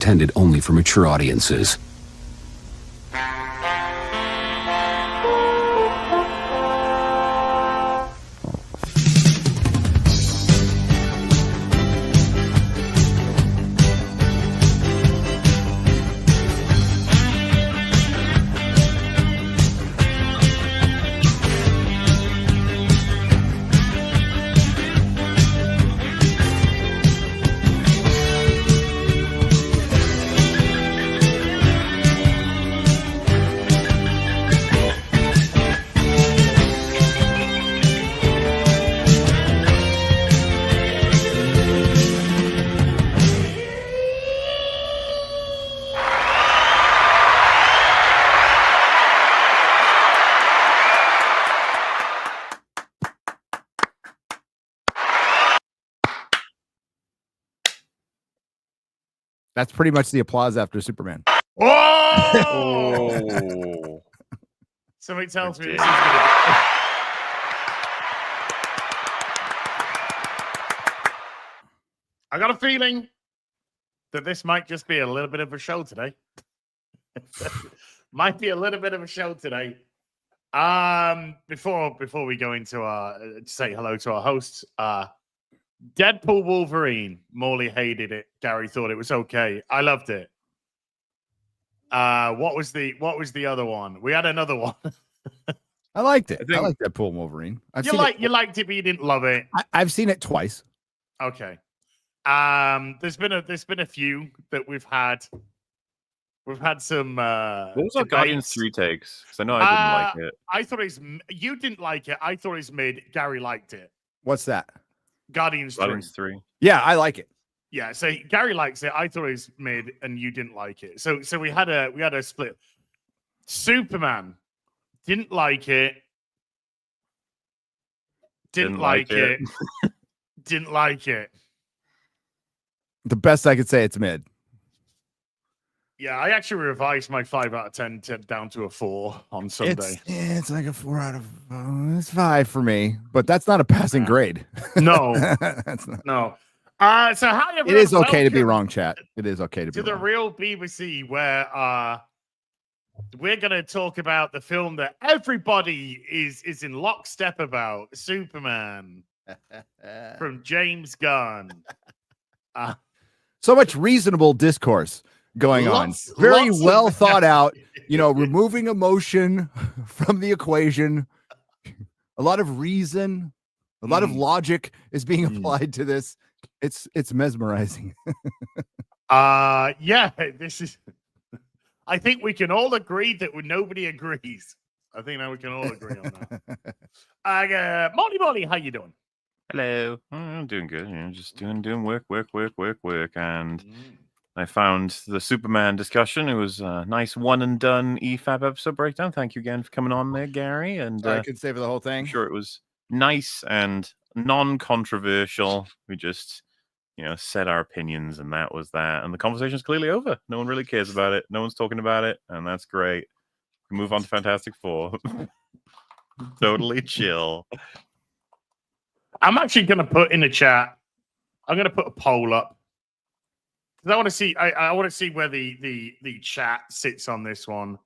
intended only for mature audiences. That's pretty much the applause after Superman. Oh! Somebody tells me this is gonna be... I got a feeling that this might just be a little bit of a show today. Might be a little bit of a show today. Before we go into our say hello to our hosts, Deadpool Wolverine. Morley hated it. Gary thought it was okay. I loved it. What was the other one? We had another one. I liked it. I liked Deadpool Wolverine. You liked it, but you didn't love it. I've seen it twice. Okay. There's been a few that we've had. We've had some. What was our Guardians 3 takes? Because I know I didn't like it. I thought you didn't like it. I thought it's mid. Gary liked it. What's that? Guardians 3. Yeah, I like it. Yeah, so Gary likes it. I thought it was mid, and you didn't like it. So we had a split. Superman didn't like it. Didn't like it. Didn't like it. The best I could say, it's mid. Yeah, I actually revised my 5 out of 10 down to a 4 on Sunday. It's like a 4 out of it's 5 for me, but that's not a passing grade. No, that's not. No. So how it is okay to be wrong, chat. It is okay to be the wrong. Real BBC, where we're going to talk about the film that everybody is in lockstep about, Superman, from James Gunn. So much reasonable discourse going on. Very well thought out, removing emotion from the equation. A lot of reason, a lot of logic is being applied to this. It's mesmerizing. Yeah, this is I think we can all agree that nobody agrees. I think now we can all agree on that. Molly, how you doing? Hello. I'm doing good. Just doing work. And I found the Superman discussion. It was a nice one and done EFAB episode breakdown. Thank you again for coming on there, Gary. And I could say for the whole thing. I'm sure it was nice and non-controversial. We just, said our opinions, and that was that. And the conversation's clearly over. No one really cares about it. No one's talking about it, and that's great. We move on to Fantastic Four. Totally chill. I'm actually going to put in the chat. I'm going to put a poll up because I want to see. I want to see where the chat sits on this one.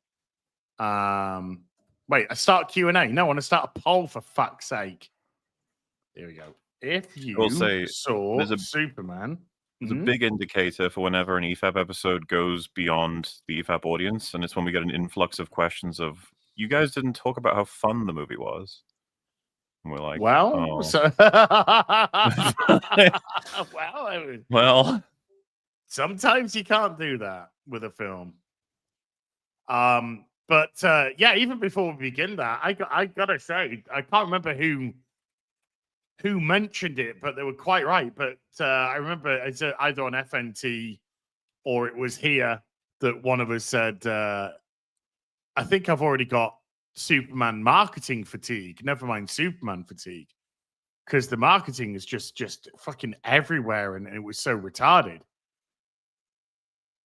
Wait, I start Q&A. No, I want to start a poll for fuck's sake. There we go. If you saw Superman, there's a big indicator for whenever an EFAB episode goes beyond the EFAB audience, and it's when we get an influx of questions of, you guys didn't talk about how fun the movie was. And we're like, well, well, sometimes you can't do that with a film. But yeah, even before we begin that, I gotta say, I can't remember who mentioned it, but they were quite right. But I remember it's either on FNT or it was here that one of us said, I think I've already got Superman marketing fatigue. Never mind Superman fatigue. Because the marketing is just fucking everywhere, and it was so retarded.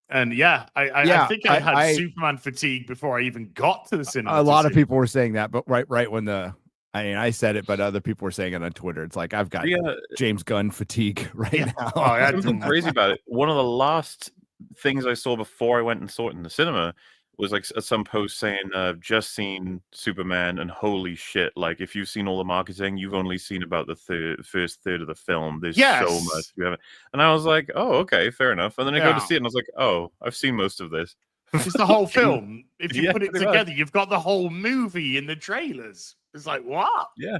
And yeah, I think I had Superman fatigue before I even got to the cinema. A lot of people were saying that, but right when I said it, but other people were saying it on Twitter. It's like, I've got James Gunn fatigue now. Something crazy about it. One of the last things I saw before I went and saw it in the cinema was like some post saying, "Just seen Superman, and holy shit! Like if you've seen all the marketing, you've only seen about the first third of the film. There's so much Yes. you haven't." And I was like, "Oh, okay, fair enough." And then I go to Yeah. see it, and I was like, "Oh, I've seen most of this." It's the whole Fucking- film. If you Yeah, put it pretty much. together, you've got the whole movie in the trailers. It's like, what? Yeah.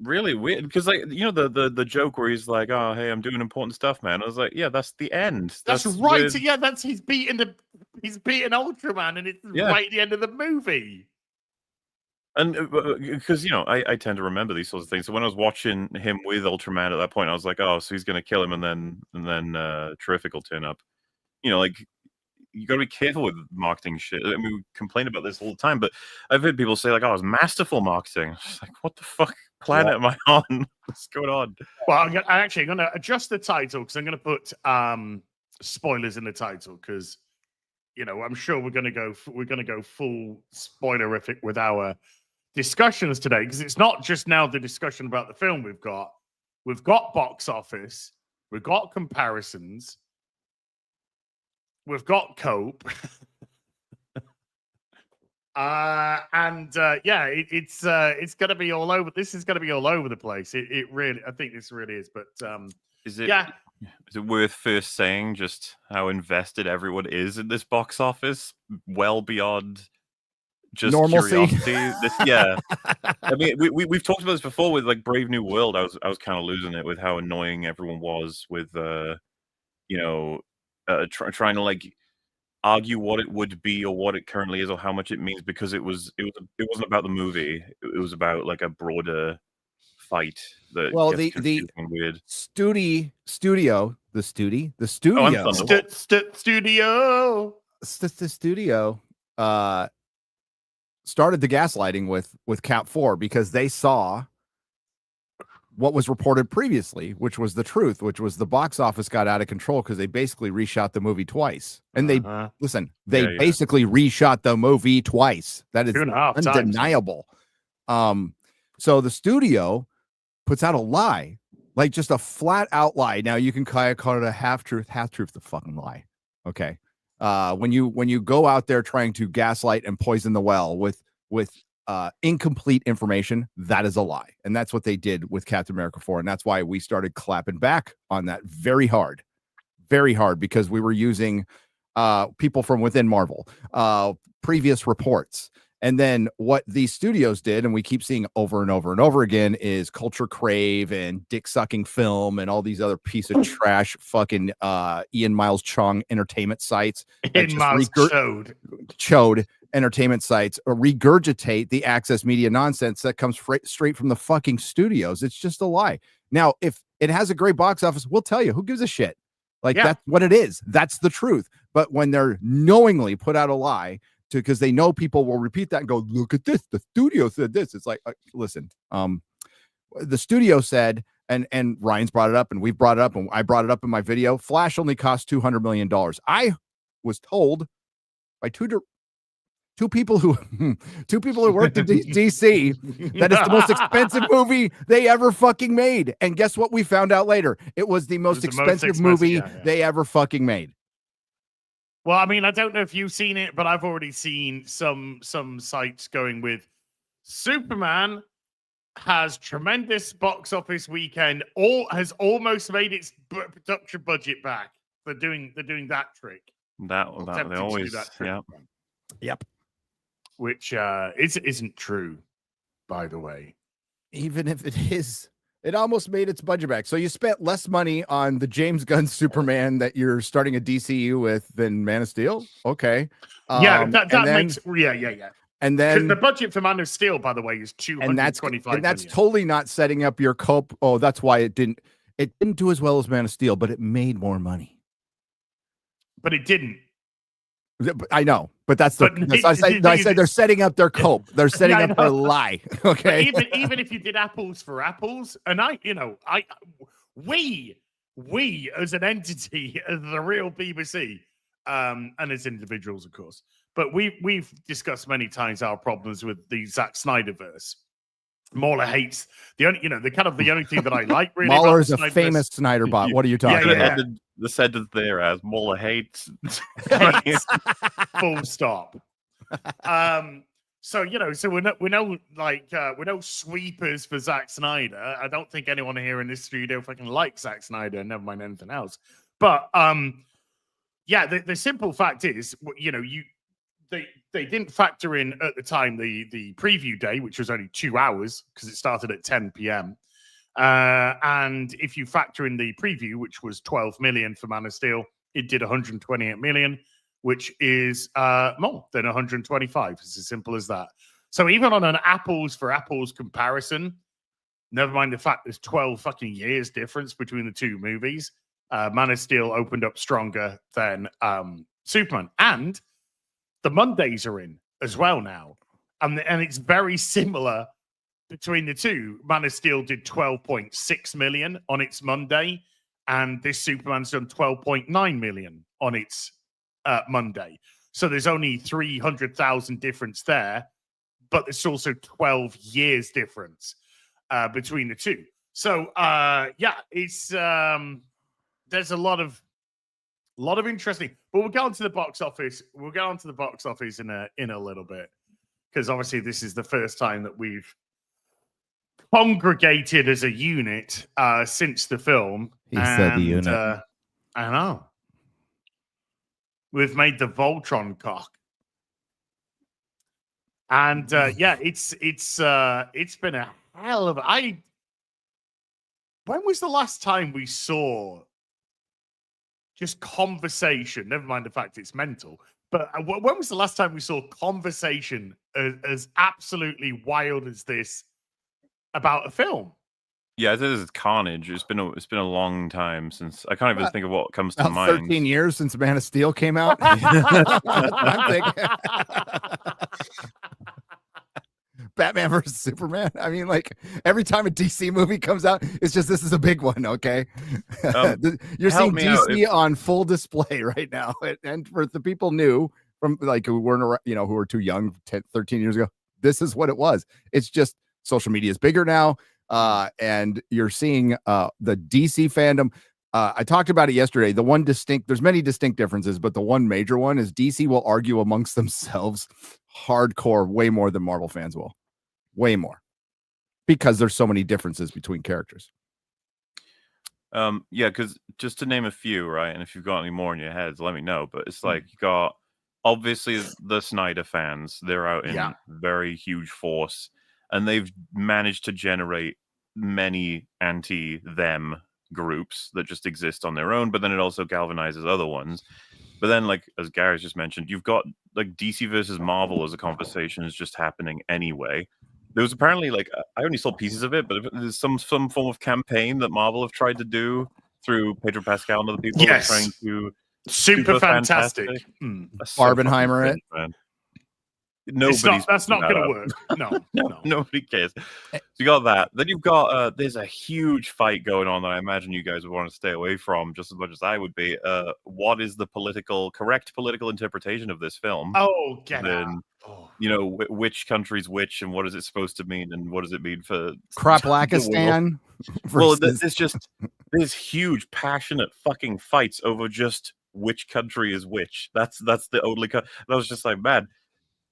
Really weird because, like, you know, the joke where he's like, "Oh, hey, I'm doing important stuff, man." I was like, "Yeah, that's the end. That's right. where- Yeah, that's he's beating Ultraman, and it's Yeah. right at the end of the movie. And because, you know, I tend to remember these sorts of things. So when I was watching him with Ultraman at that point, I was like, "Oh, so he's gonna kill him, and then Terrific will turn up." You know, like, you gotta be careful with marketing shit. I mean, we complain about this all the time, but I've heard people say like, "Oh, it's masterful marketing." I'm just like, what the fuck planet am I on? What's going on? Well, I'm going to adjust the title because I'm going to put spoilers in the title because, you know, I'm sure we're going to go full spoilerific with our discussions today, because it's not just now the discussion about the film. We've got box office, we've got comparisons, we've got cope. It's gonna be all over. This is gonna be all over the place. It really, I think this really is. But Is it worth first saying just how invested everyone is in this box office, well beyond just Normalcy. curiosity? Yeah. I mean, we've talked about this before with like Brave New World. I was kind of losing it with how annoying everyone was with trying to like argue what it would be or what it currently is or how much it means, because it wasn't about the movie. It was about like a broader fight that gets the confusing and weird. studio Oh, I'm studio the studio started the gaslighting with Cap 4 because they saw what was reported previously, which was the truth, which was the box office got out of control because they basically reshot the movie twice. And they basically reshot the movie twice. That is 2.5 undeniable. So the studio puts out a lie, like just a flat out lie. Now you can call it a half truth, the fucking lie. Okay. When you go out there trying to gaslight and poison the well with incomplete information, that is a lie. And that's what they did with Captain America 4. And that's why we started clapping back on that very hard, because we were using people from within Marvel, previous reports. And then what these studios did, and we keep seeing over and over and over again, is Culture Crave and Dick Sucking Film and all these other piece of trash fucking Ian Miles Chung entertainment sites. Chode entertainment sites regurgitate the Access Media nonsense that comes straight from the fucking studios. It's just a lie. Now, if it has a great box office, we'll tell you. Who gives a shit? That's what it is. That's the truth. But when they're knowingly put out a lie because they know people will repeat that and go, look at this, the studio said this. It's like, listen, the studio said, and Ryan's brought it up, and we've brought it up, and I brought it up in my video, Flash only cost $200 million. I was told by two people who worked at DC that it's the most expensive movie they ever fucking made. And guess what we found out later? It was the most expensive movie they ever fucking made. Well, I mean, I don't know if you've seen it, but I've already seen some sites going with Superman has tremendous box office weekend, has almost made its production budget back. They're doing that trick. That they always do that trick. Yep. Which isn't true, by the way. Even if it is, it almost made its budget back. So you spent less money on the James Gunn Superman that you're starting a DCU with than Man of Steel? Okay. That makes... Yeah. And then the budget for Man of Steel, by the way, is $225 and that's totally not setting up your cope. Oh, that's why it didn't do as well as Man of Steel, but it made more money. But it didn't. I know, but I said they're setting up their cope. They're setting up their lie. Okay. Even if you did apples for apples, and we as an entity, as the real BBC, and as individuals, of course, but we've discussed many times our problems with the Zack Snyderverse. Mauler hates the only, the only thing that I like really. Mauler about is a Snyder's- famous Snyder bot. What are you talking yeah. about? Ended the sentence there as Muller hates. Hates. Full stop. So we're no sweepers for Zack Snyder. I don't think anyone here in this studio fucking likes Zack Snyder. Never mind anything else. But the simple fact is, they didn't factor in at the time the preview day, which was only 2 hours because it started at 10 p.m. And if you factor in the preview, which was 12 million for Man of Steel, it did 128 million, which is more than 125. It's as simple as that. So even on an apples for apples comparison, never mind the fact there's 12 fucking years difference between the two movies, Man of Steel opened up stronger than Superman. And the Mondays are in as well now. And it's very similar between the two. Man of Steel did 12.6 million on its Monday, and this Superman's done 12.9 million on its Monday. So there's only 300,000 difference there, but there's also 12 years difference between the two. So it's there's a lot of interesting. But we'll get onto the box office. We'll get onto the box office in a little bit, because obviously this is the first time that we've congregated as a unit since the film. He said the unit. I know. We've made the Voltron cock. And it's been a hell of when was the last time we saw just conversation? Never mind the fact it's mental. But when was the last time we saw conversation as absolutely wild as this about a film? Yeah, I think this is Carnage. It's been a long time since. I can't even think of what comes to mind. 13 years since Man of Steel came out. I'm thinking. Batman versus Superman. I mean, like, every time a DC movie comes out, it's just, this is a big one, okay? You're seeing DC on full display right now. And for the people new, from like who weren't around, who were too young 13 years ago, this is what it was. It's just social media is bigger now. And you're seeing the DC fandom. I talked about it yesterday. There's many distinct differences, but the one major one is DC will argue amongst themselves hardcore way more than Marvel fans will. Way more. Because there's so many differences between characters. Because just to name a few, right? And if you've got any more in your heads, let me know. But it's like you got obviously the Snyder fans, they're out in very huge force, and they've managed to generate many anti-them groups that just exist on their own, but then it also galvanizes other ones. But then, like, as Gary's just mentioned, you've got like DC versus Marvel as a conversation is just happening anyway. There was apparently, like, I only saw pieces of it, but there's some form of campaign that Marvel have tried to do through Pedro Pascal and other people. Yes. Trying to super fantastic. Barbenheimer it. Man. That's not going to work. No. Nobody cares. So you got that. Then you've got there's a huge fight going on that I imagine you guys would want to stay away from just as much as I would be. What is the correct political interpretation of this film? Oh, get out. Which country's which, and what is it supposed to mean, and what does it mean for Craplakistan? Well, there's huge, passionate fucking fights over just which country is which. That's the only. And I was just like, man.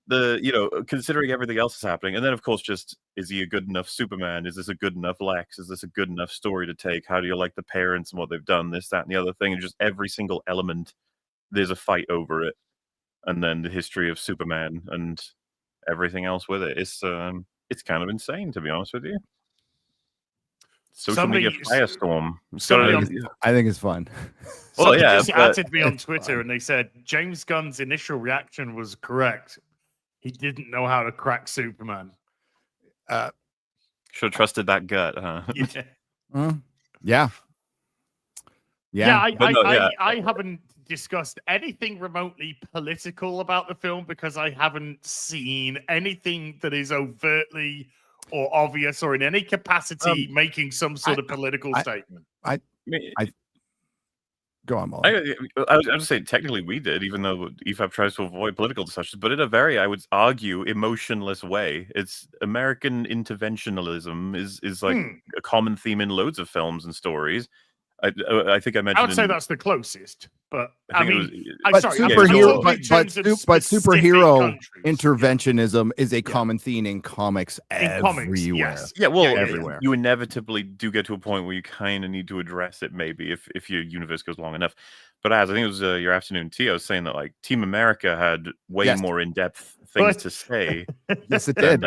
Considering everything else is happening, and then of course, just is he a good enough Superman? Is this a good enough Lex? Is this a good enough story to take? How do you like the parents and what they've done? This, that, and the other thing, and just every single element, there's a fight over it, and then the history of Superman and everything else with it. It's kind of insane, to be honest with you. Social media firestorm. I think it's fun. Well, yeah, just added me on Twitter, and they said James Gunn's initial reaction was correct. He didn't know how to crack Superman. Should have trusted that gut, huh? Yeah. I haven't discussed anything remotely political about the film because I haven't seen anything that is overtly or obvious or in any capacity making some sort of political statement. Go on, Molly. I was just saying, technically we did, even though EFAP tries to avoid political discussions, but in a very, I would argue, emotionless way. It's American interventionalism is like a common theme in loads of films and stories. I think I mentioned. I would say that's the closest, but I mean, superhero countries. interventionism is a common theme in comics everywhere. Yes. Yeah, well, everywhere. You inevitably do get to a point where you kind of need to address it, maybe if your universe goes long enough. But I think it was your afternoon tea. I was saying that like Team America had way more in-depth things to say. Yes, it did.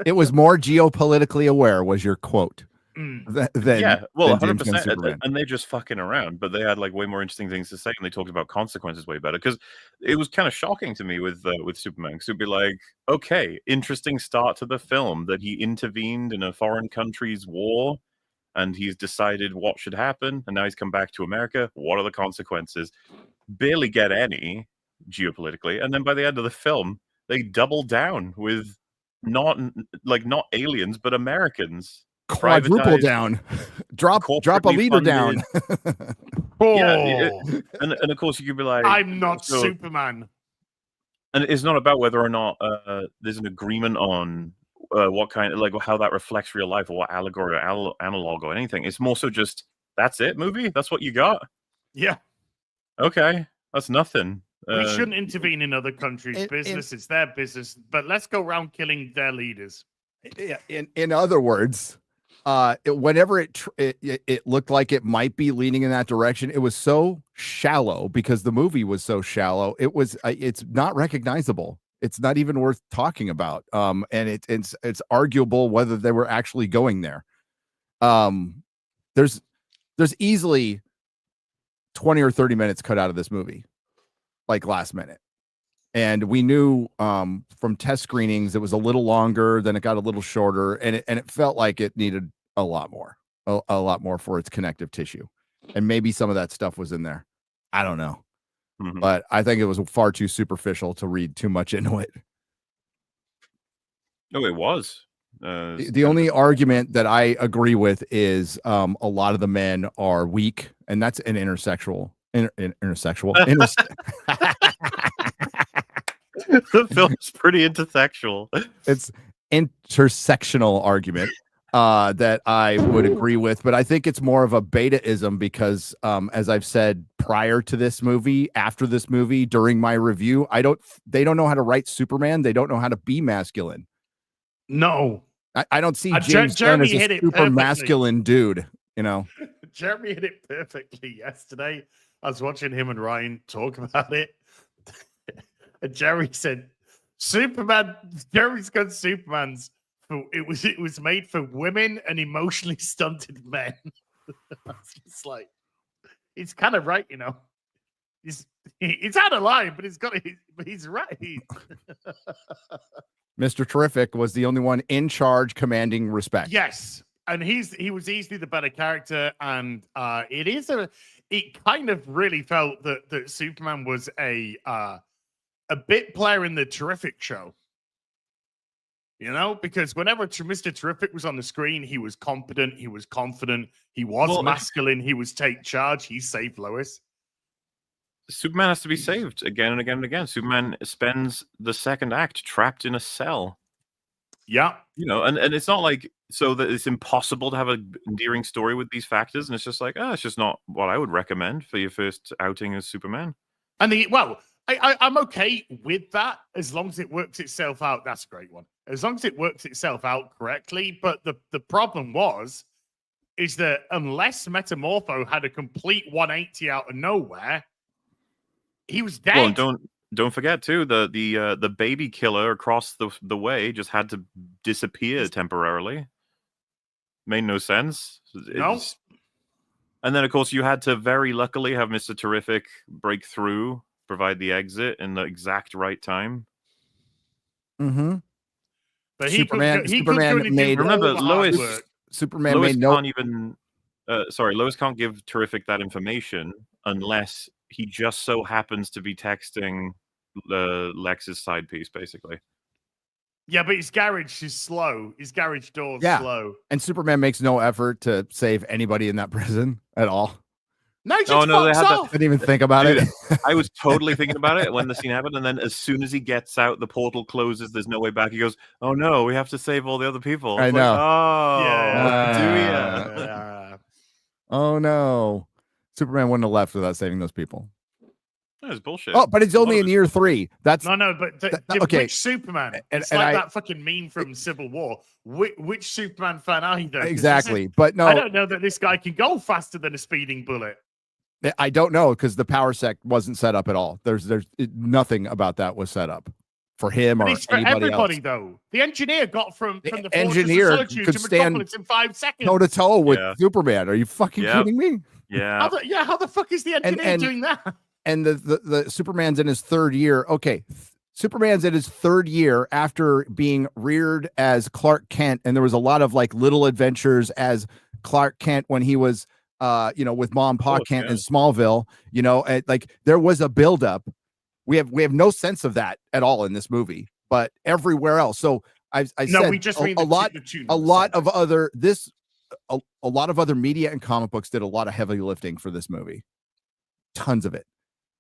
It was more geopolitically aware. Was your quote? Well, 100%, and they're just fucking around, but they had like way more interesting things to say, and they talked about consequences way better. Because it was kind of shocking to me with Superman, because it'd be like, okay, interesting start to the film that he intervened in a foreign country's war, and he's decided what should happen, and now he's come back to America. What are the consequences? Barely get any geopolitically, and then by the end of the film, they double down with not aliens, but Americans. Quadruple down, drop a leader down. And of course you could be like, I'm not Superman. And it's not about whether or not there's an agreement on what kind of, like, how that reflects real life or what allegory or analog or anything. It's more so just, that's it, movie? That's what you got? Yeah. Okay, that's nothing. We shouldn't intervene in other countries' business. It's their business, but let's go around killing their leaders. In other words, whenever it looked like it might be leaning in that direction, it was so shallow because the movie was so shallow. It's not recognizable. It's not even worth talking about. And it's arguable whether they were actually going there. There's easily 20 or 30 minutes cut out of this movie, like last minute. And we knew from test screenings it was a little longer, then it got a little shorter, and it felt like it needed a lot more for its connective tissue. And maybe some of that stuff was in there. I don't know. Mm-hmm. But I think it was far too superficial to read too much into it. No, it was. The only argument that I agree with is a lot of the men are weak, and that's an intersexual. The film's pretty intersexual. It's intersectional argument that I would agree with, but I think it's more of a betaism because, as I've said prior to this movie, after this movie, during my review, they don't know how to write Superman. They don't know how to be masculine. No, I don't see James Gunn as a super masculine dude. You know, Jeremy hit it perfectly yesterday. I was watching him and Ryan talk about it. And Jerry said, Superman, Jerry's got Superman's. It was made for women and emotionally stunted men. It's like, he's kind of right, you know. He's out of line, but he's right. Mr. Terrific was the only one in charge, commanding respect. Yes, and he was easily the better character, and it kind of really felt that Superman was a bit player in the Terrific show. You know, because whenever Mr. Terrific was on the screen, he was competent, he was confident, he was masculine, he was take charge, he saved Lois. Superman has to be saved again and again and again. Superman spends the second act trapped in a cell. Yeah. You know, and it's not like so that it's impossible to have an endearing story with these factors, and it's just like, it's just not what I would recommend for your first outing as Superman. And I'm okay with that as long as it works itself out. That's a great one. As long as it works itself out correctly. But the problem is that unless Metamorpho had a complete 180 out of nowhere, he was dead. Well, don't forget too the baby killer across the way just had to disappear temporarily. Made no sense. No. And then of course you had to very luckily have Mr. Terrific break through, provide the exit in the exact right time. Mm-hmm. But Superman made. Remember, Lois can't give Terrific that information unless he just so happens to be texting Lex's side piece, basically. Yeah, but his garage is slow. His garage door's slow. And Superman makes no effort to save anybody in that prison at all. No, just Oh, no, they fucks had that- off. I didn't even think about Dude, it. I was totally thinking about it when the scene happened, and then as soon as he gets out, the portal closes. There's no way back. He goes, "Oh no, we have to save all the other people." I It's know. Like, oh, Yeah. do ya? Yeah. Oh no, Superman wouldn't have left without saving those people. That was bullshit. Oh, but it's A lot only of in it- year 3. That's No, but okay. which Superman? And- It's and like I- that fucking meme from Civil War. Which Superman fan are you? Though? 'Cause exactly. But I no, don't know that this guy can go faster than a speeding bullet. I don't know because the power sec wasn't set up at all. There's nothing about that was set up for him But or it's for anybody everybody, else. though. The engineer got from the Fortress of engineer Solitude could to stand Metropolis in 5 seconds. Toe to toe with Yeah. Superman. Are you fucking Yep. kidding me? Yeah. How the fuck is the engineer doing that? And the Superman's in his 3rd year. Okay, Superman's in his 3rd year after being reared as Clark Kent, and there was a lot of like little adventures as Clark Kent when he was with Mom Pa Kent in Smallville. Like there was a buildup. We have no sense of that at all in this movie, but everywhere else. So I said We just mean a lot of other media and comic books did a lot of heavy lifting for this movie. Tons of it.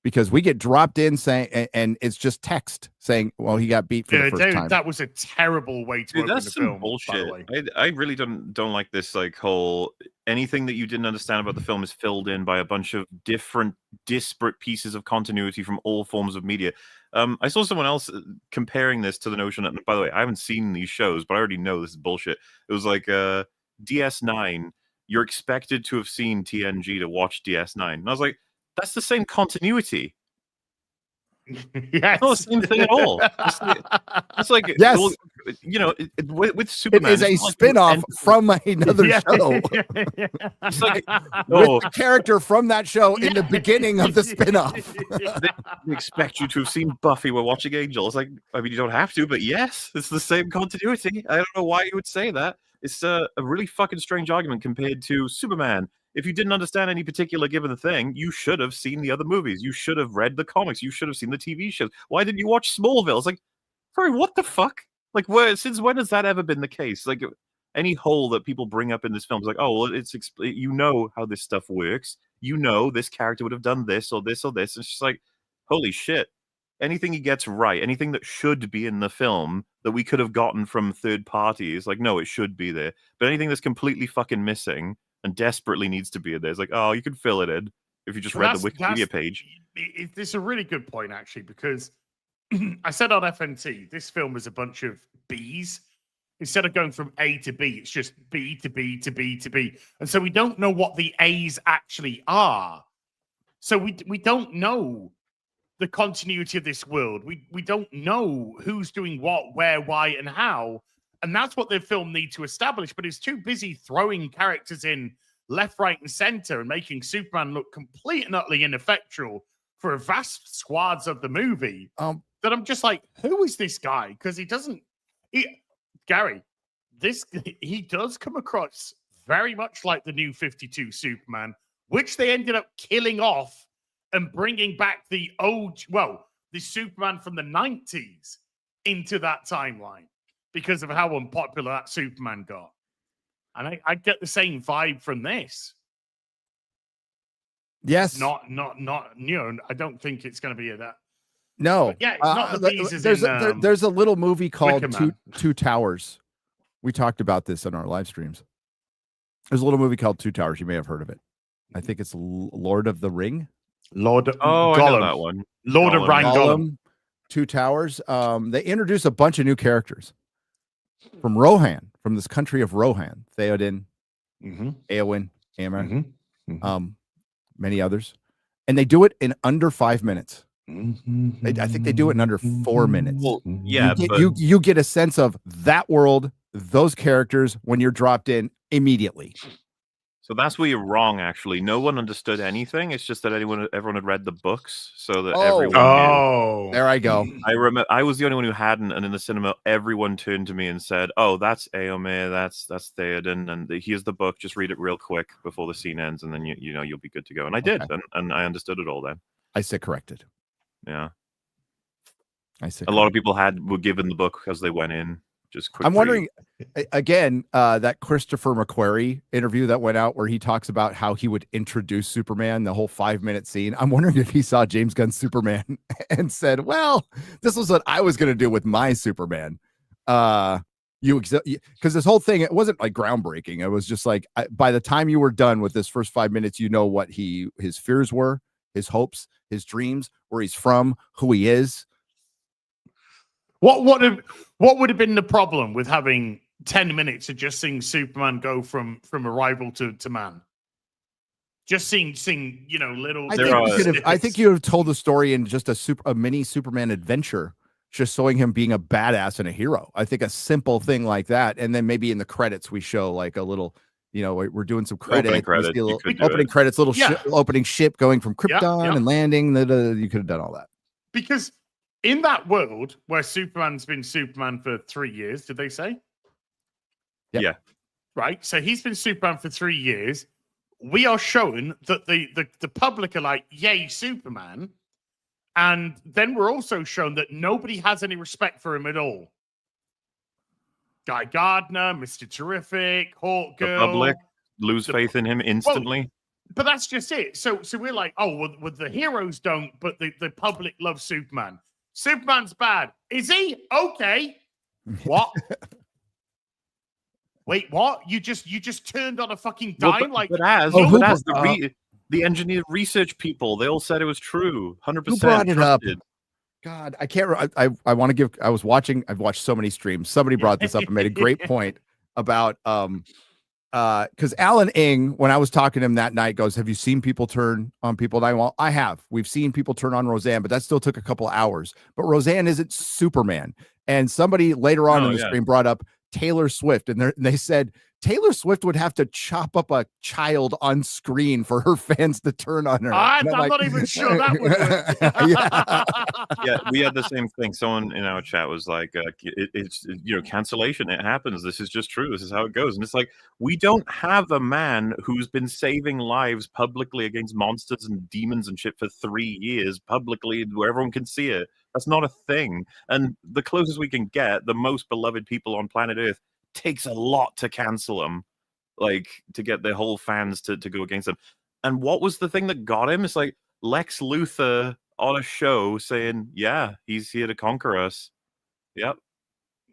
Because we get dropped in saying, and it's just text saying, "Well, he got beat for the first time." That was a terrible way to open That's the some film. bullshit. By the way. I really don't like this like whole anything that you didn't understand about the film is filled in by a bunch of different disparate pieces of continuity from all forms of media. I saw someone else comparing this to the notion that, by the way, I haven't seen these shows, but I already know this is bullshit. It was like DS9. You're expected to have seen TNG to watch DS9, and I was like, that's the same continuity. Yes. It's not the same thing at all. It's like Yes. well, with Superman, It is a it's not like spin-off from another show. It's like With the character from that show in the beginning of the spin-off. they expect you to have seen Buffy while watching Angel. It's like, I mean, you don't have to, but yes, it's the same continuity. I don't know why you would say that. It's a really fucking strange argument compared to Superman. If you didn't understand any particular given thing, you should have seen the other movies. You should have read the comics. You should have seen the TV shows. Why didn't you watch Smallville? It's like, sorry, what the fuck? Like, since when has that ever been the case? Like, any hole that people bring up in this film is like, oh, well, you know how this stuff works. You know this character would have done this or this or this. It's just like, holy shit. Anything he gets right, anything that should be in the film that we could have gotten from third parties, like, no, it should be there. But anything that's completely fucking missing and desperately needs to be there, it's like, oh, you can fill it in if you just read the Wikipedia page. It's a really good point, actually, because I said on FNT, this film is a bunch of B's. Instead of going from A to B, it's just B to B to B to B. And so we don't know what the A's actually are. So we don't know the continuity of this world. We don't know who's doing what, where, why, and how. And that's what the film needs to establish. But it's too busy throwing characters in left, right, and center and making Superman look complete and utterly ineffectual for a vast swaths of the movie. That I'm just like, who is this guy? Because Gary, he does come across very much like the New 52 Superman, which they ended up killing off and bringing back the Superman from the 90s into that timeline because of how unpopular that Superman got. And I get the same vibe from this. Yes. Not, I don't think it's going to be that. No. But yeah, it's not the bees there's a little movie called Wicker Two Towers. We talked about this in our live streams. There's a little movie called Two Towers. You may have heard of it. I think it's Lord of the Ring. I know that one. Lord of Rang Gollum. Two Towers. They introduce a bunch of new characters from Rohan, from this country of Rohan. Theoden, Eowyn, Aemon, many others. And they do it in under 5 minutes. I think they do it in under 4 minutes. Well, yeah, you get a sense of that world, those characters when you're dropped in immediately. So that's where you're wrong, actually. No one understood anything. It's just that everyone had read the books, so that everyone knew. There I go. I remember I was the only one who hadn't, and in the cinema, everyone turned to me and said, "Oh, that's Eomer, that's Theoden, and here's the book. Just read it real quick before the scene ends, and then you'll be good to go." And I did, and I understood it all then. I sit corrected. Yeah, I sit. A lot of people were given the book as they went in, Just quick. I'm wondering again, that Christopher McQuarrie interview that went out where he talks about how he would introduce Superman, the whole 5-minute scene. I'm wondering if he saw James Gunn's Superman and said, well, this was what I was going to do with my Superman. Because this whole thing, it wasn't like groundbreaking. It was just like, by the time you were done with this first 5 minutes, you know what his fears were, his hopes, his dreams, where he's from, who he is. What would have been the problem with having 10 minutes of just seeing Superman go from arrival to man? Just seeing little. I think you have told the story in just a mini Superman adventure, just showing him being a badass and a hero. I think a simple thing like that, and then maybe in the credits we show like a little. We're doing some opening credits, opening ship going from Krypton and landing. You could have done all that. Because in that world where Superman's been Superman for 3 years, did they say? Yeah. Right. So he's been Superman for 3 years. We are shown that the public are like, yay, Superman. And then we're also shown that nobody has any respect for him at all. Guy Gardner, Mr. Terrific, Hawk Girl. The public lose faith in him instantly. Well, but that's just it. So we're like, oh, well, the heroes don't, but the public loves Superman. Superman's bad. Is he? Okay. What? Wait, what? You just turned on a fucking dime? The engineer research people, they all said it was true. 100%. Who brought it up? God, I can't. I want to give. I've watched so many streams. Somebody brought this up and made a great point about because Alan Ng, when I was talking to him that night, goes, "Have you seen people turn on people?" And well, I have. We've seen people turn on Roseanne, but that still took a couple hours. But Roseanne isn't Superman. And somebody later on in the stream brought up Taylor Swift, and they said Taylor Swift would have to chop up a child on screen for her fans to turn on her. I'm not even sure that would work. Yeah, we had the same thing. Someone in our chat was like, it's cancellation. It happens. This is just true. This is how it goes. And it's like, we don't have a man who's been saving lives publicly against monsters and demons and shit for 3 years publicly where everyone can see it. That's not a thing. And the closest we can get, the most beloved people on planet Earth, takes a lot to cancel them, like to get their whole fans to go against them. And what was the thing that got him? It's like Lex Luthor on a show saying, yeah, he's here to conquer us. Yep.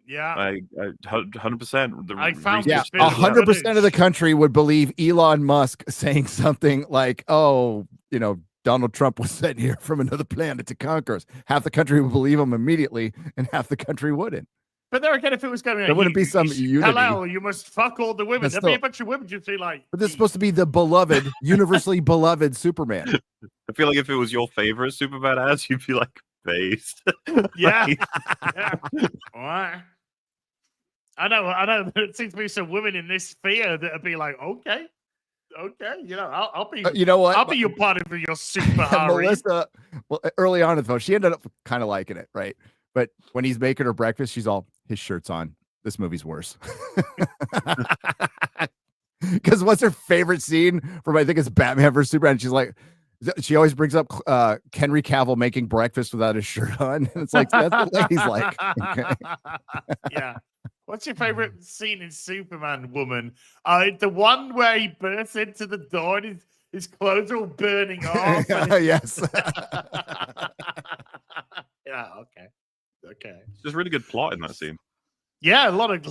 Yeah. I 100%. I found 100% of the country would believe Elon Musk saying something like, oh, Donald Trump was sent here from another planet to conquer us. Half the country would believe him immediately, and half the country wouldn't. But there again, if it was going, there wouldn't be some unity. Hello, you must fuck all the women. There'd be a bunch of women you'd be like. But this is supposed to be the beloved, universally beloved Superman. I feel like if it was your favorite Superman ass, you'd be like, based. Yeah. Yeah. What? I know. There seems to be some women in this sphere that'd be like, okay, I'll be. You know what? I'll be your part of your super Harry. Melissa, well, early on in the phone, she ended up kind of liking it, right? But when he's making her breakfast, she's all, his shirt's on. This movie's worse. Because what's her favorite scene from, I think it's Batman vs. Superman? She's like, she always brings up Henry Cavill making breakfast without his shirt on. And it's like, that's what ladies like. Okay. Yeah. What's your favorite scene in Superman, woman? The one where he bursts into the door and his clothes are all burning off. Yes. Yeah, okay. There's really good plot in that scene. Yeah, a lot of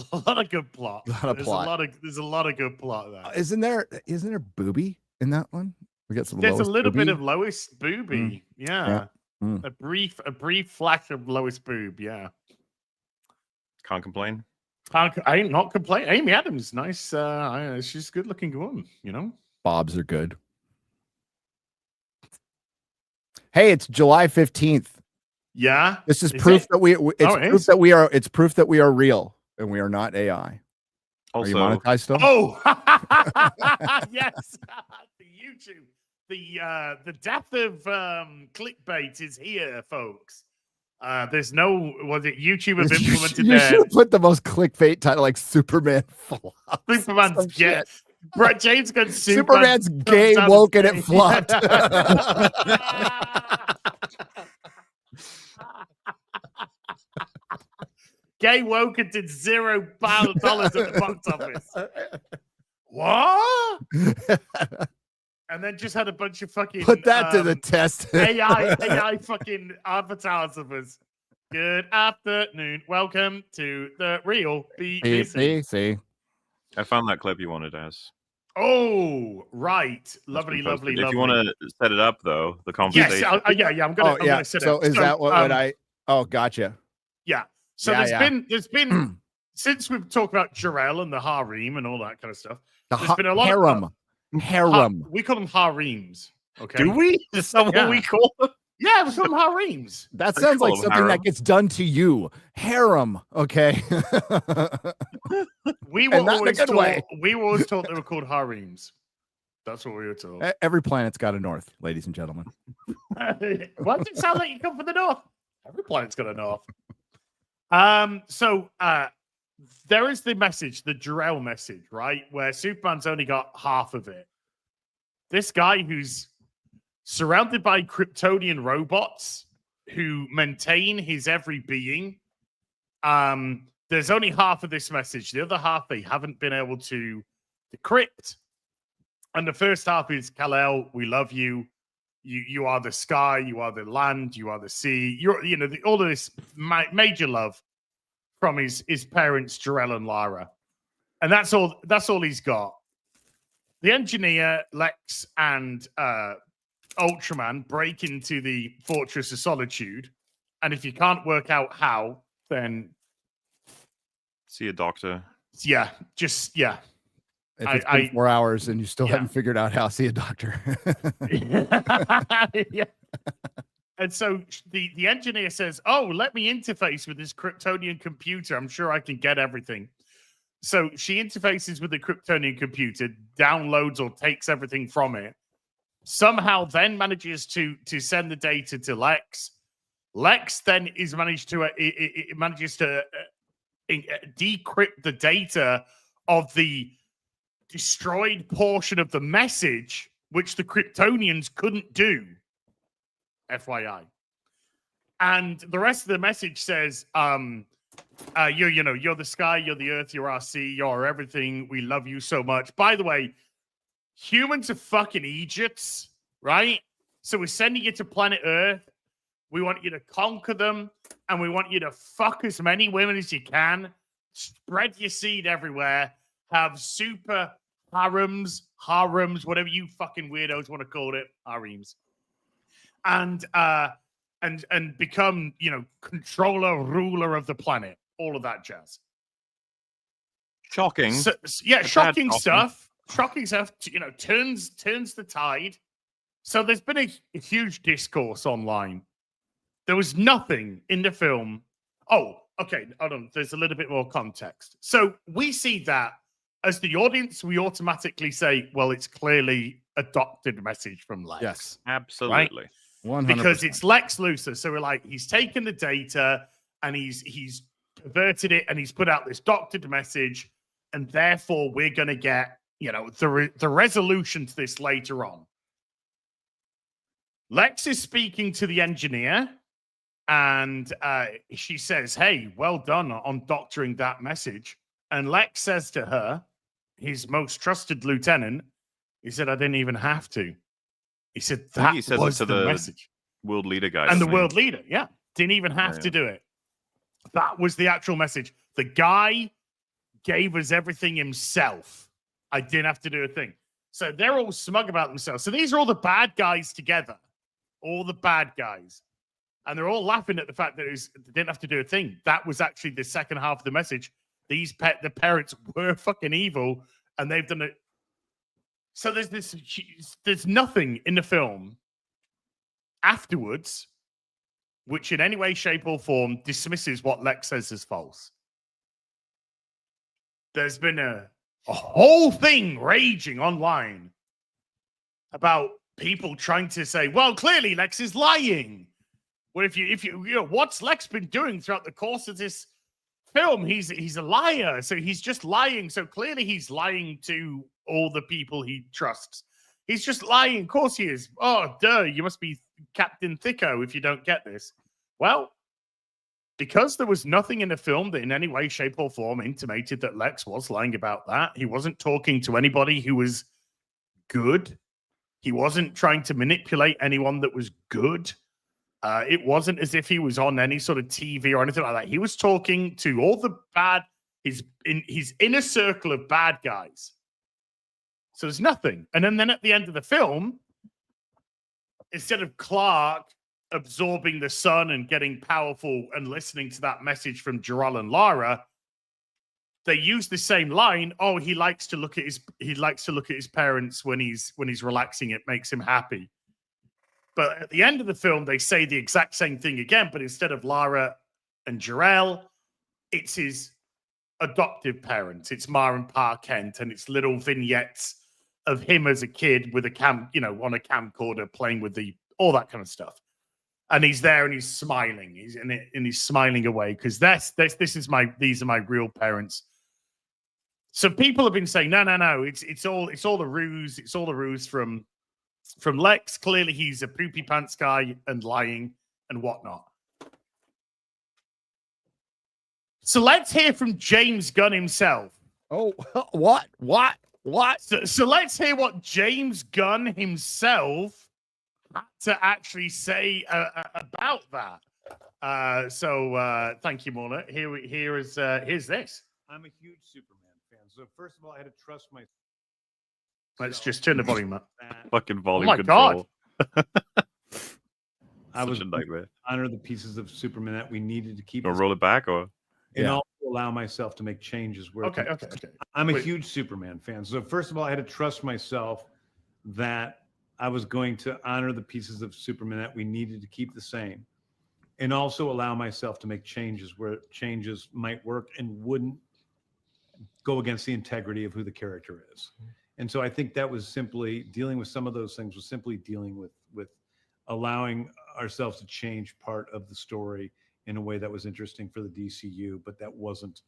good plot. There's a lot of good plot there. Isn't there Booby in that one? We got some. There's Lois a little Booby. bit of Lois Booby. Yeah. Mm. A brief flash of Lois Boob. Yeah. Can't complain. I ain't not complaining. Amy Adams, nice. She's a good looking woman. Bobs are good. Hey, it's July 15th. Yeah. This is proof that it's proof that we are real and we are not AI. Also, are you monetized still? Oh, yes. The YouTube. The death of clickbait is here, folks. There's no, was it YouTube have implemented you should have put the most clickbait title like Superman flop. Superman's get James Gunn Superman's gay woke and it flopped. Gay Woken did $0 at the box office. What? And then just had a bunch of fucking Put that to the test. AI fucking avatars of us. Good afternoon. Welcome to the real BBC. See. I found that clip you wanted, as. Oh, right. Lovely. If you want to set it up, though, the conversation. Yes, I'm gonna set it up. So is that what I? Oh, gotcha. Yeah. So there's been since we've talked about Jarrell and the harem and all that kind of stuff. There's been a lot harem. We call them harems. Okay. Do we? Is that what we call them? Yeah, we call them harems. That sounds like something that gets done to you. Harem. Okay. We were always told they were called harems. That's what we were told. Every planet's got a north, ladies and gentlemen. Why does it sound like you come from the north? Every planet's got a north. So there is the message, the Jarrell message, right? Where Superman's only got half of it. This guy who's surrounded by Kryptonian robots who maintain his every being. There's only half of this message. The other half they haven't been able to decrypt. And the first half is, Kal-El, we love you. You are the sky, you are the land, you are the sea. You're, all of this major love from his parents, Jarrell and Lara. And that's all he's got. The engineer, Lex, and Ultraman break into the Fortress of Solitude. And if you can't work out how, then see a doctor. Yeah. If it's been 4 hours and you still haven't figured out how, see a doctor. Yeah. And so the engineer says, oh, let me interface with this Kryptonian computer. I'm sure I can get everything. So she interfaces with the Kryptonian computer, downloads or takes everything from it. Somehow then manages to send the data to Lex. Lex then manages to decrypt the data of the destroyed portion of the message, which the Kryptonians couldn't do. FYI. And the rest of the message says, you're the sky, you're the earth, you're our sea, you're everything. We love you so much. By the way, humans are fucking idiots, right? So we're sending you to planet Earth. We want you to conquer them, and we want you to fuck as many women as you can. Spread your seed everywhere. Have super harems, whatever you fucking weirdos want to call it, harems. And become, controller, ruler of the planet. All of that jazz. Shocking. So, shocking stuff. Shocking stuff, turns the tide. So there's been a huge discourse online. There was nothing in the film. Oh, okay. Hold on. There's a little bit more context. So we see that as the audience, we automatically say, well, it's clearly a doctored message from Lex. Yes, absolutely. Right? 100%. Because it's Lex Luthor. So we're like, he's taken the data and he's perverted it and he's put out this doctored message. And therefore, we're going to get, the resolution to this later on. Lex is speaking to the engineer, and she says, hey, well done on doctoring that message. And Lex says to her, his most trusted lieutenant, he said, I didn't even have to. He said, that was the message. World leader guy. And the world leader, didn't even have to do it. That was the actual message. The guy gave us everything himself. I didn't have to do a thing. So they're all smug about themselves. So these are all the bad guys together. All the bad guys. And they're all laughing at the fact that they didn't have to do a thing. That was actually the second half of the message. The parents were fucking evil, and they've done it. So there's nothing in the film afterwards which in any way, shape, or form dismisses what Lex says as false. There's been a whole thing raging online about people trying to say, well, clearly Lex is lying. Well, if you what's Lex been doing throughout the course of this film? He's a liar. So he's just lying. So clearly he's lying to all the people he trusts. He's just lying. Of course he is. Oh, duh. You must be Captain Thicko if you don't get this. Well, because there was nothing in the film that in any way, shape, or form intimated that Lex was lying about that. He wasn't talking to anybody who was good. He wasn't trying to manipulate anyone that was good. It wasn't as if he was on any sort of TV or anything like that. He was talking to all the bad, his inner circle of bad guys. So there's nothing. And then at the end of the film, instead of Clark absorbing the sun and getting powerful and listening to that message from Jor-El and Lara, they use the same line. Oh, he likes to look at his parents when he's relaxing. It makes him happy. But at the end of the film, they say the exact same thing again, but instead of Lara and Jor-El, it's his adoptive parents. It's Ma and Pa Kent, and it's little vignettes of him as a kid with a on a camcorder playing with all that kind of stuff. And he's there and he's smiling. He's smiling away because these are my real parents. So people have been saying, no, it's all the ruse. It's all the ruse from Lex. Clearly, he's a poopy pants guy and lying and whatnot. So let's hear from James Gunn himself. Oh, what? So let's hear what James Gunn himself had to actually say about that. So thank you, Mona. Here's this. I'm a huge Superman fan. So first of all, I had to trust my. Let's just turn the volume up. Fucking volume my control. God. I was Such a nightmare. honor the pieces of Superman that we needed to keep. Or roll it back, or And also allow myself to make changes. Where Okay. I'm a huge Superman fan. So first of all, I had to trust myself that I was going to honor the pieces of Superman that we needed to keep the same, and also allow myself to make changes where changes might work and wouldn't go against the integrity of who the character is. And so I think that was simply dealing with some of those things, was simply dealing with allowing ourselves to change part of the story in a way that was interesting for the DCU, but that wasn't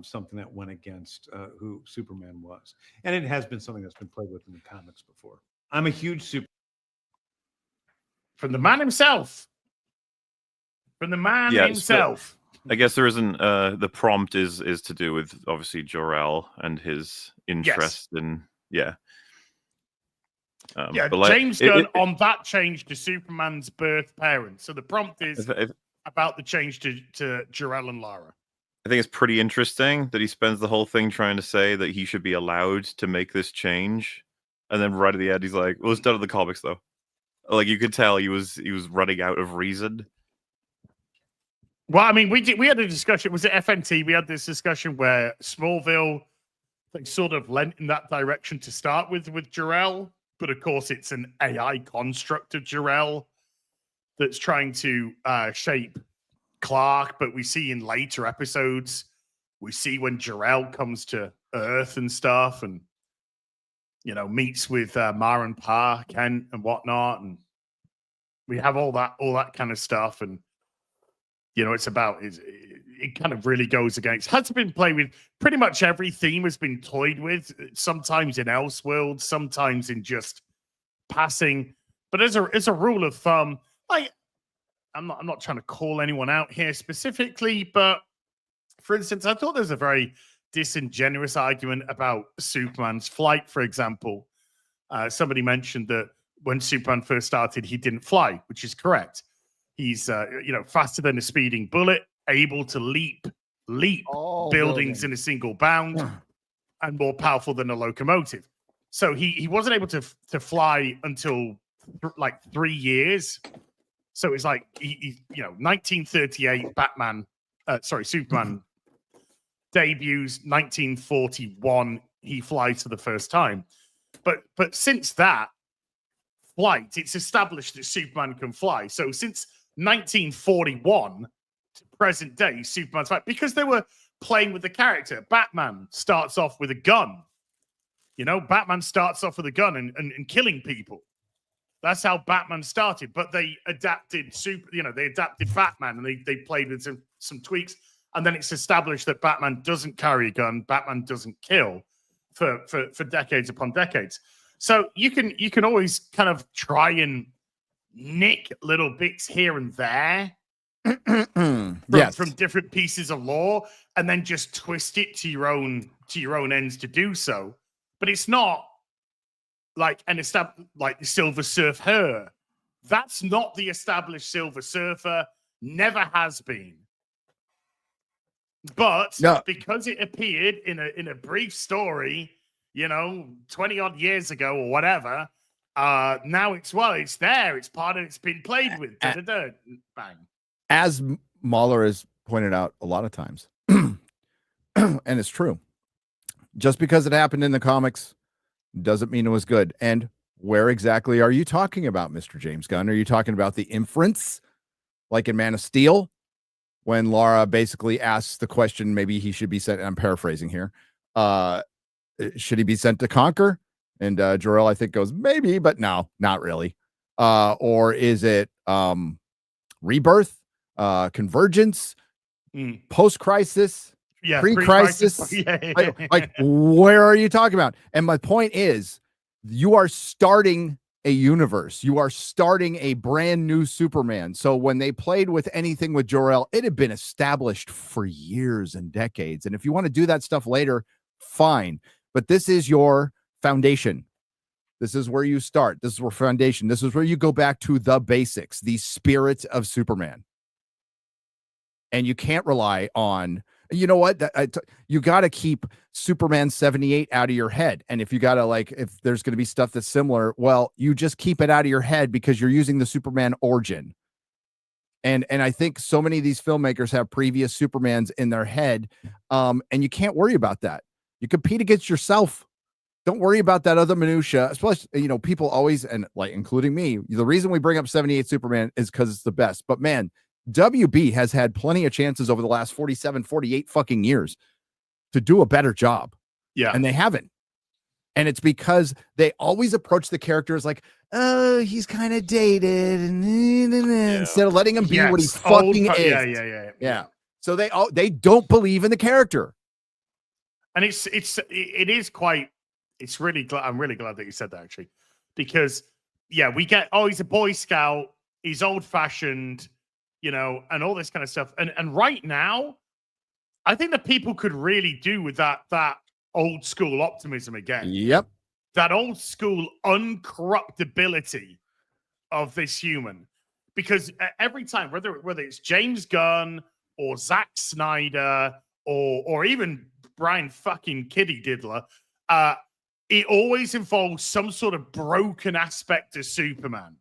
something that went against who Superman was. And it has been something that's been played with in the comics before. I'm a huge From the man himself. Himself. I guess there isn't. The prompt is to do with obviously Jor-El and his interest in But James Gunn on that change to Superman's birth parents. So the prompt is about the change to Jor-El and Lara. I think it's pretty interesting that he spends the whole thing trying to say that he should be allowed to make this change, and then right at the end he's like, "Well, it's done in the comics, though." Like you could tell he was running out of reason. Well, I mean, we had a discussion. Was it FNT? We had this discussion where Smallville, like, sort of lent in that direction to start with Jor-El, but of course it's an AI construct of Jor-El that's trying to shape Clark. But we see in later episodes, we see when Jor-El comes to Earth and stuff, and meets with Ma and Pa Kent and whatnot, and we have all that kind of stuff. And it's about it kind of really goes against. Has been played with. Pretty much every theme has been toyed with. Sometimes in Elseworlds, sometimes in just passing. But as a rule of thumb, I'm not trying to call anyone out here specifically, but for instance, I thought there's a very disingenuous argument about Superman's flight. For example, somebody mentioned that when Superman first started, he didn't fly, which is correct. He's faster than a speeding bullet, able to leap buildings in a single bound, and more powerful than a locomotive. So he wasn't able to fly until like 3 years. So it's like 1938 Superman debuts. 1941 he flies for the first time. But since that flight, it's established that Superman can fly. So since 1941 to present day, Superman's flying because they were playing with the character. Batman starts off with a gun. Batman starts off with a gun and killing people. That's how Batman started. But they adapted they adapted Batman, and they played with some tweaks. And then it's established that Batman doesn't carry a gun. Batman doesn't kill for decades upon decades. So you can always kind of try and nick little bits here and there from different pieces of lore, and then just twist it to your own ends to do so. But it's not like like the Silver Surfer. That's not the established Silver Surfer. Never has been. But because it appeared in a brief story, 20 odd years ago or whatever, now it's there. It's part of it's been played with. Bang. As Mahler has pointed out a lot of times, and it's true. Just because it happened in the comics doesn't mean it was good. And where exactly are you talking about, Mr. James Gunn? Are you talking about the inference, like in Man of Steel, when Lara basically asks the question, maybe he should be sent, I'm paraphrasing here, should he be sent to conquer? And Jor-El, I think, goes, maybe, but no, not really. Or is it rebirth, convergence, post-crisis, pre-crisis? Like, where are you talking about? And my point is, you are starting a universe. You are starting a brand new Superman. So when they played with anything with Jor-El, it had been established for years and decades. And if you want to do that stuff later, fine. But this is your foundation. This is where you start. This is where foundation. This is where you go back to the basics, the spirit of Superman. And you can't rely on, you know what? You got to keep Superman 78 out of your head. And if you got to, like, if there's going to be stuff that's similar, well, you just keep it out of your head because you're using the Superman origin. And I think so many of these filmmakers have previous Supermans in their head. And you can't worry about that. You compete against yourself. Don't worry about that other minutia, especially, people always, and like, including me, the reason we bring up 78 Superman is because it's the best. But man, WB has had plenty of chances over the last 47, 48 fucking years to do a better job. Yeah. And they haven't. And it's because they always approach the characters like, oh, he's kind of dated, and instead of letting him be what he fucking is. Yeah. So they don't believe in the character. And it is quite, it's really, I'm really glad that you said that, actually, because we get, he's a Boy Scout, he's old fashioned, and all this kind of stuff. And right now, I think that people could really do with that old school optimism again. Yep. That old school uncorruptibility of this human. Because every time, whether it's James Gunn or Zack Snyder or even Brian fucking Kitty Diddler, it always involves some sort of broken aspect of Superman.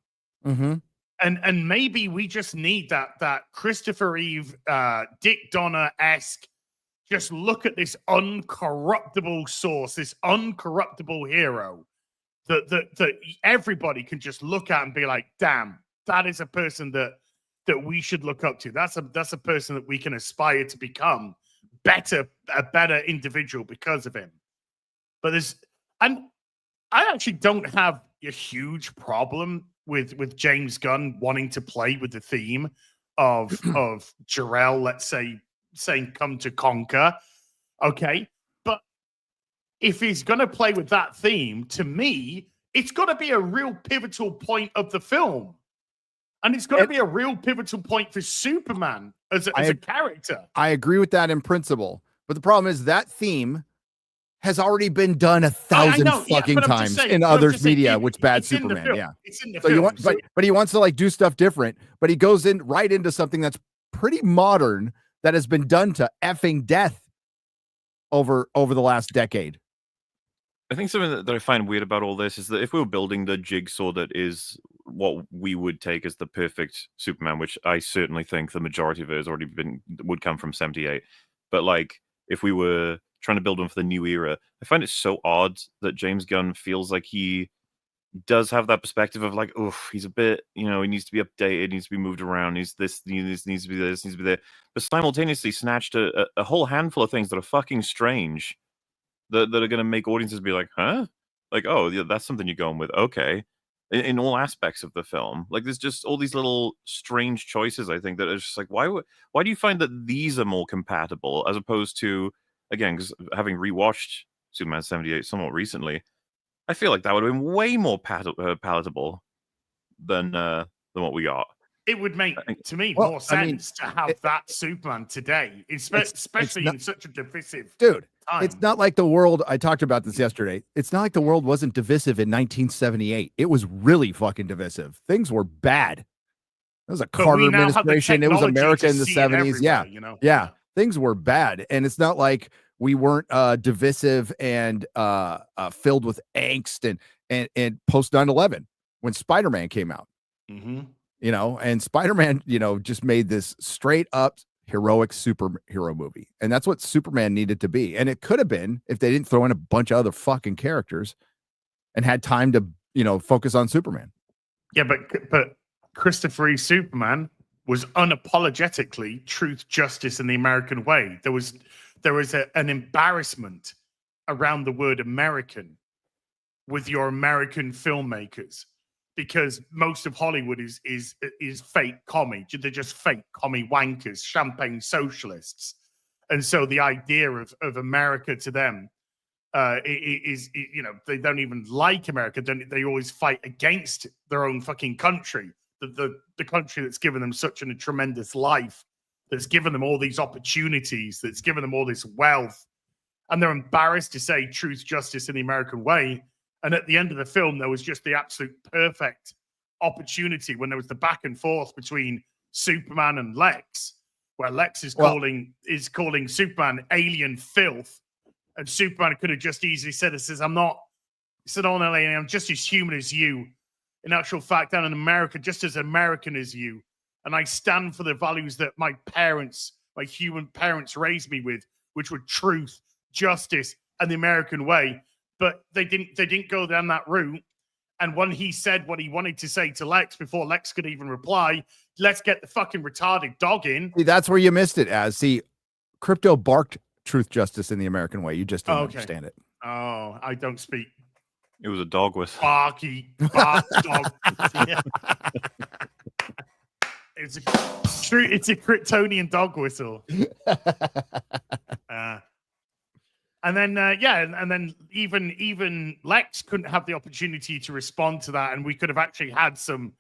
Mm-hmm. And maybe we just need that Christopher Reeve, Dick Donner-esque, just look at this uncorruptible source, this uncorruptible hero that everybody can just look at and be like, damn, that is a person that we should look up to. That's a person that we can aspire to become a better individual because of him. But and I actually don't have a huge problem with James Gunn wanting to play with the theme of Jor-El, let's say, saying come to conquer. Okay. But if he's going to play with that theme, to me, it's got to be a real pivotal point of the film. And it's got to be a real pivotal point for Superman as a character. I agree with that in principle. But the problem is that theme has already been done 1,000 fucking times in others media, which bad Superman. Yeah. It's in the so film. You want, but he wants to like do stuff different, but he goes in right into something that's pretty modern that has been done to effing death over the last decade. I think something that I find weird about all this is that if we were building the jigsaw that is what we would take as the perfect Superman, which I certainly think the majority of it has already would come from 78. But like, if we were trying to build one for the new era, I find it so odd that James Gunn feels like he does have that perspective of like, oh, he's a bit, he needs to be updated, needs to be moved around, needs to be this, needs to be there, but simultaneously snatched a whole handful of things that are fucking strange that are going to make audiences be like, huh? Like, oh, yeah, that's something you're going with. Okay. In all aspects of the film. Like, there's just all these little strange choices, I think, that are just like, why do you find that these are more compatible as opposed to, again, because having rewatched Superman 78 somewhat recently, I feel like that would have been way more palatable than what we got. It would make, to me, Well, more I mean, sense to have that Superman today, especially in such a divisive dude. time. It's not like the world. I talked about this yesterday. It's not like the world wasn't divisive in 1978. It was really fucking divisive. Things were bad. It was a Carter administration. It was America in the 70s. Yeah. You know? Yeah. Things were bad. And it's not like we weren't divisive and filled with angst and post 9/11 when Spider-Man came out. Mm-hmm. You know, and Spider-Man, you know, just made this straight up heroic superhero movie. And that's what Superman needed to be. And it could have been if they didn't throw in a bunch of other fucking characters and had time to, you know, focus on Superman. Yeah, but Christopher Reeve Superman was unapologetically truth, justice, and the American way. There was an embarrassment around the word American with your American filmmakers, because most of Hollywood is fake commie. They're just fake commie wankers, champagne socialists. And so the idea of America to them is, you know, they don't even like America. They always fight against their own fucking country, the country that's given them such a tremendous life, that's given them all these opportunities, that's given them all this wealth. And they're embarrassed to say truth, justice, and the American way. And at the end of the film, there was just the absolute perfect opportunity when there was the back and forth between Superman and Lex, where Lex is calling Superman alien filth, and Superman could have just easily said, I'm not an alien, I'm just as human as you. In actual fact, I'm in America, just as American as you. And I stand for the values that my human parents raised me with, which were truth, justice, and the American way. But they didn't go down that route. And when he said what he wanted to say to Lex before Lex could even reply, let's get the fucking retarded dog in. See, that's where you missed it. Crypto barked truth, justice, in the American way. You just didn't understand it. Oh, I don't speak. It was a dog whistle. Bark dog. Yeah. It's a Kryptonian dog whistle. And then even Lex couldn't have the opportunity to respond to that, and we could have actually had some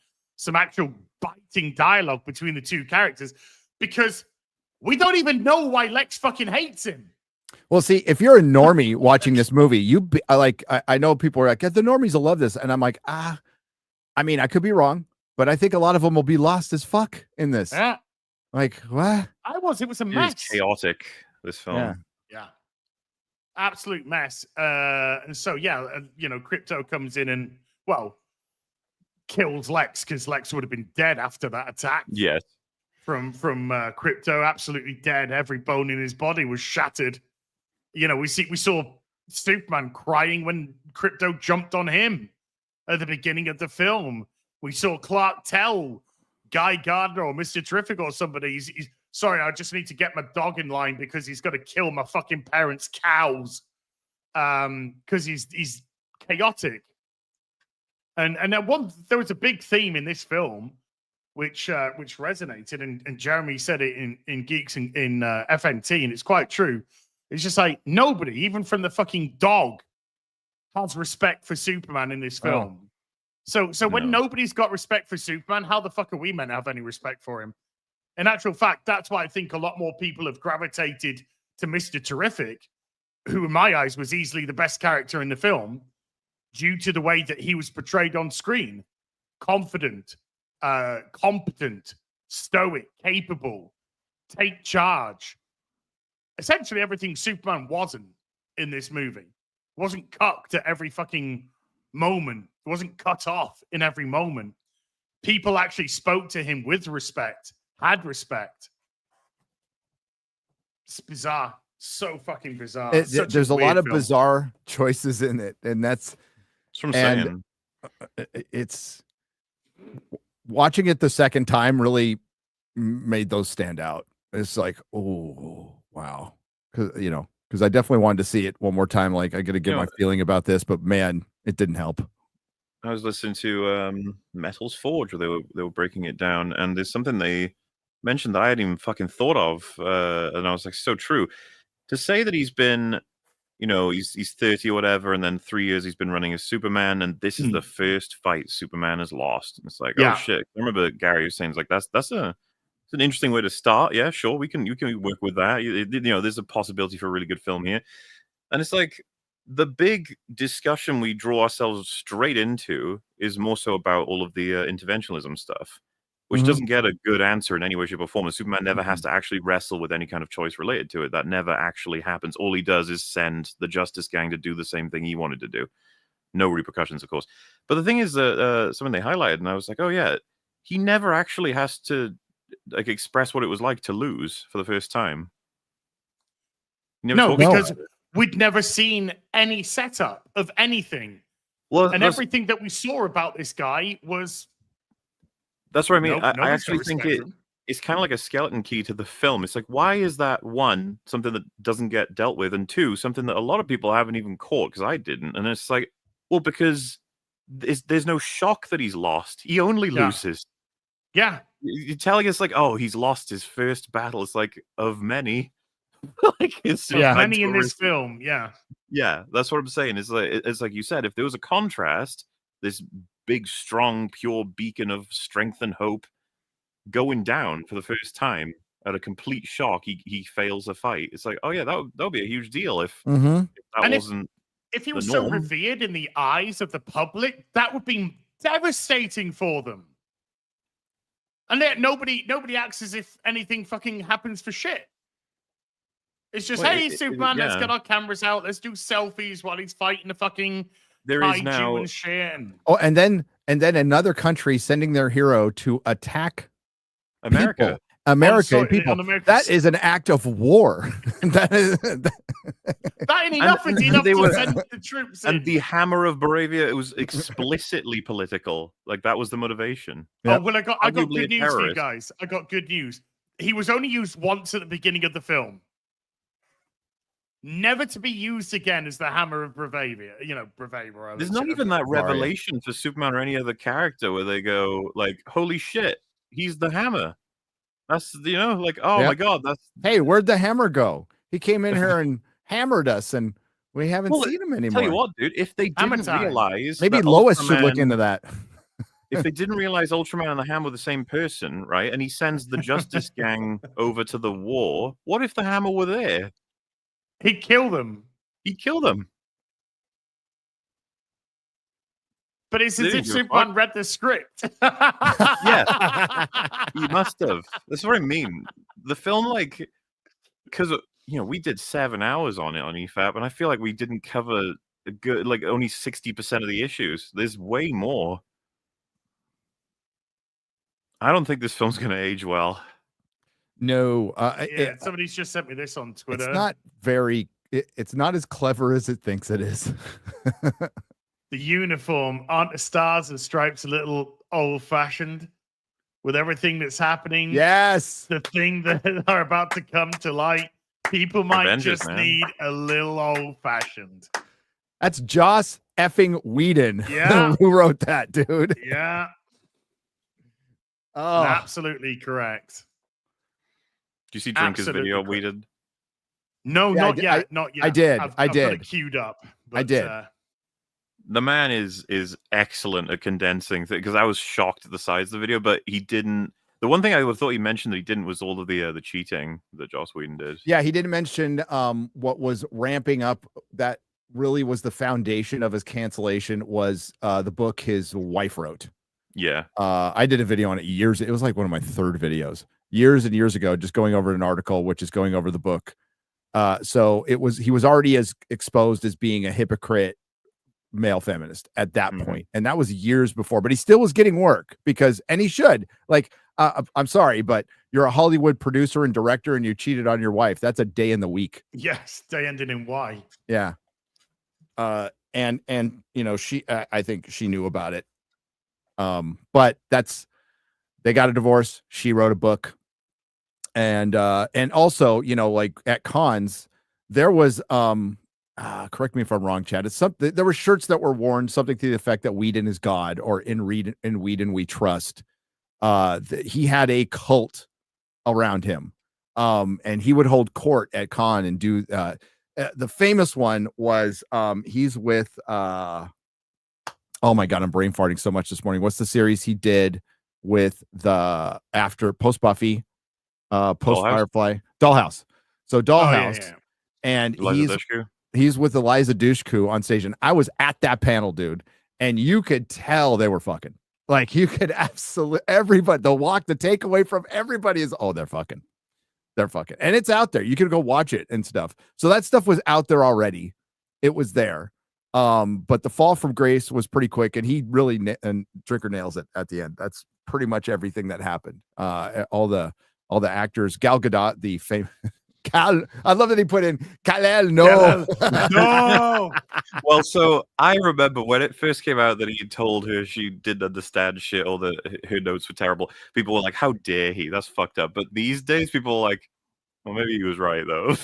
actual biting dialogue between the two characters, because we don't even know why Lex fucking hates him. Well, see, if you're a normie watching this movie, I know people are like, the normies will love this, and I'm like, I mean, I could be wrong, but I think a lot of them will be lost as fuck in this. Yeah. Like, what? It was a mess. It was chaotic, this film. Yeah. Absolute mess. And so, Crypto comes in and, kills Lex, because Lex would have been dead after that attack. Yes. From Crypto, absolutely dead. Every bone in his body was shattered. You know, we saw Superman crying when Crypto jumped on him at the beginning of the film. We saw Clark tell Guy Gardner or Mr. Terrific or somebody, he's sorry, I just need to get my dog in line because he's got to kill my fucking parents' cows. Because he's chaotic. And there was a big theme in this film which resonated, and Jeremy said it in Geeks in FNT, and it's quite true. It's just like nobody, even from the fucking dog, has respect for Superman in this film. So when nobody's got respect for Superman, how the fuck are we meant to have any respect for him? In actual fact, that's why I think a lot more people have gravitated to Mr. Terrific, who in my eyes was easily the best character in the film, due to the way that he was portrayed on screen. Confident, competent, stoic, capable, take charge. Essentially everything Superman wasn't in this movie. Wasn't cucked at every fucking moment. Wasn't cut off in every moment. People actually spoke to him with respect, had respect. It's bizarre. So fucking bizarre. There's a lot of bizarre choices in it, and that's what I'm saying. It's watching it the second time really made those stand out. It's like, oh wow, because I definitely wanted to see it one more time. Like, I got to get my feeling about this, but man, it didn't help. I was listening to Metal's Forge, where they were breaking it down, and there's something they mentioned that I hadn't even fucking thought of, and I was like, so true. To say that he's been, you know, he's 30 or whatever, and then 3 years he's been running as Superman, and this is the first fight Superman has lost. And it's like, oh shit. I remember Gary was saying, it's like, it's an interesting way to start. Yeah, sure, you can work with that. You know, there's a possibility for a really good film here. And it's like the big discussion we draw ourselves straight into is more so about all of the interventionism stuff, which doesn't get a good answer in any way, shape, or form. And Superman never has to actually wrestle with any kind of choice related to it. That never actually happens. All he does is send the Justice Gang to do the same thing he wanted to do. No repercussions, of course. But the thing is, something they highlighted, and I was like, oh yeah, he never actually has to like express what it was like to lose for the first time. No, because we'd never seen any setup of anything. Well, and everything that we saw about this guy was. That's what I mean. I actually think it's kind of like a skeleton key to the film. It's like, why is that, one, something that doesn't get dealt with, and two, something that a lot of people haven't even caught, because I didn't. And it's like, well, because there's no shock that he's lost. He only loses. Yeah. You're telling us, like, oh, he's lost his first battle. It's like, of many. Like, it's many in this film. Yeah. Yeah, that's what I'm saying. It's like you said, if there was a contrast, this big, strong, pure beacon of strength and hope going down for the first time at a complete shock, he fails a fight. It's like, oh yeah, that would be a huge deal if that wasn't. If he was so revered in the eyes of the public, that would be devastating for them. And then nobody acts as if anything fucking happens for shit. It's just, hey, Superman, let's get our cameras out. Let's do selfies while he's fighting the fucking kaiju and shit. Oh, and then another country sending their hero to attack America. People. That is an act of war. That ain't enough. It's enough to send the troops in. And the hammer of Bravia, it was explicitly political. Like, that was the motivation. Yep. Oh, well, I got good news for you guys. I got good news. He was only used once at the beginning of the film. Never to be used again as the hammer of Bravia. You know, Bravia. There's not even that revelation for Superman or any other character where they go, like, holy shit, he's the hammer. That's, you know, like, oh my God, that's. Hey, where'd the hammer go? He came in here and hammered us, and we haven't seen him anymore. Tell you what, dude, if they didn't realize. Maybe Lois should look into that. If they didn't realize Ultraman and the Hammer were the same person, right? And he sends the Justice Gang over to the war, what if the Hammer were there? He'd kill them. He'd kill them. But it's as if Superman read the script. Yeah. He must have. That's what I mean. The film, like, because, you know, we did 7 hours on it on EFAP, and I feel like we didn't cover a good, like, only 60% of the issues. There's way more. I don't think this film's going to age well. No, somebody's just sent me this on Twitter. It's not very. It's not as clever as it thinks it is. The uniform, aren't the stars and stripes a little old-fashioned with everything that's happening? Yes, the thing that are about to come to light. People might just need a little old-fashioned. That's Joss effing Whedon. Yeah, who wrote that, dude? Yeah. Oh, absolutely correct. Do you see Drinker's video, Whedon? No, not yet. Not yet. I did. I've got it queued up. But, I did. The man is excellent at condensing things, because I was shocked at the size of the video, but he didn't. The one thing I thought he mentioned that he didn't was all of the cheating that Joss Whedon did. Yeah, he didn't mention what was ramping up. That really was the foundation of his cancellation. Was the book his wife wrote. Yeah. I did a video on it years. It was like one of my third videos years and years ago, just going over an article, which is going over the book. So he was already as exposed as being a hypocrite male feminist at that point. And that was years before, but he still was getting work and he should. Like, I'm sorry, but you're a Hollywood producer and director and you cheated on your wife. That's a day in the week. Yes. Day ending in Y. Yeah. And you know, I think she knew about it. But they got a divorce. She wrote a book. And also, you know, like at cons, there was, correct me if I'm wrong, Chad. It's something. There were shirts that were worn, something to the effect that Whedon is God, or in Whedon we trust. He had a cult around him, and he would hold court at con and do the famous one was he's with oh my god, I'm brain farting so much this morning. What's the series he did with the after post Buffy, post Firefly, Dollhouse? So Dollhouse, and he's with Eliza Dushku on stage, and I was at that panel, dude, and you could tell they were fucking. Like you could absolutely everybody. The takeaway from everybody is, oh, they're fucking, and it's out there. You can go watch it and stuff. So that stuff was out there already. It was there. But the fall from grace was pretty quick, and he really and Drinker nails it at the end. That's pretty much everything that happened. All the actors, Gal Gadot, the famous. I love that he put in Kal-El. No. Well, so I remember when it first came out that he told her she didn't understand shit or that her notes were terrible. People were like, "How dare he? That's fucked up." But these days, people are like, "Well, maybe he was right though."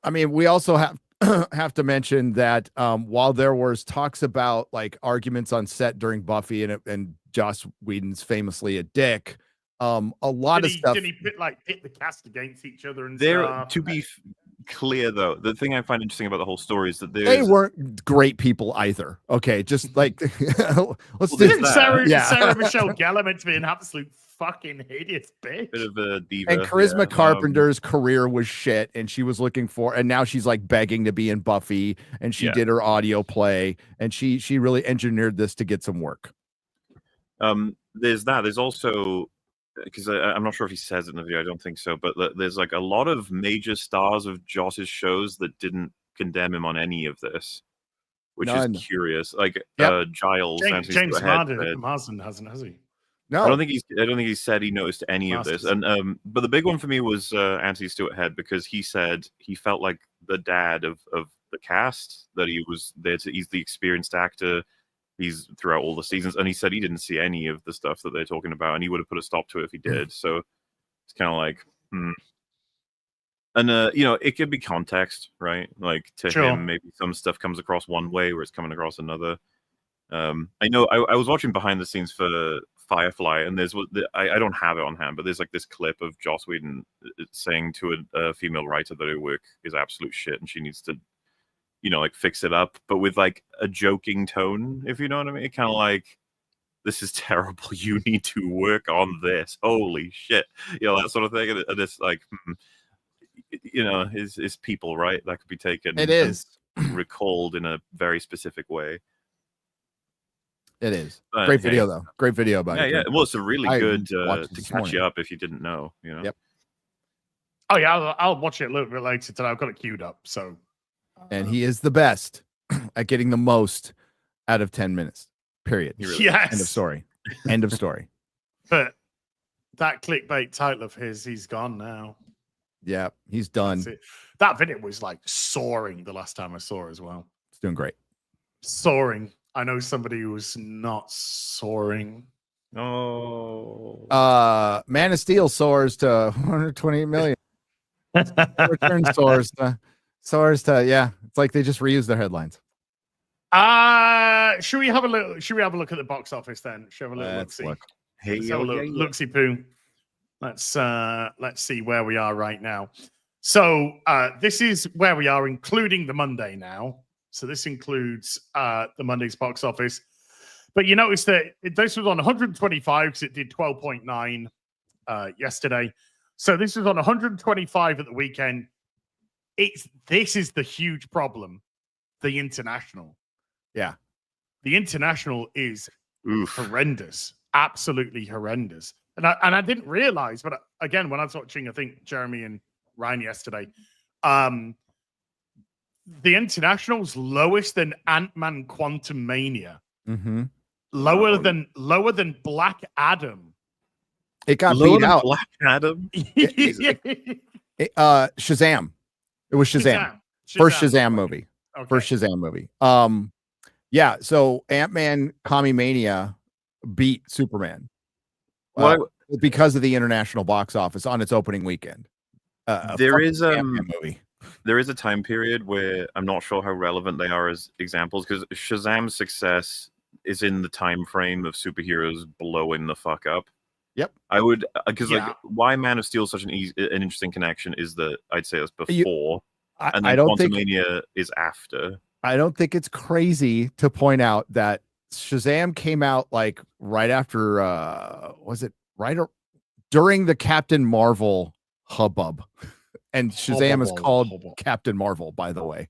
I mean, we also have to mention that while there was talks about like arguments on set during Buffy and Joss Whedon's famously a dick, a lot of stuff. Did he pit the cast against each other and stuff? To be clear, though, the thing I find interesting about the whole story is that they weren't great people either. Okay, just like let's do Sarah Michelle Gellar meant to be an absolute fucking hideous bitch. Bit of a diva. And Charisma Carpenter's career was shit, and she was looking for, and now she's like begging to be in Buffy, and she did her audio play, and she really engineered this to get some work. There's that. There's also, because I'm not sure if he says it in the video, I don't think so, but there's like a lot of major stars of Joss's shows that didn't condemn him on any of this, which is curious. Like Giles, James Marsden hasn't, has he? No, I don't think he said he noticed any of this. And but the big one for me was Anthony Stewart Head, because he said he felt like the dad of the cast, that he was there he's the experienced actor. He's throughout all the seasons, and he said he didn't see any of the stuff that they're talking about, and he would have put a stop to it if he did. So it's kind of like, And you know, it could be context, right? Like to him, maybe some stuff comes across one way where it's coming across another. I know I was watching behind the scenes for Firefly, and there's I don't have it on hand, but there's like this clip of Joss Whedon saying to a female writer that her work is absolute shit, and she needs to, you know, like fix it up, but with like a joking tone, if you know what I mean. Kind of like, this is terrible. You need to work on this. Holy shit, you know, that sort of thing. And it's like, you know, is people, right? That could be taken. It is recalled in a very specific way. It is great video though. Great video about it. Yeah. Well, it's a really good to catch you up if you didn't know. You know. Yep. Oh yeah, I'll watch it a little bit later today. I've got it queued up. So. And he is the best at getting the most out of 10 minutes. Period. Yes. End of story. End of story. But that clickbait title of his, he's gone now. Yeah, he's done. That video was like soaring the last time I saw it as well. It's doing great. Soaring. I know somebody who was not soaring. Oh. Man of Steel soars to 128 million. Return soars to it's like they just reuse their headlines. Should we have a look at the box office then? Should we have a little look-see? Let's have a look-see poo. Let's see where we are right now. So this is where we are, including the Monday now. So this includes the Monday's box office. But you notice that this was on 125 because it did 12.9 yesterday. So this was on 125 at the weekend. This is the huge problem. The international. Yeah. The international is horrendous. Absolutely horrendous. And I didn't realize, but again, when I was watching, I think Jeremy and Ryan yesterday, the international's lowest than Ant-Man Quantumania. Mm-hmm. Lower than Black Adam. It got beat out. Black Adam. Shazam. It was Shazam. First Shazam movie. Okay. First Shazam movie. Yeah. So Ant-Man Quantumania beat Superman because of the international box office on its opening weekend. There is a time period where I'm not sure how relevant they are as examples, because Shazam's success is in the time frame of superheroes blowing the fuck up. Yep. I would because Yeah. like why Man of Steel is such an interesting connection is that I'd say it's before, and I then don't think Quantumania is after. I don't think it's crazy to point out that Shazam came out like right after was it right during the Captain Marvel hubbub. And Shazam is called Captain Marvel, by the way.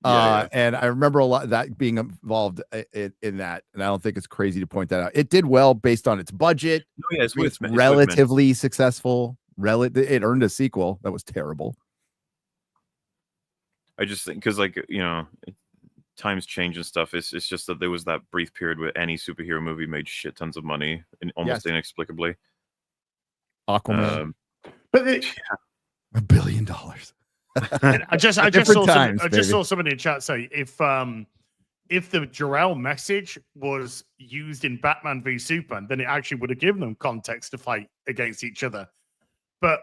Yeah. And I remember a lot of that being involved in that, and I don't think it's crazy to point that out. It did well based on its budget. No, yeah, it's relatively successful. It earned a sequel that was terrible. I just think because like times change and stuff. It's just that there was that brief period where any superhero movie made shit tons of money and almost inexplicably. Aquaman, but $1 billion. I just saw somebody in chat say if the Jor-El message was used in Batman v Superman, then it actually would have given them context to fight against each other. But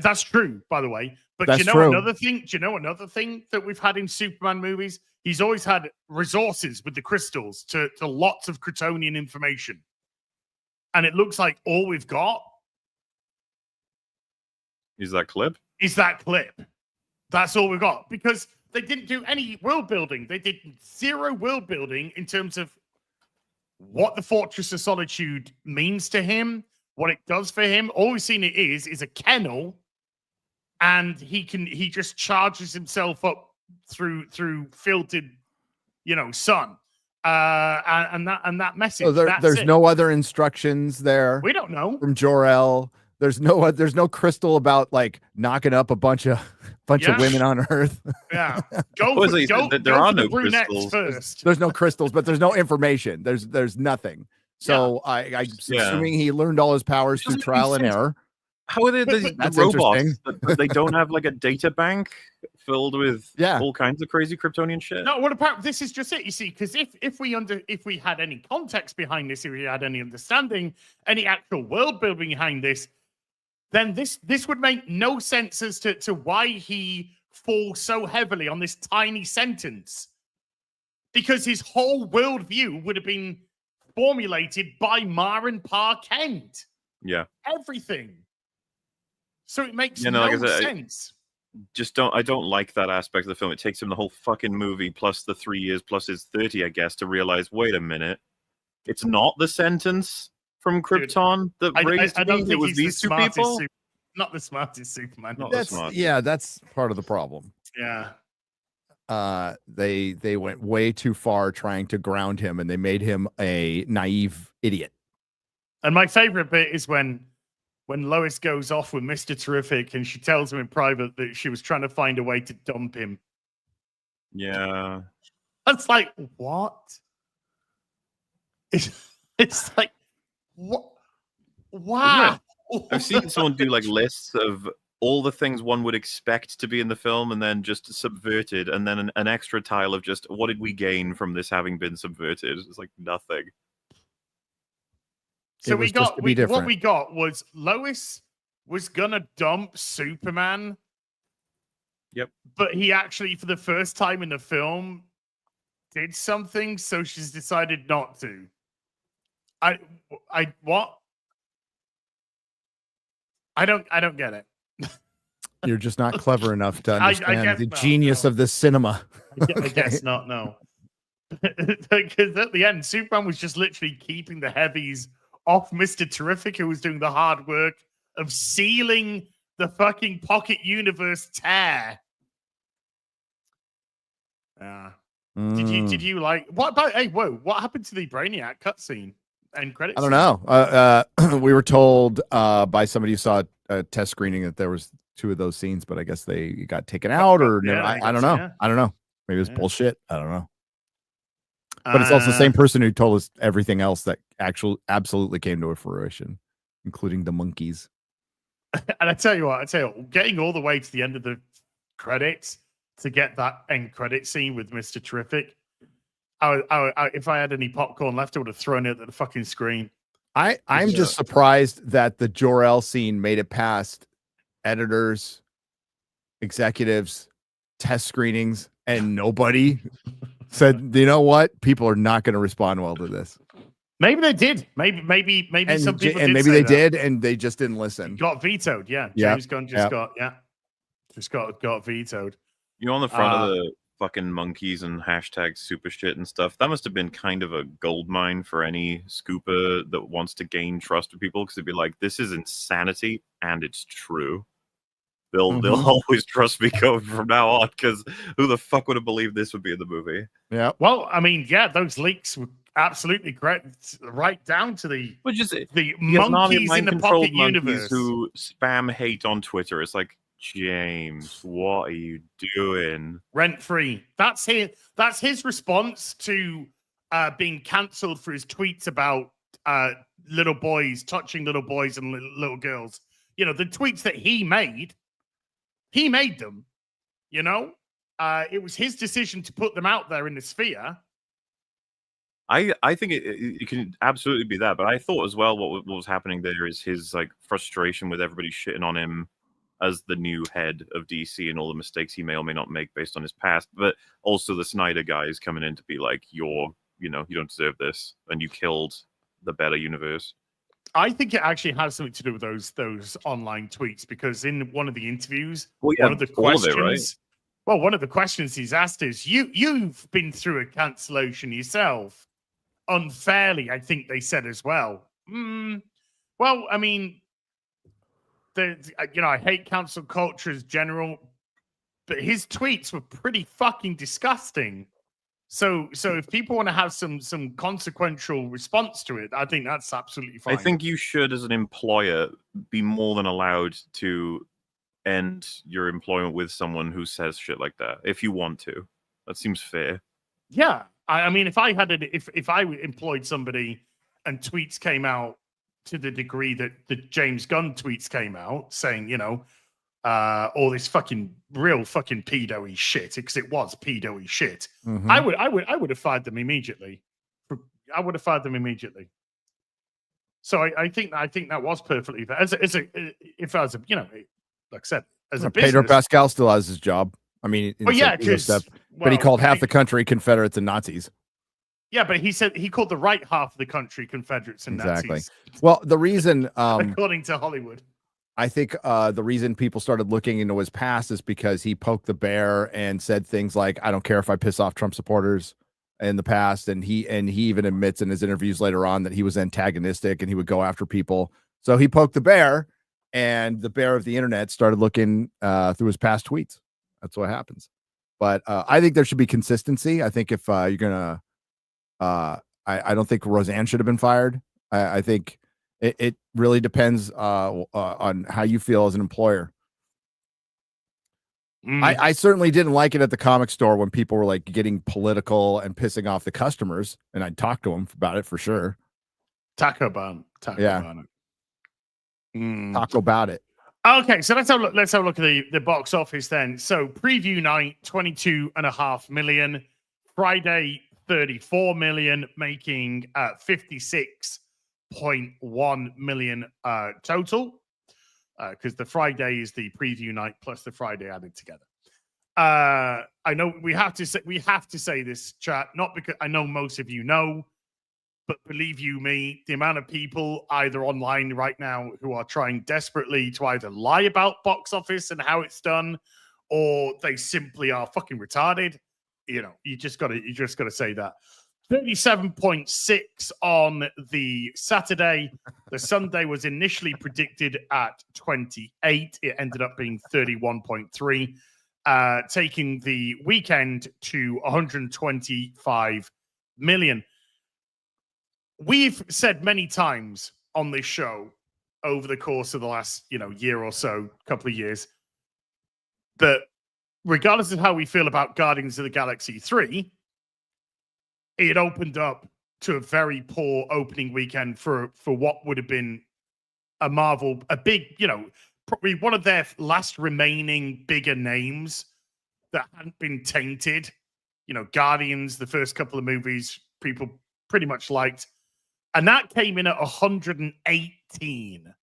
that's true, by the way. But do you know another thing? Do you know another thing that we've had in Superman movies? He's always had resources with the crystals to lots of Kryptonian information, and it looks like all we've got is that clip. That's all we've got, because they didn't do any world building. They did zero world building in terms of what the Fortress of Solitude means to him, what it does for him. All we've seen it is a kennel, and he just charges himself up through filtered, sun. And that message. So there's no other instructions there. We don't know from Jor-El. There's no crystal about like knocking up a bunch of women on Earth. Yeah, there are no crystals first. There's no crystals, but there's no information. There's nothing. So I'm assuming he learned all his powers through trial and error. How are the robots? They don't have like a data bank filled with all kinds of crazy Kryptonian shit. No, what about this? Is just it. You see, because if we had any context behind this, if we had any understanding, any actual world building behind this, then this would make no sense as to why he falls so heavily on this tiny sentence, because his whole worldview would have been formulated by Maren Parr Kent. Yeah, everything. So it makes no sense. I don't like that aspect of the film. It takes him the whole fucking movie plus the 3 years plus his 30, I guess, to realize, wait a minute, it's not the sentence from Krypton that raised me. It was these two people. Not the smartest Superman. That's part of the problem. Yeah. They went way too far trying to ground him, and they made him a naive idiot. And my favorite bit is when Lois goes off with Mr. Terrific and she tells him in private that she was trying to find a way to dump him. Yeah. That's like, what? It's like, what? Wow. I've seen someone do like lists of all the things one would expect to be in the film and then just subverted, and then an extra tile of just what did we gain from this having been subverted? It's like nothing. So what we got was Lois was gonna dump Superman. Yep. But he actually, for the first time in the film, did something, so she's decided not to. What? I don't get it. You're just not clever enough to understand the genius of this cinema. I guess not, no. Because at the end, Superman was just literally keeping the heavies off Mr. Terrific, who was doing the hard work of sealing the fucking pocket universe tear. Did you like what about what happened to the Brainiac cutscene and credits? I don't know. We were told by somebody who saw a test screening that there was 2 of those scenes, but I guess they got taken out or I don't know. Yeah. I don't know. Maybe it's bullshit. I don't know. But it's also the same person who told us everything else that absolutely came to a fruition, including the monkeys. And I tell you what, getting all the way to the end of the credits to get that end credit scene with Mr. Terrific, if I had any popcorn left, I would have thrown it at the fucking screen. I'm just surprised that the Jor-El scene made it past editors, executives, test screenings, and nobody said, you know what? People are not going to respond well to this. Maybe they did. Maybe And, some people and did maybe say they that. did, and they just didn't listen. Got vetoed. Yeah, Yep, James Gunn just got vetoed. You know, on the front of the fucking monkeys and hashtag super shit and stuff, that must have been kind of a gold mine for any scooper that wants to gain trust with people, because they'd be like, this is insanity and it's true. They'll always trust me going from now on, because who the fuck would have believed this would be in the movie? Yeah. Well, I mean, yeah, those leaks were absolutely great, right down to the monkeys in the pocket universe who spam hate on Twitter. It's like, James, what are you doing? Rent free. That's his response to being cancelled for his tweets about little boys touching little boys and little girls. You know, the tweets that he made them. You know, it was his decision to put them out there in the sphere. I think it can absolutely be that, but I thought as well what was happening there is his like frustration with everybody shitting on him as the new head of DC and all the mistakes he may or may not make based on his past, but also the Snyder guys coming in to be like, you don't deserve this, and you killed the better universe. I think it actually has something to do with those online tweets, because in one of the interviews, one of the questions, one of the questions he's asked is, you've been through a cancellation yourself, unfairly, I think they said as well. Well, I mean, I hate cancel culture as general, but his tweets were pretty fucking disgusting. So if people want to have some consequential response to it, I think that's absolutely fine. I think you should, as an employer, be more than allowed to end your employment with someone who says shit like that, if you want to. That seems fair. Yeah, I mean, if I employed somebody and tweets came out to the degree that the James Gunn tweets came out saying, all this real fucking pedo-y shit, because it was pedo-y shit. Mm-hmm. I would have fired them immediately. So I think that was perfectly fair. Like I said, as a business, Pedro Pascal still has his job. I mean, but he called half the country Confederates and Nazis. Yeah, but he said he called the right half of the country Confederates and Nazis. Well, the reason, according to Hollywood, I think the reason people started looking into his past is because he poked the bear and said things like, "I don't care if I piss off Trump supporters," in the past, and he even admits in his interviews later on that he was antagonistic and he would go after people. So he poked the bear, and the bear of the internet started looking through his past tweets. That's what happens. But I think there should be consistency. I think if you're gonna I don't think Roseanne should have been fired. I think it really depends on how you feel as an employer. I certainly didn't like it at the comic store when people were like getting political and pissing off the customers, and I'd talk to them about it for sure. Talk about it. Talk about it. Okay, so let's have a look at the box office then. So preview night, 22.5 million. Friday, 34 million, making 56.1 million total, because the Friday is the preview night plus the Friday added together. I know we have to say this, chat, not because I know most of you know, but believe you me, the amount of people either online right now who are trying desperately to either lie about box office and how it's done, or they simply are fucking retarded. You just gotta say that. 37.6 on the Saturday. The Sunday was initially predicted at 28. It ended up being 31.3, taking the weekend to 125 million. We've said many times on this show over the course of the last, year or so, couple of years, that regardless of how we feel about Guardians of the Galaxy 3, it opened up to a very poor opening weekend for what would have been a big, probably one of their last remaining bigger names that hadn't been tainted. Guardians, the first couple of movies, people pretty much liked. And that came in at 118,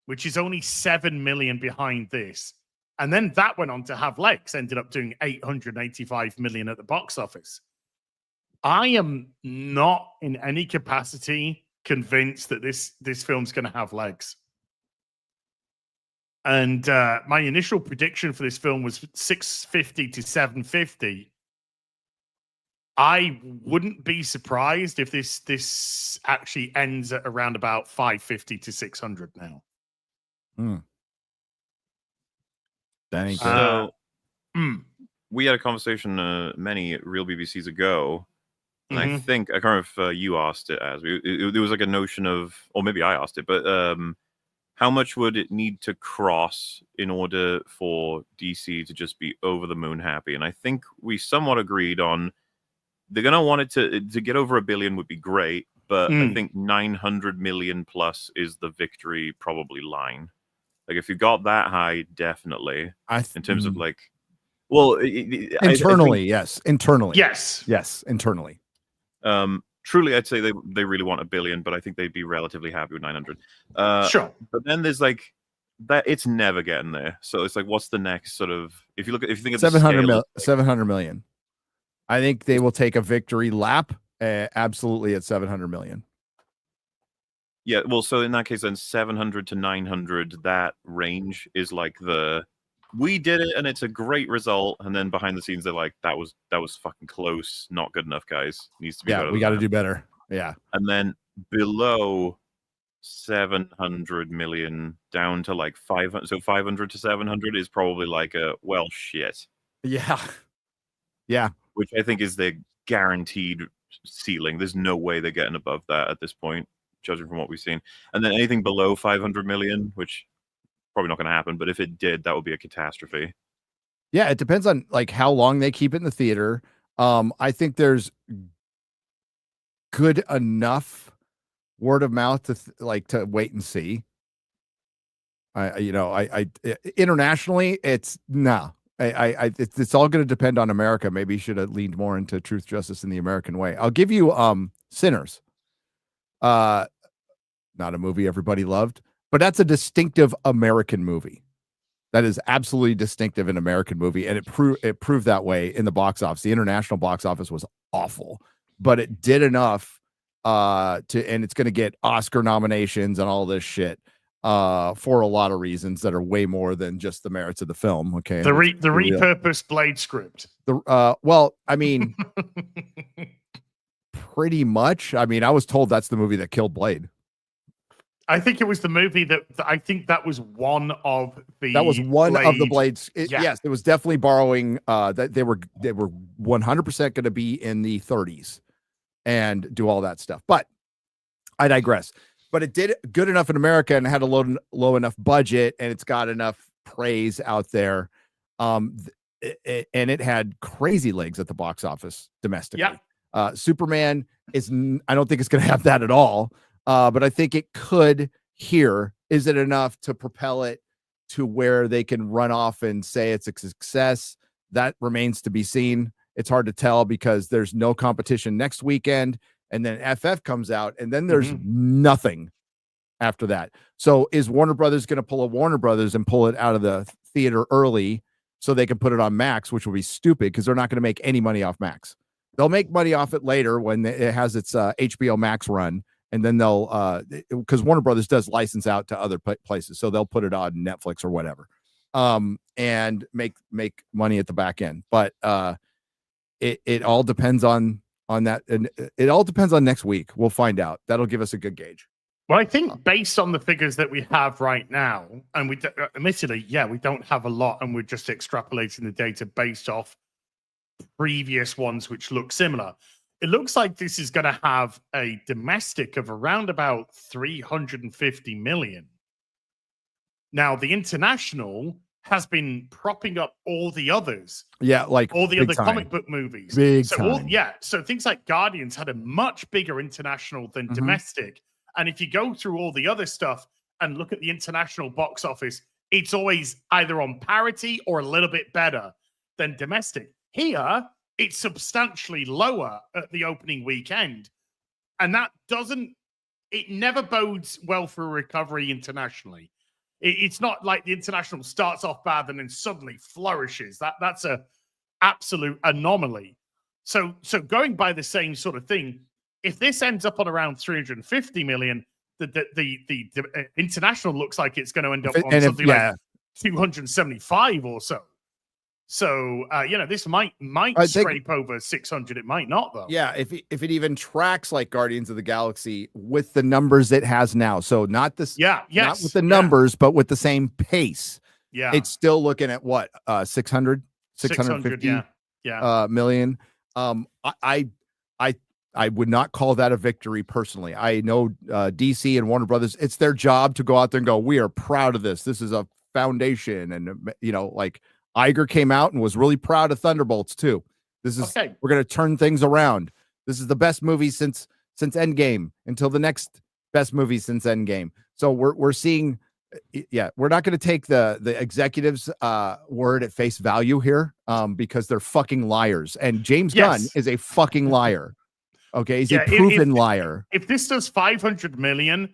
which is only 7 million behind this. And then that went on to have legs, ended up doing 885 million at the box office. I am not in any capacity convinced that this film's going to have legs. And my initial prediction for this film was 650 to 750. I wouldn't be surprised if this actually ends at around about 550 to 600 now. That ain't So good. we had a conversation many real BBCs ago, and I think I can't remember if you asked it as there was like a notion of, or maybe I asked it, but how much would it need to cross in order for DC to just be over the moon happy? And I think we somewhat agreed on they're gonna want it to get over $1 billion would be great, but I think 900 million plus is the victory probably line. Like if you got that high, definitely in terms of like, well, internally, yes, internally, yes, internally. Truly, I'd say they really want $1 billion, but I think they'd be relatively happy with 900. Sure, but then there's like that it's never getting there. So it's like, what's the next sort of? If you think of 700 million, I think they will take a victory lap. Absolutely at 700 million. Yeah, well, so in that case, then 700 to 900, that range is like we did it and it's a great result. And then behind the scenes, they're like, that was fucking close, not good enough, guys. Needs to be better. We got to do better. Yeah. And then below 700 million down to like 500. So 500 to 700 is probably like well, shit. Yeah. Yeah. Which I think is the guaranteed ceiling. There's no way they're getting above that at this point, judging from what we've seen. And then anything below 500 million, which probably not going to happen, but if it did, that would be a catastrophe. Yeah, it depends on like how long they keep it in the theater. I think there's good enough word of mouth to wait and see. I internationally, it's it's all going to depend on America. Maybe you should have leaned more into truth, justice, in the American way. I'll give you Sinners. Not a movie everybody loved, but that's a distinctive American movie. That is absolutely distinctive in American movie, and it proved that way in the box office. The international box office was awful, but it did enough and it's going to get Oscar nominations and all this shit for a lot of reasons that are way more than just the merits of the film. Okay, the repurposed Blade script. Well, I mean, pretty much. I mean, I was told that's the movie that killed Blade. I think it was the movie that I think that was one of the Blades. Yes, it was definitely borrowing that they were 100% going to be in the 30s and do all that stuff. But I digress. But it did good enough in America and had a low enough budget, and it's got enough praise out there. And it had crazy legs at the box office domestically. Yeah. Superman I don't think it's going to have that at all. But I think it could here. Is it enough to propel it to where they can run off and say it's a success? That remains to be seen. It's hard to tell because there's no competition next weekend, and then FF comes out, and then there's nothing after that. So is Warner Brothers going to pull a Warner Brothers and pull it out of the theater early so they can put it on Max, which will be stupid because they're not going to make any money off Max. They'll make money off it later when it has its HBO Max run. And then they'll, because Warner Brothers does license out to other places, so they'll put it on Netflix or whatever, and make money at the back end. But it all depends on that, and it all depends on next week. We'll find out. That'll give us a good gauge. Well, I think based on the figures that we have right now, and admittedly, we don't have a lot, and we're just extrapolating the data based off previous ones which look similar. It looks like this is going to have a domestic of around about 350 million. Now, the international has been propping up all the others. Yeah, like all the other comic book movies. So things like Guardians had a much bigger international than domestic. And if you go through all the other stuff and look at the international box office, it's always either on parity or a little bit better than domestic. Here, it's substantially lower at the opening weekend. And it never bodes well for a recovery internationally. It's not like the international starts off bad and then suddenly flourishes. That's a absolute anomaly. So going by the same sort of thing, if this ends up on around 350 million, the international looks like it's going to end up on something like 275 or so. So this might scrape over 600. It might not, though. Yeah, if it even tracks like Guardians of the Galaxy with the numbers it has now, so not this, not with the numbers, but with the same pace. Yeah, it's still looking at what 650 million. I would not call that a victory personally. I know DC and Warner Brothers, it's their job to go out there and go, we are proud of this. This is a foundation. And, like Iger came out and was really proud of Thunderbolts too. This is, we're going to turn things around. This is the best movie since Endgame until the next best movie since Endgame. So we're seeing, we're not going to take the executives' word at face value here because they're fucking liars. And James Gunn is a fucking liar. Okay, he's a proven liar. If this does 500 million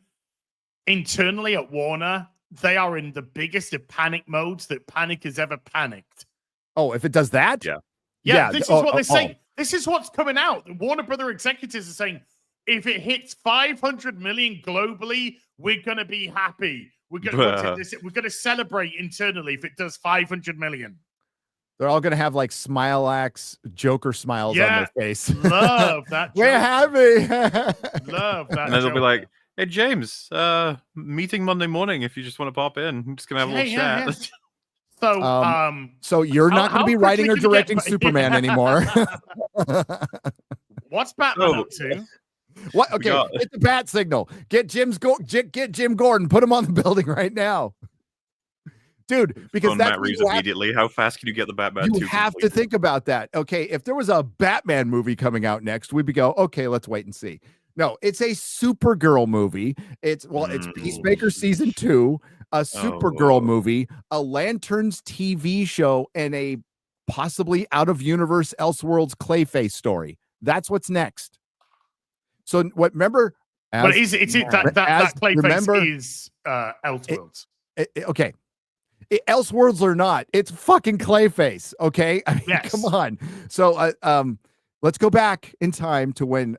internally at Warner, they are in the biggest of panic modes that Panic has ever panicked. Oh, if it does that? Yeah. This is what they're saying. This is what's coming out. The Warner Brother executives are saying, if it hits 500 million globally, we're going to be happy. We're going to celebrate internally if it does 500 million. They're all going to have like Smile-Axe Joker smiles on their face. Love that. We're happy. Love that. And then they'll be like, hey, James, meeting Monday morning if you just want to pop in. I'm just going to have a little chat. Yeah. So you're not going to be writing or directing Superman anymore. What's Batman up to? What? Okay, get the bat signal. Get Jim Gordon. Put him on the building right now. Dude, because that's Matt Reeves immediately. How fast can you get the Batman? You have to think about that. Okay, if there was a Batman movie coming out next, we'd go, okay, let's wait and see. No, it's a Supergirl movie. It's Peacemaker season 2, a Supergirl movie, a Lanterns TV show, and a possibly out of universe Elseworlds Clayface story. That's what's next. So what? Remember? But is it that Clayface is Elseworlds? Okay. Elseworlds or not, it's fucking Clayface. Okay, I mean, come on. So let's go back in time to when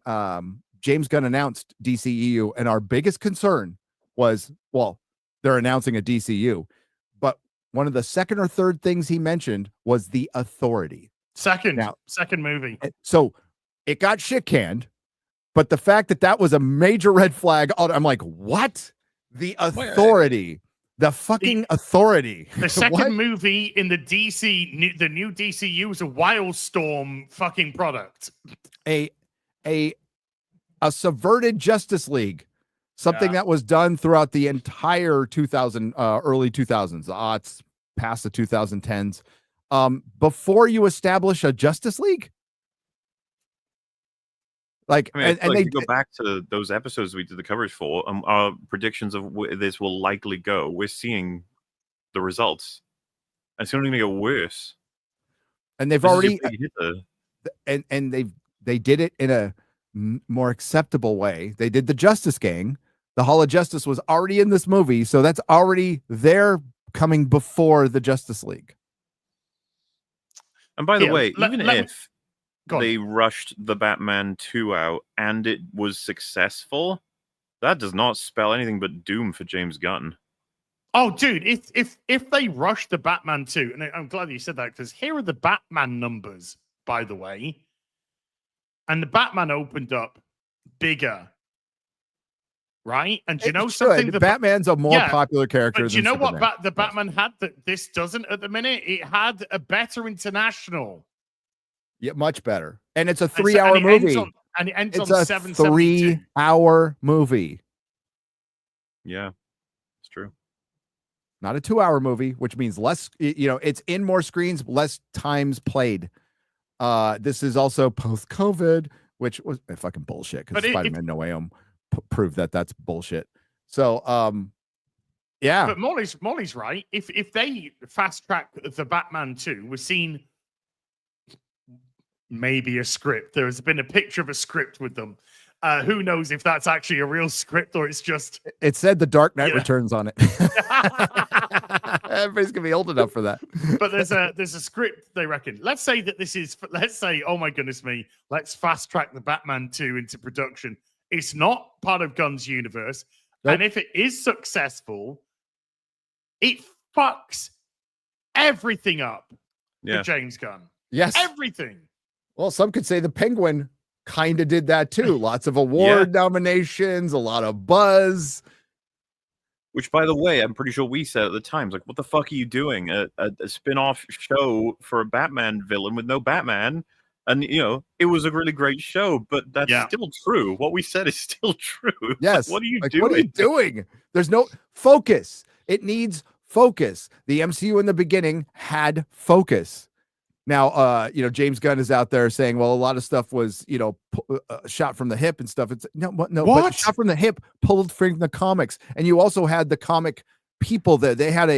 James Gunn announced DCEU, and our biggest concern was, well, they're announcing a DCU, but one of the second or third things he mentioned was the Authority. Second movie. So it got shit canned, but the fact that was a major red flag, I'm like, what? The Authority. The fucking Authority. The second movie in the new DCU is a Wildstorm fucking product. A subverted Justice League. Something that was done throughout the entire early 2000s. It's past the 2010s. Before you establish a Justice League? Like, I mean, and they go back to those episodes we did the coverage for. Our predictions of where this will likely go. We're seeing the results. And it's only going to get worse. And they've already, and they did it in a more acceptable way. They did the Justice Gang. The Hall of Justice was already in this movie, so that's already there coming before the Justice League. And by the way, even if they rushed the Batman 2 out and it was successful, that does not spell anything but doom for James Gunn. Oh, dude, if they rush the Batman 2, and I'm glad you said that, because here are the Batman numbers, by the way. And the Batman opened up bigger. Right? And do you know something? Batman's a more popular character. But do you know Superman. What the Batman had that this doesn't at the minute? It had a better international. Yeah, much better. And it's a 3-hour movie. It ends on a 3-hour movie. Yeah, it's true. Not a 2-hour movie, which means less, it's in more screens, less times played. This is also post-COVID, which was fucking bullshit because Spider-Man No Way Home proved that that's bullshit. So, yeah. But Molly's right. If they fast track the Batman 2, we're seeing maybe a script. There's been a picture of a script with them. Who knows if that's actually a real script or it's just... It said The Dark Knight Returns on it. Everybody's gonna be old enough for that. But there's a script, they reckon. Let's say that let's say, oh my goodness me, let's fast track the Batman 2 into production. It's not part of Gunn's universe. Nope. And if it is successful, it fucks everything up for James Gunn. Yes. Everything. Well, some could say the Penguin kind of did that too. Lots of award nominations, a lot of buzz. Which, by the way, I'm pretty sure we said at the time, like, what the fuck are you doing? A spin-off show for a Batman villain with no Batman? And, you know, it was a really great show, but that's still true. What we said is still true. Yes. What are you like, doing? What are you doing? There's no focus. It needs focus. The MCU in the beginning had focus. Now, you know, James Gunn is out there saying, well, a lot of stuff was, you know, shot from the hip and stuff. It's no, but shot from the hip, pulled from the comics. And you also had the comic people that they had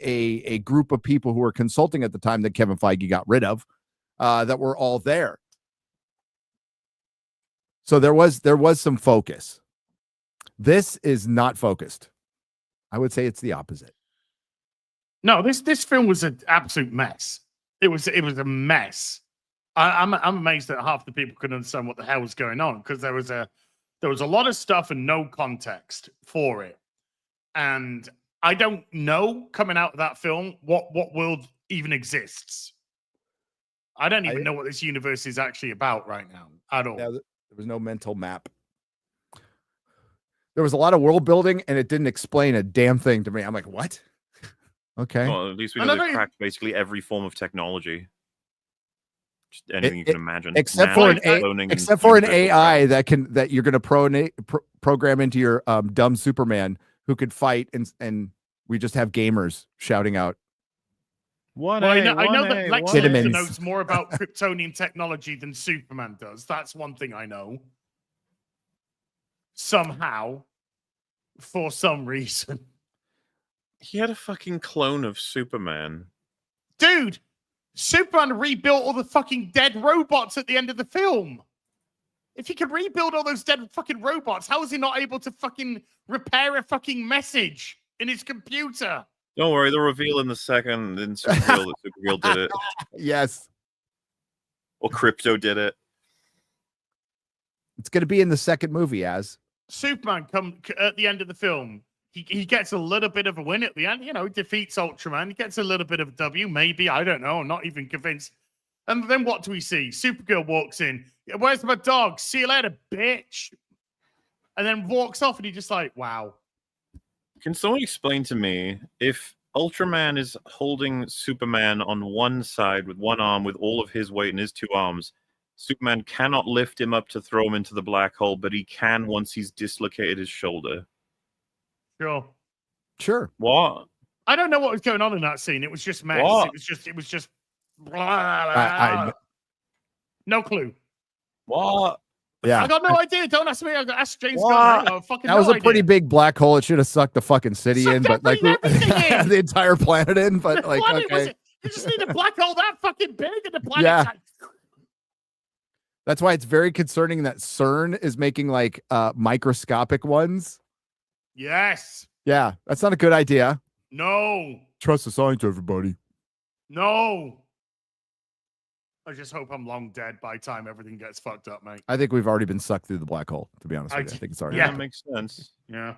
a group of people who were consulting at the time that Kevin Feige got rid of, that were all there. So there was some focus. This is not focused. I would say it's the opposite. No, this film was an absolute mess. It was a mess. I'm amazed that half the people couldn't understand what the hell was going on, because there was a lot of stuff and no context for it. And I don't know, coming out of that film, what world even exists. I don't even know what this universe is actually about right now at all. Yeah, there was no mental map. There was a lot of world building, and it didn't explain a damn thing to me. I'm like, what? Okay. Well, at least we know they've cracked basically every form you can imagine, except for an AI that you're going to program into your dumb Superman who could fight, and we just have gamers shouting out. I know that Lex Luthor knows more about Kryptonian technology than Superman does. That's one thing I know. Somehow, for some reason. He had a fucking clone of Superman. Dude, Superman rebuilt all the fucking dead robots at the end of the film. If he could rebuild all those dead fucking robots, how is he not able to fucking repair a fucking message in his computer? Don't worry, they'll reveal in the second in Supergirl that Supergirl did it. Yes. Or Crypto did it. It's going to be in the second movie, as Superman come at the end of the film. He gets a little bit of a win at the end, you know, defeats Ultraman. He gets a little bit of a W, maybe. I don't know. I'm not even convinced. And then what do we see? Supergirl walks in. Where's my dog? See you later, bitch. And then walks off, and he's just like, wow. Can someone explain to me if Ultraman is holding Superman on one side with one arm with all of his weight in his two arms, Superman cannot lift him up to throw him into the black hole, but he can once he's dislocated his shoulder? Sure. What? I don't know what was going on in that scene. It was just mess. What? It was just blah, blah. No clue. What? Yeah. I got no idea. Don't ask me. I got ask James Gunn. That was a pretty big black hole. It should have sucked the fucking city in, but like the entire planet in. But like, okay. You just need a black hole that fucking big, and the planet's like... That's why it's very concerning that CERN is making like microscopic ones. Yes. Yeah, that's not a good idea. No. Trust the science, everybody. No. I just hope I'm long dead by the time everything gets fucked up, mate. I think we've already been sucked through the black hole, to be honest with you. I think it's already. Yeah, that makes sense. Yeah.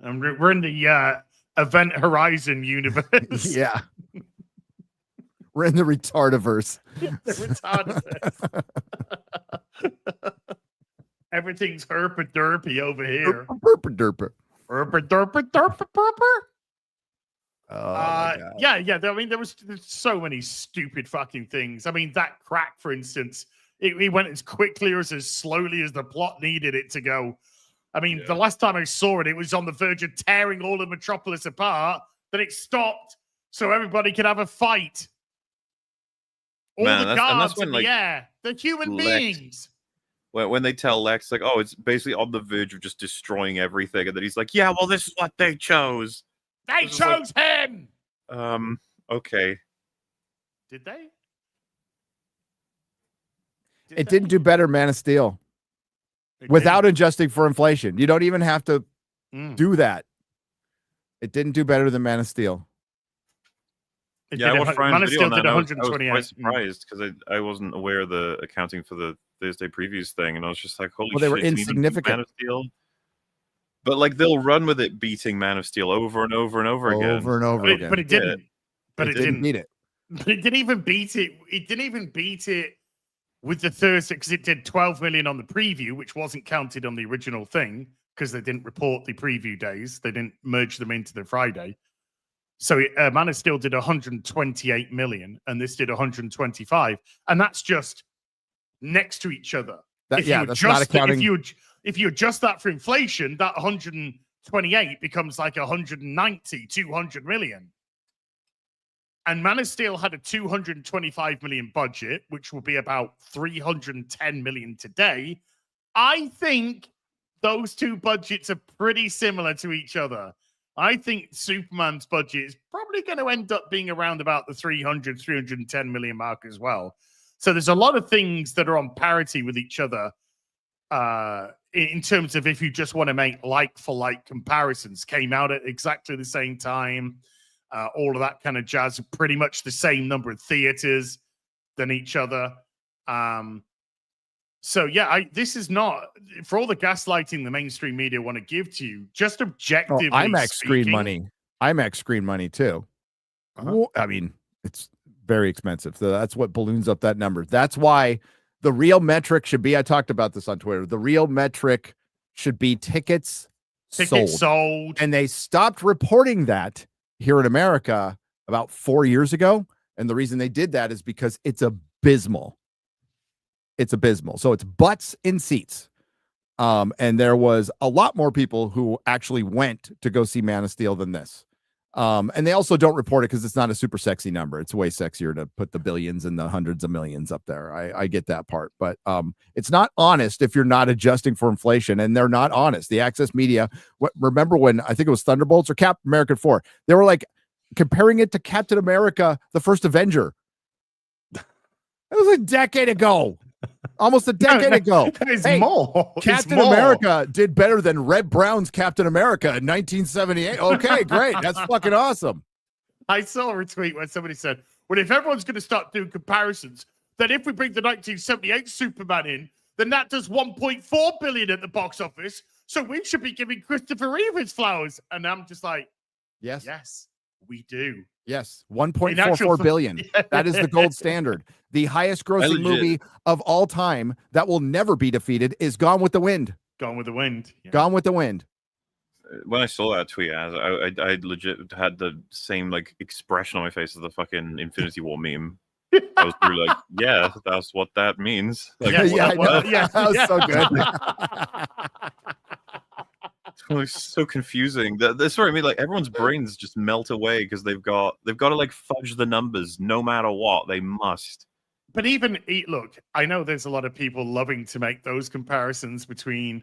And we're in the Event Horizon universe. Yeah. We're in the retardiverse. The retardiverse. Everything's herpa-derpy over here. Herpa-derpa. Herpa-derpa-derpa-derpa. Oh, yeah. I mean, there's so many stupid fucking things. I mean, that crack, for instance, it went as quickly or as slowly as the plot needed it to go. I mean, the last time I saw it, it was on the verge of tearing all of Metropolis apart. Then it stopped so everybody could have a fight. All the guards in the air, they're human beings. When they tell Lex, like, oh, it's basically on the verge of just destroying everything, and then he's like, yeah, well, this is what they chose. They chose him. Okay. Did they? It didn't do better, Man of Steel. Without adjusting for inflation. You don't even have to do that. It didn't do better than Man of Steel. Yeah, I watched Ryan's video on that. I was quite 128. surprised because I wasn't aware of the accounting for the Thursday previews thing, and I was just like, holy Well, they shit, were it's even insignificant. Man of Steel. But like they'll run with it beating Man of Steel over and over and over again. Over and over again. But it didn't. But it didn't beat it. But it didn't even beat it. It didn't even beat it with the Thursday because it did 12 million on the preview, which wasn't counted on the original thing because they didn't report the preview days. They didn't merge them into the Friday. So Man of Steel did 128 million, and this did 125, and that's just next to each other. That's not accounting. If you adjust that for inflation, that 128 becomes like 190, 200 million. And Man of Steel had a 225 million budget, which will be about 310 million today. I think those two budgets are pretty similar to each other. I think Superman's budget is probably going to end up being around about the 300, 310 million mark as well. So there's a lot of things that are on parity with each other in terms of if you just want to make like-for-like comparisons. Came out at exactly the same time. All of that kind of jazz, pretty much the same number of theaters than each other. So yeah, this is not for all the gaslighting the mainstream media want to give to you. Just objectively, IMAX screen money. IMAX screen money too. I mean, it's very expensive. So that's what balloons up that number. That's why the real metric should be. I talked about this on Twitter. The real metric should be tickets sold, and they stopped reporting that here in America about 4 years ago. And the reason they did that is because it's abysmal. It's abysmal. So it's butts in seats. And there was a lot more people who actually went to go see Man of Steel than this. And they also don't report it because it's not a super sexy number. It's way sexier to put the billions and the hundreds of millions up there. I get that part. But it's not honest if you're not adjusting for inflation. And they're not honest. The Access Media, remember when I think it was Thunderbolts or Captain America 4, they were like comparing it to Captain America, the first Avenger. It was a decade ago. Almost a decade ago. Hey, more. Captain America did better than Red Brown's Captain America in 1978. Okay, great. That's fucking awesome. I saw a retweet where somebody said, well, if everyone's going to start doing comparisons, then if we bring the 1978 Superman in, then that does 1.4 billion at the box office. So we should be giving Christopher Reeve his flowers. And I'm just like, yes, we do. Yes, 1.44 billion. That is the gold standard. The highest grossing movie of all time that will never be defeated is Gone with the Wind. Gone with the Wind. Yeah. Gone with the Wind. When I saw that tweet, I legit had the same like expression on my face as the fucking Infinity War meme. I was really like, yeah, that's what that means. Like, I know. Yeah, that was so good. It's so confusing. That's what I mean. Like everyone's brains just melt away because they've got to like fudge the numbers no matter what. They must. But even look, I know there's a lot of people loving to make those comparisons between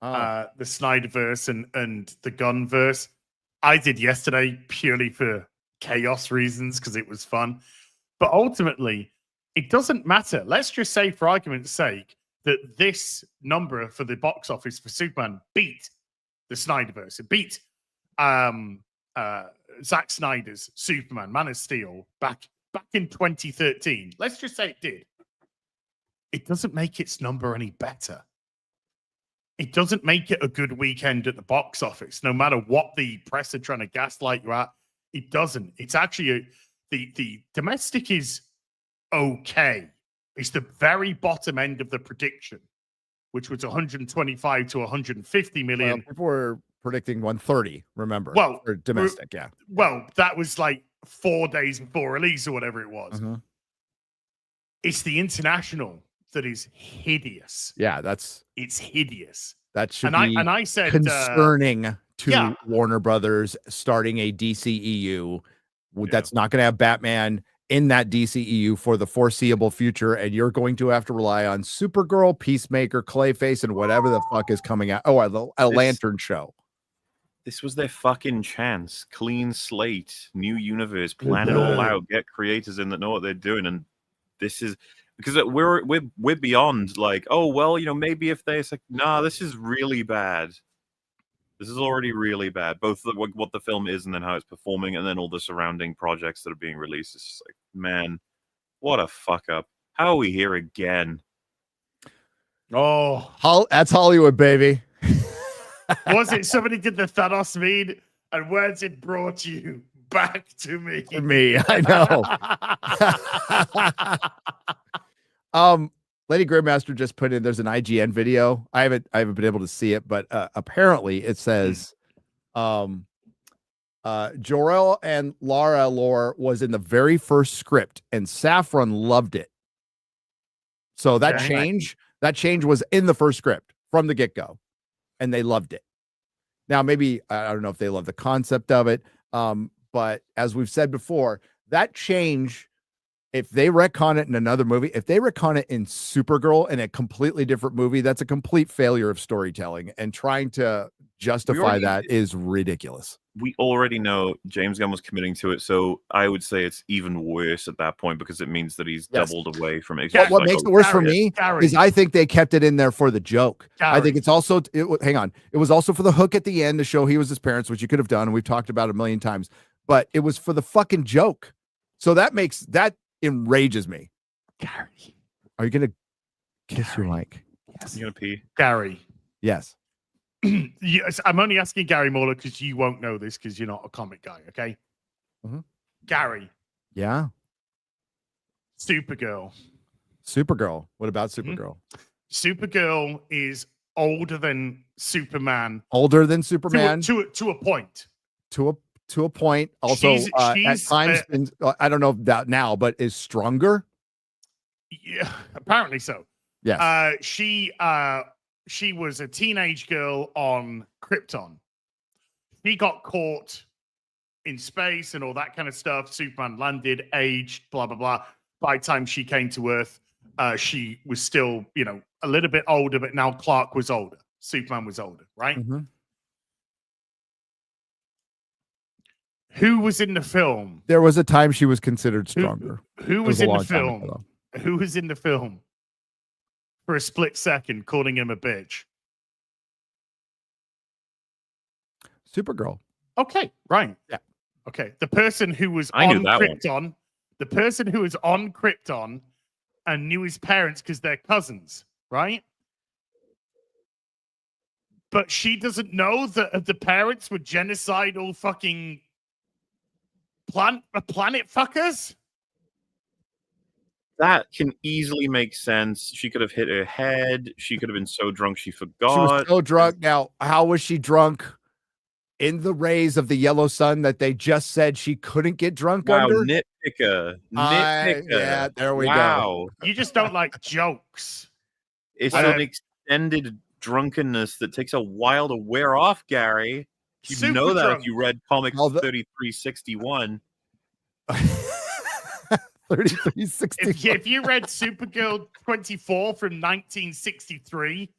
the Snyderverse and the Gunverse. I did yesterday purely for chaos reasons because it was fun. But ultimately, it doesn't matter. Let's just say, for argument's sake, that this number for the box office for Superman beat the Snyderverse. It beat Zack Snyder's Superman, Man of Steel, back in 2013. Let's just say it did. It doesn't make its number any better. It doesn't make it a good weekend at the box office, no matter what the press are trying to gaslight you at. It doesn't. It's actually the domestic is okay. It's the very bottom end of the prediction, which was 125 to 150 million. Well, people were predicting 130, remember? Well, for domestic, yeah. Well, that was like 4 days before release or whatever it was. Mm-hmm. It's the international that is hideous. Yeah, it's hideous. That should be I said concerning to Warner Brothers starting a DCEU that's not going to have Batman in that DCEU for the foreseeable future, and you're going to have to rely on Supergirl, Peacemaker, Clayface, and whatever the fuck is coming out. Oh, a Lantern show. This was their fucking chance. Clean slate, new universe, plan it all out, get creators in that know what they're doing, and this is because we're beyond like, oh well, maybe if they say, nah, this is really bad. This is already really bad. Both what the film is and then how it's performing, and then all the surrounding projects that are being released. It's just like, man, what a fuck up. How are we here again? Oh, That's Hollywood, baby. was it somebody did the Thanos meme? And where's it brought you back to me? Me, I know. Lady Grandmaster just put in. There's an IGN video. I haven't been able to see it, but apparently it says, Jor-El and Lara lore was in the very first script, and Saffron loved it. So that change was in the first script from the get-go, and they loved it. Now, maybe I don't know if they love the concept of it, but as we've said before, that change, if they retcon it in another movie, if they retcon it in Supergirl in a completely different movie, that's a complete failure of storytelling, and trying to justify that is ridiculous. We already know James Gunn was committing to it, so I would say it's even worse at that point because it means that he's doubled away from it. What makes it worse for me is I think they kept it in there for the joke. I think it's also, hang on, it was also for the hook at the end to show he was his parents, which you could have done, and we've talked about it a million times, but it was for the fucking joke. So that enrages me. Gary, are you gonna kiss your mic? Yes. You gonna pee? Gary. Yes. Yes, I'm only asking Gary Moeller because you won't know this because you're not a comic guy, okay? Mm-hmm. Gary. Yeah. Supergirl. What about Supergirl? Supergirl is older than Superman. Older than Superman to a point. To a point. Also, she's at times, I don't know that now, but is stronger. Yeah, apparently so. Yes. She was a teenage girl on Krypton. She got caught in space and all that kind of stuff. Superman landed, aged, blah, blah, blah. By the time she came to Earth, she was still, a little bit older, but now Clark was older. Superman was older, right? Mm-hmm. Who was in the film? There was a time she was considered stronger. Who was in the film? Who was in the film? For a split second, calling him a bitch. Supergirl. Okay, right. Yeah. Okay. The person who was on Krypton, the person who was on Krypton and knew his parents because they're cousins, right? But she doesn't know that the parents were genocidal fucking planet fuckers. That can easily make sense. She could have hit her head. She could have been so drunk she forgot. She was so drunk. Now, how was she drunk? In the rays of the yellow sun that they just said she couldn't get drunk under? Nitpicker. Yeah, there we go. You just don't like jokes. It's an extended drunkenness that takes a while to wear off, Gary. You know that if you read Comics 3361. 3360. If you read Supergirl 24 from 1963,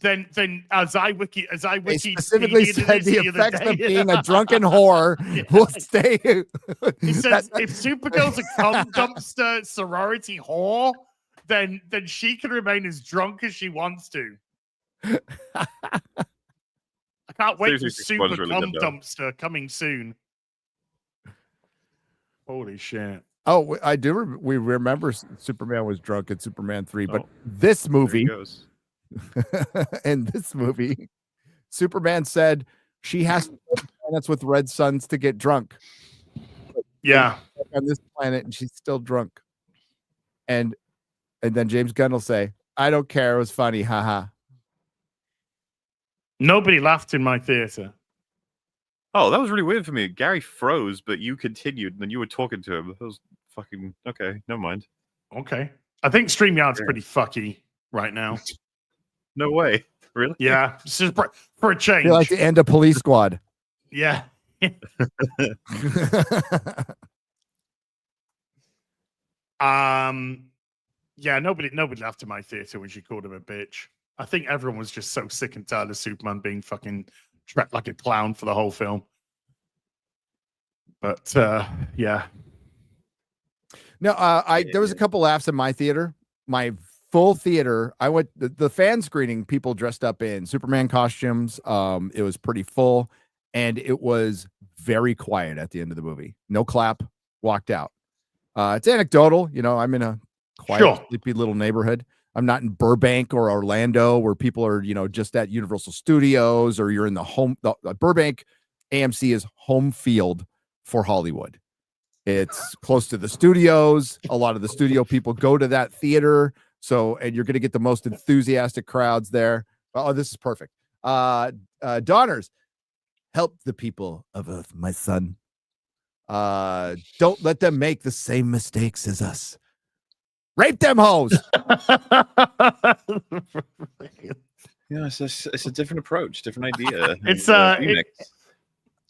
then as I specifically said the effects of being a drunken whore will stay. He says if Supergirl's a cum dumpster sorority whore, then she can remain as drunk as she wants to. I can't wait for Super really Cum Dumpster coming soon. Holy shit. Oh, I do. We remember Superman was drunk in Superman 3, but this movie, in this movie, Superman said she has to go to planets with red suns to get drunk. Yeah. On this planet, and she's still drunk. And then James Gunn will say, I don't care. It was funny. Haha. Nobody laughed in my theater. Oh, that was really weird for me. Gary froze, but you continued, and then you were talking to him. That was fucking okay. Never mind. Okay. I think StreamYard's pretty fucky right now. No way. Really? Yeah. Just for a change. They like to end a police squad. Yeah. Yeah, nobody laughed in my theater when she called him a bitch. I think everyone was just so sick and tired of Superman being fucking trapped like a clown for the whole film. But yeah. No, there was a couple laughs in my theater. My full theater. I went the fan screening. People dressed up in Superman costumes. It was pretty full, and it was very quiet at the end of the movie. No clap. Walked out. It's anecdotal. I'm in a quiet, sleepy little neighborhood. I'm not in Burbank or Orlando where people are, just at Universal Studios, or you're in the Burbank. AMC is home field for Hollywood. It's close to the studios. A lot of the studio people go to that theater. And you're going to get the most enthusiastic crowds there. Oh, this is perfect. Donners, help the people of Earth, my son. Don't let them make the same mistakes as us. Rape them hoes. It's a different approach, different idea.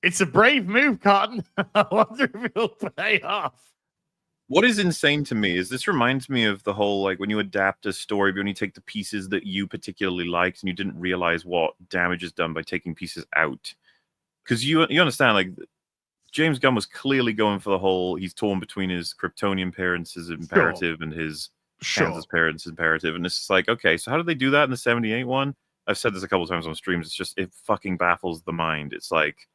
It's a brave move, Cotton. I wonder if it'll pay off. What is insane to me is this reminds me of the whole, like, when you adapt a story, but when you take the pieces that you particularly liked and you didn't realize what damage is done by taking pieces out. Because you understand, like, James Gunn was clearly going for the whole, he's torn between his Kryptonian parents' imperative and his Kansas parents' imperative. And it's just like, okay, so how did they do that in the 78 one? I've said this a couple of times on streams. It fucking baffles the mind. It's like,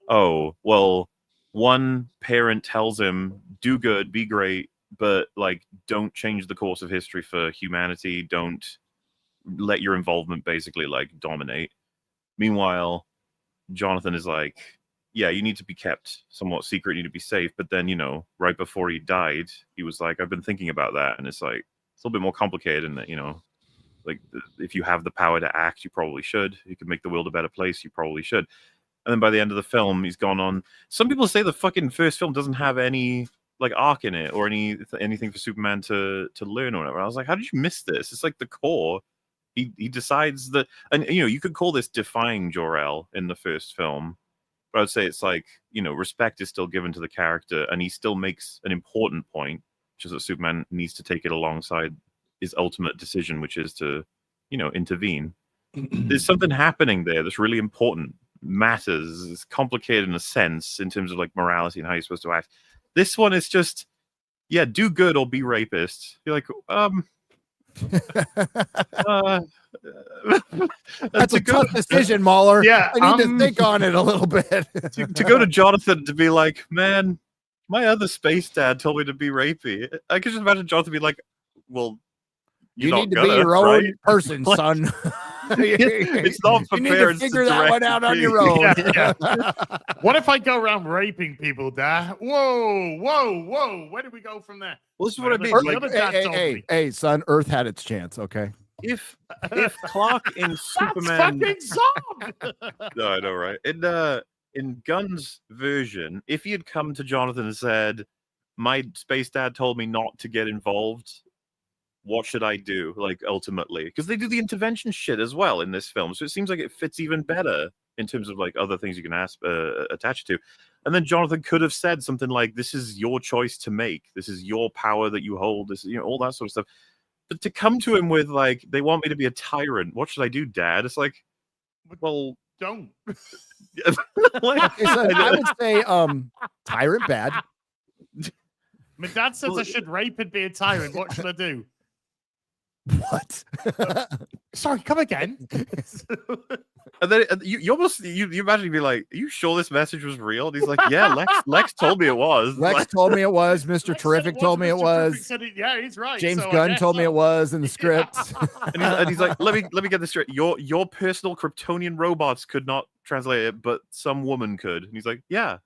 oh, well, one parent tells him, do good, be great, but like, don't change the course of history for humanity. Don't let your involvement basically like dominate. Meanwhile, Jonathan is like, yeah, you need to be kept somewhat secret, you need to be safe. But then, right before he died, he was like, I've been thinking about that. And it's like, it's a little bit more complicated in that, like if you have the power to act, you probably should. You can make the world a better place, you probably should. And then by the end of the film, he's gone on. Some people say the fucking first film doesn't have any like arc in it or anything for Superman to learn or whatever. I was like, how did you miss this? It's like the core. He decides that, and you could call this defying Jor-El in the first film, but I'd say it's like, respect is still given to the character, and he still makes an important point, which is that Superman needs to take it alongside his ultimate decision, which is to, intervene. There's something happening there that's really important. Matters. It's complicated in a sense in terms of like morality and how you're supposed to act. This one is just, do good or be rapist. You're like, that's a tough decision, Mahler. Yeah, I need to think on it a little bit. to go to Jonathan to be like, man, my other space dad told me to be rapey. I could just imagine Jonathan be like, well, you need to be your own person, son. It's not for you need parents to figure that one out on your own. Yeah. What if I go around raping people, Dad? Whoa. Where do we go from there? Well, this is what I mean. Hey, son, Earth had its chance, okay? If Clark in Superman... That's fucking Zog! No, I know, right? In Gunn's version, if he had come to Jonathan and said, my space dad told me not to get involved, what should I do, like, ultimately? Because they do the intervention shit as well in this film, so it seems like it fits even better in terms of, like, other things you can attach to. And then Jonathan could have said something like, this is your choice to make. This is your power that you hold. This, all that sort of stuff. But to come to him with, like, they want me to be a tyrant. What should I do, Dad? It's like, well... Don't. I would say tyrant bad. My dad says I should rape and be a tyrant. What should I do? What? Sorry, come again. And then you imagine you'd be like, are you sure this message was real? And he's like, yeah, Lex told me it was. Lex told me it was. Mr. Terrific told me it was. Yeah, he's right. James Gunn told me it was in the script. And he's like, let me get this straight. Your personal Kryptonian robots could not translate it, but some woman could. And he's like, yeah.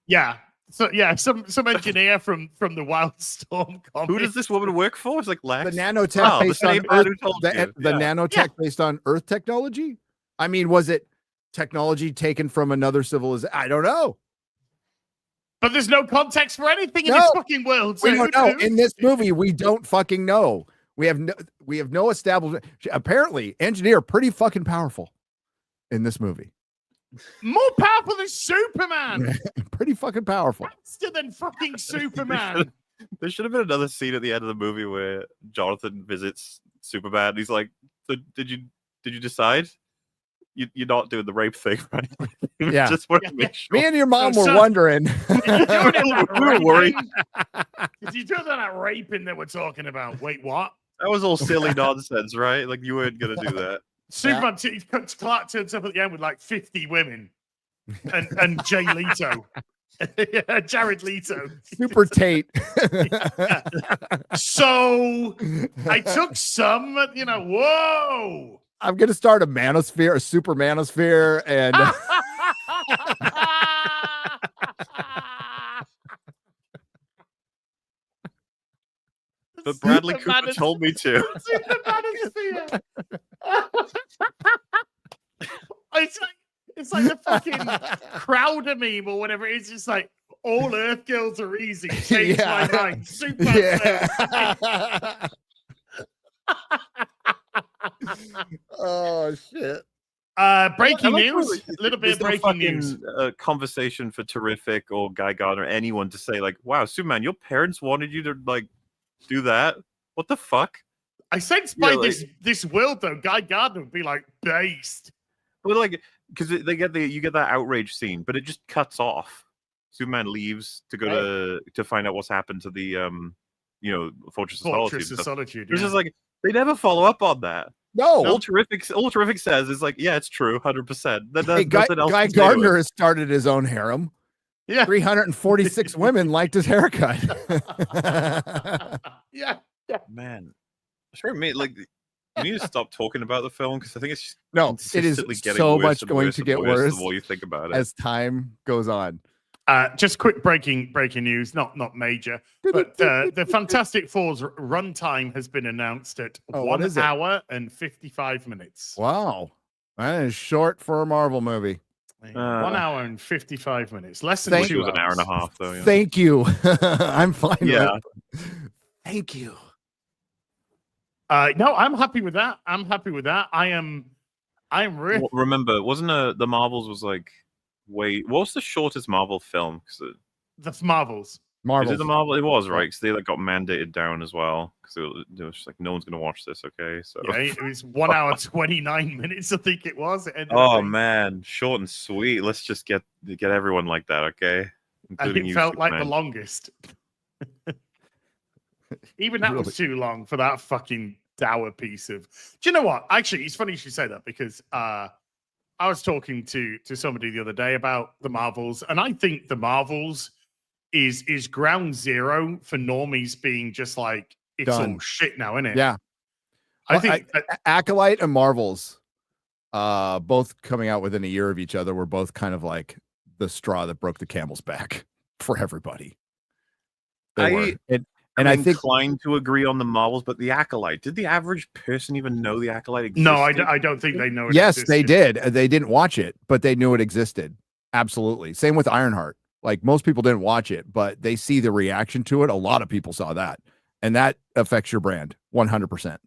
So yeah, some engineer from the Wildstorm comic. Who does this woman work for? It's like Lex. The nanotech based on Earth, the nanotech based on Earth technology. I mean, was it technology taken from another civilization? I don't know. But there's no context for anything in this fucking world. So we don't know. In this movie, we don't fucking know. We have no establishment. Apparently, engineer pretty fucking powerful in this movie. More powerful than Superman. Pretty fucking powerful. Faster than fucking Superman. There should have been another scene at the end of the movie where Jonathan visits Superman. And he's like, so did you decide? You're not doing the rape thing, right? Yeah. Just wanted to make sure. Me and your mom were wondering. We were worried. Did you do that raping that we're talking about? Wait, what? That was all silly nonsense, right? Like you weren't gonna do that. Superman Clark turns up at the end with like 50 women and Jay Leto. Jared Leto. Super Tate. So I took some, whoa. I'm gonna start a manosphere, a super manosphere, and But Bradley Cooper told me to. Super manosphere. It's like the fucking Crowder meme or whatever. It's just like all Earth girls are easy. Change my mind. Super. Yeah. Oh shit. Breaking news. A little bit of breaking news. Conversation for Terrific or Guy Gardner, anyone to say like, "Wow, Superman, your parents wanted you to like do that. What the fuck?" I sense by this world though, Guy Gardner would be like based. But like, because you get that outrage scene, but it just cuts off. Superman leaves to go to find out what's happened to the Fortress of Solitude. It's just like they never follow up on that. No. All Terrific says is like, yeah, it's true, 100%. Hey, Guy Gardner has started his own harem. Yeah, 346 women liked his haircut. yeah. Man, sure, me like. You need to stop talking about the film because I think it's just it is getting so worse much and going worse to and get worse worse the more you think about it as time goes on. Just quick breaking news, not major, but the Fantastic Four's runtime has been announced at 1 hour and 55 minutes. Wow, that is short for a Marvel movie. 1 hour and 55 minutes, less than 2 hours. An hour and a half, though. Yeah. Thank you. I'm fine. Yeah. Thank you. No, I'm happy with that. I'm really. Remember, wasn't the Marvels was like what's the shortest Marvel film? The Marvels. Is it the Marvel? It was, right? Because they like got mandated down as well. Because it was just like, no one's gonna watch this, okay? So yeah, it was 1 hour 29 minutes, I think it was. Oh man, short and sweet. Let's just get everyone like that, okay? Including and it felt like the longest. Even that was too long for that fucking dour piece of. Do you know what? Actually, it's funny you should say that because I was talking to somebody the other day about the Marvels, and I think the Marvels is ground zero for normies being just like it's done. All shit now, isn't it? Yeah, I think Acolyte and Marvels, both coming out within a year of each other, were both kind of like the straw that broke the camel's back for everybody. I'm inclined to agree on the Marvels, but the Acolyte, did the average person even know the Acolyte existed? No, I don't think they know it Yes, existed. they did. They didn't watch it, but they knew it existed. Absolutely. Same with Ironheart. Like most people didn't watch it, but they see the reaction to it. A lot of people saw that. And that affects your brand 100%.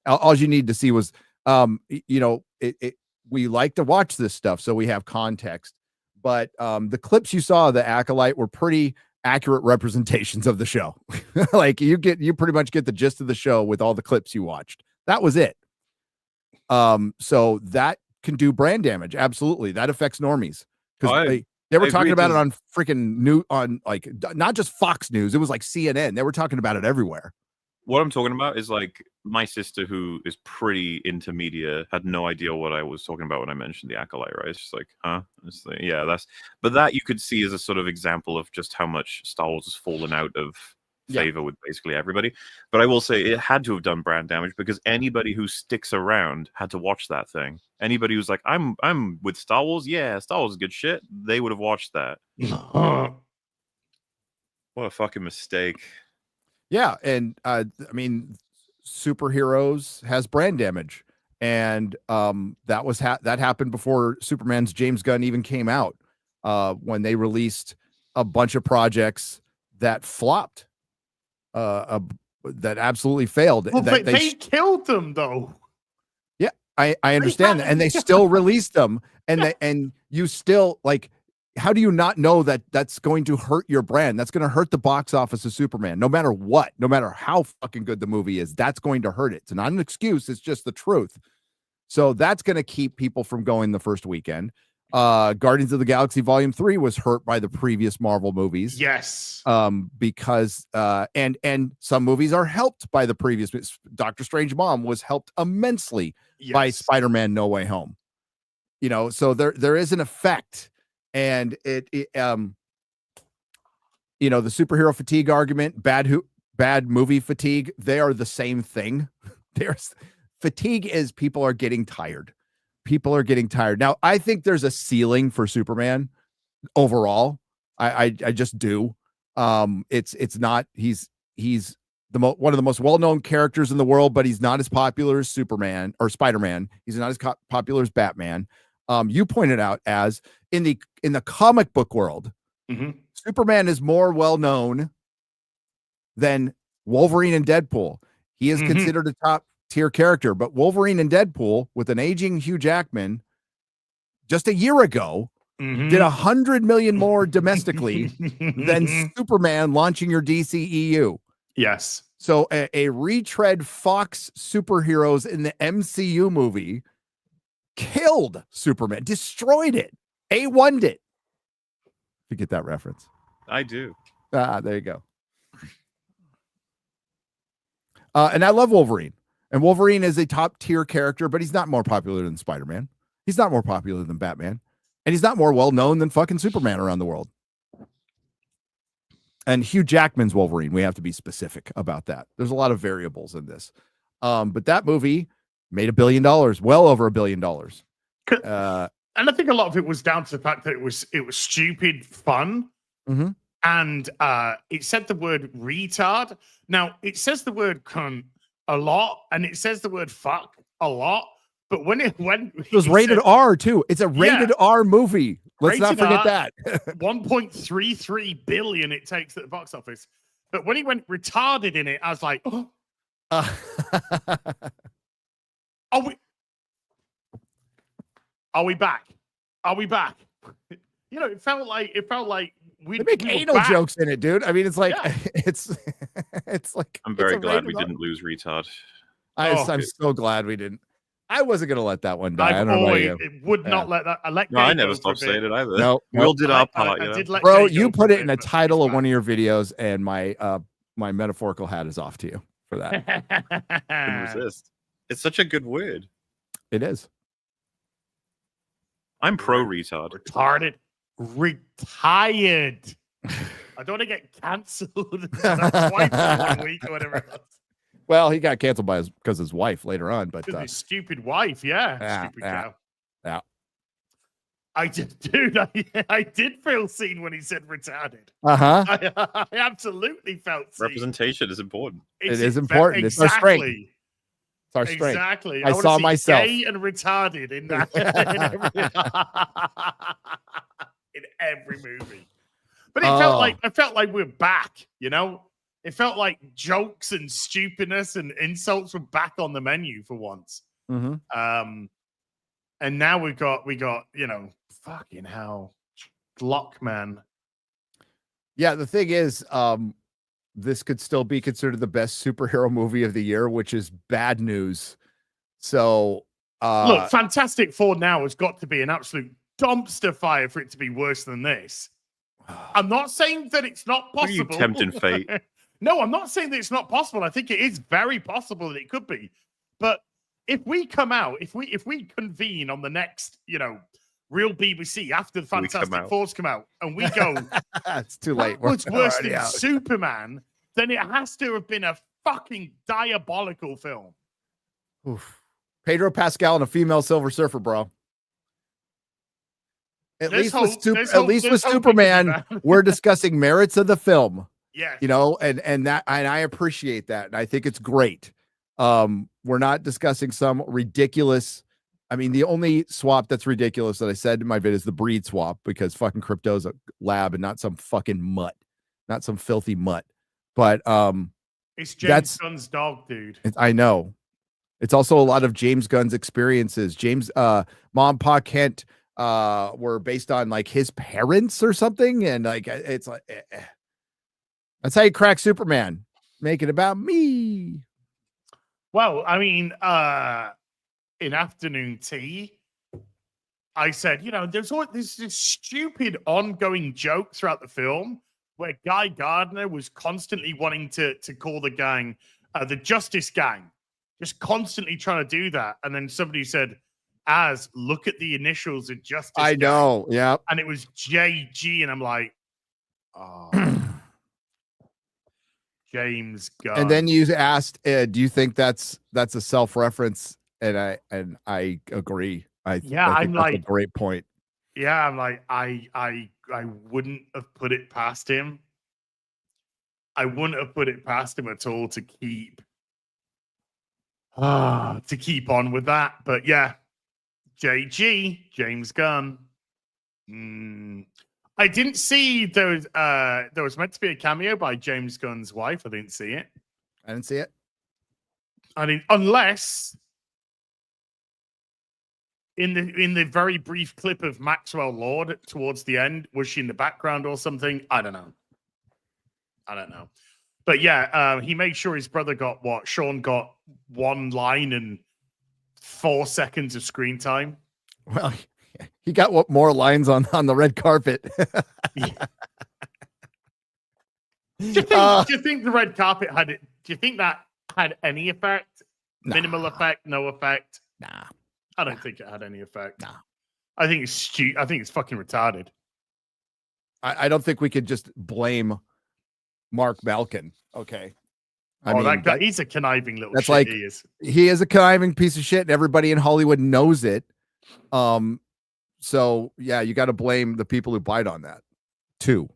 All you need to see was, we like to watch this stuff, so we have context. But the clips you saw of the Acolyte were pretty accurate representations of the show. Like you pretty much get the gist of the show with all the clips you watched. That was it. So that can do brand damage. Absolutely. That affects normies. Because they were talking about it on freaking on like not just Fox News. It was like CNN. They were talking about it everywhere. What I'm talking about is like my sister, who is pretty into media, had no idea what I was talking about when I mentioned the Acolyte, right? It's just like, huh? It's like, yeah, but that you could see as a sort of example of just how much Star Wars has fallen out of favor with basically everybody. But I will say it had to have done brand damage because anybody who sticks around had to watch that thing. Anybody who's like, I'm with Star Wars, yeah, Star Wars is good shit, they would have watched that. What a fucking mistake. Yeah, and I mean, superheroes has brand damage, and that happened before Superman's James Gunn even came out. When they released a bunch of projects that flopped, that absolutely failed. Well, they killed them though. Yeah, I understand that, and they still released them, and you still like. How do you not know that that's going to hurt your brand? That's going to hurt the box office of Superman, no matter what, no matter how fucking good the movie is. That's going to hurt it. It's not an excuse. It's just the truth. So that's going to keep people from going the first weekend. Guardians of the Galaxy Volume 3 was hurt by the previous Marvel movies. Yes. Because and some movies are helped by the previous. Doctor Strange Mom was helped immensely by Spider-Man No Way Home. You know, so there is an effect, and it you know, the superhero fatigue argument, bad movie fatigue, they are the same thing. Fatigue is people are getting tired. People are getting tired. Now, I think there's a ceiling for Superman overall. I just do. It's not, he's one of the most well-known characters in the world, but he's not as popular as Superman or Spider-Man. He's not as popular as Batman. You pointed out as in the comic book world, Superman is more well-known than Wolverine and Deadpool. He is considered a top tier character, but Wolverine and Deadpool with an aging Hugh Jackman just a year ago did 100 million more domestically than Superman launching your DCEU. Yes. So a retread Fox superheroes in the MCU movie killed Superman, destroyed it, A1'd it. You get that reference? I do. There you go. And I love Wolverine. And Wolverine is a top tier character, but he's not more popular than Spider-Man. He's not more popular than Batman. And he's not more well-known than fucking Superman around the world. And Hugh Jackman's Wolverine, we have to be specific about that. There's a lot of variables in this. But that movie made $1 billion, well over $1 billion. And I think a lot of it was down to the fact that it was stupid fun. And it said the word retard. Now, it says the word cunt a lot, and it says the word fuck a lot. But when it was rated R too. It's a rated R movie. Let's not forget that. 1.33 billion it takes at the box office. But when he went retarded in it, I was like, oh. Are we back? Are we back? You know, it felt like we make anal jokes in it, dude. I mean, it's like it's like I'm very glad we didn't lose retard. I'm so glad we didn't. I wasn't gonna let that one die. I would not let that. I never stopped saying it either. No, Will did our part. Bro, you put it in a title of one of your videos, and my metaphorical hat is off to you for that. Couldn't resist. It's such a good word. It is. I'm pro retard. Retarded. Retired. I don't want to get cancelled twice in 1 week or whatever it was. Well, he got canceled because his wife later on, but his stupid wife, stupid cow. Yeah. I did, dude. I did feel seen when he said retarded. I absolutely felt seen. Representation is important. It is important. It's our strength. It's our strength. Exactly. I saw myself gay and retarded in that in every movie. But it felt like we're back, you know? It felt like jokes and stupidness and insults were back on the menu for once. And now we got, you know, fucking hell, Glockman. Yeah, the thing is, this could still be considered the best superhero movie of the year, which is bad news. So, look, Fantastic Four now has got to be an absolute dumpster fire for it to be worse than this. I'm not saying that it's not possible. Are you tempting fate? No, I'm not saying that it's not possible. I think it is very possible that it could be. But if we come out, if we convene on the next, you know, real BBC after the Fantastic Fours come out, and we go, it's too late. What's worse than Superman? Then it has to have been a fucking diabolical film. Oof. Pedro Pascal and a female Silver Surfer, bro. At least with Superman, we're discussing merits of the film. Yeah, you know, and I appreciate that, and I think it's great. We're not discussing some ridiculous. I mean, the only swap that's ridiculous that I said in my vid is the breed swap, because fucking Crypto's a lab and not some fucking mutt, not some filthy mutt. But it's James Gunn's dog, dude. I know. It's also a lot of James Gunn's experiences. Mom and Pa Kent were based on like his parents or something, and like it's like. That's how you crack Superman. Make it about me. Well, I mean, in Afternoon Tea, I said, there's this stupid ongoing joke throughout the film where Guy Gardner was constantly wanting to call the gang the Justice Gang, just constantly trying to do that. And then somebody said, look at the initials of Justice I Gang. know, yeah. And it was JG, and I'm like, oh, James Gunn. And then you asked, do you think that's a self-reference? And I agree. I think I'm that's like, a great point. Yeah, I'm like, I wouldn't have put it past him. I wouldn't have put it past him at all to keep on with that. But yeah, JG, James Gunn. I didn't see there was meant to be a cameo by James Gunn's wife. I didn't see it. I didn't see it. I mean, unless in the very brief clip of Maxwell Lord towards the end, was she in the background or something? I don't know. But yeah, he made sure his brother got what? Sean got 1 line and 4 seconds of screen time. Well, he got more lines on the red carpet. Do you think the red carpet had it? Do you think that had any effect? Nah. Minimal effect? No effect? Nah. I don't think it had any effect. Nah. I think it's stupid. I think it's fucking retarded. I don't think we could just blame Mark Malkin. Okay. That guy, he's a conniving little that's shit. like, he is a conniving piece of shit, and everybody in Hollywood knows it. So yeah, you got to blame the people who bite on that too.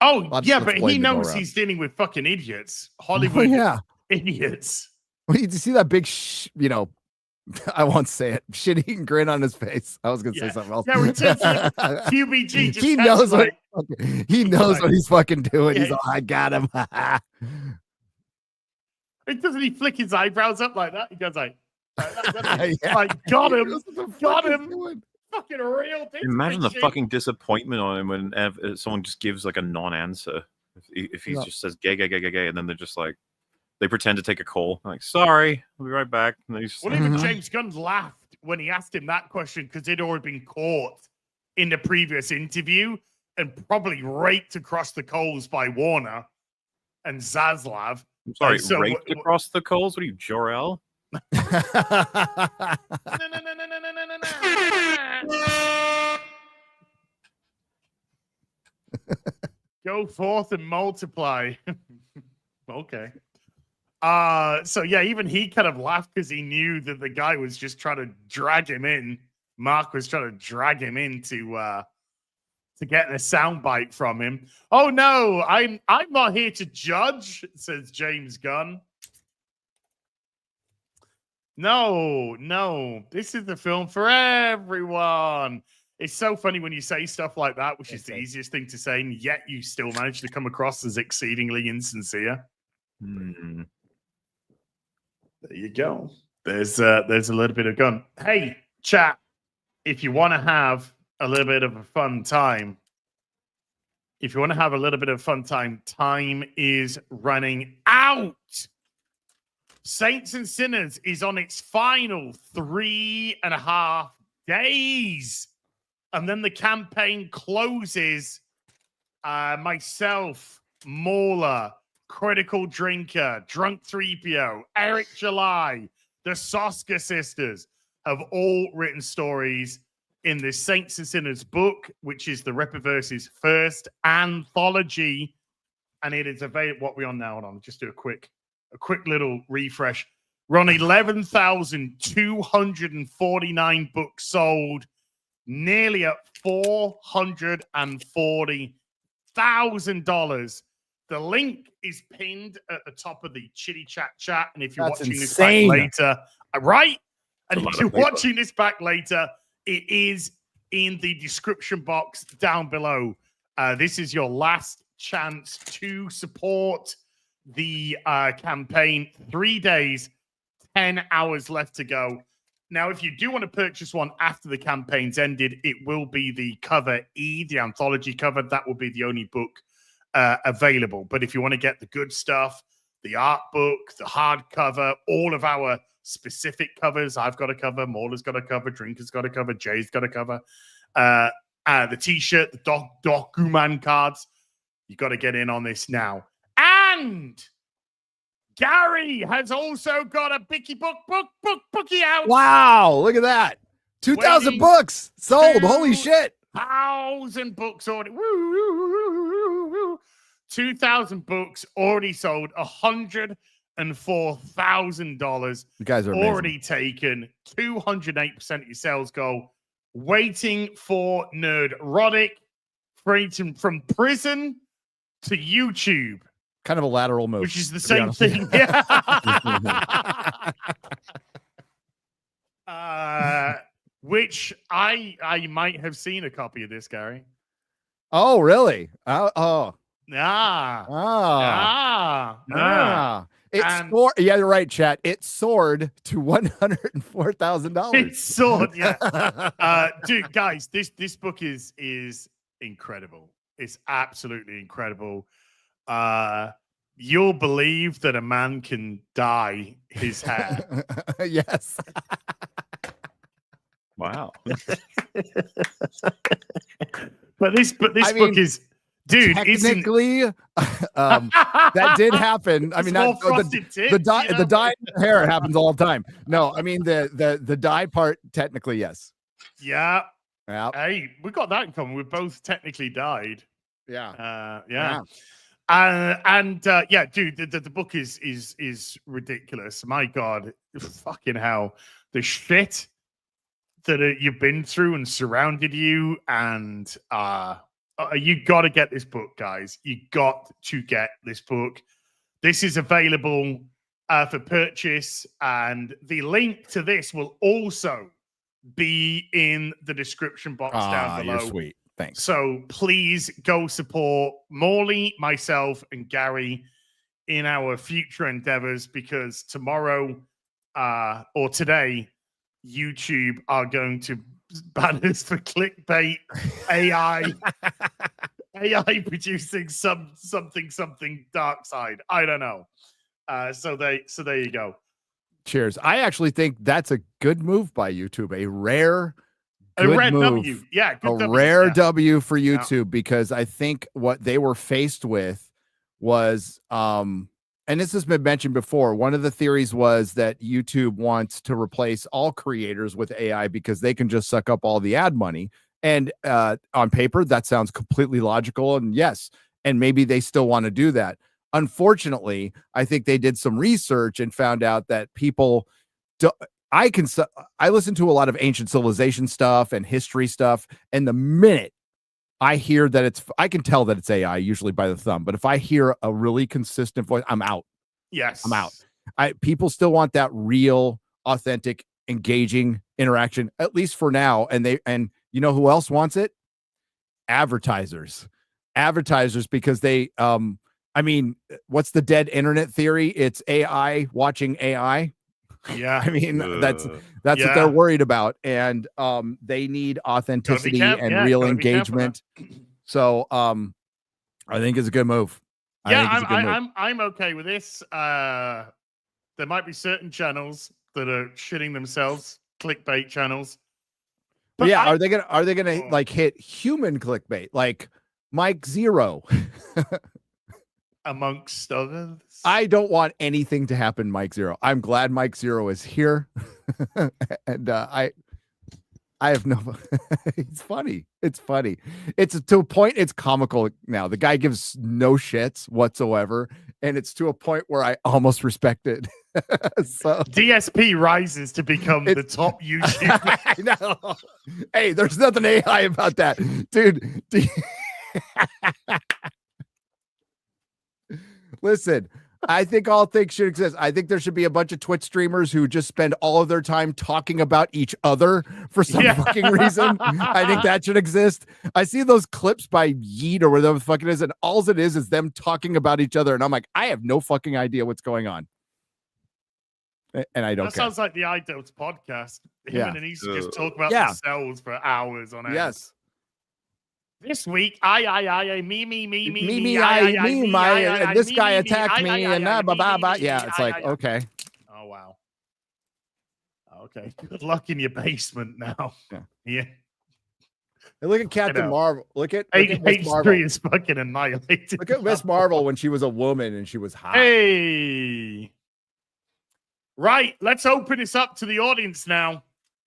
Oh yeah, but he knows he's dealing with fucking idiots. Hollywood idiots. Well, you see that big, I won't say it. Shit-eating grin on his face. I was gonna say something else. Yeah, QBG. Just he knows what he's fucking doing. He's like, I got him. It doesn't he flick his eyebrows up like that? He goes like like got him. Fucking real. Imagine the fucking disappointment on him when someone just gives like a non-answer. If he just says gay, and then they're just like, they pretend to take a call. Like, sorry, I'll be right back. And just, well, even James Gunn laughed when he asked him that question because he'd already been caught in the previous interview and probably raked across the coals by Warner and Zaslav. I'm sorry, raked across the coals? What are you, Jor-El? Go forth and multiply. Okay. So yeah, even he kind of laughed because he knew that the guy was just trying to drag him in. Mark was trying to drag him into to getting a soundbite from him. Oh no, I'm not here to judge, says James Gunn. No, this is the film for everyone. It's so funny when you say stuff like that, which is the easiest thing to say, and yet you still manage to come across as exceedingly insincere. There you go. There's a little bit of Gun. Hey, chat, if you want to have a little bit of a fun time, time is running out. Saints and Sinners is on its final 3.5 days. And then the campaign closes. Myself, Mauler, Critical Drinker, Drunk 3PO, Eric July, the Soska Sisters have all written stories in the Saints and Sinners book, which is the Rippaverse's first anthology. And it is available. What are we on now? Hold on, just do a quick little refresh. We're on 11,249 books sold, nearly at $440,000. The link is pinned at the top of the Chitty Chat. And if you're watching this back later, right? And if you're watching this back later, it is in the description box down below. This is your last chance to support the campaign. 3 days, 10 hours left to go. Now, if you do want to purchase one after the campaign's ended, it will be the cover E, the anthology cover. That will be the only book available. But if you want to get the good stuff, the art book, the hardcover, all of our specific covers. I've got a cover. Mauler's got a cover. Drinker's got a cover. Jay's got a cover. The T-shirt, the Dokuman cards. You got to get in on this now. And Gary has also got a bookie out. Wow, look at that. 2,000 books sold. Holy shit. 1,000 books already. 2,000 books already sold. $104,000. You guys are amazing. Already taken. 208% of your sales goal. Waiting for Nerdrotic. From prison to YouTube. Kind of a lateral move. Which is the same thing. Yeah. Which I might have seen a copy of this, Gary. Oh, really? Yeah, you're right, chat. It soared to $104,000. It soared, yeah. Dude, guys, this book is incredible. It's absolutely incredible. You'll believe that a man can dye his hair. Yes. Wow. But this book is, dude, technically that did happen. I mean, the dye hair happens all the time. No, I mean the dye part technically, yes. Yeah. Yeah. Hey, we got that in common. We're both technically dyed. Yeah. Yeah. Yeah, dude, the book is ridiculous. My God, fucking hell, the shit that you've been through and surrounded you, and you got to get this book, guys. You got to get this book. This is available for purchase, and the link to this will also be in the description box down below. You're sweet. Thanks. So please go support Morley, myself, and Gary in our future endeavors, because tomorrow or today, YouTube are going to ban us for clickbait, AI producing something dark side. I don't know. So there you go. Cheers. I actually think that's a good move by YouTube. A rare move. W. Yeah, good a W. rare W for YouTube, because I think what they were faced with was and this has been mentioned before. One of the theories was that YouTube wants to replace all creators with AI because they can just suck up all the ad money. And on paper, that sounds completely logical. And yes, and maybe they still want to do that. Unfortunately, I think they did some research and found out that people I listen to a lot of ancient civilization stuff and history stuff. And the minute I hear that I can tell that it's AI usually by the thumb, but if I hear a really consistent voice, I'm out. Yes. I'm out. People still want that real, authentic, engaging interaction, at least for now. And you know who else wants it? Advertisers, because they, I mean, what's the dead internet theory? It's AI watching AI. Yeah. I mean, that's what they're worried about. And they need authenticity and real engagement. So I think it's a good move. I'm okay with this. There might be certain channels that are shitting themselves, clickbait channels. But yeah, are they gonna like hit human clickbait like Mike Zero? Amongst others, I don't want anything to happen, Mike Zero. I'm glad Mike Zero is here, and I have no. It's funny. It's funny. It's to a point. It's comical now. The guy gives no shits whatsoever, and it's to a point where I almost respect it. So DSP rises to become the top YouTuber. I know. Hey, there's nothing AI about that, dude. Listen, I think all things should exist. I think there should be a bunch of Twitch streamers who just spend all of their time talking about each other for some fucking reason. I think that should exist. I see those clips by Yeet or whatever the fuck it is, and all it is them talking about each other. And I'm like, I have no fucking idea what's going on. And I don't care. Sounds like the iDotes podcast. Him and Anise just talk about themselves for hours on end. Yes. This week, me, and this guy attacked me, and blah, blah, blah. Yeah, it's like, okay. Oh, wow. Okay. Good luck in your basement now. Yeah. Hey, look at Captain Marvel. Look at Miss Marvel. H3 is fucking annihilated. Look at Miss Marvel when she was a woman and she was hot. Hey. Right. Let's open this up to the audience now.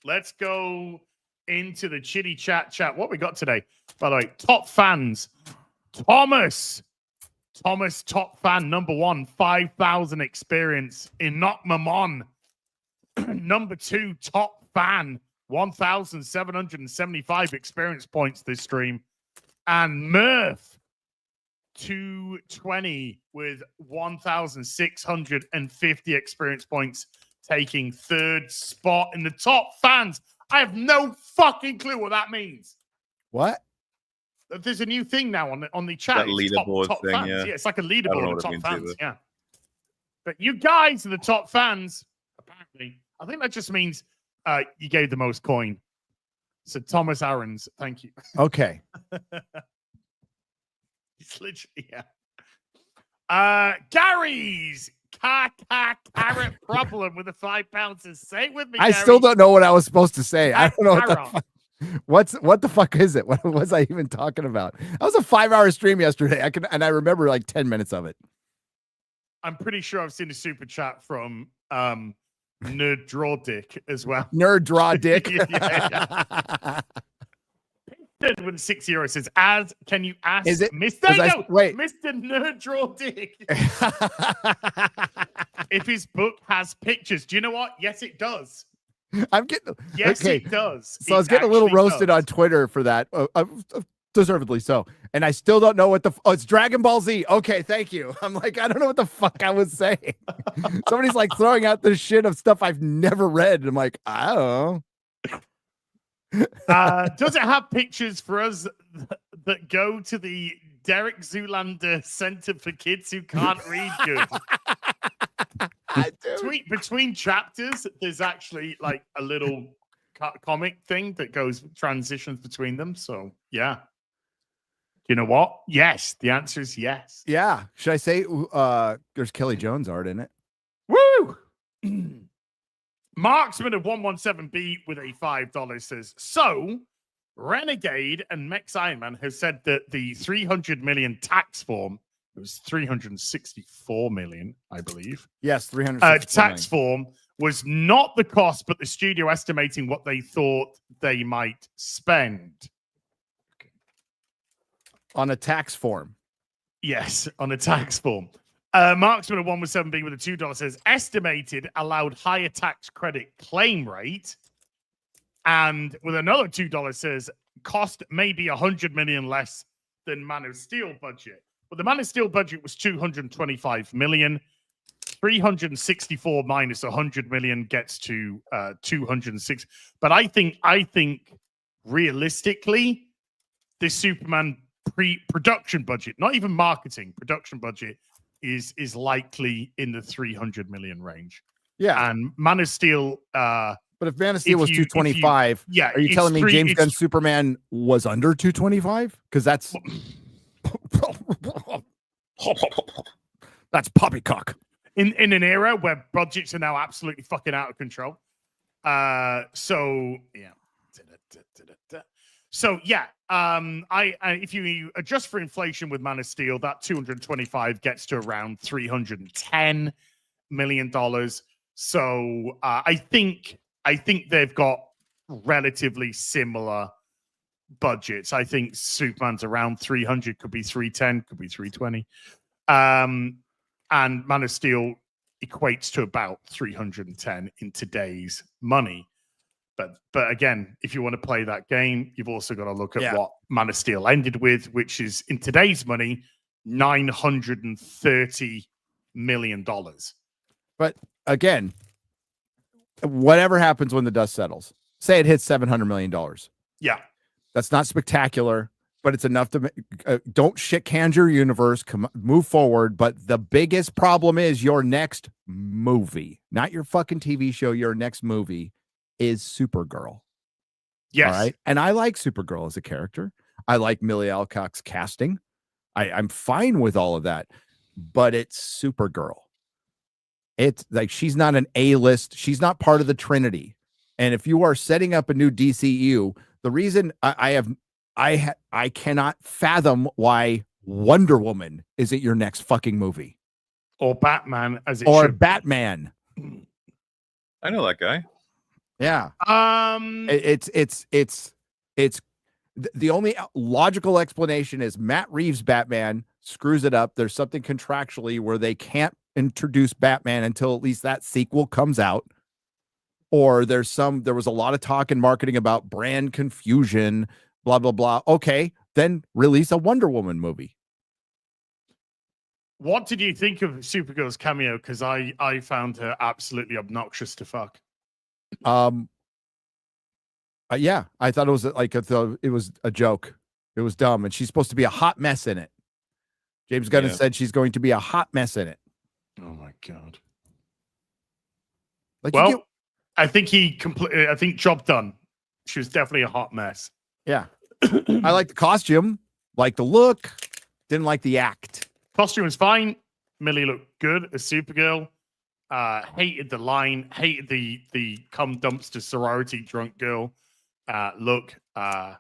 Let's go into the chitty chat. What we got today? By the way, top fans. Thomas, top fan number 1, 5,000 experience in Knockmamon. Number 2, top fan, 1,775 experience points this stream. And Murph, 220 with 1,650 experience points, taking 3rd spot in the top fans. I have no fucking clue what that means. What? There's a new thing now on the chat. That leaderboard top thing, fans. yeah. It's like a leaderboard of top fans. Either. Yeah. But you guys are the top fans, apparently. I think that just means you gave the most coin. So Thomas Aarons, thank you. Okay. It's literally, yeah. Gary's carrot problem with the £5. Say it with me, I Gary. still don't know what I was supposed to say. I don't know what the Carrot. fuck. What the fuck is it? What was I even talking about? That was a 5-hour stream yesterday. I remember like 10 minutes of it. I'm pretty sure I've seen a super chat from Nerd Draw Dick as well. Nerd Draw Dick. Yeah. With €6 says, can you ask Is it Mr. Wait. Mr. Nerd Draw Dick if his book has pictures? Do you know what? Yes, it does. I'm getting Yes, okay. it does. So I was getting a little roasted on Twitter for that, deservedly so. And I still don't know what it's Dragon Ball Z. Okay, thank you. I'm like, I don't know what the fuck I was saying. Somebody's like throwing out this shit of stuff I've never read. I'm like, I don't know. Does it have pictures for us that go to the Derek Zoolander Center for Kids Who Can't Read Good? Between chapters, there's actually like a little comic thing that transitions between them. So, yeah. You know what? Yes. The answer is yes. Yeah. Should I say there's Kelly Jones art in it? Woo! Marksman of 117B with a $5 says, so Renegade and Mex Iron Man have said that the 300 million tax form, it was 364 million, I believe. Yes, 364 tax form was not the cost, but the studio estimating what they thought they might spend. On a tax form. Yes, on a tax form. Marksman of 117B with a $2 says estimated allowed higher tax credit claim rate. And with another $2 says cost maybe 100 million less than Man of Steel budget. But the Man of Steel budget was 225 million. 364 minus 100 million gets to 206. But I think realistically, this Superman pre-production budget, not even marketing, production budget is likely in the 300 million range. Yeah. And Man of Steel but if Man of Steel was 225, are you telling me James Gunn's Superman was under 225? Because that's poppycock. In an era where budgets are now absolutely fucking out of control. So yeah. So yeah, I if you adjust for inflation with Man of Steel, that 225 gets to around $310 million. So I think they've got relatively similar budgets. I think Superman's around 300, could be 310, could be 320. And Man of Steel equates to about 310 in today's money. But again, if you want to play that game, you've also got to look at what Man of Steel ended with, which is in today's money, $930 million. But again, whatever happens when the dust settles, say it hits $700 million. Yeah. That's not spectacular, but it's enough to don't shit can your universe, move forward. But the biggest problem is your next movie, not your fucking TV show. Your next movie is Supergirl. Yes. All right. And I like Supergirl as a character. I like Millie Alcock's casting. I'm fine with all of that, but it's Supergirl. It's like she's not an A-list. She's not part of the Trinity. And if you are setting up a new DCU, the reason I cannot fathom why Wonder Woman isn't your next fucking movie. Or Batman, as it or should Batman. I know that guy. Yeah. Be. It's the only logical explanation is Matt Reeves' Batman screws it up. There's something contractually where they can't introduce Batman until at least that sequel comes out. Or there was a lot of talk in marketing about brand confusion, blah, blah, blah. Okay, then release a Wonder Woman movie. What did you think of Supergirl's cameo? Because I found her absolutely obnoxious to fuck. Yeah, I thought it was like it was a joke. It was dumb, and she's supposed to be a hot mess in it. James Gunn has said she's going to be a hot mess in it. Oh my god! Like, well, I think I think job done. She was definitely a hot mess. Yeah, I like the costume, like the look, didn't like the act. Costume was fine. Millie looked good as Supergirl. Hated the line. Hated the cum dumpster sorority drunk girl look. Yeah,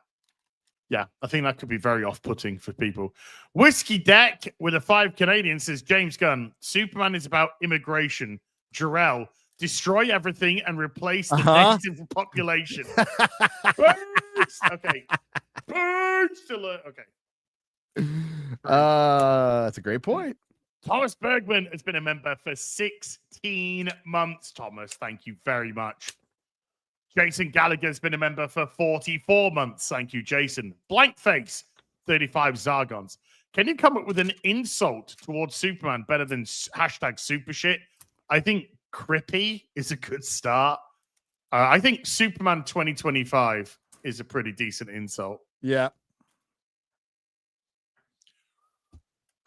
I think that could be very off-putting for people. Whiskey Deck with a 5 Canadian says, James Gunn, Superman is about immigration. Jarrell, destroy everything and replace the negative population. Okay. Burst alert. Okay. That's a great point. Thomas Bergman has been a member for 16 months. Thomas, thank you very much. Jason Gallagher has been a member for 44 months. Thank you, Jason. Blankface, 35 Zargons. Can you come up with an insult towards Superman better than hashtag super shit? I think Crippy is a good start. I think Superman 2025 is a pretty decent insult. Yeah.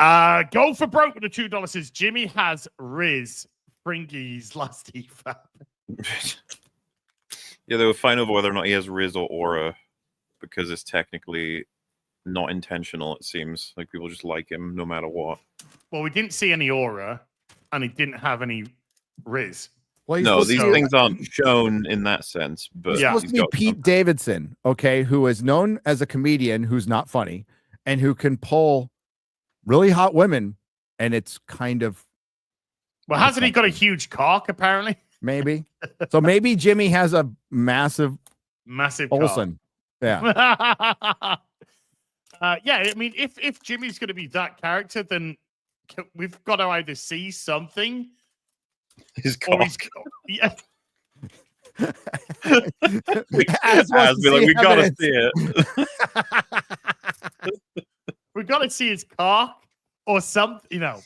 Go for broke with the $2 says Jimmy has Riz Fringy's last EFAP. Yeah, they were fighting over whether or not he has Riz or Aura because it's technically not intentional, it seems. Like people just like him no matter what. Well, we didn't see any Aura and he didn't have any Riz. Well, no, these things aren't shown in that sense. But he's supposed to be Pete Davidson, okay, who is known as a comedian who's not funny and who can pull really hot women, and it's kind of... Well, hasn't he got a huge cock, apparently? Maybe. So maybe Jimmy has a massive Olsen. Yeah. Yeah, I mean, if Jimmy's going to be that character, then we've got to either see something... His cock. Yeah. we gotta see it. We gotta see his cock or something, you know.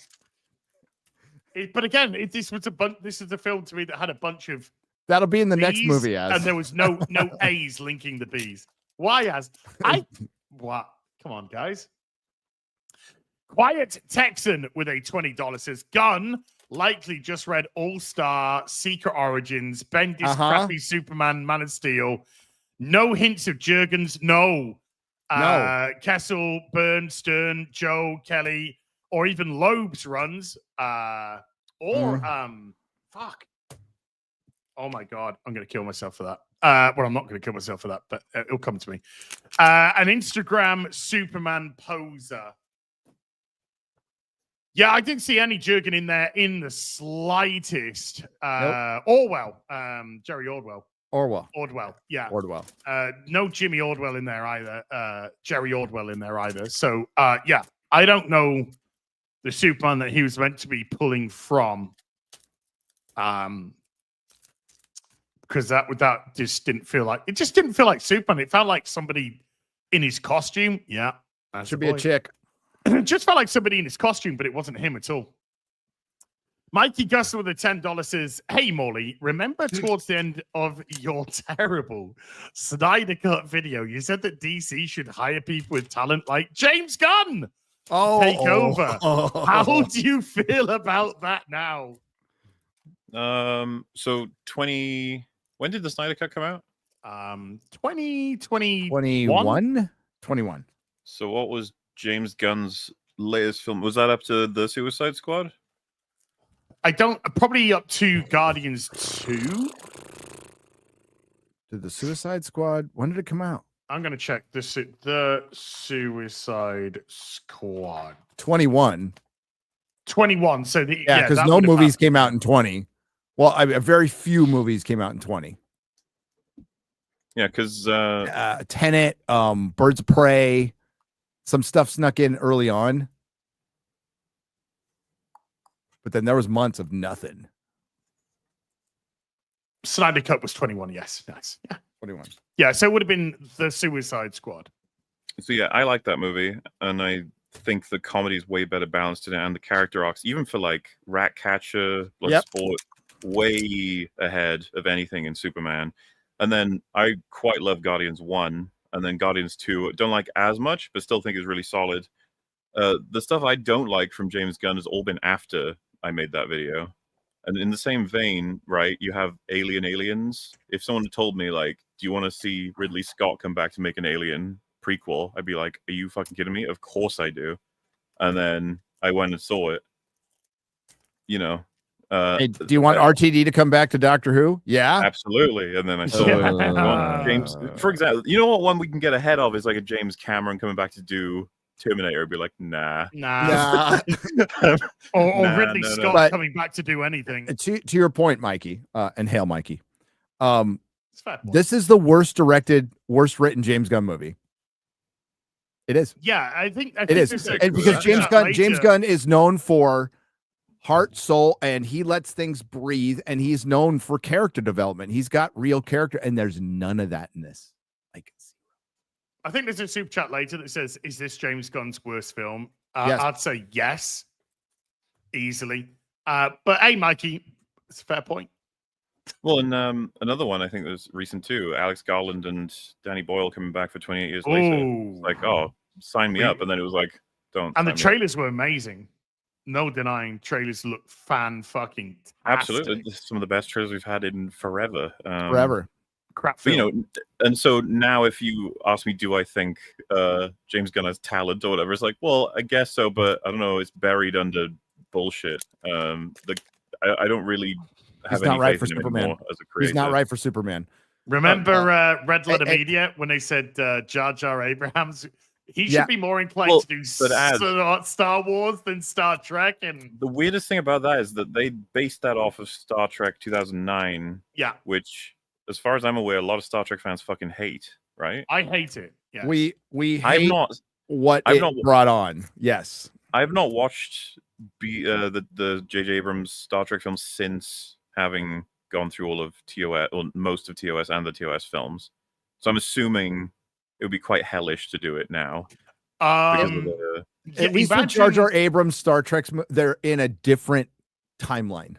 But again, this is a film to me that had a bunch of that'll be in the B's, next movie, and there was no A's linking the B's. Why what? Come on, guys. Quiet Texan with a $20 says Gunn likely just read All-Star, Secret Origins, Bendis, crappy Superman, Man of Steel. No hints of Jurgens. No. Kessel, Byrne, Stern, Joe, Kelly, or even Loeb's runs. Fuck. Oh my God. I'm going to kill myself for that. Well, I'm not going to kill myself for that, but it'll come to me. An Instagram Superman poser. Yeah, I didn't see any Jurgen in there in the slightest. Nope. Orwell, Jerry Ordwell. Ordwell. Yeah. Ordwell. No Jimmy Ordwell in there either. Jerry Ordwell in there either. So, yeah, I don't know the Superman that he was meant to be pulling from. Because that just didn't feel like Superman. It felt like somebody in his costume. Yeah. Should be a chick. It just felt like somebody in his costume, but it wasn't him at all. Mikey Gus with a $10 says, hey, Morley, remember towards the end of your terrible Snyder Cut video, you said that DC should hire people with talent like James Gunn. Take over. How do you feel about that now? So when did the Snyder Cut come out? 2021. 21. So what was James Gunn's latest film? Was that up to the Suicide Squad? Probably up to Guardians 2. Did the Suicide Squad? When did it come out? I'm gonna check the Suicide Squad 21. 21. So Yeah, because that no would have movies happened. came out in 20. Well, very few movies came out in 20. Yeah, because Tenet, Birds of Prey, some stuff snuck in early on, but then there was months of nothing. Snyder Cut was 21. Yes, nice. Yeah, 21. yeah. So it would have been the Suicide Squad. So yeah, I like that movie, and I think the comedy is way better balanced in it, and the character arcs, even for like Ratcatcher, Bloodsport, way ahead of anything in Superman. And then I quite love Guardians 1, and then Guardians 2. Don't like as much, but still think is really solid. The stuff I don't like from James Gunn has all been after I made that video. And in the same vein, right, you have Aliens. If someone had told me, like, do you want to see Ridley Scott come back to make an Alien prequel? I'd be like, are you fucking kidding me? Of course I do. And then I went and saw it. You know. Hey, do you want RTD to come back to Doctor Who? Yeah. Absolutely. And then I saw James, for example, you know what one we can get ahead of is like a James Cameron coming back to do Terminator. Be like, nah. Or Ridley Scott But coming back to do anything. To your point, Mikey, and hail Mikey. It's fair point. This is the worst directed, worst written James Gunn movie. It is. Yeah, I think It is. And because James Gunn is known for heart, soul, and he lets things breathe, and he's known for character development. He's got real character, and there's none of that in this. Like, I think there's a super chat later that says, "Is this James Gunn's worst film?" Yes. I'd say yes, easily. But hey, Mikey, it's a fair point. Well, and another one I think that was recent too. Alex Garland and Danny Boyle coming back for 28 years later. It's like, oh, sign me up, and then it was like, don't. And the trailers were amazing. No denying, trailers look fan-fucking-tastic. Absolutely, this is some of the best trailers we've had in forever. Forever. Crap But, film. you know, and so now if you ask me, do I think James Gunn has talent or whatever? It's like, well, I guess so, but I don't know. It's buried under bullshit. I don't really have any faith in him anymore as a creator. He's not right for Superman. Remember Red Letter Media when they said Jar Jar Abrams? He should be more inclined to do Star Wars than Star Trek. And the weirdest thing about that is that they based that off of Star Trek 2009. Yeah. Which, as far as I'm aware, a lot of Star Trek fans fucking hate, right? I hate it. Yeah. We hate what it brought on. Yes. I've not watched the J.J. Abrams Star Trek films since having gone through all of TOS, or most of TOS and the TOS films. So I'm assuming it would be quite hellish to do it now. At least with Jar Jar Abrams Star Treks, they're in a different timeline.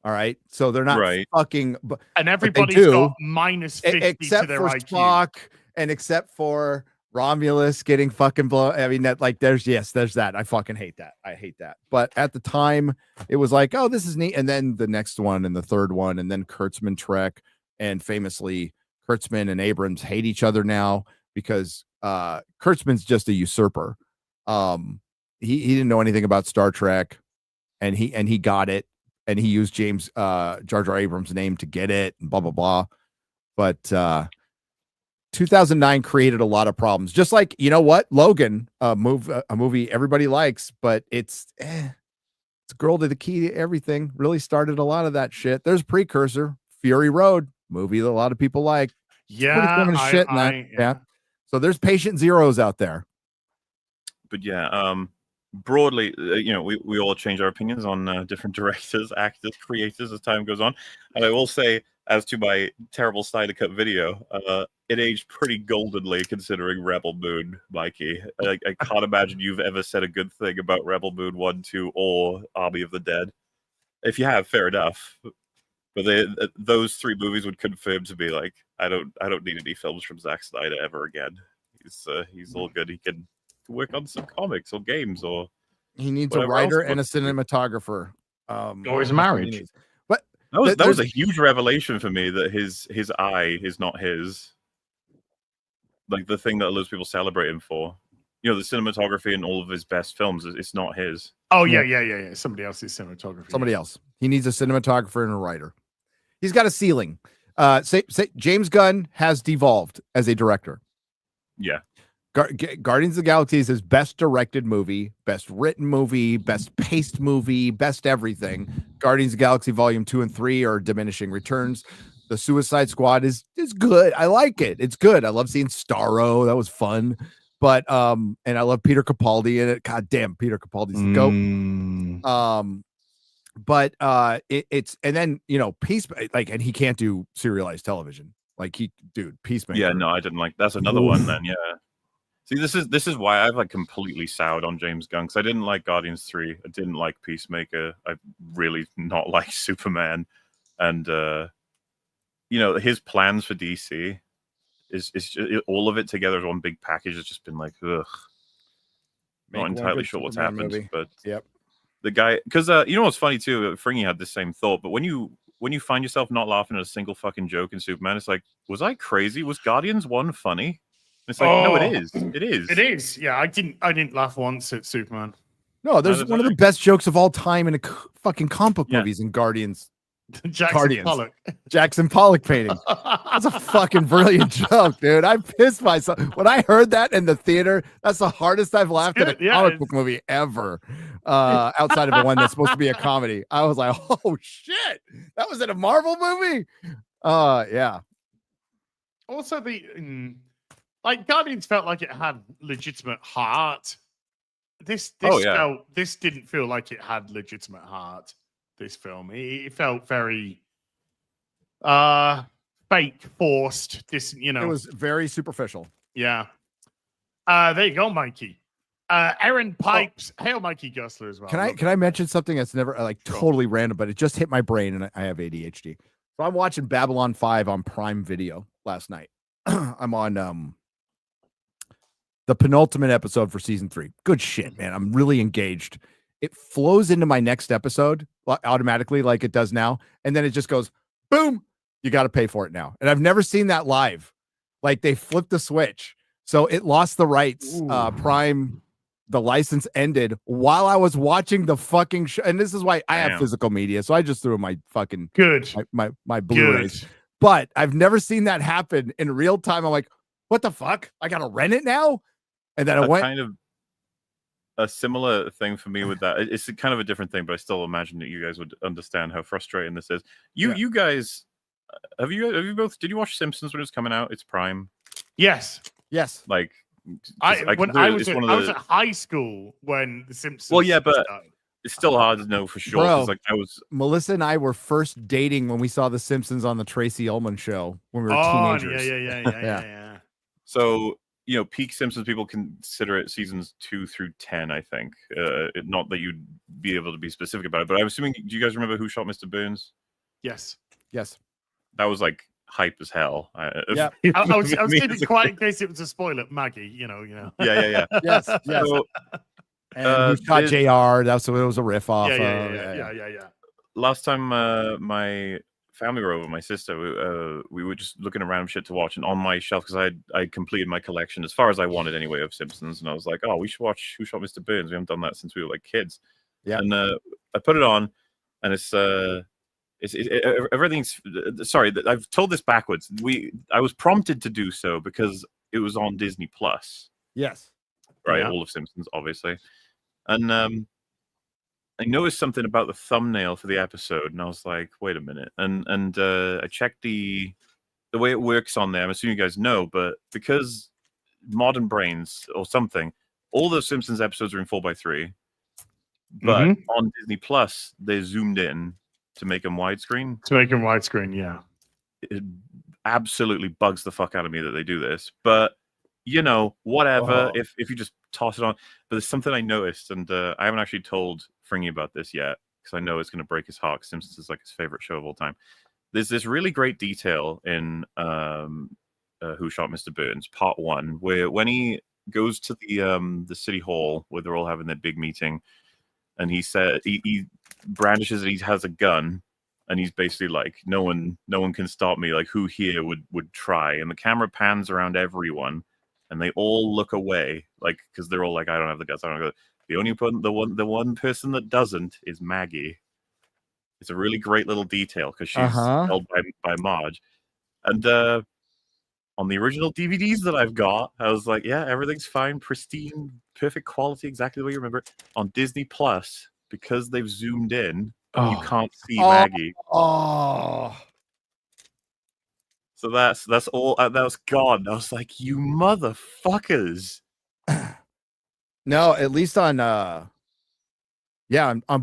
All right, so they're not fucking. And everybody's got minus 50 except to their for IQ. Spock, and except for Romulus getting fucking blown. I mean, there's that. I fucking hate that. I hate that. But at the time, it was like, oh, this is neat. And then the next one, and the third one, and then Kurtzman Trek, and famously, Kurtzman and Abrams hate each other now because Kurtzman's just a usurper. He didn't know anything about Star Trek, and he got it, and he used Jar Jar Abrams' name to get it, and blah blah blah. But 2009 created a lot of problems. Just like, you know what, Logan, a movie everybody likes, but it's Girl to the Key to Everything really started a lot of that shit. There's precursor, Fury Road, movie that a lot of people like. Yeah, So there's patient zeros out there. But yeah, broadly, you know, we all change our opinions on different directors, actors, creators as time goes on. And I will say, as to my terrible Snyder Cut video, it aged pretty goldenly considering Rebel Moon, Mikey. I can't imagine you've ever said a good thing about Rebel Moon 1, 2, or Army of the Dead. If you have, fair enough. But those three movies would confirm to me, like, I don't need any films from Zack Snyder ever again. He's all good. He can work on some comics or games, or he needs a writer and a cinematographer. Or his marriage. But that was a huge revelation for me that his eye is not his. Like the thing that loads of people celebrate him for. You know, the cinematography in all of his best films, it's not his. Oh, yeah. Somebody else's cinematography. Somebody else. He needs a cinematographer and a writer. He's got a ceiling. say James Gunn has devolved as a director. Yeah. Guardians of the Galaxy is his best directed movie, best written movie, best paced movie, best everything. Guardians of the Galaxy Volume 2 and 3 are diminishing returns. The Suicide Squad is good. I like it. It's good. I love seeing Starro. That was fun. But and I love Peter Capaldi in it. God damn, Peter Capaldi's the GOAT. But it's and then and he can't do serialized television. Peacemaker. Yeah, no, I didn't like. That's another one then. Yeah. See, this is why I've completely soured on James Gunn, because I didn't like Guardians 3. I didn't like Peacemaker. I really not like Superman, and his plans for DC is just, all of it together as one big package has just been like, ugh. Not entirely sure what's happened, movie. But yep. The guy, because what's funny too, Fringy had the same thought, but when you find yourself not laughing at a single fucking joke in Superman, it's like, was I crazy? Was Guardians 1 funny? It's like, no, it is. It is. It is. Yeah, I didn't laugh once at Superman. No, there's one of the best jokes of all time in fucking comic book movies in Guardians. Jackson Pollock painting. That's a fucking brilliant joke, dude. I pissed myself when I heard that in the theater. That's the hardest I've laughed at a comic book movie ever. Outside of the one that's supposed to be a comedy. I was like, oh shit, that was in a Marvel movie. Yeah. Also, Guardians felt like it had legitimate heart. This didn't feel like it had legitimate heart. This film, it felt very fake, forced. It was very superficial. Yeah. There you go, Mikey. Aaron Pipes. Hail, Mikey Gusler as well. Can I mention something that's never totally random, but it just hit my brain, and I have ADHD. So I'm watching Babylon 5 on Prime Video last night. I'm on the penultimate episode for season 3. Good shit, man. I'm really engaged. It flows into my next episode automatically like it does now. And then it just goes, boom, you got to pay for it now. And I've never seen that live. Like they flipped the switch. So it lost the rights. Prime, the license ended while I was watching the fucking show. And this is why I have physical media. So I just threw my fucking my Blu-rays. But I've never seen that happen in real time. I'm like, what the fuck? I got to rent it now? And then I went kind of a similar thing for me with that. It's kind of a different thing, but I still imagine that you guys would understand how frustrating this is. You guys, have you both? Did you watch Simpsons when it was coming out? It's Prime. Yes. Like, I was at high school when the Simpsons. Well, yeah, but started. It's still hard to know for sure. Bro, Melissa and I were first dating when we saw the Simpsons on the Tracy Ullman show when we were teenagers. Yeah. So. Peak Simpsons, people consider it seasons 2 through 10, I think. Not that you'd be able to be specific about it, but I'm assuming, do you guys remember Who Shot Mr. Burns? Yes. That was hype as hell. Yeah. I was keeping it quiet in case it was a spoiler. Maggie, Yeah. Yes. So, and Who Shot JR? It was a riff off. Yeah. Last time my family were over, my sister, we were just looking around shit to watch, and on my shelf, because I completed my collection as far as I wanted anyway of Simpsons, and I was like, oh, we should watch Who Shot Mr. Burns. We haven't done that since we were kids. And I put it on, and it's everything's sorry, I've told this backwards. I was prompted to do so because it was on Disney Plus. Yes. Right, all of Simpsons, obviously. And I noticed something about the thumbnail for the episode, and I was like, wait a minute. And I checked the way it works on there. I'm assuming you guys know, but because modern brains or something, all the Simpsons episodes are in 4:3. But on Disney Plus, they zoomed in to make them widescreen. Yeah. It absolutely bugs the fuck out of me that they do this. But whatever. If you just toss it on. But there's something I noticed, and I haven't actually told Fringy about this yet, because I know it's going to break his heart. Simpsons is his favorite show of all time. There's this really great detail in Who Shot Mr. Burns, Part 1, where when he goes to the city hall where they're all having their big meeting, and he said he brandishes that he has a gun, and he's basically like, no one can stop me. Like, who here would try? And the camera pans around everyone, and they all look away, because they're all like, I don't have the guts. I don't have the one person that doesn't is Maggie. It's a really great little detail because she's held by Marge. And on the original DVDs that I've got, I was like, yeah, everything's fine, pristine, perfect quality, exactly the way you remember it. On Disney Plus, because they've zoomed in, you can't see Maggie. Oh. So that's all. That was gone. I was like, you motherfuckers. No, at least on on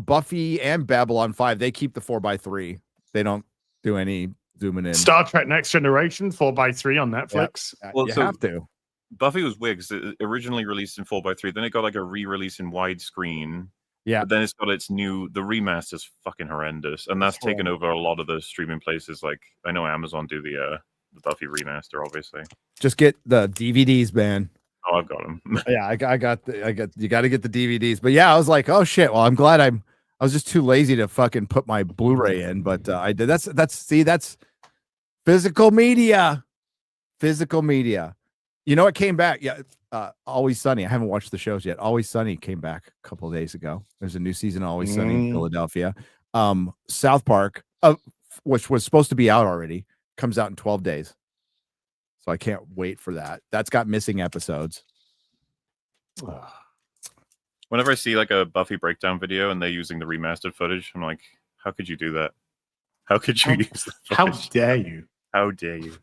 Buffy and Babylon 5, they keep the 4:3. They don't do any zooming in. Star Trek Next Generation 4:3 on Netflix. Well, you have to. Buffy was weird because it originally released in 4:3, then it got like a re-release in widescreen. Yeah. But then it's got its new. The remaster's fucking horrendous, and that's taken over a lot of the streaming places. Like I know Amazon do the Buffy remaster, obviously. Just get the DVDs, man. Oh, I've got them. Yeah, I got you got to get the DVDs. But yeah, I was like, oh shit. Well, I'm glad I was just too lazy to fucking put my Blu-ray in, but I did. That's physical media. Physical media. You know, it came back. Yeah, Always Sunny. I haven't watched the shows yet. Always Sunny came back a couple of days ago. There's a new season of Always Sunny in Philadelphia. South Park, which was supposed to be out already, comes out in 12 days. So I can't wait for that. That's got missing episodes. Whenever I see like a Buffy breakdown video and they're using the remastered footage, I'm like, how could you do that? How could you use that footage? How dare you? How dare you?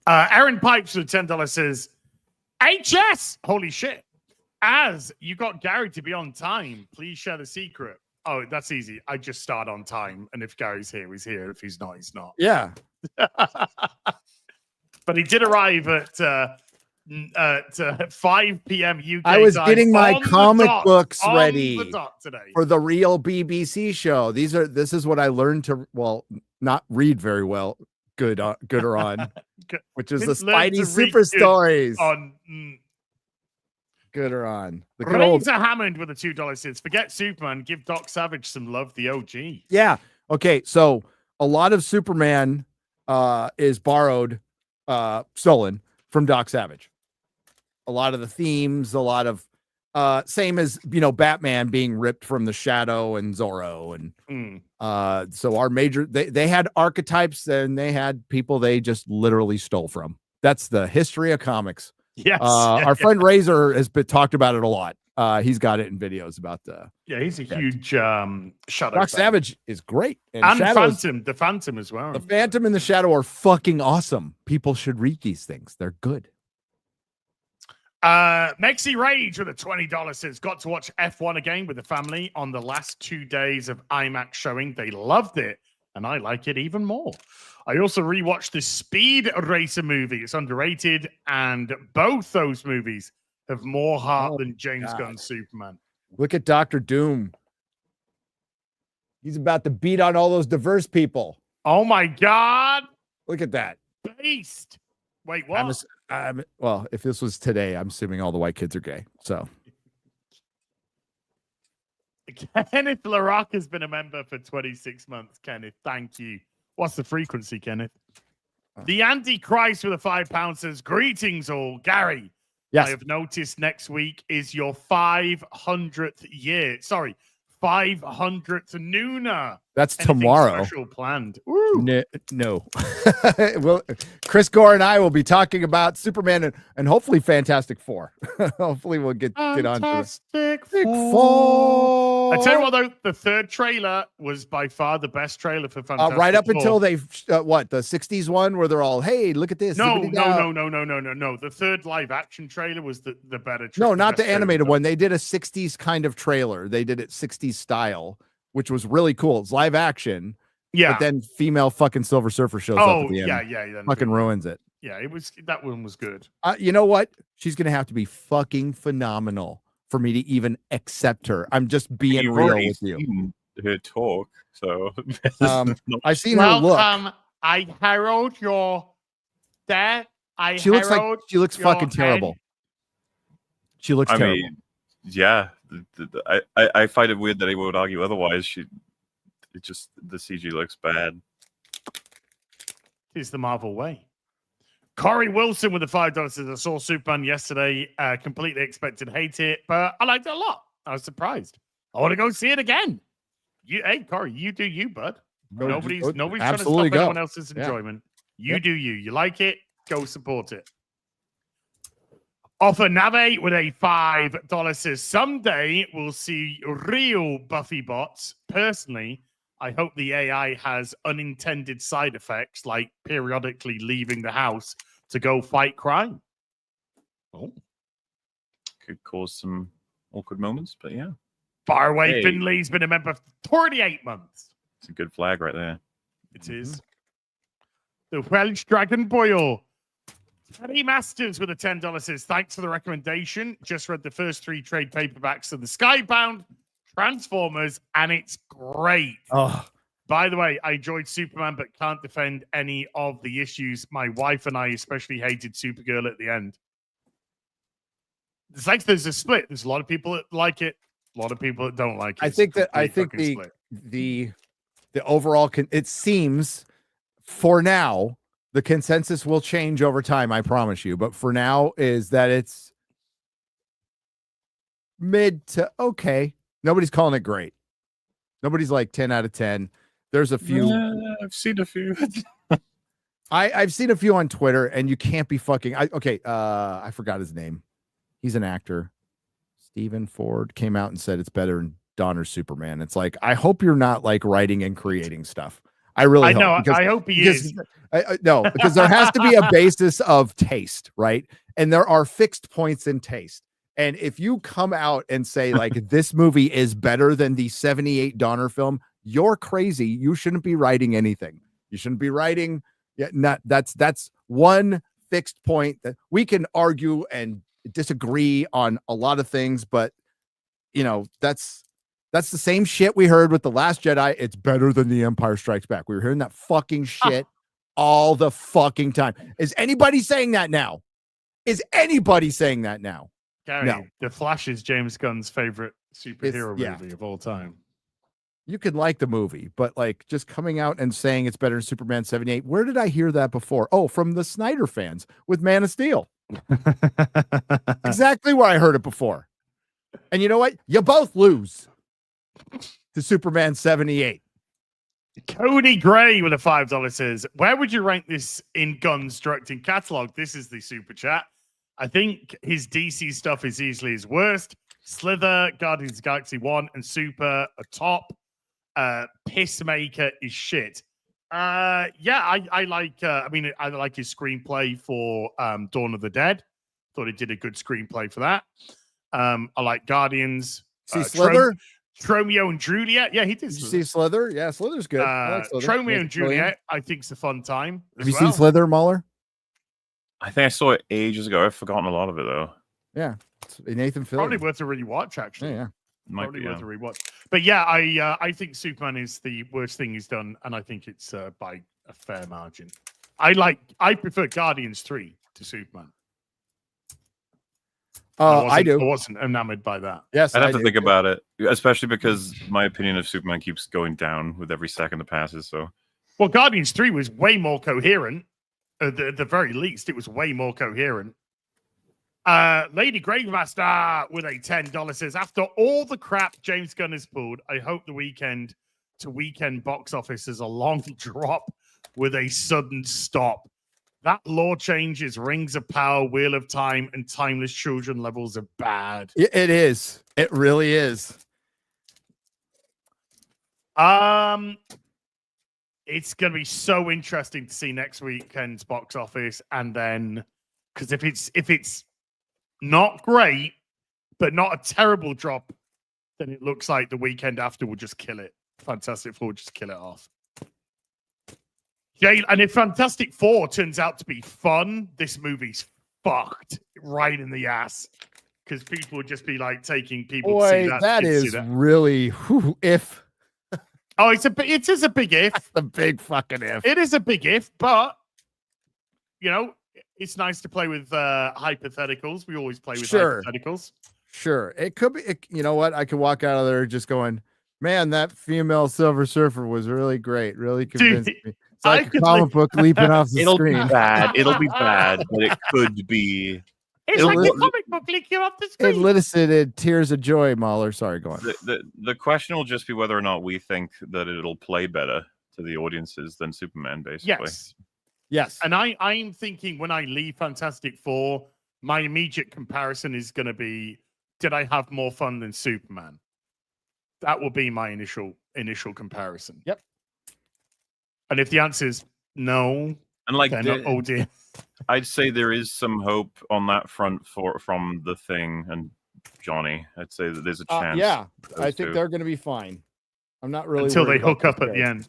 Aaron Pipes with $10 says, HS! Holy shit. As you got Gary to be on time, please share the secret. Oh, that's easy. I just start on time. And if Gary's here, he's here. If he's not, he's not. Yeah. But he did arrive at 5 p.m. UK I was time getting my on the comic dot, books on ready the dot today. for the real BBC show. This is what I learned to, not read very well. Good or on, which is the Spidey Super Stories. Good or on. The good old Razor Hammond with a $2 says, forget Superman, give Doc Savage some love, the OG. Yeah. Okay. So a lot of Superman is borrowed, stolen from Doc Savage. A lot of the themes, a lot of same as Batman being ripped from the Shadow and Zorro, and so our major they had archetypes and they had people they just literally stole from. That's the history of comics. Yes. Our friend Razor has been talked about it a lot. He's got it in videos about he's a huge Shadow. Doc Savage is great, and the Phantom as well. The Phantom and the Shadow are fucking awesome. People should read these things. They're good. Mexi Rage with a $20 says, got to watch F1 again with the family on the last 2 days of IMAX showing. They loved it, and I like it even more. I also rewatched the Speed Racer movie. It's underrated, and both those movies have more heart than James Gunn's Superman. Look at Dr. Doom. He's about to beat on all those diverse people. Oh my God. Look at that. Based. Wait, what? Well, if this was today, I'm assuming all the white kids are gay. So Kenneth LaRock has been a member for 26 months. Kenneth, thank you. What's the frequency, Kenneth? The Antichrist with a £5 says, greetings all. Gary, yes. I have noticed next week is your 500th year. Sorry, 500th Nooner. That's Anything tomorrow. Special planned. No. Well, Chris Gore and I will be talking about Superman and hopefully Fantastic Four. Hopefully we'll get on to Fantastic Four. I tell you what, though, the third trailer was by far the best trailer for Fantastic right up Four. until they the 60s one where they're all, hey, look at this. No. The third live action trailer was the better trailer. No, not the animated one. They did a 60s kind of trailer. They did it 60s style, which was really cool. It's live action. Yeah. But then female fucking Silver Surfer shows up at the end. Yeah. Fucking ruins it. Yeah, that one was good. You know what? She's gonna have to be fucking phenomenal for me to even accept her. I'm just being real with you. Her talk, so I've seen her look. I herald your death. She looks fucking terrible. She looks terrible. Mean, yeah, I find it weird that he would argue otherwise. The CG looks bad. It's the Marvel way. Corey Wilson with the $5 says, I saw Superman yesterday. Completely expected to hate it, but I liked it a lot. I was surprised. I want to go see it again. Hey, Corey, you do you, bud. Nobody's trying to stop anyone else's enjoyment. You do you. You like it? Go support it. Offer Nave with a $5 says, someday we'll see real Buffy bots. Personally, I hope the AI has unintended side effects, like periodically leaving the house to go fight crime. Oh, could cause some awkward moments, but yeah. Faraway Hey. Finley's been a member for 48 months. It's a good flag right there. It is. The Welsh Dragon Boyle. Teddy Masters with a $10 says, thanks for the recommendation. Just read the first 3 trade paperbacks of the Skybound Transformers, and it's great. Oh, By the way, I enjoyed Superman, but can't defend any of the issues. My wife and I especially hated Supergirl at the end. It's like there's a split. There's a lot of people that like it, a lot of people that don't like it. I think Split. the overall it seems for now the consensus will change over time, I promise you, but for now is that it's mid to okay. Nobody's calling it great. Nobody's like 10 out of 10. There's a few. I've seen a few. I've seen a few on Twitter, and you can't be fucking I forgot his name. He's an actor. Stephen Ford came out and said it's better than Donner's Superman. It's like, I hope you're not like writing and creating stuff. I really hope. know. Because, I hope he is. No, because there has to be a basis of taste, right? And there are fixed points in taste. And if you come out and say like this movie is better than the 78 Donner film, you're crazy. You shouldn't be writing anything. You shouldn't be writing. Yeah, that's one fixed point that we can argue and disagree on a lot of things, but you know, that's the same shit we heard with The Last Jedi. It's better than The Empire Strikes Back. We were hearing that fucking shit all the fucking time. Is anybody saying that now? Is anybody saying that now? Gary, No. The Flash is James Gunn's favorite superhero movie of all time. You could like the movie, but like just coming out and saying it's better than Superman 78. Where did I hear that before? Oh, from the Snyder fans with Man of Steel. Exactly where I heard it before. And you know what? You both lose to Superman 78. Cody Gray with a $5 says, where would you rank this in Gunn's directing catalog? This is the super chat. I think his DC stuff is easily his worst. Slither, Guardians of the Galaxy 1, and Super are top. Pissmaker is shit. I like I like his screenplay for Dawn of the Dead. Thought he did a good screenplay for that. I like Guardians. See Slither? Tromeo and Juliet. Yeah, he did. Did you see Slither? Yeah, Slither's good. I like Slither. Tromeo and Juliet, I think it's a fun time. Have you seen Slither, Mahler? I think I saw it ages ago. I've forgotten a lot of it though. Yeah, it's Nathan Fillion. Probably worth a rewatch, actually. Yeah. Might be, worth a rewatch. But yeah, I think Superman is the worst thing he's done, and I think it's by a fair margin. I prefer Guardians 3 to Superman. I do. I wasn't enamored by that. Yes, I'd have to think about it, especially because my opinion of Superman keeps going down with every second that passes. So, well, Guardians 3 was way more coherent. At the very least, it was way more coherent. Lady Gravemaster with a $10 says, after all the crap James Gunn has pulled, I hope the weekend to weekend box office is a long drop with a sudden stop. That law changes, Rings of Power, Wheel of Time, and Timeless Children levels are bad. It is. It really is. It's going to be so interesting to see next weekend's box office, and then because if it's not great, but not a terrible drop, then it looks like the weekend after will just kill it. Fantastic Four will just kill it off. Yeah, and if Fantastic Four turns out to be fun, this movie's fucked right in the ass. Because people would just be like taking people to see that. That is really if. Oh, it is a big if. That's a big fucking if. It is a big if, but you know, it's nice to play with hypotheticals. We always play with hypotheticals. Sure. It could be, you know what? I could walk out of there just going, man, that female Silver Surfer was really great. Really convinced me. It's like a comic book leaping off the screen. It'll be bad. It'll be bad, but it could be. It's like a comic book leaping off the screen. It elicited tears of joy, Mahler. Sorry, go on. The question will just be whether or not we think that it'll play better to the audiences than Superman, basically. Yes. Yes. And I'm thinking when I leave Fantastic Four, my immediate comparison is going to be, did I have more fun than Superman? That will be my initial comparison. Yep. And if the answer is no, And like, then oh dear. I'd say there is some hope on that front from the Thing and Johnny. I'd say that there's a chance. Yeah, I think two. they're going to be fine. I'm not really Until they worried about hook up those at the guys. end.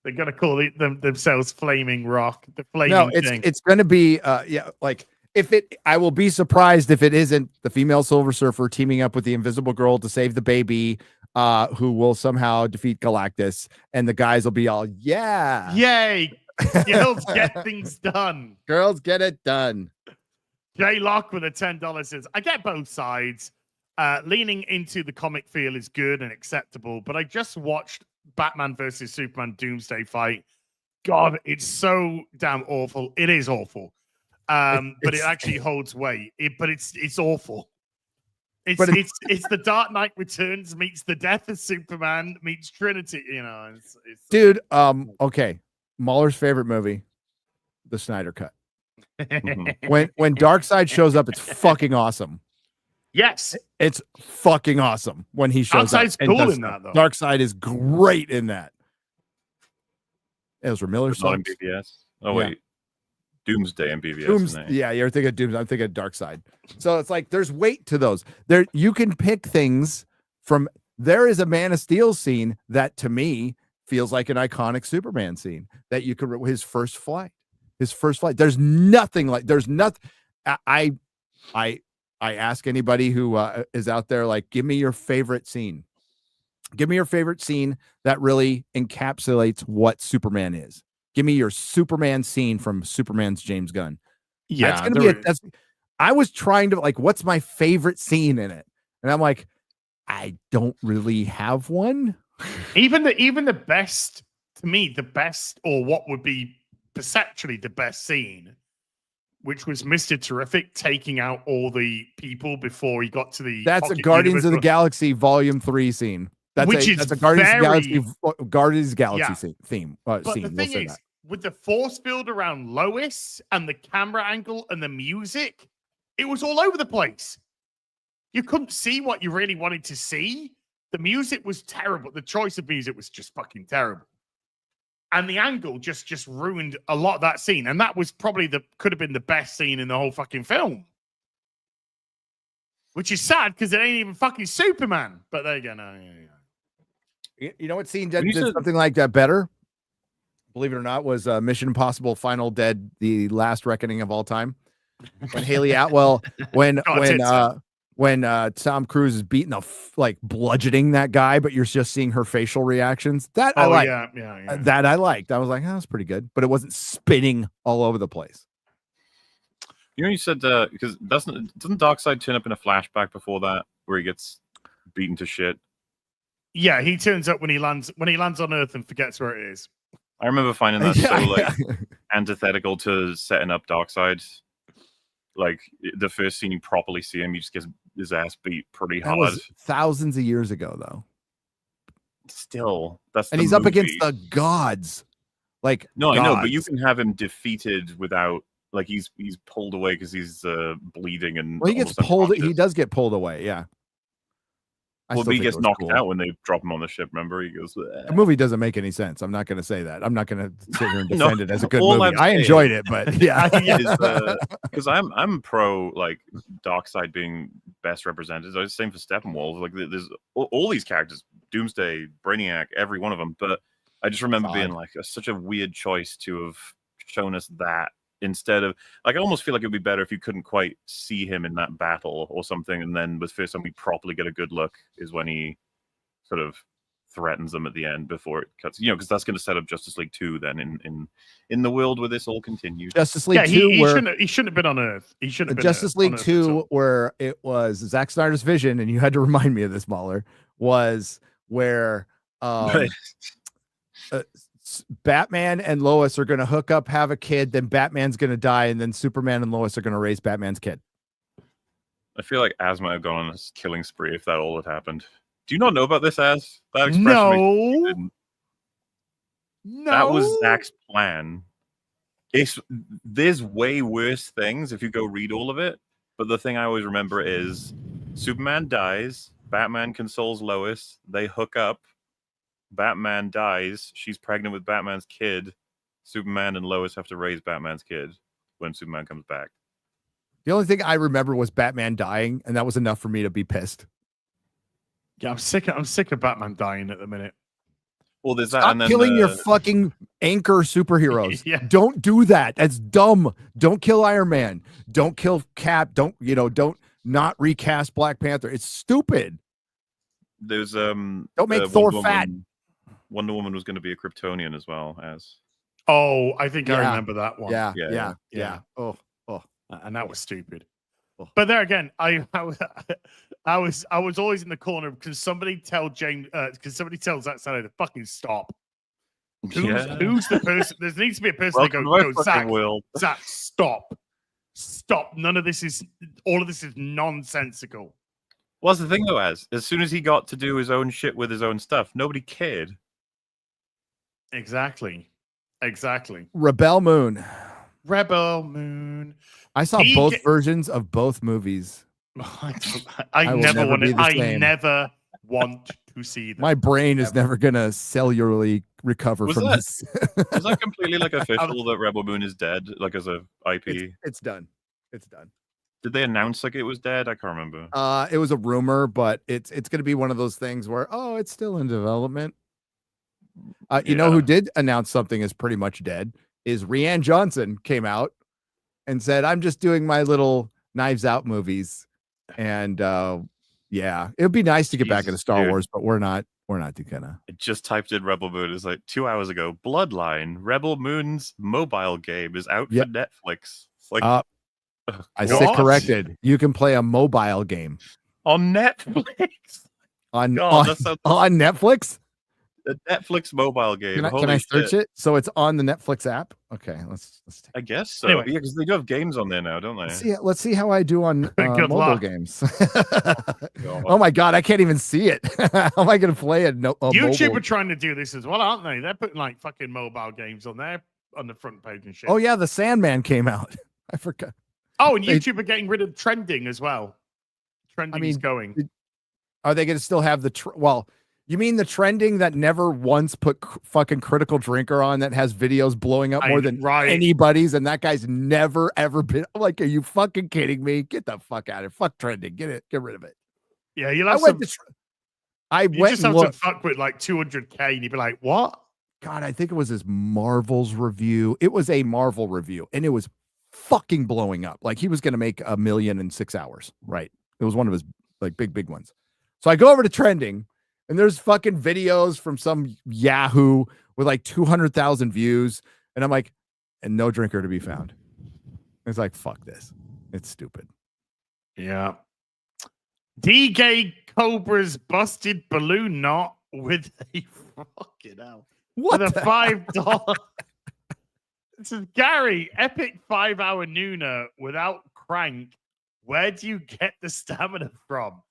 They're going to call themselves Flaming Rock. The flaming No, thing. it's going to be like I will be surprised if it isn't the female Silver Surfer teaming up with the Invisible Girl to save the baby, who will somehow defeat Galactus, and the guys will be all, yeah, Yay! Girls get things done. Girls get it done. Jay Locke with a $10 says, I get both sides. Leaning into the comic feel is good and acceptable, but I just watched Batman versus Superman Doomsday fight. God, it's so damn awful. It is awful. But it actually holds weight. But it's awful. It's the Dark Knight Returns meets the Death of Superman meets Trinity. You know, it's Dude. Okay, Mahler's favorite movie, the Snyder Cut. When Darkseid shows up, it's fucking awesome. Yes, it's fucking awesome when he shows Darkseid's up. cool in that though. Darkseid is great in that. Ezra Miller not in BVS. Oh wait, Doomsday and BVS. Yeah, you're thinking Doomsday. I'm thinking Darkseid. So it's like there's weight to those. There you can pick things from. There is a Man of Steel scene that to me feels like an iconic Superman scene that you could his first flight. There's nothing like. There's nothing. I ask anybody who is out there, like, give me your favorite scene. Give me your favorite scene that really encapsulates what Superman is. Give me your Superman scene from Superman's James Gunn. Yeah, that's gonna be I was trying to like, what's my favorite scene in it? And I'm like, I don't really have one. Even the best, to me, the best, or what would be perceptually the best scene, which was Mr. Terrific taking out all the people before he got to the. That's a Guardians of the Galaxy Volume 3 scene. That's a Guardians of the Galaxy theme. But the thing is, with the force field around Lois and the camera angle and the music, it was all over the place. You couldn't see what you really wanted to see. The music was terrible. The choice of music was just fucking terrible. And the angle just ruined a lot of that scene. And that was probably could have been the best scene in the whole fucking film. Which is sad because it ain't even fucking Superman. But there you go. No. You know what scene did something like that better? Believe it or not, was Mission Impossible Final Dead, the last reckoning of all time. When Haley Atwell, when Tom Cruise is beating bludgeoning that guy, but you're just seeing her facial reactions. That I like. Yeah. That I liked. I was like, oh, that's pretty good, but it wasn't spinning all over the place. You know, you said because doesn't Darkseid turn up in a flashback before that where he gets beaten to shit? Yeah, he turns up when he lands on Earth and forgets where it is. I remember finding that antithetical to setting up Darkseid. Like the first scene you properly see him, he just gets his ass beat pretty hard. Was thousands of years ago, though. Still, he's up against the gods. Like, no, I know, but you can have him defeated without, like, he's pulled away because he's bleeding and. Well, he gets pulled. He does get pulled away. Yeah. Well, he gets knocked out when they drop him on the ship. Remember, he goes. The movie doesn't make any sense. I'm not going to say that. I'm not going to sit here and defend it as a good movie. I enjoyed it, but yeah, because I'm pro like Darkseid being best represented. I was same for Steppenwolf. Like there's all these characters, Doomsday, Brainiac, every one of them. But I just remember being like such a weird choice to have shown us that. Instead of, like, I almost feel like it would be better if you couldn't quite see him in that battle or something, and then the first time we properly get a good look is when he sort of threatens them at the end before it cuts. You know, because that's going to set up Justice League 2 then in the world where this all continues. Justice League 2, he shouldn't have been on Earth. He shouldn't have been Justice League 2, where it was Zack Snyder's vision, and you had to remind me of this, Mahler, was where Batman and Lois are going to hook up, have a kid, then Batman's going to die, and then Superman and Lois are going to raise Batman's kid. I feel like Az might have gone on a killing spree if that all had happened. Do you not know about this, Az? That expression no. No, That was Zach's plan. There's way worse things if you go read all of it. But the thing I always remember is Superman dies, Batman consoles Lois, they hook up, Batman dies, she's pregnant with Batman's kid, Superman and Lois have to raise Batman's kid when Superman comes back. The only thing I remember was Batman dying, and that was enough for me to be pissed. Yeah, I'm sick of Batman dying at the minute. Well, there's that, Stop and then killing your fucking anchor superheroes. Yeah. Don't do that. That's dumb. Don't kill Iron Man. Don't kill Cap. Don't not recast Black Panther. It's stupid. there's Don't make Thor fat. Wonder Woman was going to be a Kryptonian as well as. Oh, I think I Yeah. remember that one. Yeah. Oh. And that was stupid. Oh. But there again, I was always in the corner. Can somebody tell James? Can somebody tell Zack Snyder to fucking stop? Who's the person? There needs to be a person that goes, Zach, stop. None of this is. All of this is nonsensical. What's the thing though? As soon as he got to do his own shit with his own stuff, nobody cared. Exactly. Rebel Moon. Rebel Moon. I saw both versions of both movies. I never want to see them. My brain is never gonna cellularly recover from this. Was that completely like official that Rebel Moon is dead, like as a IP? It's done. Did they announce like it was dead? I can't remember. It was a rumor, but it's gonna be one of those things where it's still in development. You know who did announce something is pretty much dead is Rian Johnson came out and said, I'm just doing my little Knives Out movies. And it would be nice to get back into Star Wars, but we're not gonna. I just typed in Rebel Moon. It's like 2 hours ago. Bloodline, Rebel Moon's mobile game is out for Netflix. It's like I sit corrected. You can play a mobile game on Netflix. On Netflix? The Netflix mobile game. Can I search it? So it's on the Netflix app. Okay, let's I guess so. Anyway. Yeah, because they do have games on there now, don't they? Let's see how I do on mobile games. God. Oh my god, I can't even see it. How am I going to play it? YouTube are trying to do this as well, aren't they? They're putting like fucking mobile games on there on the front page and shit. Oh yeah, the Sandman came out. I forgot. Oh, and YouTube are getting rid of trending as well. Trending is going. Are they going to still have the you mean the trending that never once put fucking Critical Drinker on that has videos blowing up more than anybody's, and that guy's never ever been? I'm like, are you fucking kidding me? Get the fuck out of here! Fuck trending. Get rid of it. Yeah, you just have to fuck with like 200K, and you'd be like, what? God, I think it was his Marvel's review. It was a Marvel review, and it was fucking blowing up. Like he was going to make $1 million in 6 hours. Right? It was one of his like big ones. So I go over to trending. And there's fucking videos from some Yahoo with like 200,000 views. And I'm like, and no drinker to be found. It's like, fuck this. It's stupid. Yeah. D-Gay Cobra's busted balloon knot with a fucking hell. What? With a $5. This is Gary, epic 5-hour nooner without crank. Where do you get the stamina from?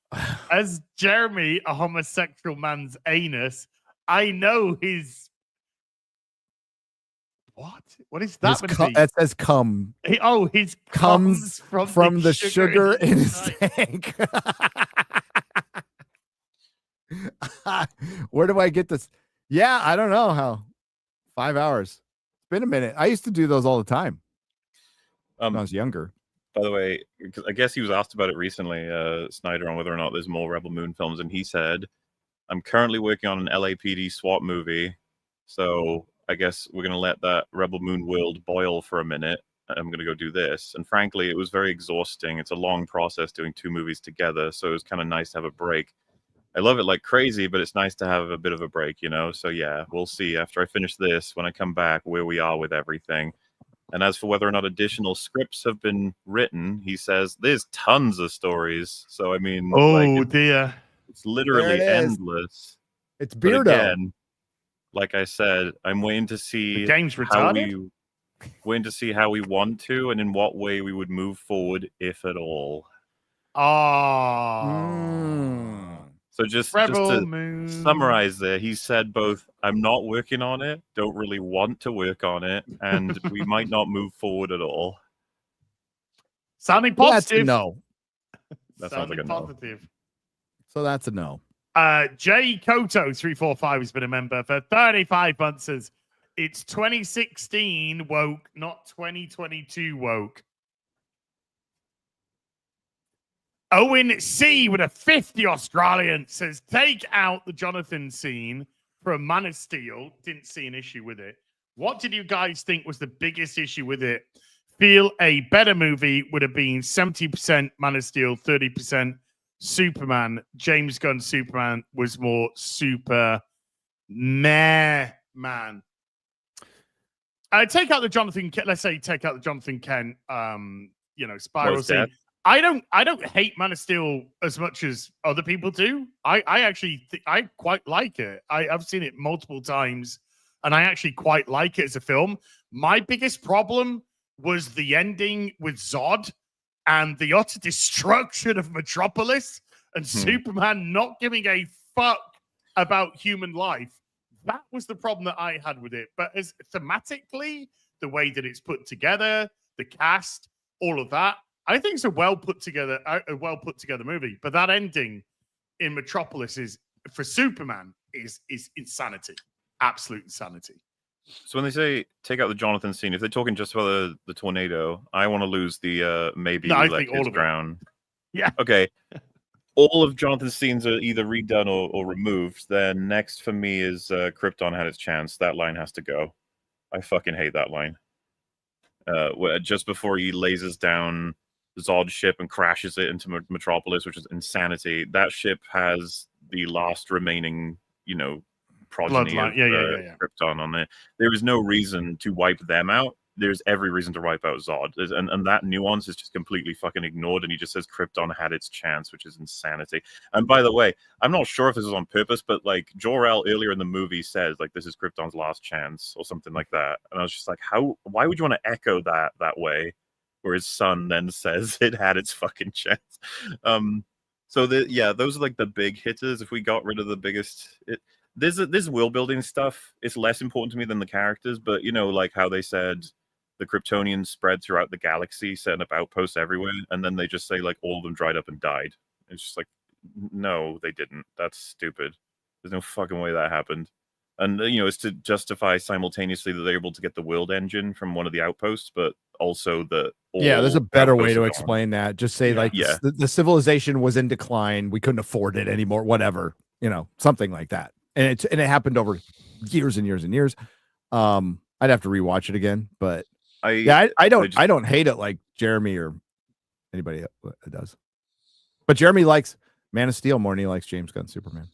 As Jeremy, a homosexual man's anus, I know his. What? What is that? That says cum. His comes from the sugar in his tank. Where do I get this? Yeah, I don't know how. 5 hours. It's been a minute. I used to do those all the time when I was younger. By the way, because I guess he was asked about it recently, Snyder, on whether or not there's more Rebel Moon films, and he said, I'm currently working on an LAPD SWAT movie, so I guess we're going to let that Rebel Moon world boil for a minute. I'm going to go do this. And frankly, it was very exhausting. It's a long process doing 2 movies together, so it was kind of nice to have a break. I love it like crazy, but it's nice to have a bit of a break, you know? So yeah, we'll see after I finish this, when I come back, where we are with everything. And as for whether or not additional scripts have been written, he says there's tons of stories. So I mean, dear, it's literally endless. It's Beardo. But again, like I said, I'm waiting to see how we want to, and in what way we would move forward, if at all. So just Rebel to Moon. summarize there, he said both, I'm not working on it, don't really want to work on it, and we might not move forward at all. Sounding Well, that's a positive. no. That sounds like a no. Positive. So that's a no. Jay Koto 345 has been a member for 35 months. Says it's 2016 woke, not 2022 woke. Owen C with a 50 Australian says take out the Jonathan scene from Man of Steel. Didn't see an issue with it. What did you guys think was the biggest issue with it? Feel a better movie would have been 70% Man of Steel, 30% Superman. James Gunn's Superman was more super meh man. Take out the Jonathan. Let's say take out the Jonathan Kent. Spiral scene. I don't hate Man of Steel as much as other people do. I actually I quite like it. I've seen it multiple times, and I actually quite like it as a film. My biggest problem was the ending with Zod and the utter destruction of Metropolis and Superman not giving a fuck about human life. That was the problem that I had with it. But as thematically, the way that it's put together, the cast, all of that, I think it's a well put together movie. But that ending in Metropolis is for Superman is insanity, absolute insanity. So when they say take out the Jonathan scene, if they're talking just about the tornado, I want to lose the maybe I let think all kids of drown. Yeah. Okay. All of Jonathan's scenes are either redone or removed. Then next for me is Krypton had its chance. That line has to go. I fucking hate that line. Just before he lasers down Zod's ship and crashes it into Metropolis, which is insanity. That ship has the last remaining, progeny of Krypton on it. There is no reason to wipe them out. There's every reason to wipe out Zod. And that nuance is just completely fucking ignored. And he just says Krypton had its chance, which is insanity. And by the way, I'm not sure if this is on purpose, but like Jor-El earlier in the movie says, like, this is Krypton's last chance or something like that. And I was just like, why would you want to echo that way? Where his son then says it had its fucking chance. So those are like the big hitters. If we got rid of the biggest, this world building stuff, it's less important to me than the characters. But like how they said the Kryptonians spread throughout the galaxy, setting up outposts everywhere, and then they just say like all of them dried up and died. It's just like, no, they didn't. That's stupid. There's no fucking way that happened. And it's to justify simultaneously that they're able to get the world engine from one of the outposts, but also there's a better way to explain that. Just say the civilization was in decline. We couldn't afford it anymore. Whatever, something like that. And it happened over years and years and years. I'd have to rewatch it again, but I don't hate it like Jeremy or anybody does. But Jeremy likes Man of Steel more than he likes James Gunn's Superman.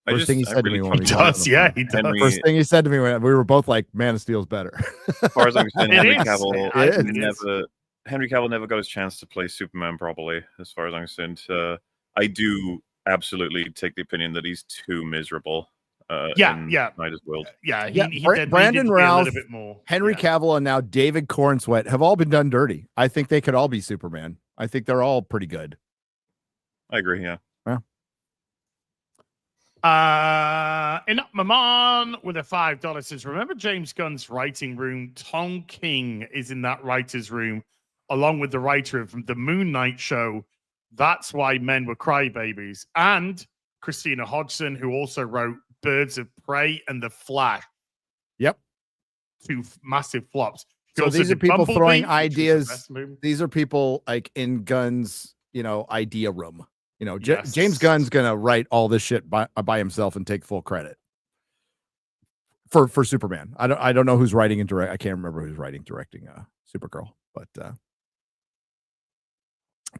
First thing he said to me when we does. First thing he said to me when we were both like, Man of Steel's better. As far as I'm concerned, Henry Cavill never got his chance to play Superman properly. As far as I'm concerned, I do absolutely take the opinion that he's too miserable. Night as World. Brandon Routh, a bit more. Henry Cavill, and now David Cornsweet have all been done dirty. I think they could all be Superman. I think they're all pretty good. I agree. Yeah. Enoch Maman with a $5 says, remember James Gunn's writing room? Tom King is in that writer's room along with the writer of the Moon Knight show. That's why men were crybabies. And Christina Hodgson, who also wrote Birds of Prey and The Flash. Yep. Two massive flops. So these are people throwing ideas. These are people like in Gunn's, idea room. James Gunn's gonna write all this shit by himself and take full credit for Superman. I don't know who's writing and direct. I can't remember who's writing, directing Supergirl, but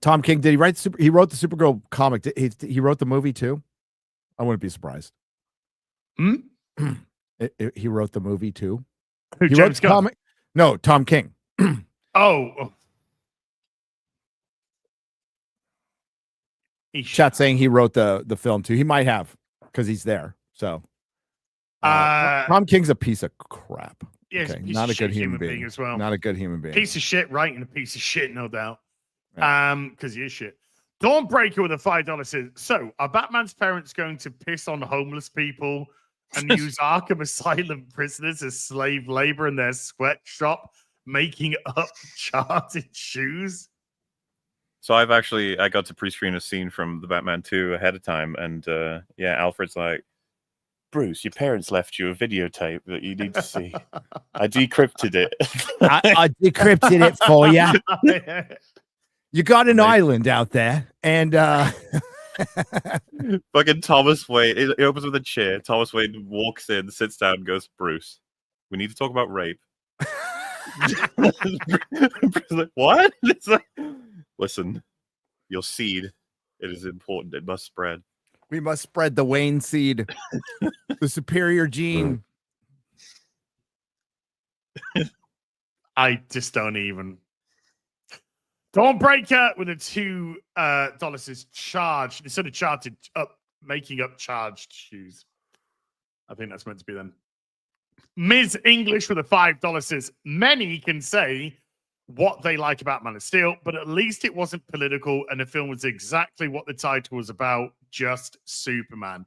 Tom King, did he write he wrote the Supergirl comic? He wrote the movie too? I wouldn't be surprised. He wrote the movie too. He wrote the comic. No, Tom King. Oh. Chat saying he wrote the film too. He might have because he's there. So Tom King's a piece of crap. Yeah, okay. Not a good human being as well. Not a good human being. Piece of shit, right? And a piece of shit, no doubt. Because he is shit. Dawnbreaker with a $5 says, so are Batman's parents going to piss on homeless people and use Arkham Asylum prisoners as slave labor in their sweatshop, making up charted shoes? So I got to pre-screen a scene from the Batman 2 ahead of time, and yeah, Alfred's like, Bruce, your parents left you a videotape that you need to see. I decrypted it. I decrypted it for you. You got an island out there, and fucking Thomas Wayne. It opens with a chair. Thomas Wayne walks in, sits down, and goes, Bruce, we need to talk about rape. Bruce's like, what? It's like, listen, your seed, it is important. It must spread. We must spread the Wayne seed, the superior gene. I just don't even. Dawnbreaker with a $2 is charged instead of charted up, making up charged shoes. I think that's meant to be them. Ms. English with a $5 says, many can say what they like about Man of Steel, but at least it wasn't political and the film was exactly what the title was about, just Superman.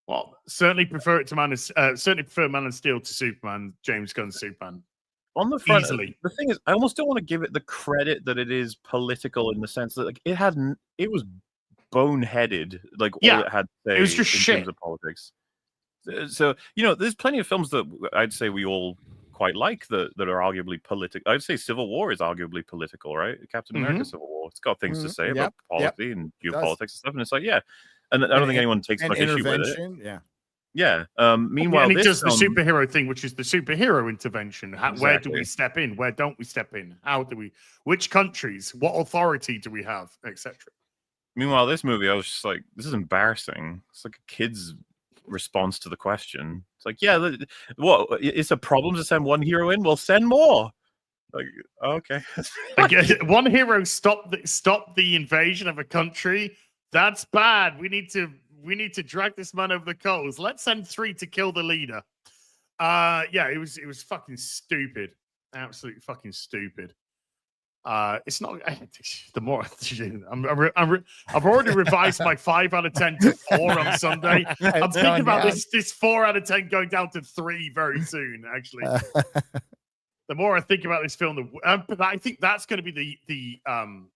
Well, certainly prefer it to certainly prefer Man of Steel to Superman, James Gunn's Superman. On the front, Easily. The thing is, I almost don't want to give it the credit that it is political in the sense that like it was boneheaded, like all it had to say it was just in shit. terms of politics. So there's plenty of films that I'd say we all quite like that are arguably political. I'd say Civil War is arguably political, right? Captain America Civil War. It's got things to say about policy and geopolitics and stuff, and it's like, yeah. And I don't think anyone takes much issue with it. Yeah. Yeah. Meanwhile, and it this does the superhero thing, which is the superhero intervention. Where do we Exactly. step in? Where don't we step in? How do we? Which countries? What authority do we have, etc. Meanwhile, this movie, I was just like, this is embarrassing. It's like a kid's response to the question. It's like, yeah, what? It's a problem to send one hero in. Well, send more. Like, okay. One hero stopped the invasion of a country. That's bad. We need to drag this man over the coals. Let's send 3 to kill the leader. Yeah, it was fucking stupid. Absolutely fucking stupid. It's not the more I've already revised my 5 out of 10 to 4 on Sunday. I'm thinking about this 4 out of 10 going down to 3 very soon, actually. The more I think about this film, but I think that's going to be the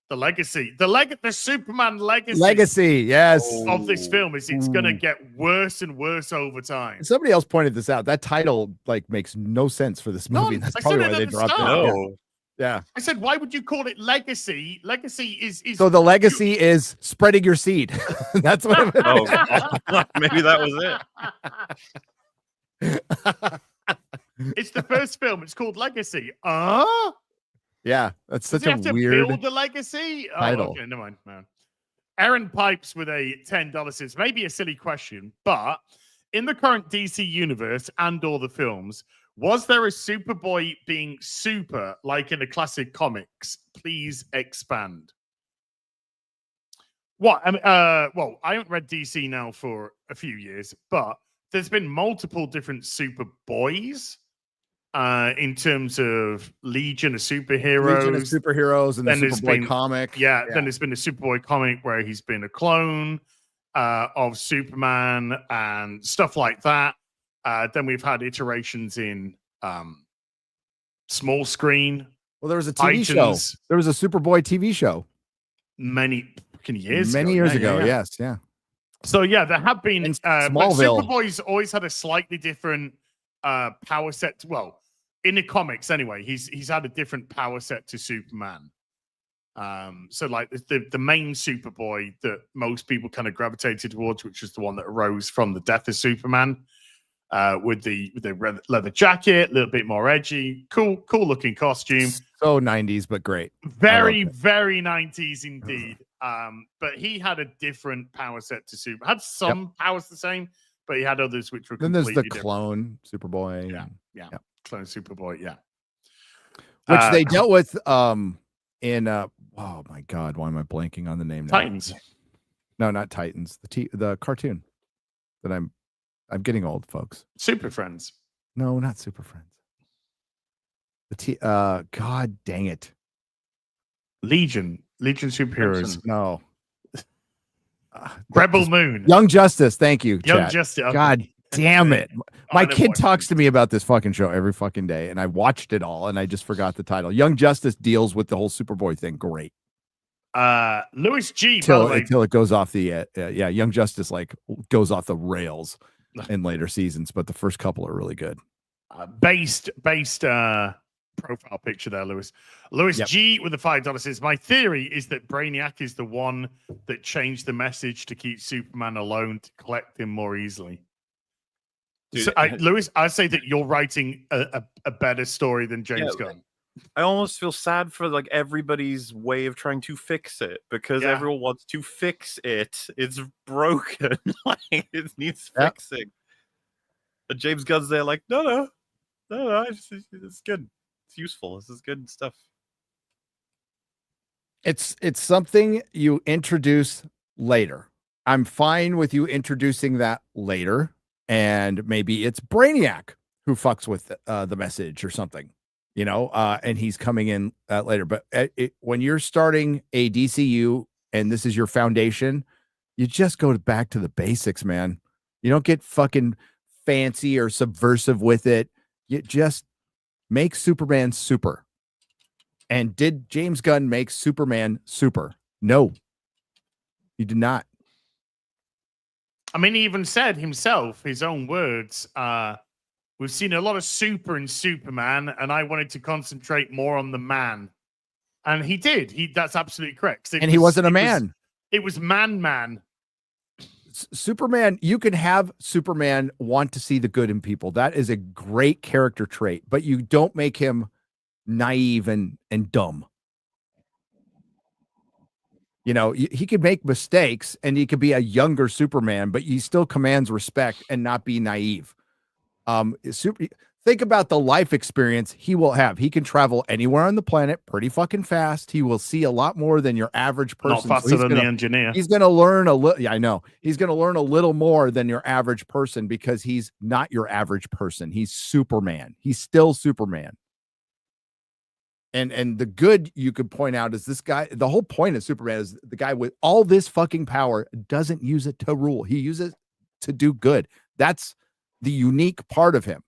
legacy, the Superman Legacy, yes, of this film is it's going to get worse and worse over time. Somebody else pointed this out. That title like makes no sense for this movie. That's probably why they dropped it. No. Yeah. I said, why would you call it legacy? Legacy is so the legacy is spreading your seed. That's what. Maybe that was it. It's the first film. It's called Legacy. Yeah, that's such Does he have a to weird build the legacy title. Okay, never mind, man. Aaron Pipes with a $10 says, maybe a silly question, but in the current DC universe and all the films, was there a Superboy being super like in the classic comics? Please expand. What? Well, I haven't read DC now for a few years, but there's been multiple different Superboys in terms of Legion of Superheroes. And the Superboy comic. Yeah, then there's been a Superboy comic where he's been a clone of Superman and stuff like that. Then we've had iterations in small screen. Well, there was a TV show. There was a Superboy TV show. Many years ago. Yes, yeah. So yeah, there have been but Smallville. Superboy's always had a slightly different power set. Well, in the comics anyway, he's had a different power set to Superman. So like the main Superboy that most people kind of gravitated towards, which was the one that arose from the death of Superman, with the leather jacket, a little bit more edgy, cool looking costume. So 90s, but great. Very 90s indeed. But he had a different power set to Superman. Had some powers the same, but he had others which were completely different. Then there's the different. clone Superboy. Yeah. Clone Superboy, yeah. Which they dealt with in oh my god, why am I blanking on the name now? Titans. No, not Titans. The cartoon that I'm getting old, folks. Super Friends. No, not Super Friends. God dang it. Legion. Legion Superheroes. Crimson. No. Rebel Moon. Young Justice. Thank you. Young chat. Justice. Okay. God damn it. I My never kid watched talks it. to me about this fucking show every fucking day, and I watched it all, and I just forgot the title. Young Justice deals with the whole Superboy thing. Great. Louis G. By the way, Until it goes off the Young Justice like goes off the rails in later seasons, but the first couple are really good. based profile picture there, Lewis. Lewis Yep. G with the $5 says, my theory is that Brainiac is the one that changed the message to keep Superman alone to collect him more easily. Dude, So, Lewis, I say that you're writing a better story than James Gunn. I almost feel sad for like everybody's way of trying to fix it because everyone wants to fix it. It's broken. Like it needs fixing. And James Gunn's there like, no, it's good. It's useful. This is good stuff. It's something you introduce later. I'm fine with you introducing that later, and maybe it's Brainiac who fucks with the message or something, you know, and he's coming in later. But when you're starting a DCU and this is your foundation, you just go back to the basics, man. You don't get fucking fancy or subversive with it. You just make Superman super. And did James Gunn make Superman super? No, he did not. I mean, he even said himself, his own words, we've seen a lot of super in Superman, and I wanted to concentrate more on the man. And he did. That's absolutely correct. And he wasn't a man. It was man. Superman, you can have Superman want to see the good in people. That is a great character trait, but you don't make him naive and dumb. You know, he could make mistakes and he could be a younger Superman, but he still commands respect and not be naive. Think about the life experience he will have. He can travel anywhere on the planet pretty fucking fast. He will see a lot more than your average person. Not faster than the engineer. He's going to learn a little. Yeah, I know. He's going to learn a little more than your average person because he's not your average person. He's Superman. He's still Superman. And the good you could point out is this guy, the whole point of Superman is the guy with all this fucking power doesn't use it to rule. He uses it to do good. That's the unique part of him.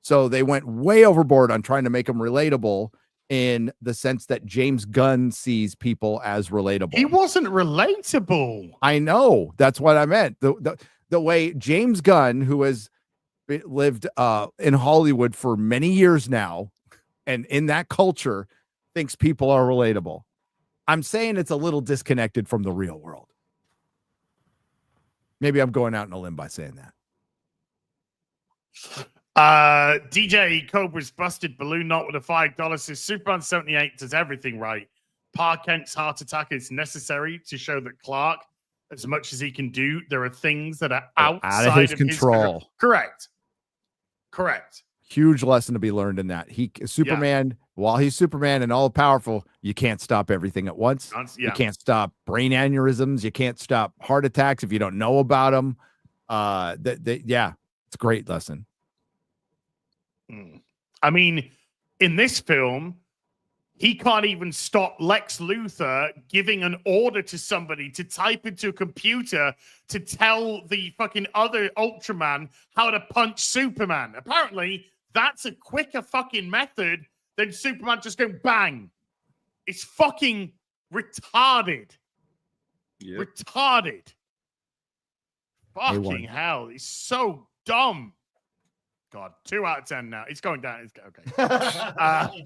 So they went way overboard on trying to make him relatable in the sense that James Gunn sees people as relatable. He wasn't relatable. I know. That's what I meant. The way James Gunn, who has lived in Hollywood for many years now, and in that culture, thinks people are relatable. I'm saying it's a little disconnected from the real world. Maybe I'm going out on a limb by saying that. DJ Cobra's busted balloon knot with a $5 says Superman 78 does everything right. Pa Kent's heart attack is necessary to show that Clark, as much as he can do, there are things that are outside out of his control. Correct. Huge lesson to be learned in that. Superman, while he's Superman and all powerful, you can't stop everything at once. You can't stop brain aneurysms. You can't stop heart attacks if you don't know about them. It's a great lesson. I mean, in this film, he can't even stop Lex Luthor giving an order to somebody to type into a computer to tell the fucking other Ultraman how to punch Superman. Apparently, that's a quicker fucking method than Superman just going bang. It's fucking retarded. Yep. Retarded. Fucking A1. hell. It's so dumb. God, 2 out of 10 now. It's going down. It's okay.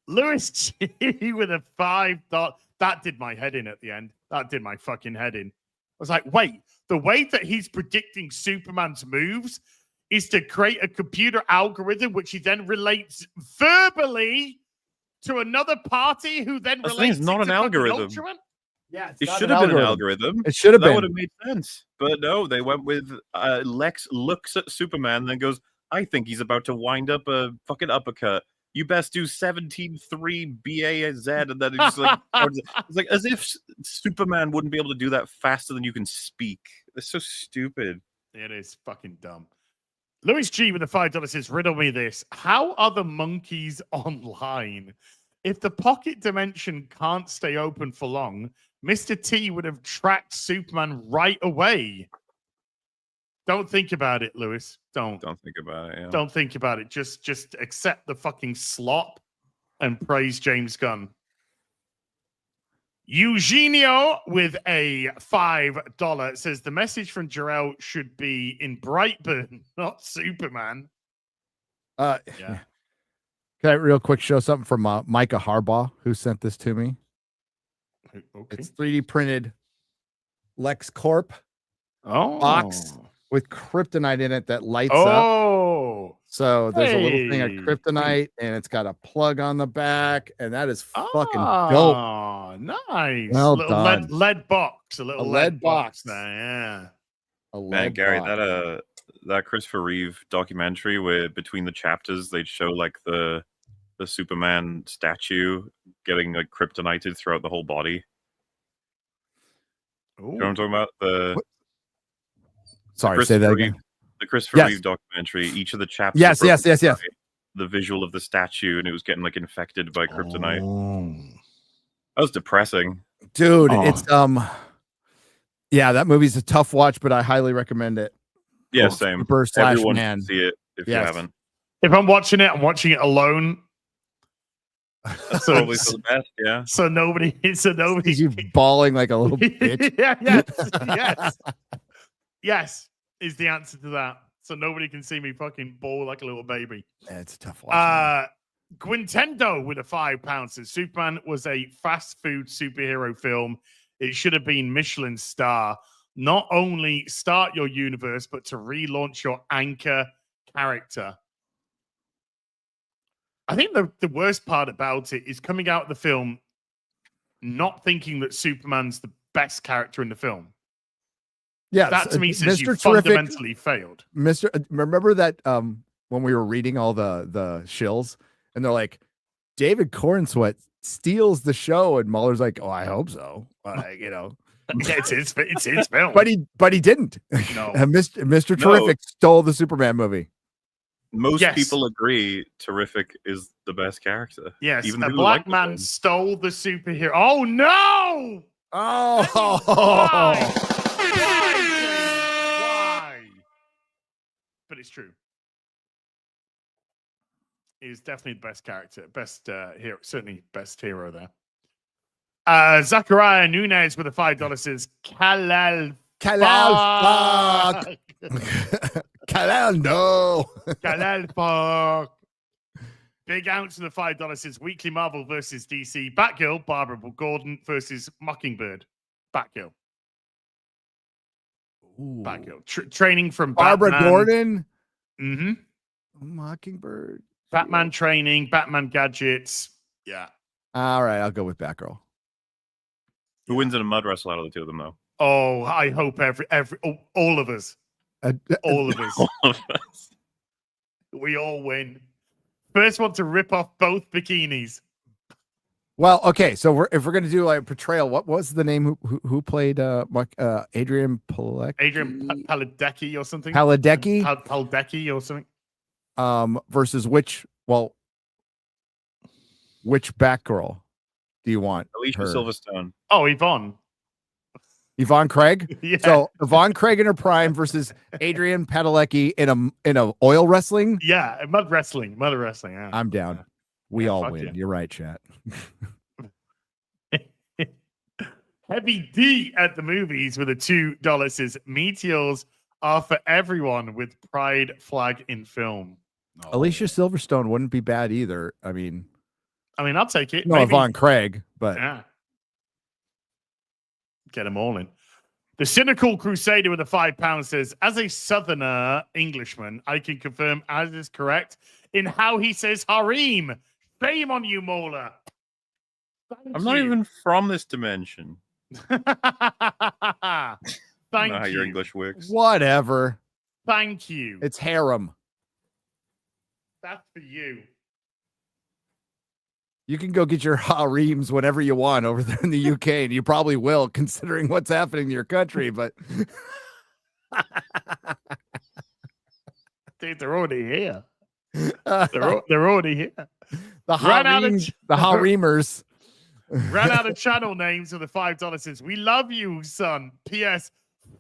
Lewis G with a $5. That did my head in at the end. That did my fucking head in. I was like, wait, the way that he's predicting Superman's moves is to create a computer algorithm which he then relates verbally to another party who then relates it's not an algorithm. Ultraman? Yeah, It should have been an algorithm. It should have That been. would have made sense. But no, they went with Lex looks at Superman and then goes, I think he's about to wind up a fucking uppercut. You best do 17-3 BAZ. And then it's like, it's like as if Superman wouldn't be able to do that faster than you can speak. It's so stupid. It is fucking dumb. Louis G with the $5 says, riddle me this. How are the monkeys online? If the pocket dimension can't stay open for long, Mr. T would have tracked Superman right away. Don't think about it, Lewis. Don't think about it. Yeah. Don't think about it. Just accept the fucking slop and praise James Gunn. Eugenio with a $5 says the message from Jarrell should be in Brightburn, not Superman. Yeah. Yeah. Can I real quick show something from Micah Harbaugh, who sent this to me? Okay. It's 3D printed LexCorp box with kryptonite in it that lights up. So there's a little thing of kryptonite, and it's got a plug on the back, and that is fucking dope. Oh, nice. Well little done. lead box. A little lead box there, yeah. Man, Gary, that Christopher Reeve documentary where between the chapters they'd show like the Superman statue getting like kryptonited throughout the whole body. Ooh. You know what I'm talking about? Sorry, say that again. The Christopher Reeve documentary, each of the chapters. Yes. The visual of the statue, and it was getting like infected by kryptonite. That was depressing. Dude, it's yeah, that movie's a tough watch, but I highly recommend it. Yeah, same. Everyone should see it if you haven't. If I'm watching it alone. That's probably for the best, yeah. So nobody you bawling like a little bitch. Yes, is the answer to that. So nobody can see me fucking bawl like a little baby. Yeah, it's a tough watch. Gwintendo with a £5 says Superman was a fast food superhero film. It should have been Michelin star. Not only start your universe, but to relaunch your anchor character. I think the worst part about it is coming out of the film not thinking that Superman's the best character in the film. Yeah, that to me says Mr. you Terrific, fundamentally failed. Remember that when we were reading all the shills, and they're like, David Cornsweet steals the show, and Muller's like, oh, I hope so. You know, it's his film, but he didn't. No, Mr. Terrific stole the Superman movie. Most people agree Terrific is the best character. Yes, even a black man stole the superhero. Oh no! Oh, why? But it's true. He's definitely the best character, best hero, certainly best hero there. Zachariah Nunez with a $5 says Kalal fuck. Kalal, no. Kalal fuck. Big Ounce with a $5 says Weekly Marvel versus DC. Batgirl, Barbara Gordon versus Mockingbird. Batgirl. Batgirl. Training from Barbara Batman. Gordon. Mm-hmm. Mockingbird. Batman training, Batman gadgets. Yeah. All right, I'll go with Batgirl. Who wins in a mud wrestle out of the two of them, though? Oh, I hope all of us. All of us. All of us. We all win. First one to rip off both bikinis. Well, okay, so if we're gonna do like a portrayal, what was the name who played Adrian Palecki? Adrian Paladecki or something. Paladecki or something. Versus which Batgirl do you want? Alicia Silverstone. Oh, Yvonne Craig. Yeah. So Yvonne Craig in her prime versus Adrian Padelecki in a oil wrestling. Yeah, mud wrestling. Yeah. I'm down. We all win. Yeah. You're right, chat. Heavy D at the movies with a $2 says meteors are for everyone with pride flag in film. Alicia Silverstone wouldn't be bad either. I mean, I'll take it. No, Yvonne Craig, but yeah. Get them all in. The Cynical Crusader with a £5 says, as a Southerner Englishman, I can confirm as is correct in how he says harem. Shame on you, Mola. I'm not even from this dimension. Thank I don't know how your English works. Whatever. Thank you. It's harem. That's for you. You can go get your harems whenever you want over there in the UK, and you probably will, considering what's happening to your country. But dude, they're already here. They're already here. The Ran out of Hareemers. Ran out of channel names for the $5 says, we love you, son. P.S.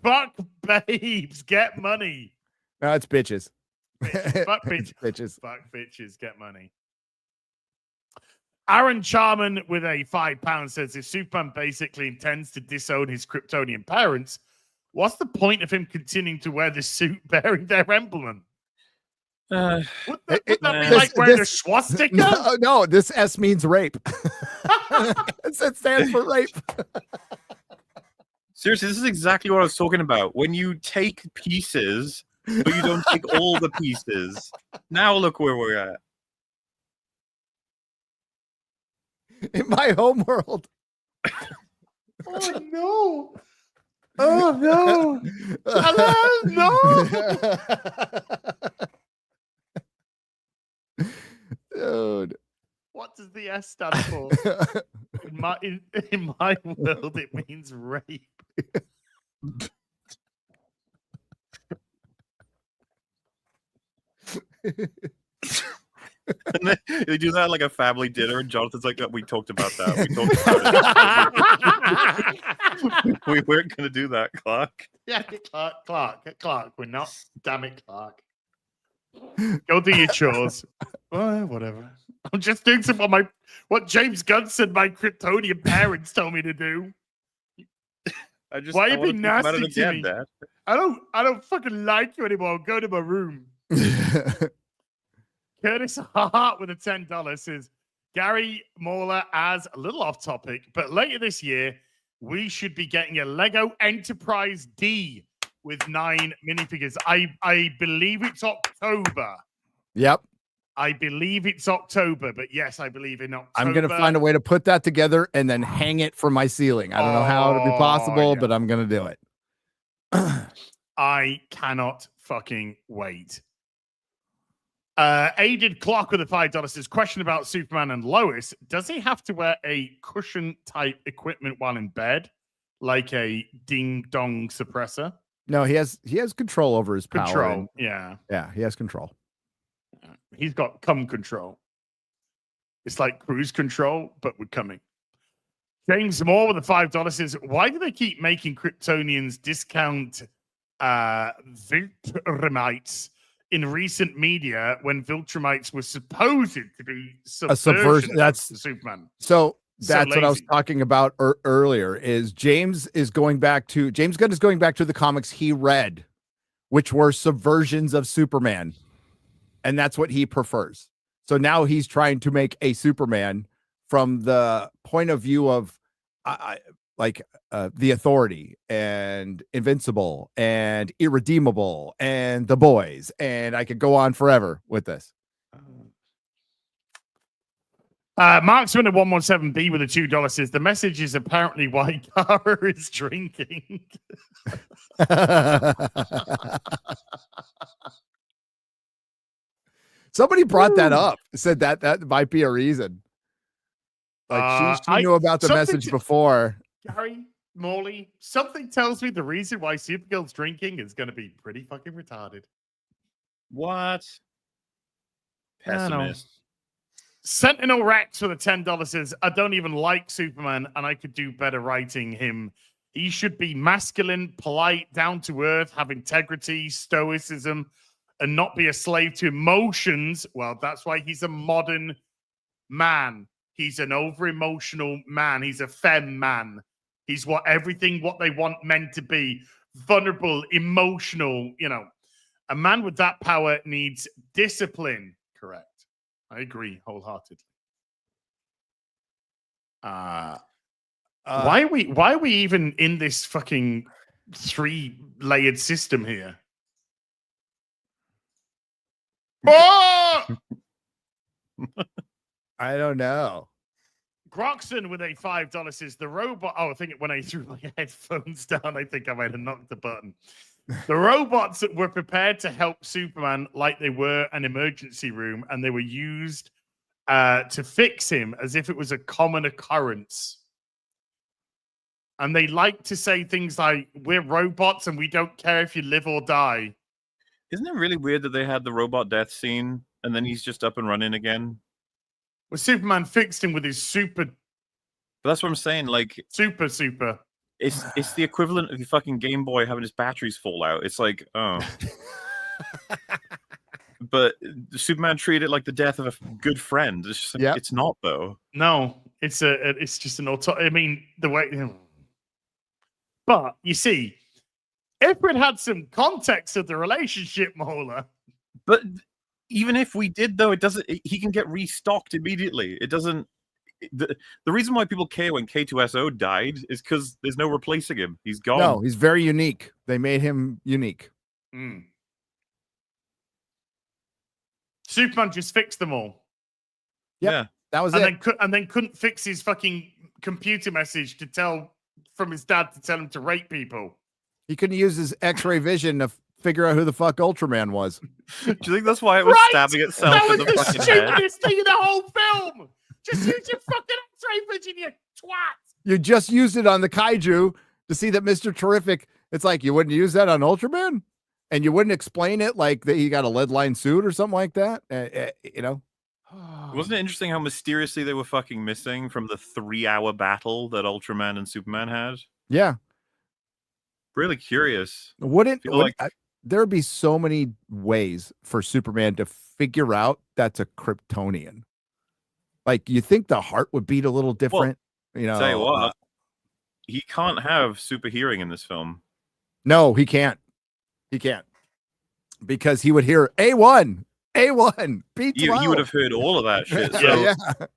Fuck babes, get money. No, it's bitches. Fuck bitches. Bitches. Fuck bitches, get money. Aaron Charman with a £5 says, if Superman basically intends to disown his Kryptonian parents, what's the point of him continuing to wear the suit bearing their emblem? Would that be like wearing a swastika? No, this S means rape. It stands for rape. Seriously, this is exactly what I was talking about. When you take pieces, but you don't take all the pieces. Now look where we're at. In my home world. Oh no. Oh no. Hello, no. Dude. What does the S stand for? In my world, it means rape. And then they do that like a family dinner, and Jonathan's like, we talked about that. We talked about it. We weren't going to do that, Clark. Yeah, Clark. We're not. Damn it, Clark. Go do your chores. Whatever. I'm just doing some what James Gunn said my Kryptonian parents told me to do. Why are you being nasty to me? Dad. I don't fucking like you anymore. Go to my room. Curtis Hart with a $10 says, Gary Mauler as a little off topic, but later this year, we should be getting a Lego Enterprise D with 9 minifigures. I believe it's October. Yep. I believe it's October, but yes, I believe in October. I'm going to find a way to put that together and then hang it from my ceiling. I don't know how it'll be possible, but I'm going to do it. I cannot fucking wait. Aided Clock with a $5 says, question about Superman and Lois. Does he have to wear a cushion type equipment while in bed, like a ding dong suppressor? No, he has control over his power. Control, yeah, he has control. He's got cum control. It's like cruise control, but we're coming. James Moore with a $5 says, why do they keep making Kryptonians discount Viltrumites in recent media when Viltrumites were supposed to be a subversion? That's Superman. So that's what I was talking about earlier. Is James Gunn is going back to the comics he read, which were subversions of Superman, and that's what he prefers. So now he's trying to make a Superman from the point of view of the Authority and Invincible and Irredeemable and The Boys, and I could go on forever with this. Marksman at 117B with a $2 says the message is apparently why Kara is drinking. Somebody brought that up, said that might be a reason. Like she knew about the message before. Gary, Morley, something tells me the reason why Supergirl's drinking is going to be pretty fucking retarded. What? Pessimist. Sentinel Rex with a $10 says, I don't even like Superman and I could do better writing him. He should be masculine, polite, down to earth, have integrity, stoicism, and not be a slave to emotions. Well, that's why he's a modern man. He's an over-emotional man. He's a femme man. He's what they want men to be. Vulnerable, emotional, A man with that power needs discipline. Correct. I agree wholeheartedly. Why are we even in this fucking 3-layered system here? Oh! I don't know. Groxon with a $5 says the robot. Oh, I think when I threw my headphones down, I think I might have knocked the button. The robots were prepared to help Superman like they were an emergency room, and they were used to fix him as if it was a common occurrence. And they like to say things like, we're robots and we don't care if you live or die. Isn't it really weird that they had the robot death scene and then he's just up and running again? Well, Superman fixed him with his super. But that's what I'm saying. Like, super. it's the equivalent of your fucking Game Boy having its batteries fall out. It's like, oh. But Superman treated it like the death of a good friend. It's just, it's not though. No, it's just an auto. I mean, the way. But you see, if it had some context of the relationship, Mola. But even if we did, though, it doesn't. He can get restocked immediately. It doesn't. The reason why people care when K2SO died is because there's no replacing him. He's gone. No, he's very unique. They made him unique. Superman just fixed them all. Yeah, that was it. And then couldn't fix his fucking computer message to tell from his dad to tell him to rape people. He couldn't use his X-ray vision to figure out who the fuck Ultraman was. Do you think that's why it was stabbing itself in the fucking head? That was the stupidest thing in the whole film. Just use your fucking X-ray vision, you twat. You just used it on the kaiju to see that Mr. Terrific. It's like you wouldn't use that on Ultraman, and you wouldn't explain it like that he got a lead line suit or something like that. You know. Wasn't it interesting how mysteriously they were fucking missing from the 3-hour battle that Ultraman and Superman had? Yeah. Really curious. There would be so many ways for Superman to figure out that's a Kryptonian. Like, you think the heart would beat a little different, you know? Tell you what, he can't have super hearing in this film. No, he can't. He can't. Because he would hear A1, B12. He would have heard all of that shit.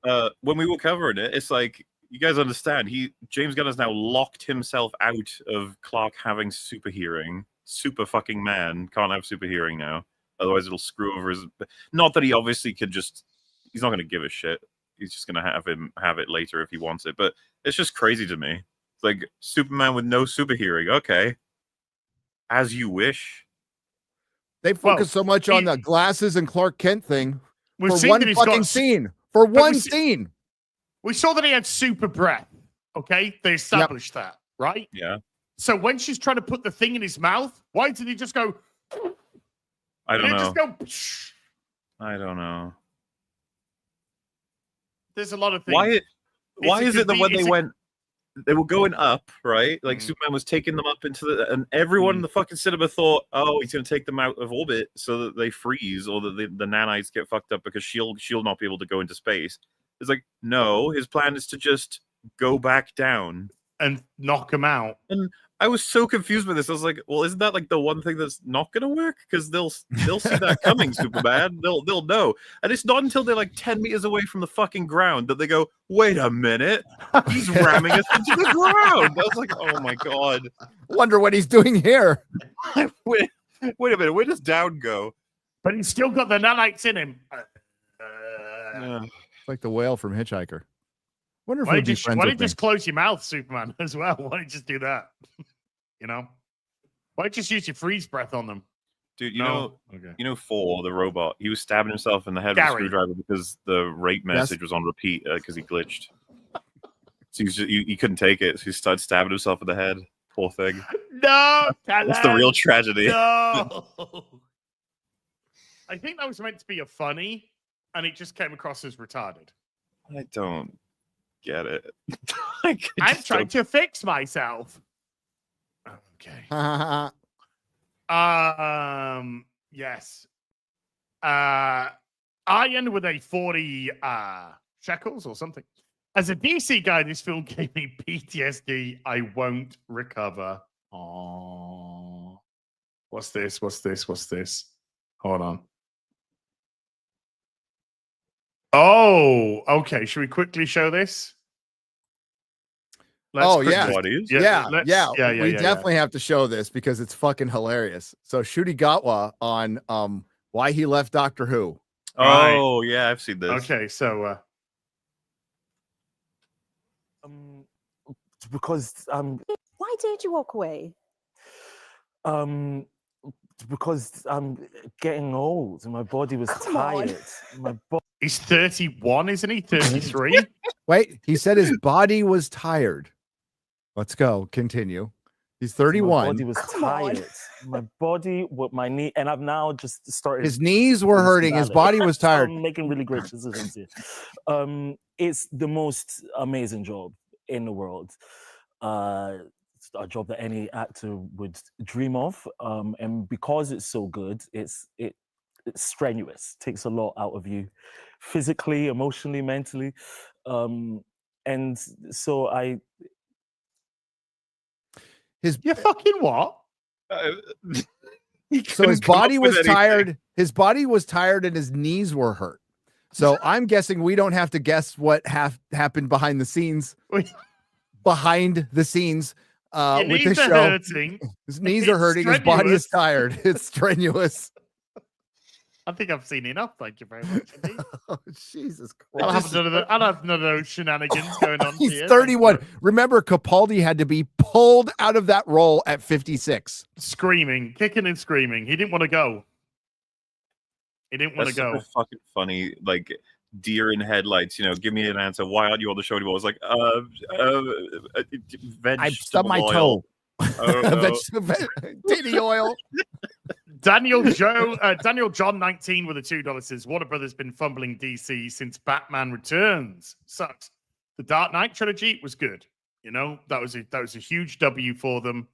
So, when we were covering it, it's like, you guys understand, James Gunn has now locked himself out of Clark having super hearing. Super fucking man can't have super hearing now. Otherwise, it'll screw over his. Not that he obviously could just. He's not going to give a shit. He's just going to have him have it later if he wants it. But it's just crazy to me. It's like Superman with no super hearing. Okay, as you wish. They focus so much on the glasses and Clark Kent thing for one fucking scene. Scene. We saw that he had super breath. Okay, they established that, right? Yeah. So when she's trying to put the thing in his mouth, why did he just go? I don't know. Just go. I don't know. There's a lot of things. Why is it that when they were going up, right? Like Superman was taking them up into and everyone in the fucking cinema thought, oh, he's going to take them out of orbit so that they freeze or that the nanites get fucked up because she'll not be able to go into space. It's like, no, his plan is to just go back down and knock him out. And I was so confused with this. I was like, well, isn't that like the one thing that's not going to work? Because they'll see that coming, Superman. They'll know. And it's not until they're like 10 meters away from the fucking ground that they go, wait a minute, he's ramming us into the ground. I was like, oh my god. Wonder what he's doing here. Wait a minute, where does down go? But he's still got the nanites in him. It's like the whale from Hitchhiker. Wonder if why don't you just close your mouth, Superman, as well? Why don't you just do that? You know? Why don't you just use your freeze breath on them? Dude, you know, Thor, the robot, he was stabbing himself in the head with a screwdriver because the rape message was on repeat because he glitched. So he couldn't take it, so he started stabbing himself in the head. Poor thing. No! That's the real tragedy. No! I think that was meant to be a funny, and it just came across as retarded. I don't get it. I'm trying to fix myself. Okay. Yes. I end with a 40 shekels or something. As a DC guy, this film gave me PTSD I won't recover. Oh, what's this? Hold on. Oh, okay. Should we quickly show this? We definitely have to show this because it's fucking hilarious. So Ncuti Gatwa on why he left Doctor Who. Oh, yeah, I've seen this. Okay, so because why did you walk away? Because I'm getting old and my body was tired. He's 31, isn't he? 33? Wait, he said his body was tired. Let's go. Continue. He's My 31. body was Come on. tired. My body, with my knee, and I've now just started. His knees were doing some hurting. His ballet. body was So tired. I'm making really great decisions here. It's the most amazing job in the world. It's a job that any actor would dream of. And because it's so good, it's strenuous. Takes a lot out of you, physically, emotionally, mentally. And so You fucking what? He So his couldn't come up body with was anything. tired. His body was tired and his knees were hurt. So I'm guessing we don't have to guess what happened behind the scenes. Behind the scenes Your with knees this are show. hurting. His knees are It's hurting. His body is strenuous. tired. It's strenuous. I think I've seen enough. Thank you very much. indeed. Oh, Jesus I'll Christ. have none of those shenanigans going on He's here. 31. Remember, Capaldi had to be pulled out of that role at 56. Screaming, kicking and screaming. He didn't want to go. He didn't want to That's such go. a fucking funny, like, deer in headlights. Give me an answer. Why aren't you on the show anymore? It's like, I stubbed my oil. toe. Oh, Titty oil. Daniel John 19 with the $2 says Warner Brothers been fumbling DC since Batman Returns. Sucks. The Dark Knight trilogy was good. That was a huge W for them,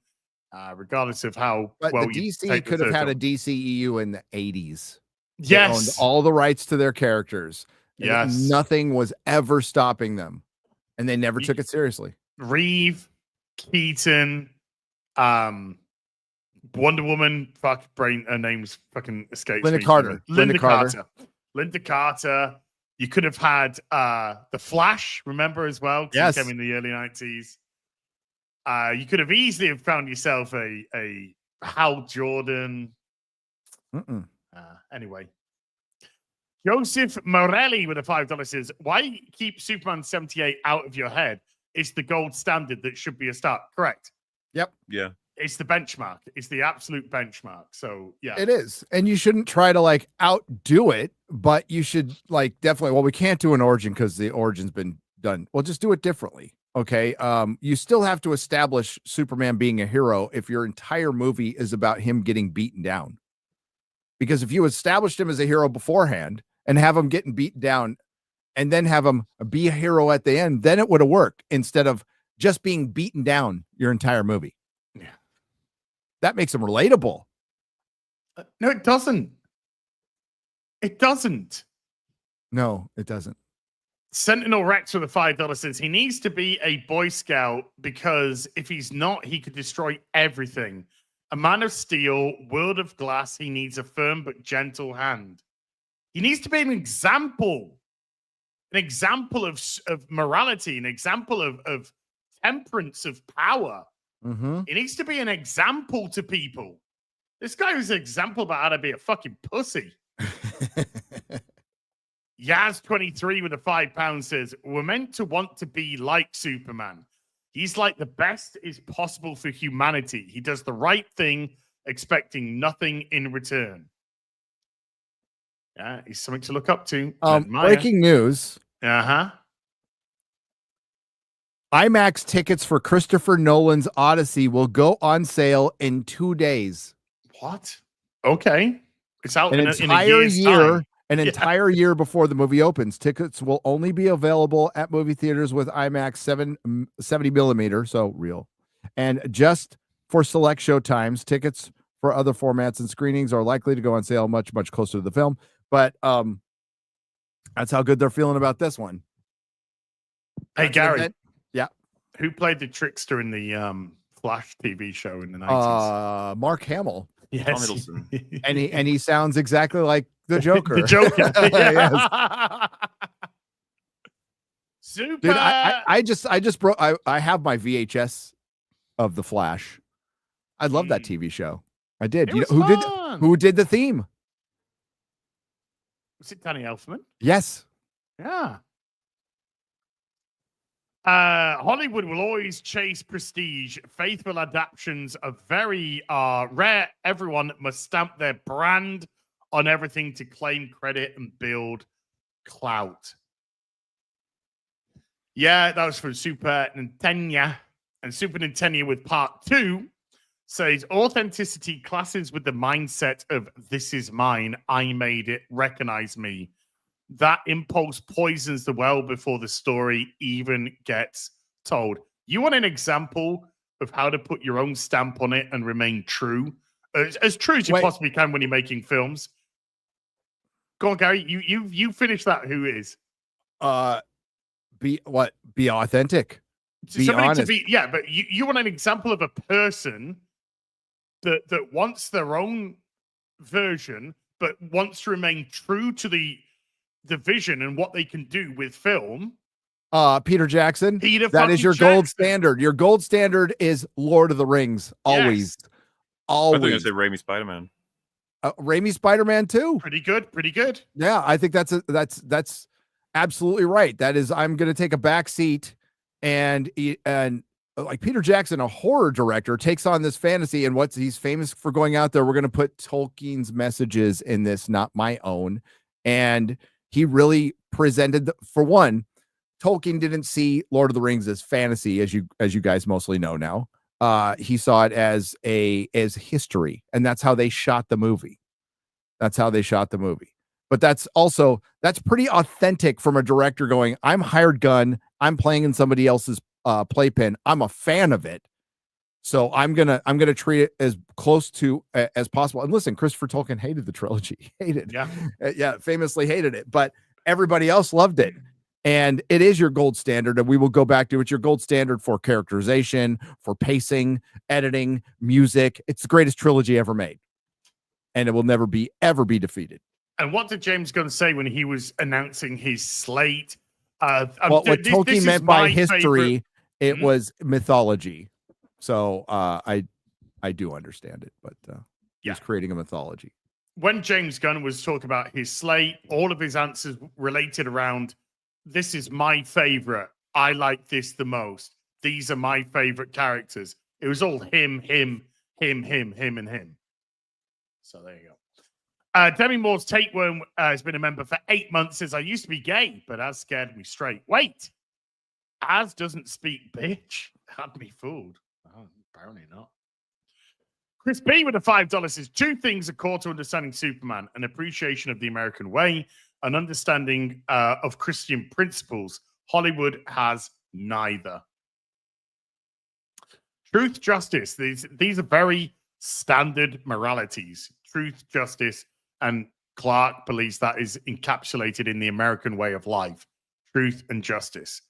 regardless of how But well the you DC take the could have third had a film. DCEU in the 80s. They owned Yes. all the rights to their characters. And Yes. nothing was ever stopping them. And they never took it seriously. Reeve, Keaton, Wonder Woman, her name's fucking escapes Linda me. Carter. Linda Carter. You could have had The Flash, remember, as well? 'Cause he Yes. came in the early 90s. You could have easily have found yourself a Hal Jordan. Anyway. Joseph Morelli with a $5 says, why keep Superman 78 out of your head? It's the gold standard that should be a start. Correct. Yep. yeah. It's the benchmark. It's the absolute benchmark. So, yeah. It is. And you shouldn't try to outdo it, but you should definitely, well, we can't do an origin because the origin's been done. Well, just do it differently. Okay. You still have to establish Superman being a hero if your entire movie is about him getting beaten down. Because if you established him as a hero beforehand and have him getting beaten down and then have him be a hero at the end, then it would have worked instead of just being beaten down your entire movie. Yeah. That makes him relatable. No, it doesn't. It doesn't. No, it doesn't. Sentinel Rex with a $5 says he needs to be a Boy Scout because if he's not, he could destroy everything. A man of steel, world of glass. He needs a firm but gentle hand. He needs to be an example of morality, an example of temperance, of power. Mm-hmm. He needs to be an example to people. This guy was an example about how to be a fucking pussy. Yaz23 with a £5 says, we're meant to want to be like Superman. He's like the best is possible for humanity. He does the right thing, expecting nothing in return. Yeah, he's something to look up to. Breaking news. Uh-huh. IMAX tickets for Christopher Nolan's Odyssey will go on sale in 2 days. What? Okay. It's out An in a entire year's year. time. An entire year before the movie opens. Tickets will only be available at movie theaters with IMAX 70 millimeter, so real. And just for select show times, tickets for other formats and screenings are likely to go on sale much, much closer to the film. But that's how good they're feeling about this one. Hey, Gary. Yeah. Who played the trickster in the Flash TV show in the 90s? Mark Hamill. Yes. Tom Hiddleston. And he sounds exactly like the Joker. The Joker. Yes. Super. Dude, I just broke. I have my VHS of the Flash. I love that TV show. I did. It You was know, fun. who did the theme? Was it Danny Elfman? Yes. Yeah. Hollywood will always chase prestige. Faithful adaptations are very rare. Everyone must stamp their brand on everything to claim credit and build clout. Yeah, that was from Super Nintendo. And Super Nintendo with part 2 says authenticity classes with the mindset of this is mine, I made it, recognize me. That impulse poisons the well before the story even gets told. You want an example of how to put your own stamp on it and remain true, as true as you possibly can when you're making films? Go on, Gary. You finish that. Who is? Be authentic. Be honest. But you want an example of a person that wants their own version, but wants to remain true to the vision and what they can do with film. Peter Jackson. That is your gold standard. Your gold standard is Lord of the Rings. Always. Yes. Always. I think I say Raimi Spider-Man. Raimi Spider-Man too. Pretty good. Yeah, I think that's absolutely right. That is, I'm going to take a back seat and like Peter Jackson, a horror director, takes on this fantasy, and he's famous for going out there. We're going to put Tolkien's messages in this, not my own. And he really presented, for one, Tolkien didn't see Lord of the Rings as fantasy, as you guys mostly know now. He saw it as history, and that's how they shot the movie. But that's pretty authentic from a director going, I'm hired gun, I'm playing in somebody else's playpen. I'm a fan of it, so I'm gonna treat it as close to as possible. And listen, Christopher Tolkien hated the trilogy, famously hated it, but everybody else loved it. And it is your gold standard, and we will go back to it. Your gold standard for characterization, for pacing, editing, music. It's the greatest trilogy ever made, and it will never ever be defeated. And what did James Gunn say when he was announcing his slate? What Tolkien meant by history, it was mythology. So I do understand it, but he's creating a mythology. When James Gunn was talking about his slate, all of his answers related around, this is my favorite. I like this the most. These are my favorite characters. It was all him, and him. So there you go. Demi Moore's tapeworm has been a member for 8 months. Says, I used to be gay, but Az scared me straight. Wait, Az doesn't speak bitch? Had me fooled. Oh, apparently not. Chris B with a $5 says, two things are core to understanding Superman: an appreciation of the American way, an understanding of Christian principles. Hollywood has neither. Truth, justice. These are very standard moralities. Truth, justice, and Clark believes that is encapsulated in the American way of life. Truth and justice,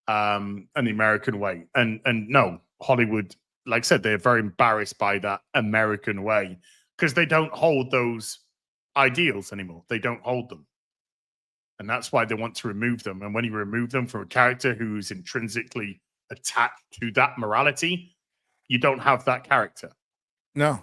and the American way. And no, Hollywood, like I said, they're very embarrassed by that American way because they don't hold those ideals anymore. They don't hold them. And that's why they want to remove them. And when you remove them from a character who's intrinsically attached to that morality, you don't have that character. No.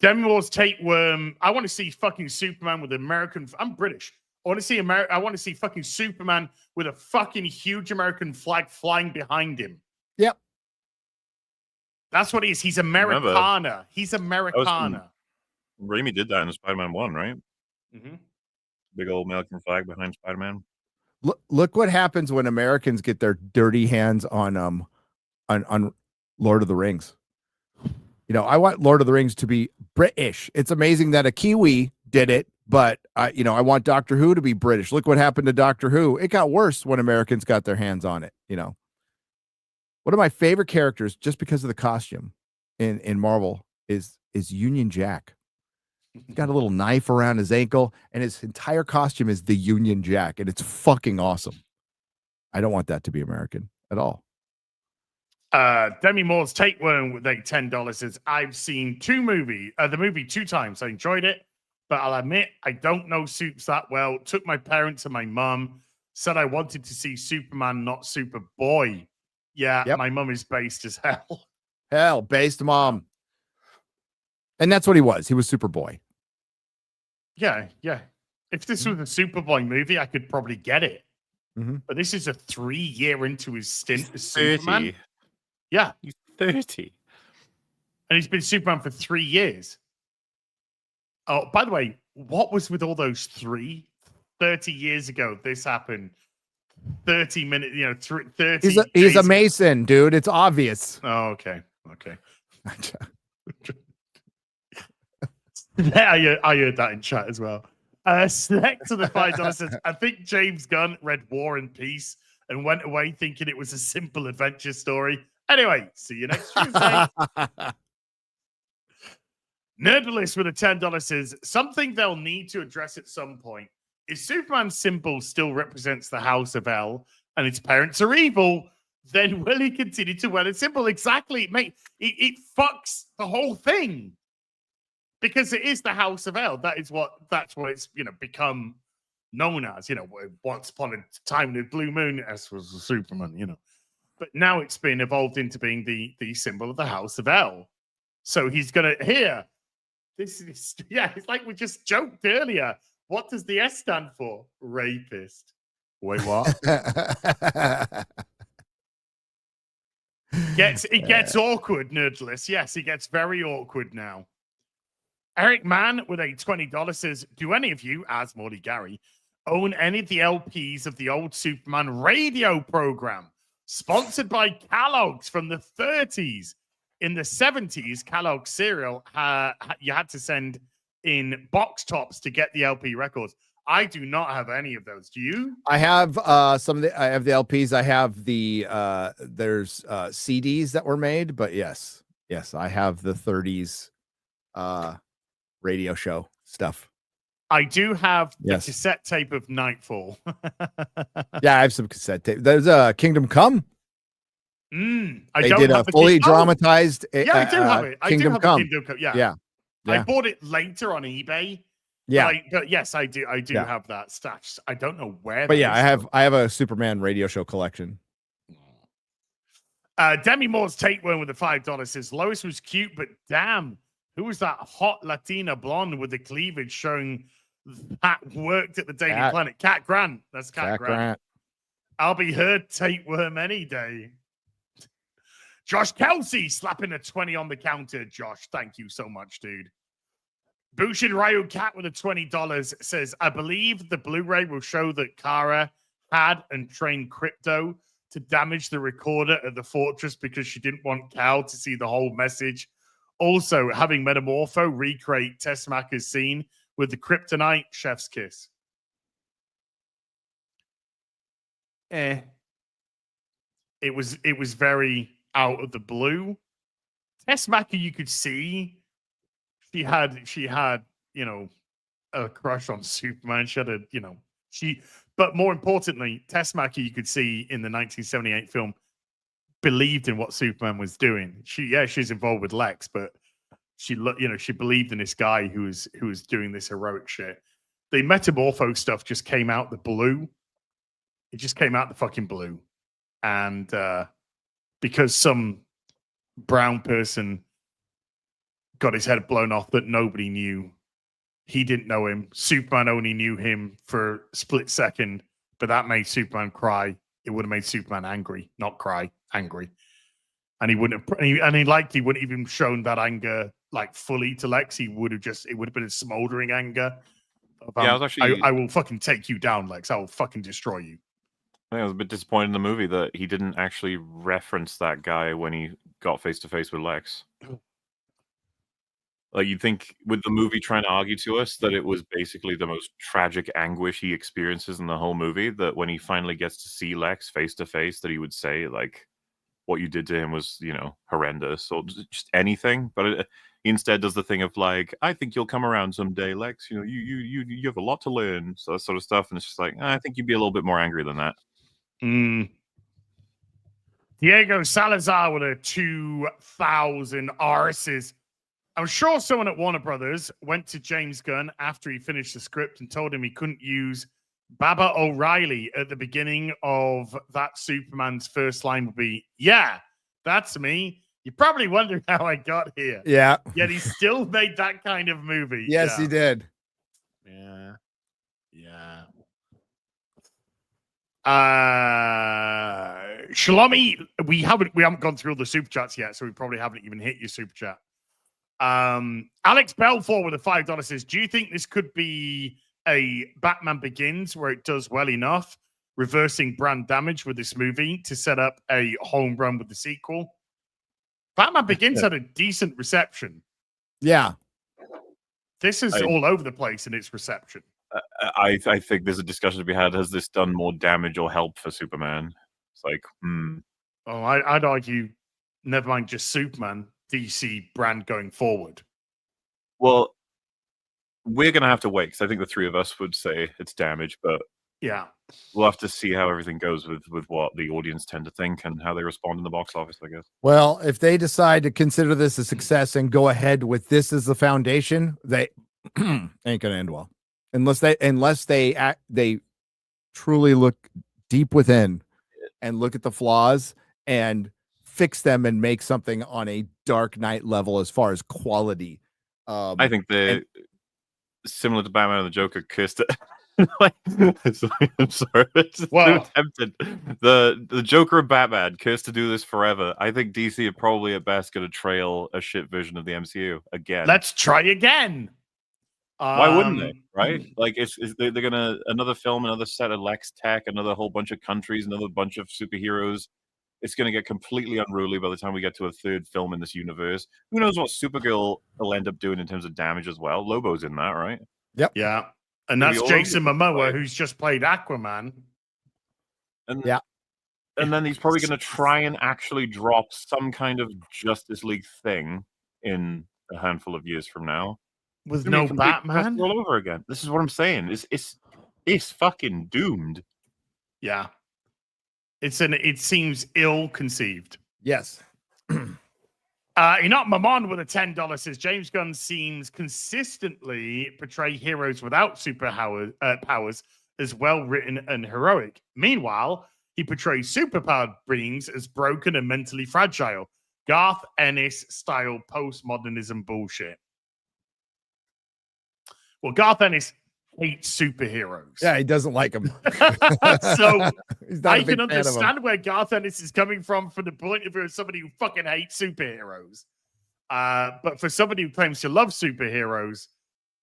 Demi Moore's tapeworm. I want to see fucking Superman with American. I'm British. I want to see fucking Superman with a fucking huge American flag flying behind him. Yep. That's what he is. He's Americana. He's Americana. Raimi did that in Spider-Man 1, right? Mm-hmm. Big old American flag behind Spider-Man. Look what happens when Americans get their dirty hands on Lord of the Rings. You know, I want Lord of the Rings to be British. It's amazing that a Kiwi did it, but I want Doctor Who to be British. Look what happened to Doctor Who. It got worse when Americans got their hands on it. You know, one of my favorite characters, just because of the costume in Marvel, is Union Jack. He's got a little knife around his ankle, and his entire costume is the Union Jack, and it's fucking awesome. I don't want that to be American at all. Demi Moore's tapeworm with $10 says, I've seen the movie 2 times. I enjoyed it, but I'll admit I don't know Supes that well. Took my parents and my mum. Said I wanted to see Superman, not Superboy. Yeah, yep. My mum is based as hell. Hell, based mom. And that's what he was. He was Superboy. Yeah. If this was a Superboy movie, I could probably get it. Mm-hmm. But this is a 3-year into his stint as 30. Superman. Yeah. He's 30. And he's been Superman for 3 years. Oh, by the way, what was with all those 30 years ago? This happened 30 minutes, 30. He's a Mason, dude. It's obvious. Oh, okay. I heard that in chat as well. Select to the $5 says, I think James Gunn read War and Peace and went away thinking it was a simple adventure story. Anyway, see you next Tuesday. Nerdlist with a $10 says, something they'll need to address at some point. If Superman's symbol still represents the House of L and its parents are evil, then will he continue to wear the symbol? Exactly. It fucks the whole thing. Because it is the House of L. That's what it's become known as. Once upon a time in the Blue Moon, S was a Superman, But now it's been evolved into being the symbol of the House of L. So he's gonna this is it's like we just joked earlier. What does the S stand for? Rapist. Wait, what? It gets awkward, Nerdless. Yes, it gets very awkward now. Eric Mann with a $20 says, do any of you, as Morty Gary, own any of the LPs of the old Superman radio program? Sponsored by Kellogg's from the 30s. In the 70s, Kellogg's cereal, you had to send in box tops to get the LP records. I do not have any of those. Do you? I have I have the LPs. I have the there's CDs that were made, but yes, I have the 30s radio show stuff. I do have the cassette tape of Nightfall. Yeah, I have some cassette tape. There's Kingdom Come. They did a fully dramatized. Yeah, I do have it. Kingdom Come. Kingdom Come. Yeah. I bought it later on eBay. Yeah, but yes, I do. I do have that stashed. I don't know where. But yeah, I have a Superman radio show collection. Demi Moore's tapeworm with the $5 says Lois was cute, but damn, who was that hot Latina blonde with the cleavage showing that worked at the Daily Planet? Cat Grant. That's Cat Grant. I'll be her tapeworm any day. Josh Kelsey slapping a 20 on the counter. Josh, thank you so much, dude. Bushin Ryu Cat with a $20 says, I believe the Blu-ray will show that Kara had and trained Crypto to damage the recorder at the fortress because she didn't want Cal to see the whole message. Also, having Metamorpho recreate Tessmacher's scene with the kryptonite chef's kiss. It was very out of the blue. Tessmacher, you could see she had, a crush on Superman. She had but more importantly, Tessmacher, you could see in the 1978 film, believed in what Superman was doing. She's involved with Lex, but she believed in this guy who was doing this heroic shit. The Metamorpho stuff just came out the blue. It just came out the fucking blue. And because some brown person got his head blown off that nobody knew. He didn't know him. Superman only knew him for a split second, but that made Superman cry. It would have made Superman angry, not cry, angry. And he wouldn't have, and he likely wouldn't even shown that anger like fully to Lex. It would have been a smoldering anger. I was actually, I will fucking take you down, Lex. I will fucking destroy you. I was a bit disappointed in the movie that he didn't actually reference that guy when he got face to face with Lex. Like, you'd think with the movie trying to argue to us that it was basically the most tragic anguish he experiences in the whole movie, that when he finally gets to see Lex face to face, that he would say, like, what you did to him was, horrendous, or just anything. But he instead does the thing of, like, I think you'll come around someday, Lex. You have a lot to learn, so that sort of stuff. And it's just like, I think you'd be a little bit more angry than that. Diego Salazar with a 2,000 R's. I'm sure someone at Warner Brothers went to James Gunn after he finished the script and told him he couldn't use Baba O'Reilly at the beginning of that Superman's first line would be, yeah, that's me. You probably wonder how I got here. Yeah. Yet he still made that kind of movie. Yes, he did. Yeah. Shlomi, we haven't gone through all the super chats yet, so we probably haven't even hit your super chat. Alex Belfort with a $5 says, do you think this could be a Batman Begins where it does well enough, reversing brand damage with this movie to set up a home run with the sequel? Batman Begins had a decent reception. Yeah. This is all over the place in its reception. I think there's a discussion to be had. Has this done more damage or help for Superman? It's like, Oh, I'd argue, never mind just Superman, DC brand going forward. Well, we're going to have to wait, because I think the three of us would say it's damage, but yeah, we'll have to see how everything goes with what the audience tend to think and how they respond in the box office, I guess. Well, if they decide to consider this a success and go ahead with this as the foundation, they ain't going to end well. Unless they truly look deep within and look at the flaws and fix them and make something on a Dark Knight level as far as quality. I think they're similar to Batman and the Joker cursed it. I'm sorry. It's too tempted. The Joker and Batman cursed to do this forever. I think DC are probably at best going to trail a shit version of the MCU again. Let's try again. Why wouldn't they? Right? Like they're gonna another film, another set of Lex Tech, another whole bunch of countries, another bunch of superheroes. It's gonna get completely unruly by the time we get to a third film in this universe. Who knows what Supergirl will end up doing in terms of damage as well? Lobo's in that, right? Yep. Yeah. And that's Jason Momoa, who's just played Aquaman. And and then he's probably gonna try and actually drop some kind of Justice League thing in a handful of years from now. With no Batman all over again. This is what I'm saying. It's fucking doomed. Yeah. It seems ill-conceived. Yes. Enoch Mamon with a $10 says James Gunn seems consistently portray heroes without powers as well written and heroic. Meanwhile, he portrays superpowered beings as broken and mentally fragile. Garth Ennis style postmodernism bullshit. Well, Garth Ennis hates superheroes. Yeah, he doesn't like them. So I can understand where Garth Ennis is coming from the point of view of somebody who fucking hates superheroes. But for somebody who claims to love superheroes,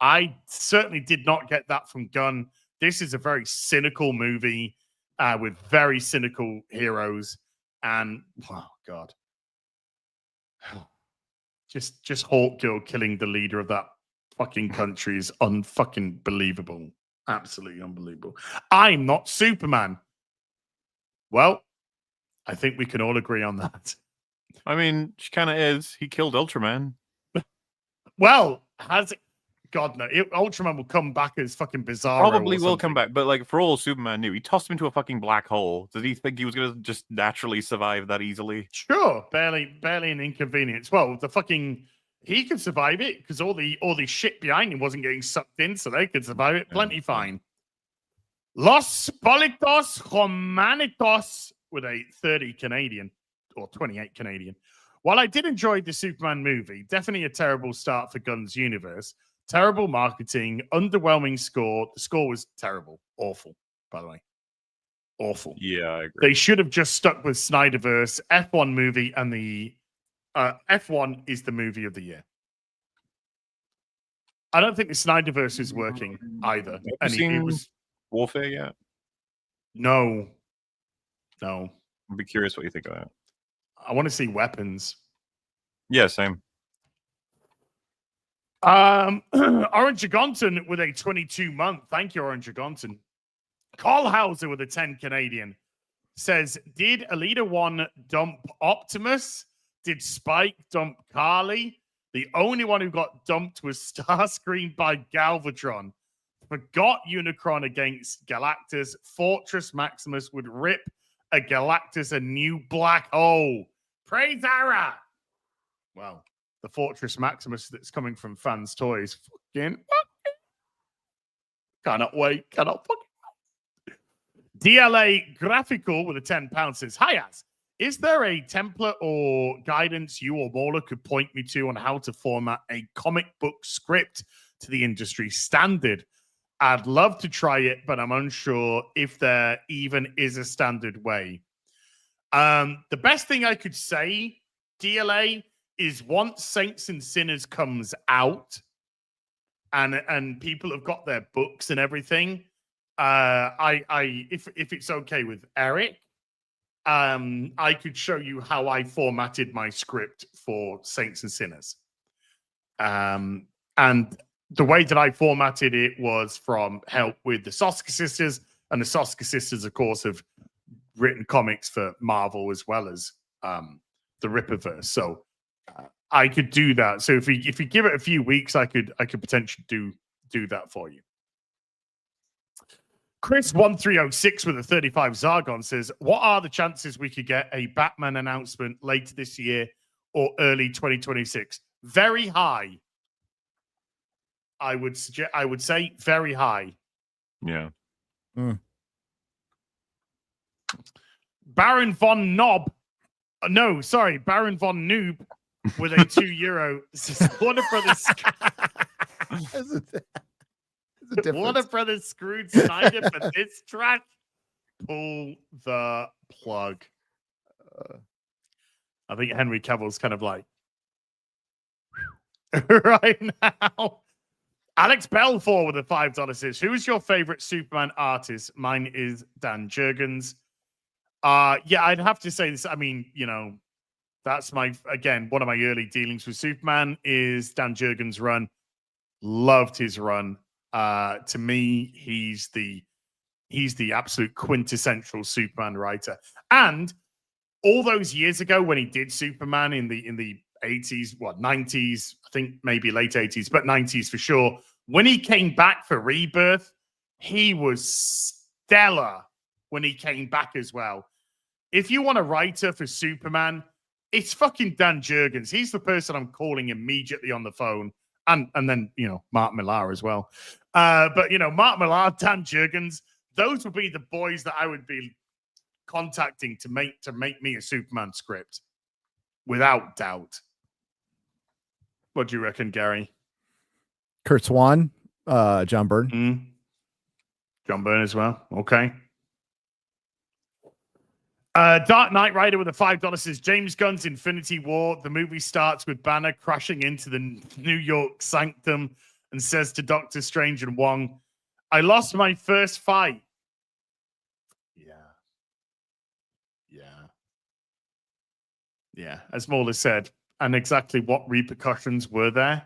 I certainly did not get that from Gunn. This is a very cynical movie with very cynical heroes. And, oh, God. Just Hawk Girl killing the leader of that fucking country is unfucking believable. Absolutely unbelievable. I'm not Superman. Well, I think we can all agree on that. I mean, she kind of is. He killed Ultraman. Well, has it? God, no. Ultraman will come back as fucking Bizarro. Probably will come back, but like for all Superman knew, he tossed him into a fucking black hole. Did he think he was going to just naturally survive that easily? Sure. Barely an inconvenience. Well, he could survive it because all the shit behind him wasn't getting sucked in, so they could survive it plenty fine. Los Politos Romanitos with a 30 Canadian or 28 Canadian. While I did enjoy the Superman movie, definitely a terrible start for Gunn's universe. Terrible marketing, underwhelming score. The score was terrible. Awful, by the way. Awful. Yeah, I agree. They should have just stuck with Snyderverse, F1 movie, and the F1 is the movie of the year. I don't think the Snyderverse is working either. Have you seen Warfare yet? No. I'd be curious what you think of that. I want to see Weapons. Yeah, same. Orange Gonton with a 22-month. Thank you, Orange Gonton. Carl Hauser with a 10 Canadian says, did Alita 1 dump Optimus? Did Spike dump Carly? The only one who got dumped was Starscream by Galvatron. Forgot Unicron against Galactus. Fortress Maximus would rip a Galactus a new black hole. Praise Ara! Well, the Fortress Maximus that's coming from Fans Toys. Fucking cannot wait. Cannot fucking wait. DLA Graphical with a £10 says, hi, Az. Is there a template or guidance you or Mauler could point me to on how to format a comic book script to the industry standard? I'd love to try it, but I'm unsure if there even is a standard way. The best thing I could say, DLA, is once Saints and Sinners comes out and people have got their books and everything, if it's okay with Eric, I could show you how I formatted my script for Saints and Sinners. And the way that I formatted it was from help with the Soska sisters, and the Soska sisters, of course, have written comics for Marvel as well as the Ripperverse. So I could do that. So if you give it a few weeks, I could potentially do that for you. Chris1306 with a 35 Zargon says, what are the chances we could get a Batman announcement later this year or early 2026? Very high. I would say very high. Yeah. Baron von Knob. No, sorry, Baron von Noob with a €2. Says, Warner Brothers. Warner Brothers screwed Snyder for this track. Pull the plug. I think Henry Cavill's kind of like right now. Alex Belfour with a $5 says, who's your favorite Superman artist? Mine is Dan Jurgens. Yeah, I'd have to say this. I mean, that's one of my early dealings with Superman is Dan Jurgens' run. Loved his run. To me, he's the absolute quintessential Superman writer. And all those years ago when he did Superman in the 80s, 90s, I think maybe late 80s, but 90s for sure. When he came back for Rebirth, he was stellar when he came back as well. If you want a writer for Superman, it's fucking Dan Jurgens. He's the person I'm calling immediately on the phone. And then, Mark Millar as well. But, Mark Millar, Dan Jurgens, those would be the boys that I would be contacting to make me a Superman script. Without doubt. What do you reckon, Gary? Kurt Swan, John Byrne. John Byrne as well. Okay. Dark Knight Rider with a $5 says, James Gunn's Infinity War. The movie starts with Banner crashing into the New York sanctum and says to Doctor Strange and Wong, I lost my first fight. Yeah. As Mauler said, and exactly what repercussions were there?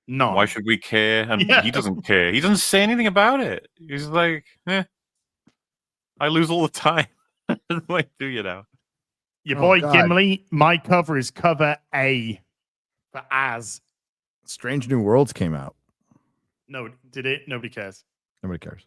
None. Why should we care? And he doesn't care. He doesn't say anything about it. He's like, I lose all the time. Like, do you know? Your boy Gimli, my cover is cover A for As. Strange New Worlds came out. No, did it? Nobody cares. Nobody cares.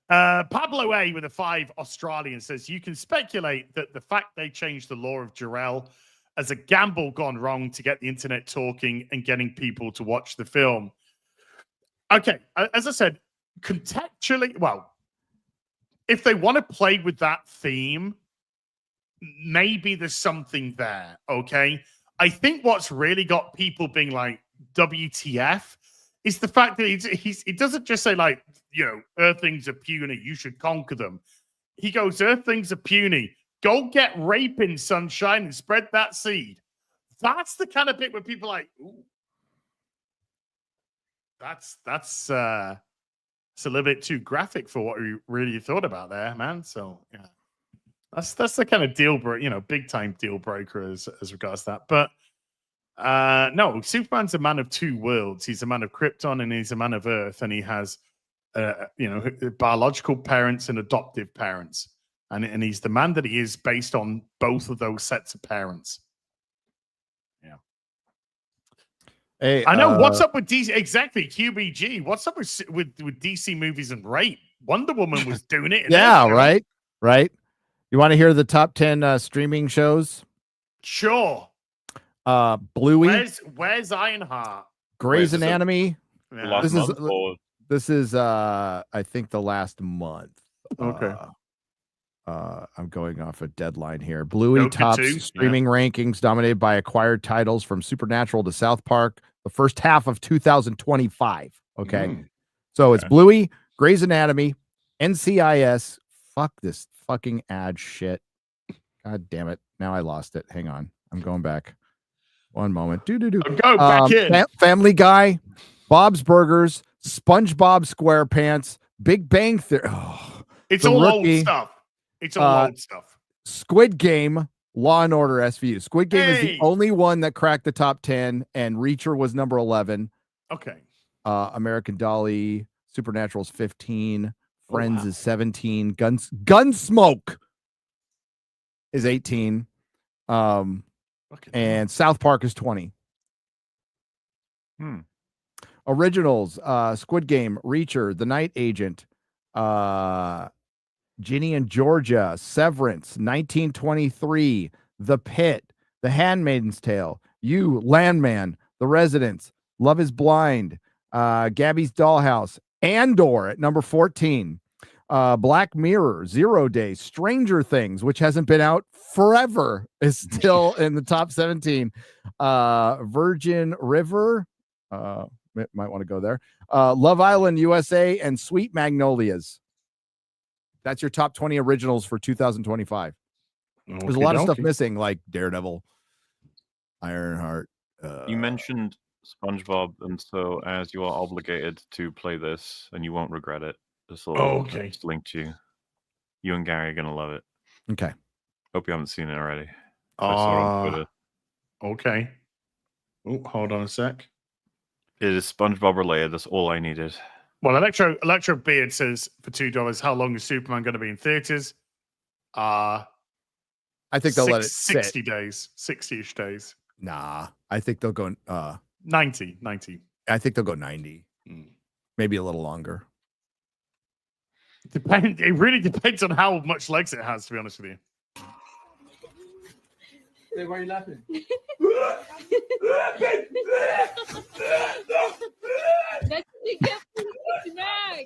Pablo A with a 5 Australian says, you can speculate that the fact they changed the law of Jor-El as a gamble gone wrong to get the internet talking and getting people to watch the film. Okay, as I said, contextually, if they want to play with that theme, maybe there's something there, okay? I think what's really got people being like, WTF, is the fact that he doesn't just say, like, Earthlings are puny, you should conquer them. He goes, Earthlings are puny, go get raping, sunshine, and spread that seed. That's the kind of bit where people are like, ooh. That's a little bit too graphic for what we really thought about there, man. So yeah, that's the kind of deal breaker, big time deal breaker as regards that. But no, Superman's a man of two worlds. He's a man of Krypton and he's a man of Earth, and he has biological parents and adoptive parents, and he's the man that he is based on both of those sets of parents. Hey, I know. What's up with DC? Exactly, QBG. What's up with DC movies and rape? Wonder Woman was doing it. Yeah, right. You want to hear the top 10 streaming shows? Sure. Bluey. Where's Ironheart? Grey's Anatomy. Yeah. This is I think the last month. Okay. I'm going off a deadline here. Bluey tops streaming rankings dominated by acquired titles from Supernatural to South Park, the first half of 2025. Okay. So it's Bluey, Grey's Anatomy, NCIS. Fuck this fucking ad shit. God damn it. Now I lost it. Hang on. I'm going back. One moment. Go back in. Family Guy, Bob's Burgers, SpongeBob SquarePants, Big Bang Theory. It's all old stuff. It's all old stuff. Squid Game, Law and Order SVU. Squid Game is the Hey! only one that cracked the top 10, and Reacher was number 11. Okay. American Dolly, Supernatural's 15, Friends wow. is 17, Gunsmoke is 18, and South Park is 20. Originals, Squid Game, Reacher, The Night Agent, Ginny and Georgia, Severance, 1923, The Pit, The Handmaid's Tale, You, Landman, The Residents, Love is Blind, Gabby's Dollhouse, Andor at number 14, Black Mirror, 0 Days, Stranger Things, which hasn't been out forever, is still in the top 17, Virgin River, might want to go there, Love Island USA, and Sweet Magnolias. That's your top 20 originals for 2025. There's a lot of stuff missing, like Daredevil, Ironheart. You mentioned SpongeBob, and so as you are obligated to play this, and you won't regret it, this will just link to you. You and Gary are gonna love it. Okay. Hope you haven't seen it already. I saw it on Twitter. Okay. Oh, hold on a sec. It is SpongeBob related. That's all I needed. Well, Electro Beard says for $2, how long is Superman going to be in theaters? I think they'll let it 60 days, 60-ish days. Nah, I think they'll go 90. I think they'll go 90. Maybe a little longer. It really depends on how much legs it has, to be honest with you. Hey, why are you laughing? That's the gift from the mag.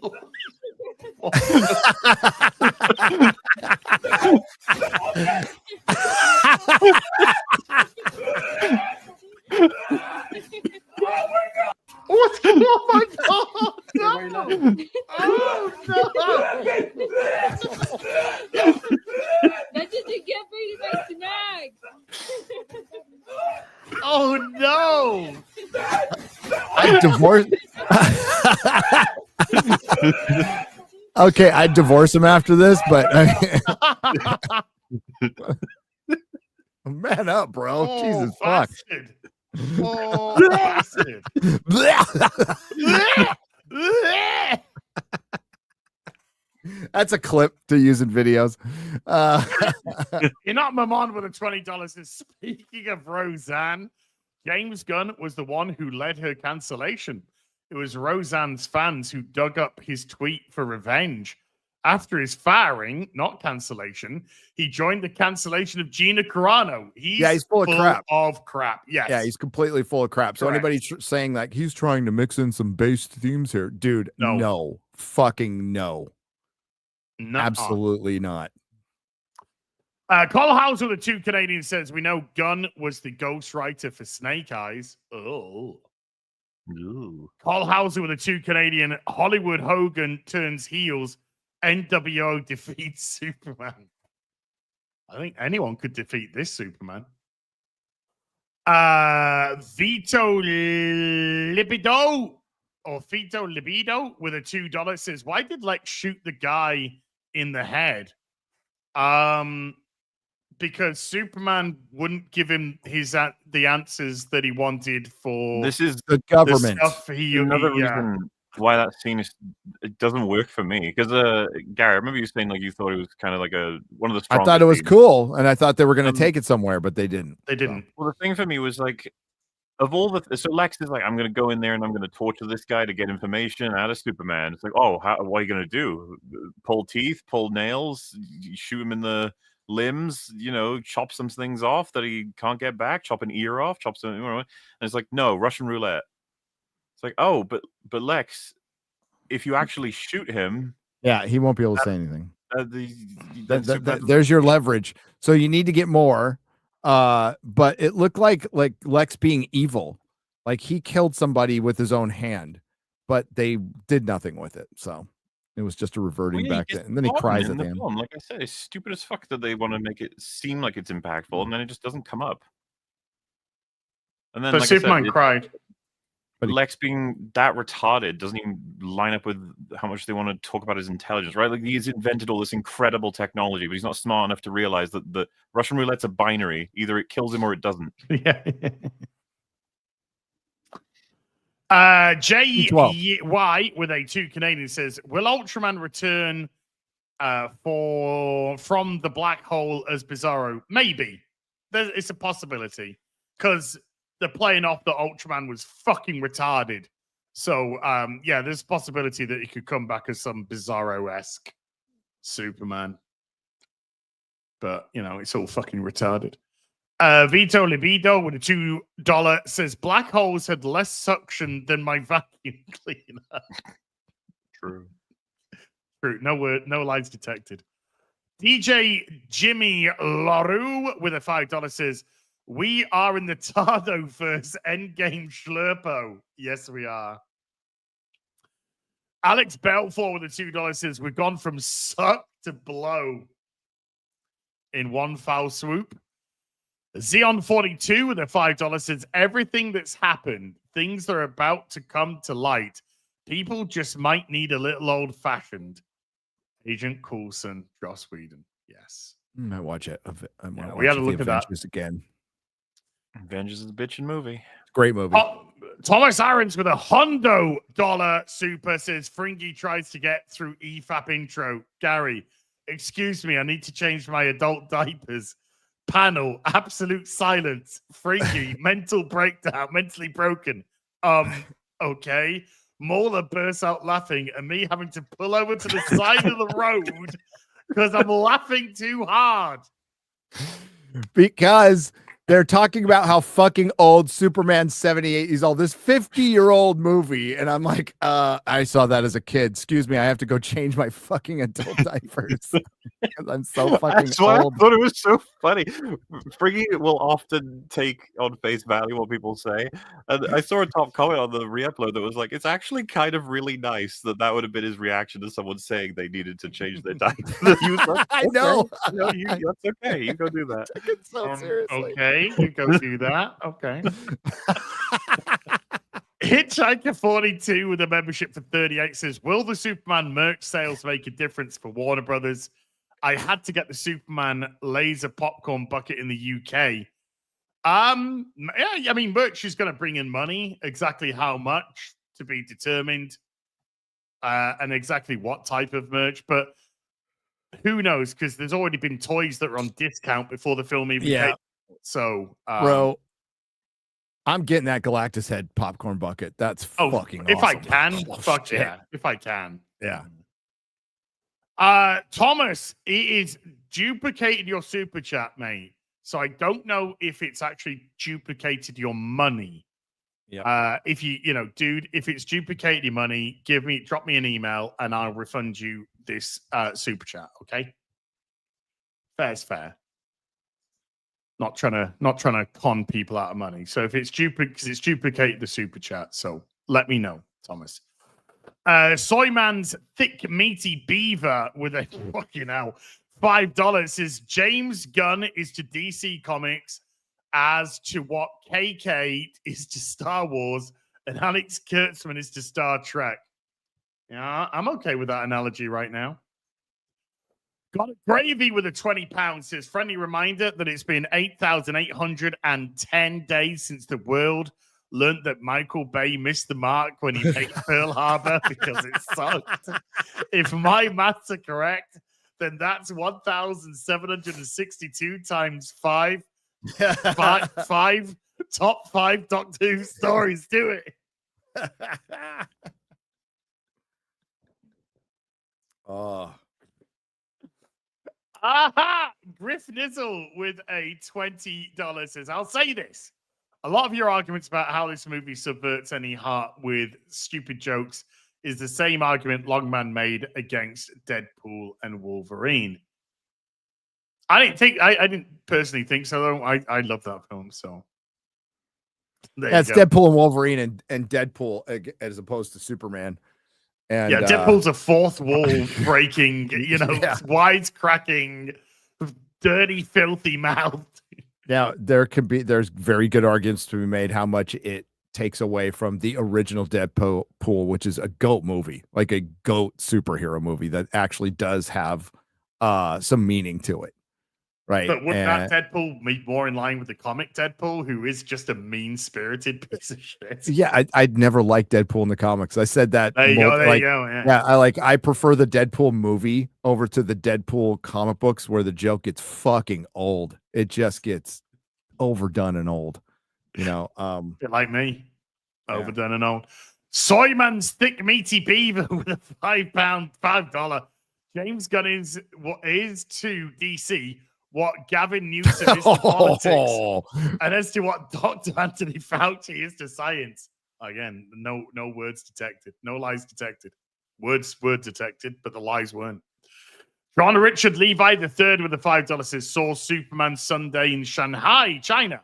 What? Oh my god! No! Oh no! That's just a gift for you guys to mag. Oh no! I divorced. Okay, I'd divorce him after this, but man up, bro. Oh, Jesus bastard. fuck. Oh, bastard. That's a clip to use in videos. You're not Mammon with a $20. And speaking of Roseanne, James Gunn was the one who led her cancellation. It was Roseanne's fans who dug up his tweet for revenge. After his firing, not cancellation, he joined the cancellation of Gina Carano. He's full of crap. Yes. Yeah, he's completely full of crap. So Correct. anybody saying like he's trying to mix in some bass themes here, dude, no, fucking no. Nuh-uh. Absolutely not. Carl Hauser, the two Canadians, says, we know Gunn was the ghostwriter for Snake Eyes. Oh. Ooh. Carl Hauser with the two Canadian. Hollywood Hogan turns heels. NWO defeats Superman. I think anyone could defeat this Superman. Vito Libido with a $2 says, why did Lex shoot the guy in the head? Because Superman wouldn't give him the answers that he wanted for This is the government. The stuff another reason why that scene it doesn't work for me. Because Gary, I remember you saying like you thought it was kind of like one of the strongest. I thought it was scenes. Cool, and I thought they were going to take it somewhere, but they didn't. They didn't. Well, the thing for me was like, of all the so Lex is like, I'm going to go in there and I'm going to torture this guy to get information out of Superman. It's like, oh, what are you going to do? Pull teeth, pull nails, shoot him in the limbs, chop some things off that he can't get back, chop an ear off, chop some, and it's like, no, Russian roulette. It's like, oh, but Lex, if you actually shoot him, yeah, he won't be able to say anything. Superman, there's your leverage. So you need to get more. But it looked like Lex being evil, like he killed somebody with his own hand, but they did nothing with it. So it was just a reverting back to, and then he cries at the end. Like I said, it's stupid as fuck that they want to make it seem like it's impactful, and then it just doesn't come up. And then, but Superman cried. But Lex being that retarded doesn't even line up with how much they want to talk about his intelligence, right? Like he's invented all this incredible technology, but he's not smart enough to realize that the Russian roulette's a binary. Either it kills him or it doesn't. Yeah. J.Y. with a 2 Canadian says, will Ultraman return from the black hole as Bizarro? Maybe. It's a possibility. Because they're playing off that Ultraman was fucking retarded. So, yeah, there's a possibility that he could come back as some Bizarro-esque Superman. But, you know, it's all fucking retarded. Vito Libido with a $2 says, black holes had less suction than my vacuum cleaner. True. True. No lies detected. DJ Jimmy LaRue with a $5 says, we are in the Tardo-verse endgame Schlurpo. Yes, we are. Alex Belfort with a $2 says, we've gone from suck to blow in one foul swoop. Xeon42 with a $5 says, everything that's happened, things that are about to come to light, people just might need a little old-fashioned. Agent Coulson, Joss Whedon. Yes. I might watch it. We had to look at that again. Avengers is a bitchin' movie. Great movie. Thomas Irons with a $100 super says, Fringy tries to get through EFAP intro. Gary, excuse me, I need to change my adult diapers. Panel, absolute silence. Fringy, mental breakdown, mentally broken. Okay. Mola bursts out laughing and me having to pull over to the side of the road because I'm laughing too hard. Because they're talking about how fucking old Superman 78 is all this 50-year-old movie. And I'm like, I saw that as a kid. Excuse me, I have to go change my fucking adult diapers. Because I'm so fucking That's why old. I thought it was so funny. Friggy will often take on face value what people say. And I saw a top comment on the re-upload that was like, it's actually kind of really nice that would have been his reaction to someone saying they needed to change their diapers. He was like, I know. No, that's okay. You go do that. Take it so seriously. Okay, you go do that. Okay. Hitchhiker 42 with a membership for 38 says, will the Superman merch sales make a difference for Warner Brothers? I had to get the Superman laser popcorn bucket in the UK. Yeah, I mean, merch is going to bring in money. Exactly how much to be determined, and exactly what type of merch, but who knows? Because there's already been toys that are on discount before the film even came. So, bro, I'm getting that Galactus head popcorn bucket. That's fucking if awesome. I can, fuck shit. yeah, if I can, yeah. Thomas, it is duplicated your super chat, mate. So I don't know if it's actually duplicated your money. Yeah. If dude, if it's duplicated your money, drop me an email and I'll refund you this super chat. Okay. Fair's fair. Not trying to con people out of money. So if it's because it's duplicated the super chat. So let me know, Thomas. Soyman's thick meaty beaver with a fucking hell $5 says James Gunn is to DC Comics as to what KK is to Star Wars and Alex Kurtzman is to Star Trek. Yeah, I'm okay with that analogy right now. Got a gravy with a £20 says friendly reminder that it's been 8,810 days since the world learned that Michael Bay missed the mark when he made Pearl Harbor because it sucked. If my maths are correct, then that's 1,762 times 5. Five top 5 Doctor Who stories. Do it. Oh. Aha! Griff Nizzle with a $20 says, I'll say this. A lot of your arguments about how this movie subverts any heart with stupid jokes is the same argument Longman made against Deadpool and Wolverine. I didn't personally think so, though. I love that film, so. It's Deadpool and Wolverine and Deadpool as opposed to Superman. And yeah, Deadpool's a fourth wall breaking, wide cracking, dirty, filthy mouth. Now there's very good arguments to be made how much it takes away from the original Deadpool, which is a GOAT movie, like a GOAT superhero movie that actually does have some meaning to it. Right. But would that Deadpool be more in line with the comic Deadpool, who is just a mean-spirited piece of shit? Yeah, I'd never liked Deadpool in the comics. I said that. There you go. There you go. Yeah. I prefer the Deadpool movie over to the Deadpool comic books, where the joke gets fucking old. It just gets overdone and old. You know, bit like me, overdone and old. Soyman's thick meaty beaver with a $5. James Gunn is to DC what Gavin Newsom is to politics, and as to what Dr. Anthony Fauci is to science. Again, no words detected, no lies detected. Words were detected, but the lies weren't. John Richard Levi III with the $5 says saw Superman Sunday in Shanghai, China.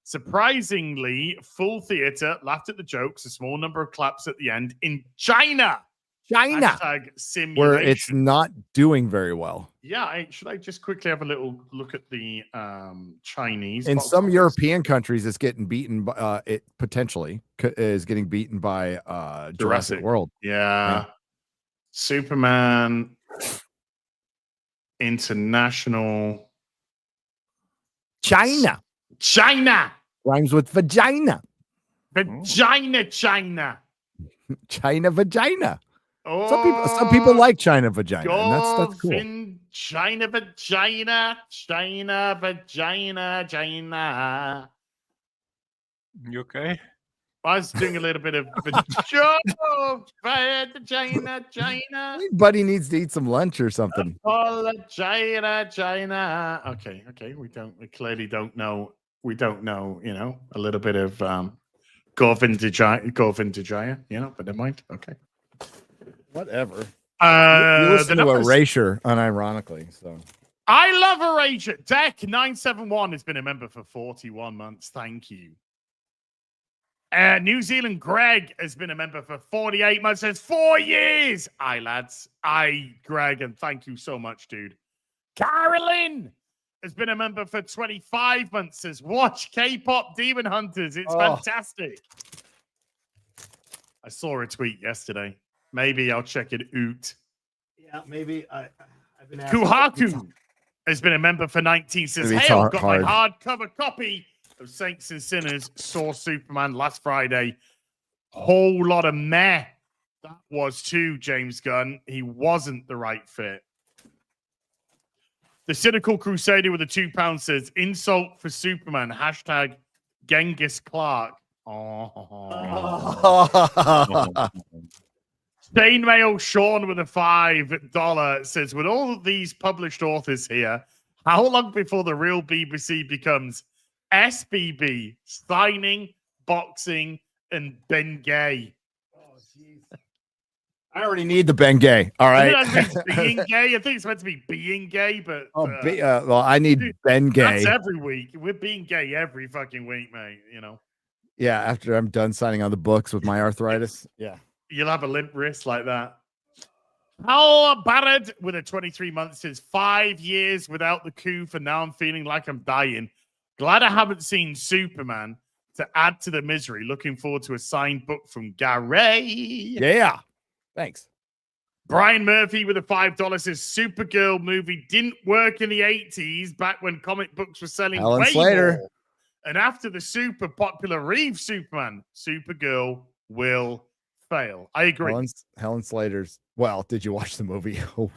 Surprisingly, full theater, laughed at the jokes, a small number of claps at the end in China. Simulation. Where it's not doing very well. Yeah, should I just quickly have a little look at the Chinese? In some European countries, it's getting beaten by it potentially is getting beaten by Jurassic World. Yeah. Superman International China rhymes with vagina. China. China vagina. Oh, some people like China vagina. And that's cool. China vagina. You okay? I was doing a little bit of China. Buddy needs to eat some lunch or something. China. Okay. We clearly don't know. We don't know, a little bit of Govindijaya, but never mind. Okay. Whatever. You listen to Erasure unironically, so. I love Erasure. Deck 971 has been a member for 41 months. Thank you. New Zealand Greg has been a member for 48 months. Says 4 years. Aye, lads. Aye, Greg, and thank you so much, dude. Carolyn has been a member for 25 months. Says watch K-pop Demon Hunters. It's fantastic. I saw a tweet yesterday. Maybe I'll check it out. Yeah, maybe. I've been Kuhaku has been a member for 19. Says, hey, I've got my hardcover copy of Saints and Sinners. Saw Superman last Friday. Whole lot of meh. That was too, James Gunn. He wasn't the right fit. The Cynical Crusader with a £2 says, insult for Superman. Hashtag Genghis Clark. Chainmail Sean with a $5 says, with all these published authors here, how long before the real BBC becomes SBB, signing, boxing, and Bengay? I already need the Bengay. All right. Being gay. I think it's meant to be being gay, but well, I need Bengay. That's every week. We're being gay every fucking week, mate. Yeah, after I'm done signing on the books with my arthritis. Yeah. You'll have a limp wrist like that. Hal Barrett with a 23 months says 5 years without the coup for now I'm feeling like I'm dying. Glad I haven't seen Superman to add to the misery. Looking forward to a signed book from Gary. Yeah. Thanks. Brian Murphy with a $5 says Supergirl movie didn't work in the 80s back when comic books were selling Helen way Slater. more. And after the super popular Reeve Superman, Supergirl will fail. I agree. Helen Slater's. Well, did you watch the movie? Oh,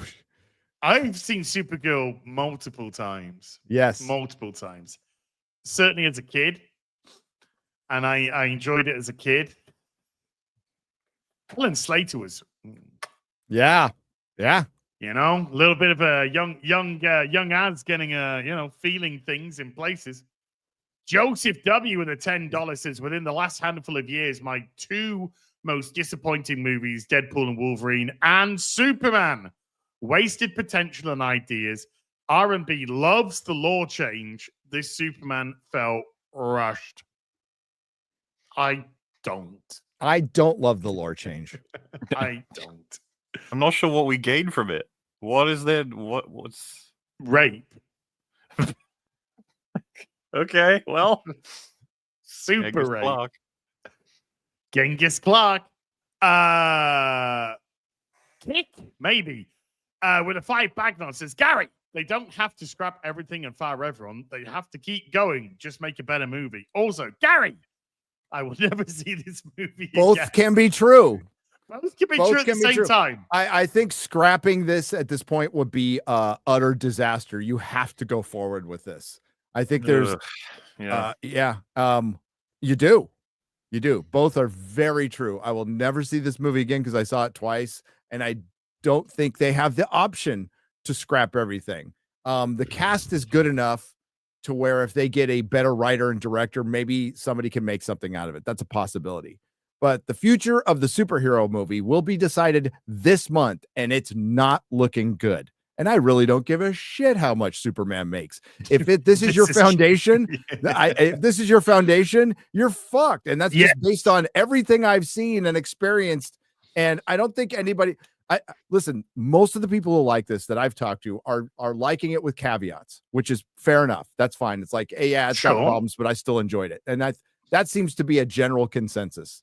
I've seen Supergirl multiple times. Yes. Multiple times. Certainly as a kid. And I enjoyed it as a kid. Helen Slater was. Yeah. A little bit of a young ads getting feeling things in places. Joseph W with a $10 says within the last handful of years, my two most disappointing movies, Deadpool and Wolverine and Superman, wasted potential and ideas. R&B loves the law change. This Superman felt rushed. I don't love the lore change. I don't. I'm not sure what we gained from it. What is there? What's rape? Okay, well, super rape. Clark. Genghis Clark. Kick, maybe. With a 5 Bagnon says, Gary, they don't have to scrap everything and fire everyone. They have to keep going. Just make a better movie. Also, Gary, I will never see this movie Both again. can be true. Both can be true at the same time. I think scrapping this at this point would be utter disaster. You have to go forward with this. I think there's you do. You do. Both are very true. I will never see this movie again because I saw it twice, and I don't think they have the option to scrap everything. The cast is good enough to where if they get a better writer and director, maybe somebody can make something out of it. That's a possibility. But the future of the superhero movie will be decided this month, and it's not looking good. And I really don't give a shit how much Superman makes. If this is your foundation, if this is your foundation, you're fucked. And that's just based on everything I've seen and experienced. And I don't think anybody. Listen, most of the people who like this that I've talked to are liking it with caveats, which is fair enough. That's fine. It's like, hey, yeah, it's got problems, but I still enjoyed it. And that seems to be a general consensus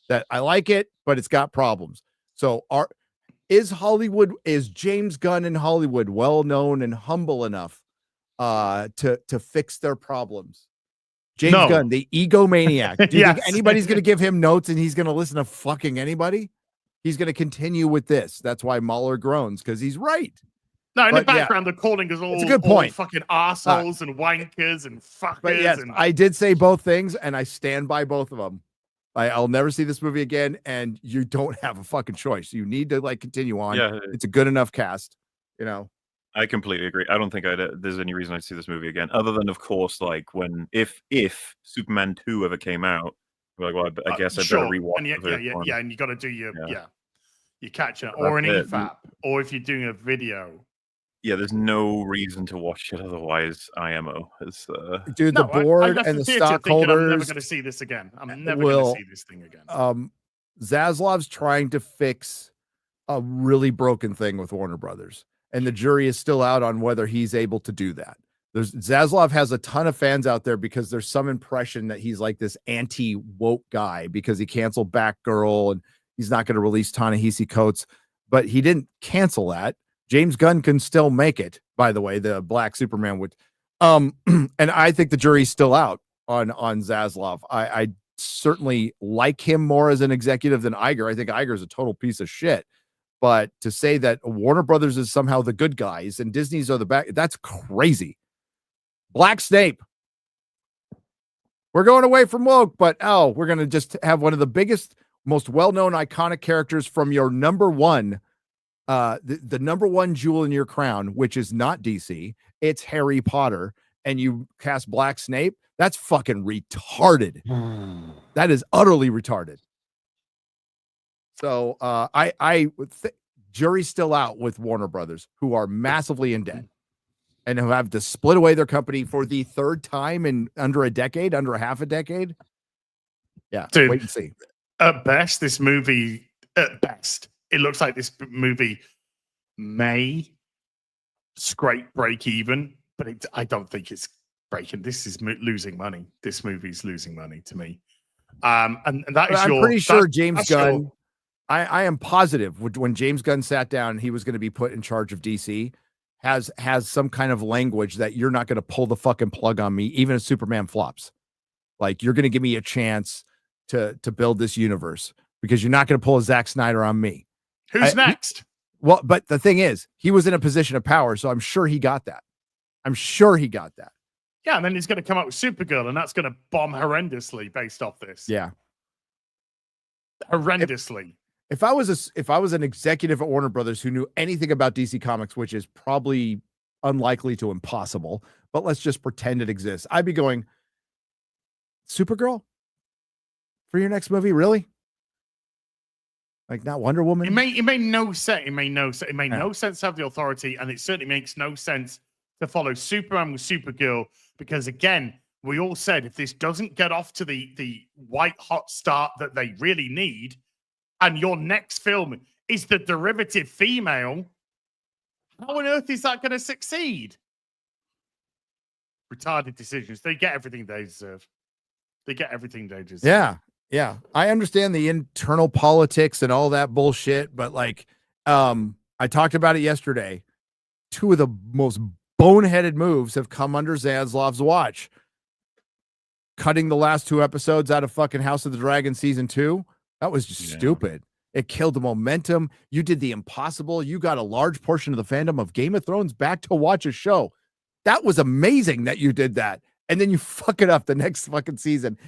that I like it, but it's got problems. So is James Gunn in Hollywood well known and humble enough to fix their problems? James Gunn, the egomaniac. Do you think anybody's going to give him notes and he's going to listen to fucking anybody? He's going to continue with this. That's why Mahler groans, because he's right. No, in the background, they're calling us all, it's a good point. All fucking assholes and wankers and fuckers. But yes, I did say both things, and I stand by both of them. I'll never see this movie again, and you don't have a fucking choice. You need to continue on. Yeah, it's a good enough cast, you know. I completely agree. I don't think there's any reason I'd see this movie again, other than, of course, like if Superman 2 ever came out, like, well, I guess I better rewatch. And and you got to do your catch up or an EFAP, or if you're doing a video. Yeah, there's no reason to watch it otherwise. IMO is dude. The board and the stockholders. I'm never going to see this again. I'm never going to see this thing again. Zaslav's trying to fix a really broken thing with Warner Brothers, and the jury is still out on whether he's able to do that. Zaslav has a ton of fans out there because there's some impression that he's like this anti-woke guy because he canceled Batgirl and he's not going to release Ta-Nehisi Coates, but he didn't cancel that. James Gunn can still make it, by the way, the Black Superman would. And I think the jury's still out on Zaslav. I certainly like him more as an executive than Iger. I think Iger's a total piece of shit. But to say that Warner Brothers is somehow the good guys and Disney's are the bad, that's crazy. Black Snape. We're going away from woke, but we're going to just have one of the biggest, most well-known, iconic characters from your number one, the number one jewel in your crown, which is not DC, it's Harry Potter, and you cast Black Snape. That's fucking retarded. That is utterly retarded. So jury's still out with Warner Brothers, who are massively in debt and who have to split away their company for the third time in under a half a decade. Yeah, dude, wait and see. At best, it looks like this movie may scrape break even, but I don't think it's breaking. This is losing money. This movie's losing money to me. And that is I'm pretty sure James Gunn. I am positive when James Gunn sat down, he was going to be put in charge of DC. Has some kind of language that you're not going to pull the fucking plug on me, even if Superman flops. Like, you're going to give me a chance to build this universe because you're not going to pull a Zack Snyder on me. Who's next? But the thing is, he was in a position of power, so I'm sure he got that. Yeah, and then he's going to come up with Supergirl, and that's going to bomb horrendously based off this. Yeah, horrendously. If I was an executive at Warner Brothers who knew anything about DC Comics, which is probably unlikely to impossible, but let's just pretend it exists, I'd be going, Supergirl for your next movie, really? Like, not Wonder Woman? It made no sense. It made no sense to have the authority, and it certainly makes no sense to follow Superman with Supergirl because, again, we all said if this doesn't get off to the white hot start that they really need, and your next film is the derivative female, how on earth is that going to succeed? Retarded decisions. They get everything they deserve. Yeah. Yeah, I understand the internal politics and all that bullshit, but like, I talked about it yesterday. Two of the most boneheaded moves have come under Zaslav's watch. Cutting the last 2 episodes out of fucking House of the Dragon season 2, that was just stupid. It killed the momentum. You did the impossible. You got a large portion of the fandom of Game of Thrones back to watch a show. That was amazing that you did that. And then you fuck it up the next fucking season.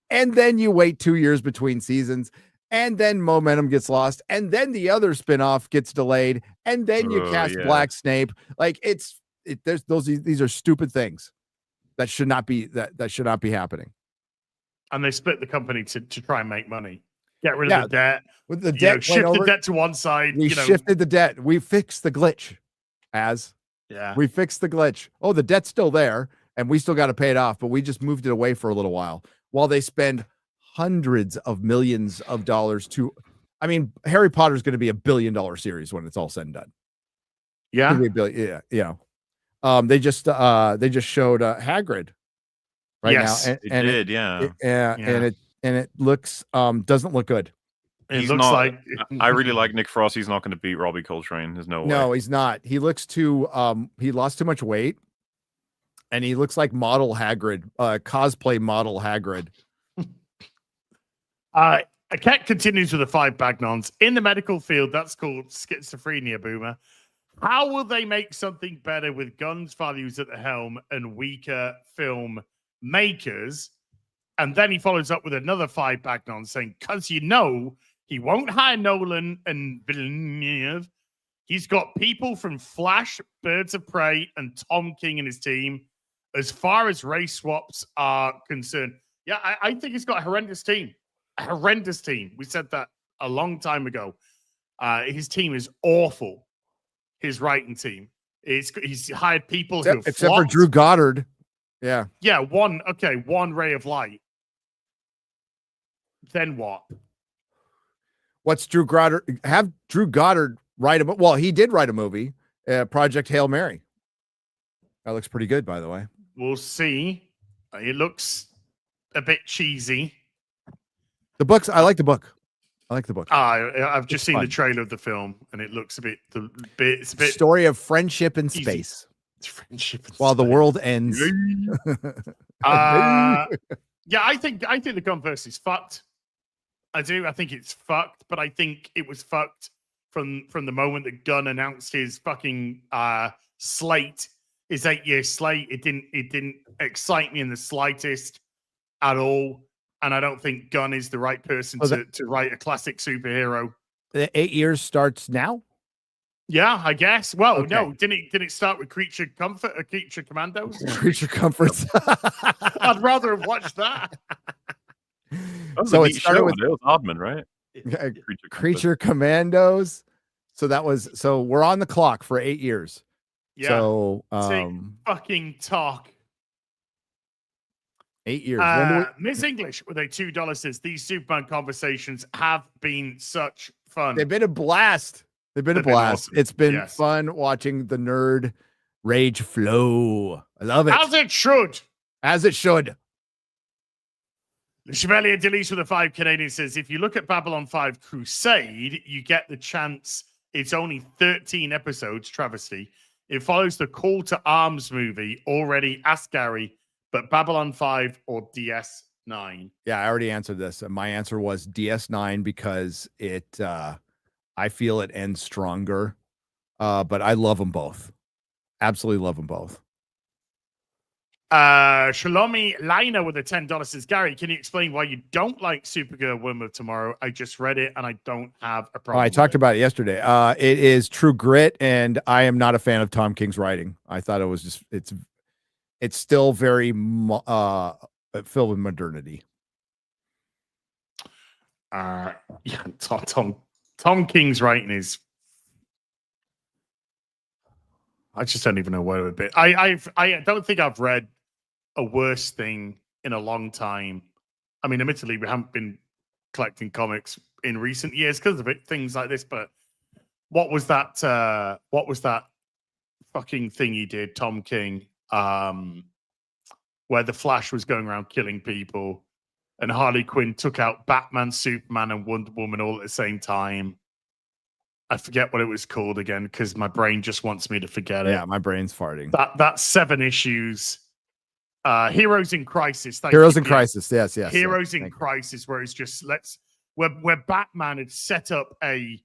And then you wait 2 years between seasons. And then momentum gets lost. And then the other spinoff gets delayed. And then you cast Black Snape. Like these are stupid things that should not be that should not be happening. And they split the company to try and make money. Get rid of the debt. With the debt, shift the debt to one side. We shifted the debt. We fixed the glitch. We fixed the glitch. Oh, the debt's still there, and we still got to pay it off, but we just moved it away for a little while they spend hundreds of millions of dollars to. I mean, Harry Potter's going to be $1 billion series when it's all said and done. Yeah, they just showed Hagrid now, and it looks doesn't look good. It looks like I really like Nick Frost. He's not going to beat Robbie Coltrane. There's no way. No, he's not. He looks too he lost too much weight, and he looks like model Hagrid, cosplay model Hagrid. A cat continues with the 5 Bagnons. In the medical field, that's called schizophrenia, Boomer. How will they make something better with Gunn's values at the helm and weaker film makers? And then he follows up with another 5 Bagnons saying, because he won't hire Nolan and Villeneuve. He's got people from Flash, Birds of Prey, and Tom King and his team. As far as race swaps are concerned, I think he's got a horrendous team. A horrendous team. We said that a long time ago. His team is awful. His writing team. He's hired people except for Drew Goddard. Yeah. Yeah, one ray of light. Then what? What's Drew Goddard? Have Drew Goddard write a well, he did write a movie, Project Hail Mary. That looks pretty good, by the way. We'll see. It looks a bit cheesy. The books, I like the book. I've just seen the trailer of the film, and it looks it's a bit story of friendship in space. It's friendship while the world ends. I think the Gunverse is fucked. I do. I think it's fucked, but I think it was fucked from the moment that Gunn announced his fucking slate, his 8-year slate. It didn't excite me in the slightest at all. And I don't think Gunn is the right person to write a classic superhero. The 8 years starts now? Yeah, I guess. Well, okay. No, didn't it start with Creature Comfort or Creature Commandos? Creature Comforts. I'd rather have watched that. So it started with Oddman, right? Creature Commandos. So we're on the clock for 8 years. Yeah. So fucking talk. 8 years. Miss English with a $2 says these Superman conversations have been such fun. They've been a blast. Awesome. It's been fun watching the nerd rage flow. I love it. As it should. Le Chevalier Delise with a 5 Canadian says, if you look at Babylon 5 Crusade, you get the chance. It's only 13 episodes, travesty. It follows the Call to Arms movie already. Ask Gary, but Babylon 5 or DS9? Yeah, I already answered this. My answer was DS9 because it, I feel it ends stronger. But I love them both. Absolutely love them both. Shalomi Lina with a $10 says, Gary, can you explain why you don't like Supergirl Woman of Tomorrow? I just read it and I don't have a problem. I talked about it yesterday. It is true grit, and I am not a fan of Tom King's writing. I thought it was just it's still very filled with modernity. Tom King's writing is. I just don't even know where it would be. I don't think I've read a worse thing in a long time. I mean, admittedly, we haven't been collecting comics in recent years because of things like this. But what was that? What was that fucking thing he did, Tom King, where the Flash was going around killing people? and Harley Quinn took out Batman, Superman, and Wonder Woman all at the same time. I forget what it was called again because my brain just wants me to forget it. Yeah, my brain's farting. That's 7 issues. Heroes in Crisis. Heroes in Crisis. Yes. Heroes in Crisis, where it's just where Batman had set up a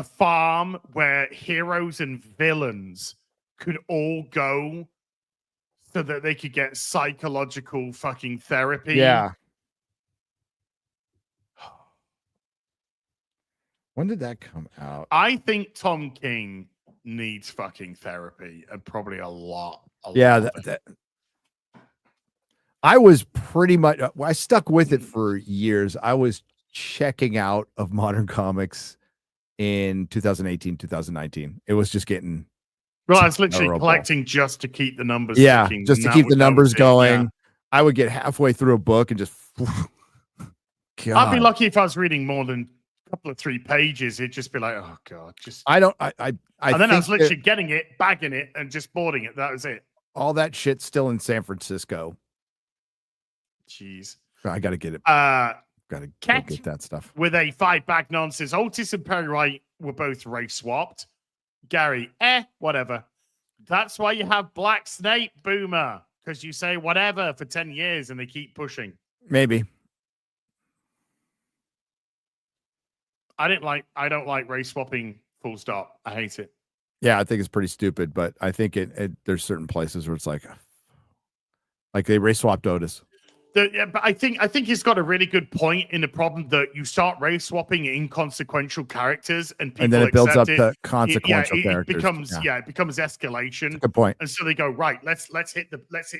farm where heroes and villains could all go so that they could get psychological fucking therapy. Yeah. When did that come out? I think Tom King needs fucking therapy and probably a lot. I was pretty much, I stuck with it for years. I was checking out of modern comics in 2018, 2019. It was just getting. Well, I was literally collecting just to keep the numbers. Yeah, ticking, just to keep the numbers going. Yeah. I would get halfway through a book and just. God. I'd be lucky if I was reading more than a couple of 3 pages. It'd just be like, oh god, just. I and then I was literally getting it, bagging it, and just boarding it. That was it. All that shit's still in San Francisco. Jeez, I got to get it. Got to get that stuff. With a 5-bag nonsense. Otis and Perry White were both race swapped. Gary, whatever. That's why you have Black Snake, Boomer, because you say whatever for 10 years and they keep pushing. Maybe. I don't like race swapping. Full stop. I hate it. Yeah, I think it's pretty stupid, but I think there's certain places where it's like they race swapped Otis. But I think he's got a really good point in the problem that you start race swapping inconsequential characters and people then it builds up it. to consequential It characters. becomes escalation. Good point. And so they go, right, let's hit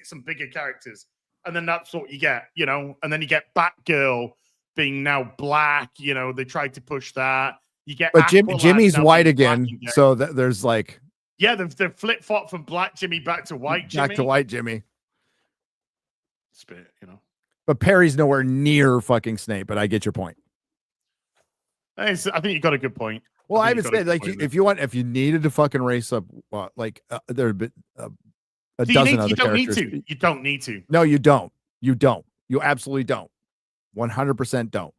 some bigger characters. And then that's what you get, and then you get Batgirl being now black, they tried to push that. You get But Jimmy's white again, so there's like they've flip-flop from black Jimmy back to white Jimmy. Back to white Jimmy. Spit, But Perry's nowhere near fucking Snape, but I get your point. I think you got a good point. Well, I haven't said if you needed to fucking race up, there have been a dozen other characters. You don't need to. No, you don't. You absolutely don't. 100% don't.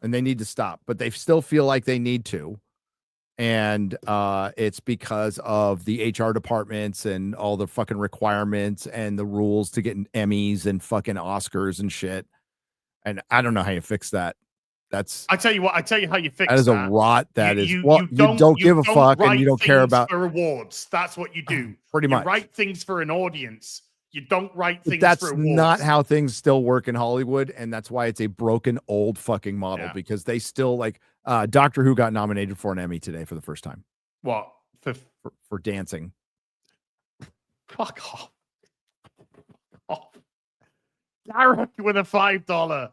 And they need to stop, but they still feel like they need to. And it's because of the HR departments and all the fucking requirements and the rules to get Emmys and fucking Oscars and shit. And I don't know how you fix that. I tell you how you fix that. Is a rot. You don't give a fuck and you don't care about for awards. That's what you do. Pretty much. You write things for an audience. You don't write things that's for awards. Not how things still work in Hollywood, and that's why it's a broken old fucking model because they still like Doctor Who got nominated for an Emmy today for the first time. What? For dancing. Fuck off. Derek with a $5.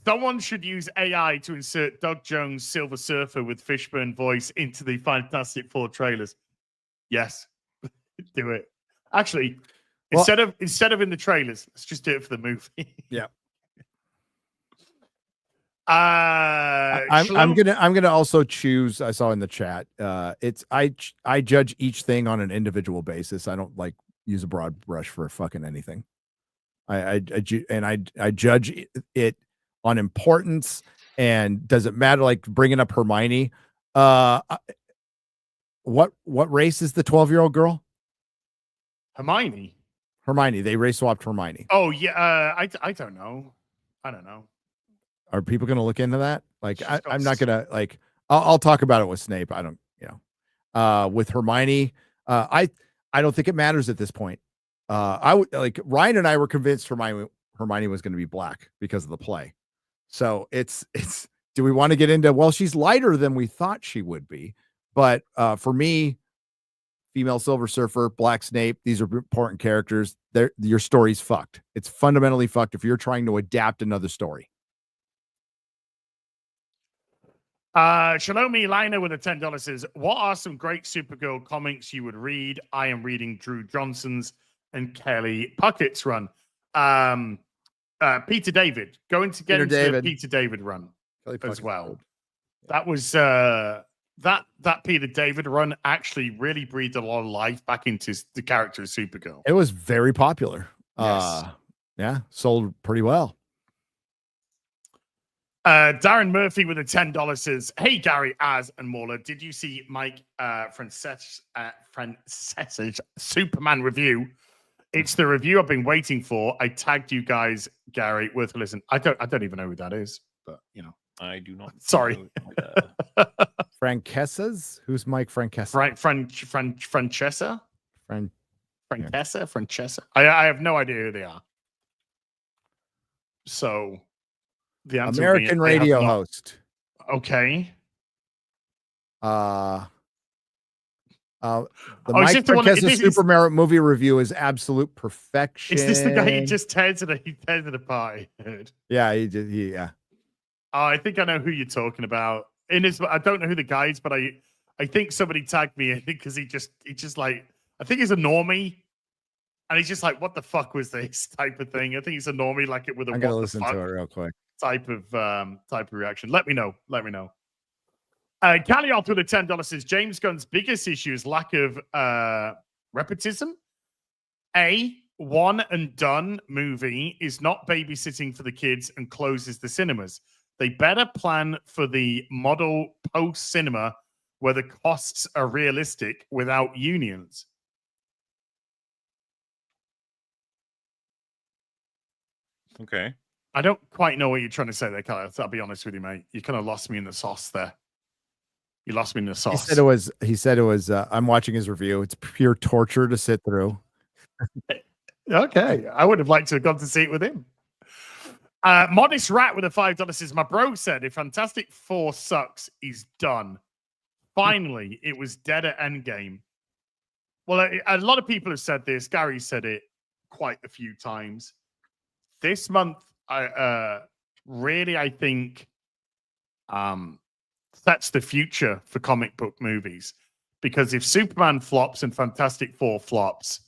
Someone should use AI to insert Doug Jones' Silver Surfer with Fishburne voice into the Fantastic Four trailers. Yes. Do it. Actually, instead of in the trailers, let's just do it for the movie. Yeah. I'm gonna also choose. I saw in the chat. I judge each thing on an individual basis. I don't like use a broad brush for fucking anything. I judge it on importance and does it matter? Like bringing up Hermione. What race is the 12-year-old girl? Hermione. They race swapped Hermione. Oh yeah. I don't know. Are people going to look into that? Like, I'm not going to like, I'll talk about it with Snape. I don't, with Hermione, I don't think it matters at this point. I would like Ryan and I were convinced Hermione was going to be black because of the play. So it's, do we want to get into, well, she's lighter than we thought she would be. But for me, female Silver Surfer, Black Snape, these are important characters. Your story's fucked. It's fundamentally fucked if you're trying to adapt another story. Shalomi Liner with a $10 says, what are some great Supergirl comics you would read? I am reading Drew Johnson's and Kelly Puckett's run. Peter David, going to get into the Peter David run as well. That was that Peter David run actually really breathed a lot of life back into the character of Supergirl. It was very popular. Yes. Yeah, sold pretty well. Darren Murphy with a $10 says, "Hey Gary, Az, and Mauler, did you see Mike Francesa's Superman review? It's the review I've been waiting for. I tagged you guys, Gary. Worth a listen. I don't even know who that is, but you know, I do not. Sorry. Francesas? Who's Mike Francesa? Francesa? Fran- Francesa? I have no idea who they are. So the answer would be, American I have radio not- host. Okay. The Oh, is Mike this the one- Francesa this is- Superman movie review is absolute perfection. Is this the guy he just tears it apart? Yeah, he did. Yeah. Oh, I think I know who you're talking about. I don't know who the guy is, but I think somebody tagged me. I think because he just like, I think he's a normie, and he's just like, what the fuck was this type of thing? I think he's a normie, like it with a I'm gonna what the listen fuck to it real quick. type of reaction. Let me know. Callie off with a $10 says James Gunn's biggest issue is lack of repetism. A one and done movie is not babysitting for the kids and closes the cinemas. They better plan for the model post cinema where the costs are realistic without unions. Okay. I don't quite know what you're trying to say there, Callie. I'll be honest with you, mate. You kind of lost me in the sauce there. You lost me in the sauce. He said it was I'm watching his review. It's pure torture to sit through. Okay. I would have liked to have gone to see it with him. Modest Rat with a $5 says, my bro said if Fantastic Four sucks, he's done. Finally, it was dead at Endgame. Well, a lot of people have said this. Gary said it quite a few times. This month, I think sets the future for comic book movies. Because if Superman flops and Fantastic Four flops,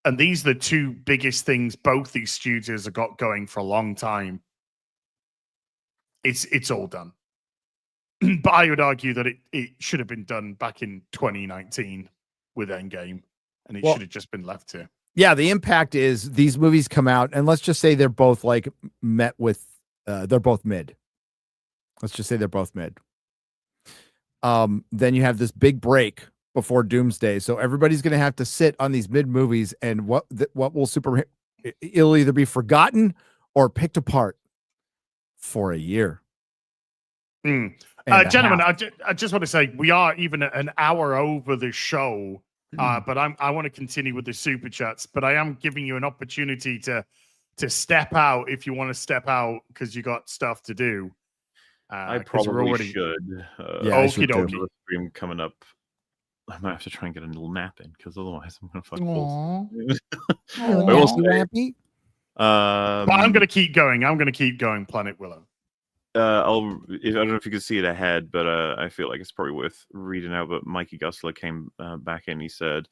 and these are the two biggest things both these studios have got going for a long time, it's all done. But I would argue that it should have been done back in 2019 with Endgame, and it should have just been left to. Yeah, the impact is these movies come out, and let's just say they're both like met with they're both mid. Let's just say they're both mid. Then you have this big break before Doomsday, so everybody's going to have to sit on these mid movies, and what will it'll either be forgotten or picked apart for a year. Gentlemen, I just want to say we are even an hour over the show, but I want to continue with the super chats. But I am giving you an opportunity to step out if you want to step out because you got stuff to do. I probably should. Okie dokie. Stream coming up. I might have to try and get a little nap in because otherwise I'm gonna fall asleep. But I'm gonna keep going. Planet Willow. I don't know if you can see it ahead, but I feel like it's probably worth reading out. But Mikey Gusler came back in. He said,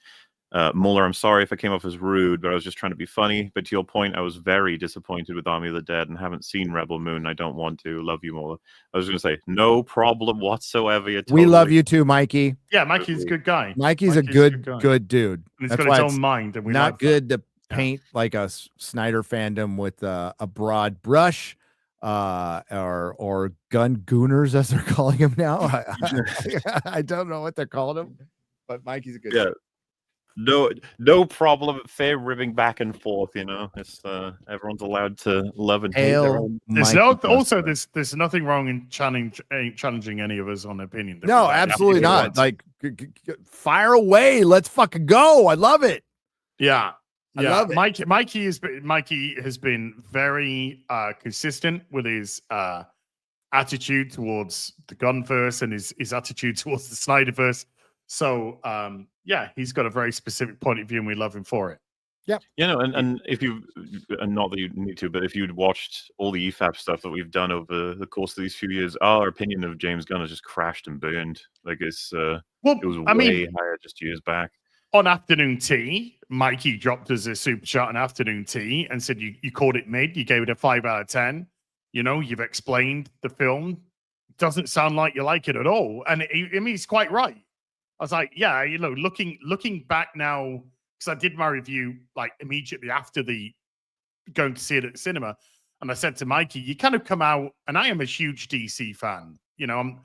Mueller, I'm sorry if I came off as rude, but I was just trying to be funny. But to your point, I was very disappointed with Army of the Dead and haven't seen Rebel Moon. I don't want to. Love you, Mueller. I was going to say, no problem whatsoever. We love you too, Mikey. Yeah, Mikey's a good guy. Mikey's a good dude. And he's got his own mind. And we not like good to paint like a Snyder fandom with a broad brush. Or gun gooners as they're calling him now. I don't know what they're calling him, but Mikey's a good dude. No problem. Fair ribbing back and forth, you know. It's everyone's allowed to love and hate their own. There's nothing wrong in challenging any of us on opinion. No, absolutely not. Like fire away. Let's fucking go. I love it. Yeah. I love it. Mikey has been very consistent with his attitude towards the Gunverse and his attitude towards the Snyderverse. So he's got a very specific point of view, and we love him for it. Yeah, you know, and if you, and not that you need to, but if you'd watched all the EFAP stuff that we've done over the course of these few years, our opinion of James Gunn has just crashed and burned. Like it was way higher just years back. On Afternoon Tea, Mikey dropped us a super chat on Afternoon Tea and said you called it mid. You gave it a 5 out of 10. You know, you've explained the film. Doesn't sound like you like it at all. And he's quite right. I was like, yeah, you know, looking back now, because I did my review like immediately after the going to see it at the cinema, and I said to Mikey, "You kind of come out," and I am a huge DC fan. You know, I'm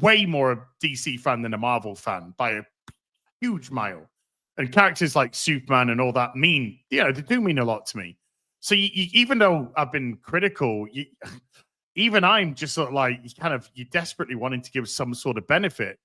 way more a DC fan than a Marvel fan by a huge mile. And characters like Superman and all that mean, they do mean a lot to me. So even though I've been critical, even I'm just sort of like you desperately wanting to give some sort of benefit.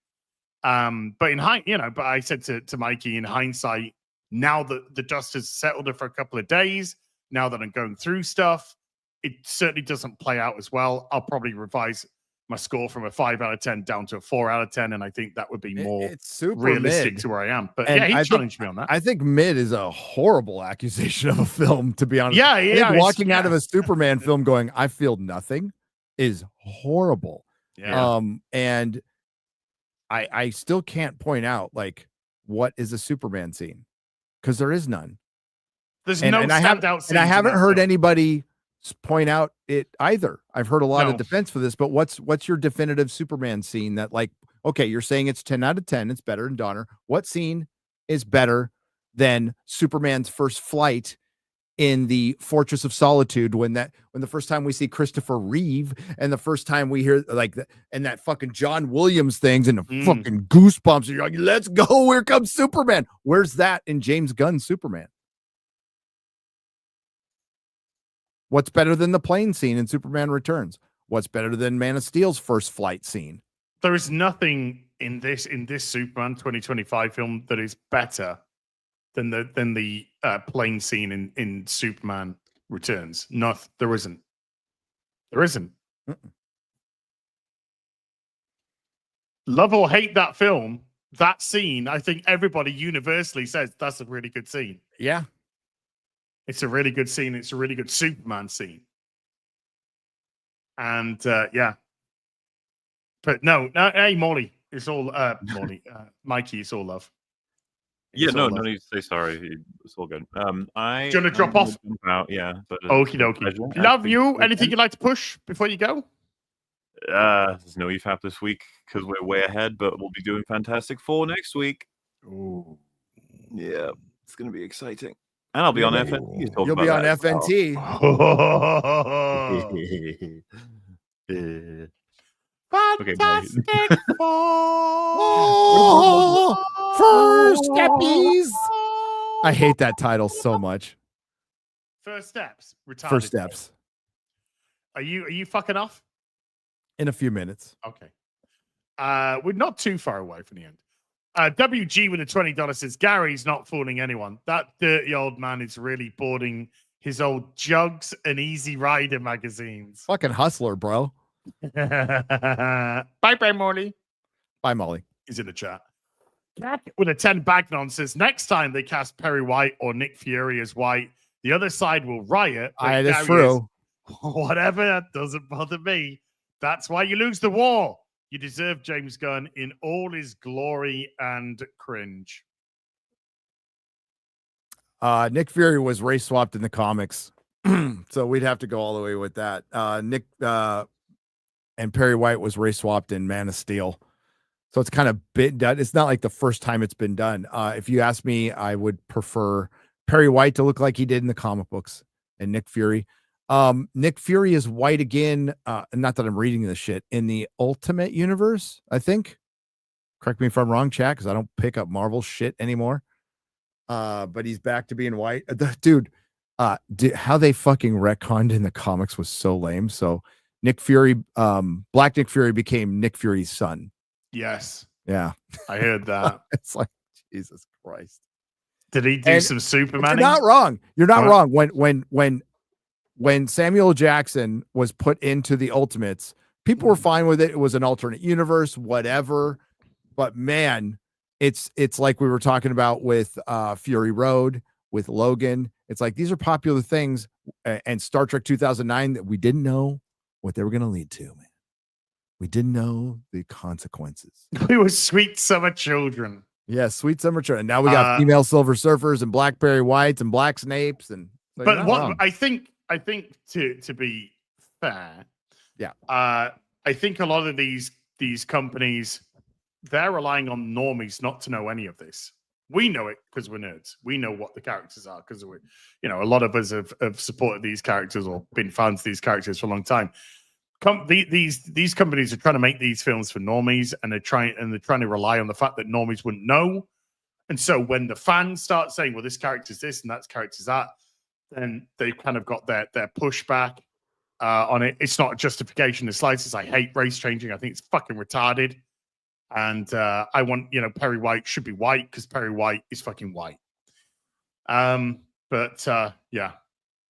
But but I said to Mikey, in hindsight, now that the dust has settled for a couple of days, now that I'm going through stuff, it certainly doesn't play out as well. I'll probably revise my score from a 5 out of 10 down to a 4 out of 10, and I think that would be more It's super realistic mid. to where I am. But And he I challenged me on that. I think mid is a horrible accusation of a film, to be honest. Yeah, I think walking out of a Superman film going, I feel nothing, is horrible. Yeah. And I still can't point out like what is a Superman scene, because there is none. There's no standout scenes. And I haven't in that heard film. anybody point out it either. I've heard a lot No. of defense for this, but what's your definitive Superman scene that, like, okay, you're saying it's 10 out of 10, it's better than Donner. What scene is better than Superman's first flight in the Fortress of Solitude, when the first time we see Christopher Reeve, and the first time we hear and that fucking John Williams things and the fucking goosebumps, and you're like, let's go, here comes Superman. Where's that in James Gunn's Superman? What's better than the plane scene in Superman Returns? What's better than Man of Steel's first flight scene? There is nothing in this Superman 2025 film that is better than the plane scene in Superman Returns. There isn't. There isn't. Love or hate that film, that scene, I think everybody universally says that's a really good scene. Yeah. It's a really good scene. It's a really good Superman scene. And yeah. But no, hey, Molly, it's all Mikey, it's all love. Yeah, It's no all love. need to say sorry. It's all good. Do you want to drop off? Out, yeah. But Okie dokie. Love you. Anything you'd like to push before you go? There's no EFAP this week because we're way ahead, but we'll be doing Fantastic Four next week. Ooh. Yeah, it's going to be exciting. And I'll be on FNT. You'll be on FNT. Fantastic First steppies. I hate that title so much. First steps. Retarded. First steps. Are you fucking off? In a few minutes. Okay. We're not too far away from the end. WG with a $20 says, Gary's not fooling anyone. That dirty old man is really boarding his old Jugs and Easy Rider magazines. Fucking hustler, bro. Bye, Molly. Bye, Molly. He's in the chat. With a 10 Bagnon says, next time they cast Perry White or Nick Fury as White, the other side will riot. That's true. Whatever, that doesn't bother me. That's why you lose the war. You deserve James Gunn in all his glory and cringe. Nick Fury was race swapped in the comics, so we'd have to go all the way with that. Nick and Perry White was race swapped in Man of Steel, so it's kind of been done. It's not like the first time it's been done. If you ask me, I would prefer Perry White to look like he did in the comic books, and Nick Fury. Nick Fury is white again. Not that I'm reading this shit in the Ultimate Universe, I think. Correct me if I'm wrong, chat, because I don't pick up Marvel shit anymore. But he's back to being white. Dude, how they fucking retconned in the comics was so lame. So Nick Fury, Black Nick Fury became Nick Fury's son. Yes. Yeah. I heard that. It's like, Jesus Christ. Did he do some Superman? You're not wrong. You're not wrong. When Samuel Jackson was put into the Ultimates, people were fine with it. It was an alternate universe, whatever. But man, it's like we were talking about with Fury Road, with Logan. It's like these are popular things, and Star Trek 2009 that we didn't know what they were going to lead to, man. We didn't know the consequences. We were sweet summer children. Yeah, sweet summer children. Now we got female Silver Surfers and Black Perry Whites and Black Snapes, and so but what I think to be fair, yeah, I think a lot of these companies, they're relying on normies not to know any of this. We know it because we're nerds. We know what the characters are because we, a lot of us have supported these characters or been fans of these characters for a long time. These companies are trying to make these films for normies, and they're trying to rely on the fact that normies wouldn't know. And so when the fans start saying, "Well, this character's this and that character's that," then they've kind of got their pushback on it. It's not a justification of slices. I hate race changing. I think it's fucking retarded. And I want, Perry White should be white because Perry White is fucking white. But yeah,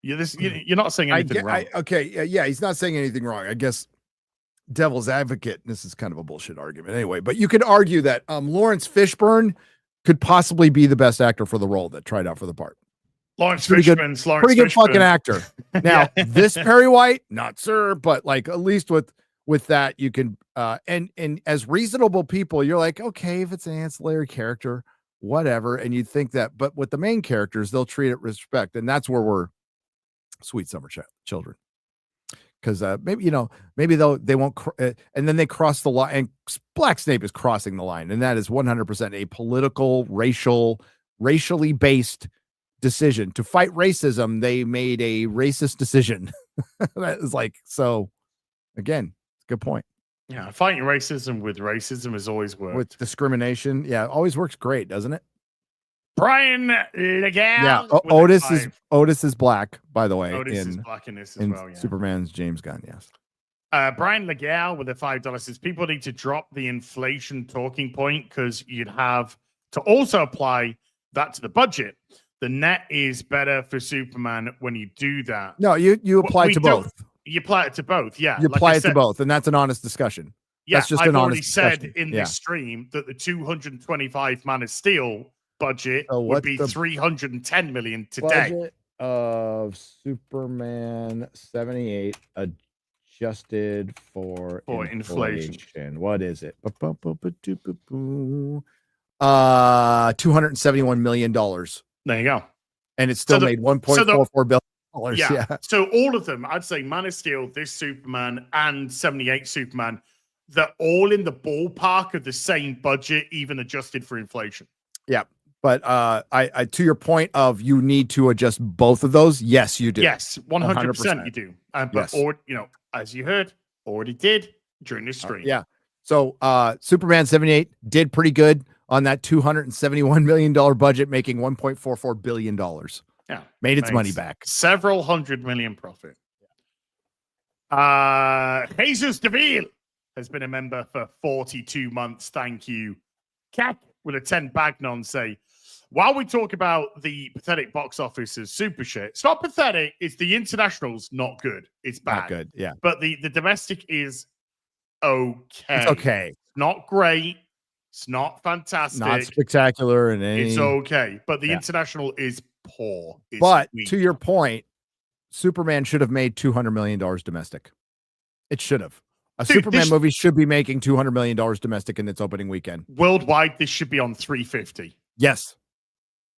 you're not saying anything wrong. Yeah, he's not saying anything wrong. I guess devil's advocate. This is kind of a bullshit argument anyway. But you could argue that Lawrence Fishburne could possibly be the best actor for the role that tried out for the part. Lawrence pretty Fishburne's good, pretty good fucking actor. Now this Perry White, not sir, but like at least with that you can and as reasonable people, you're like, okay, if it's an ancillary character, whatever. And you'd think that, but with the main characters, they'll treat it with respect, and that's where we're sweet summer children. Because maybe they won't, and then they cross the line, and Black Snape is crossing the line, and that is 100% a political, racially based decision to fight racism. They made a racist decision. That is like, so again, good point. Yeah, fighting racism with racism has always worked. With discrimination, yeah, it always works great, doesn't it? Brian Legal. Yeah, Otis is black, by the way. Otis is black in this as well. Yeah. Superman's James Gunn, yes. Brian Legal with the $5 says people need to drop the inflation talking point because you'd have to also apply that to the budget. The net is better for Superman when you do that. No, you apply to both. You apply it to both, yeah. You apply it to both, and that's an honest discussion. Yeah, that's just I've an already honest said discussion. in this stream that the 225 Man of Steel budget would be 310 million today. Budget of Superman 78 adjusted for inflation. What is it? $271 million. There you go. And it still made $1.44 billion. Yeah. So all of them, I'd say Man of Steel, this Superman, and 78 Superman, they're all in the ballpark of the same budget, even adjusted for inflation. Yeah. But I to your point of you need to adjust both of those. Yes, you do. Yes, 100% you do. But as you heard, already did during this stream. Yeah. So Superman 78 did pretty good on that $271 million budget, making $1.44 billion. Yeah. Made its money back. Several $100 million profit. Jesus DeVille has been a member for 42 months. Thank you. Cat with a 10 Bagnon say, while we talk about the pathetic box office as super shit, it's not pathetic. It's the international's not good. It's bad. Not good. Yeah. But the domestic is okay. It's okay. Not great. It's not fantastic. Not spectacular. It's okay. But the international is poor. It's but weak. To your point, Superman should have made $200 million domestic. It should have. Superman movie should be making $200 million domestic in its opening weekend. Worldwide, this should be on 350. Yes.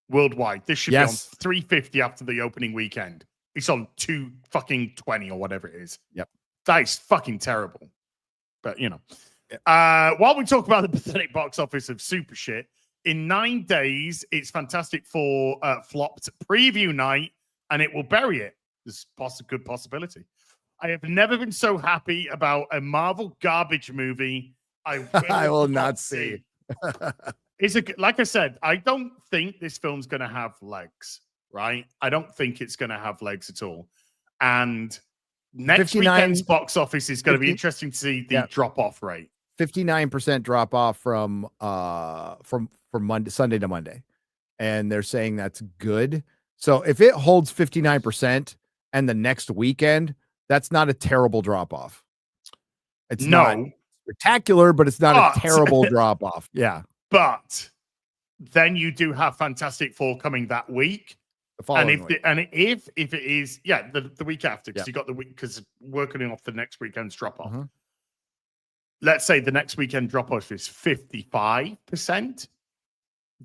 Worldwide, this should be on 350 after the opening weekend. It's on 220 or whatever it is. Yep. That is fucking terrible. But while we talk about the pathetic box office of super shit, in 9 days, it's Fantastic Four flopped preview night, and it will bury it. There's a good possibility. I have never been so happy about a Marvel garbage movie. I will not see. Like I said, I don't think this film's going to have legs, right? I don't think it's going to have legs at all. And next weekend's box office is going to be interesting to see the drop-off rate. 59% drop off from Monday, Sunday to Monday. And they're saying that's good. So if it holds 59% and the next weekend, that's not a terrible drop off. It's not spectacular, but it's not a terrible drop off. Yeah. But then you do have Fantastic Four coming that week. If it is, the week after, because you got the week, because working off the next weekend's drop off. Let's say the next weekend drop off is 55%.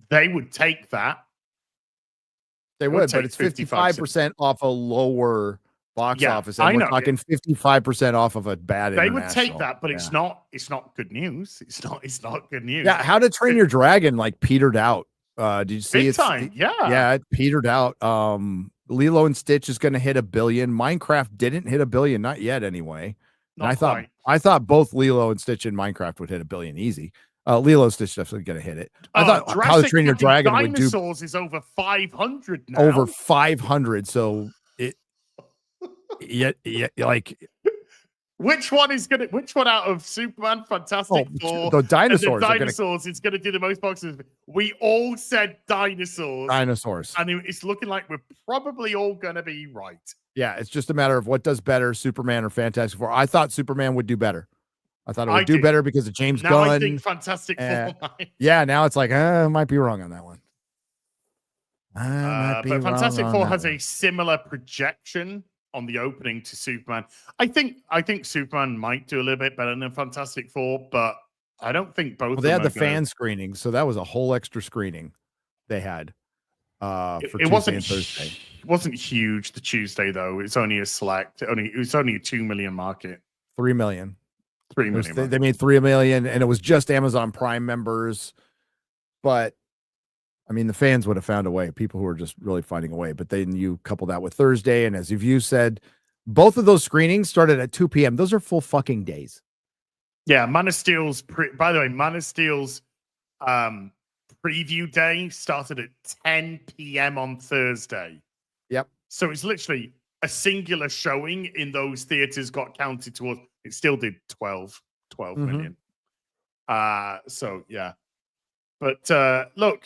They would take that. They would, but it's 55% off a lower box office. And we're talking 55% off of a bad. They would take that, but it's not good news. It's not good news. Yeah, How to Train Your Dragon petered out Did you see Big it's time, yeah. Yeah, it petered out. Lilo and Stitch is going to hit 1 billion. Minecraft didn't hit 1 billion, not yet anyway. And Not quite. I thought both Lilo and Stitch and Minecraft would hit 1 billion easy. Lilo and Stitch definitely going to hit it. I thought How to Train Your Dragon would do Dinosaurs is over 500 now. over 500. So it, yeah, like Which one out of Superman, Fantastic Four, the dinosaurs, and the dinosaurs is going to do the most boxes? We all said dinosaurs. And it's looking like we're probably all going to be right. Yeah, it's just a matter of what does better, Superman or Fantastic Four. I thought Superman would do better. I thought it would do better because of James Gunn. I think Fantastic Four might. Yeah, now it's like, I might be wrong on that one. But Fantastic Four has a similar projection on the opening to Superman. I think Superman might do a little bit better than Fantastic Four, but I don't think both. Well, they had the fan screening, so that was a whole extra screening they had for Tuesday and Thursday. It wasn't huge the Tuesday though. It's only a select. It was only a 2 million market. 3 million. 3 million. They made 3 million, and it was just Amazon Prime members. But I mean, the fans would have found a way. People who are just really finding a way. But then you couple that with Thursday, and as you said, both of those screenings started at 2 p.m. Those are full fucking days. Yeah, Man of Steel's. By the way, Man of Steel's preview day started at 10 p.m. on Thursday. Yep. So it's literally a singular showing in those theaters got counted towards. It still did 12 million. So yeah, but look,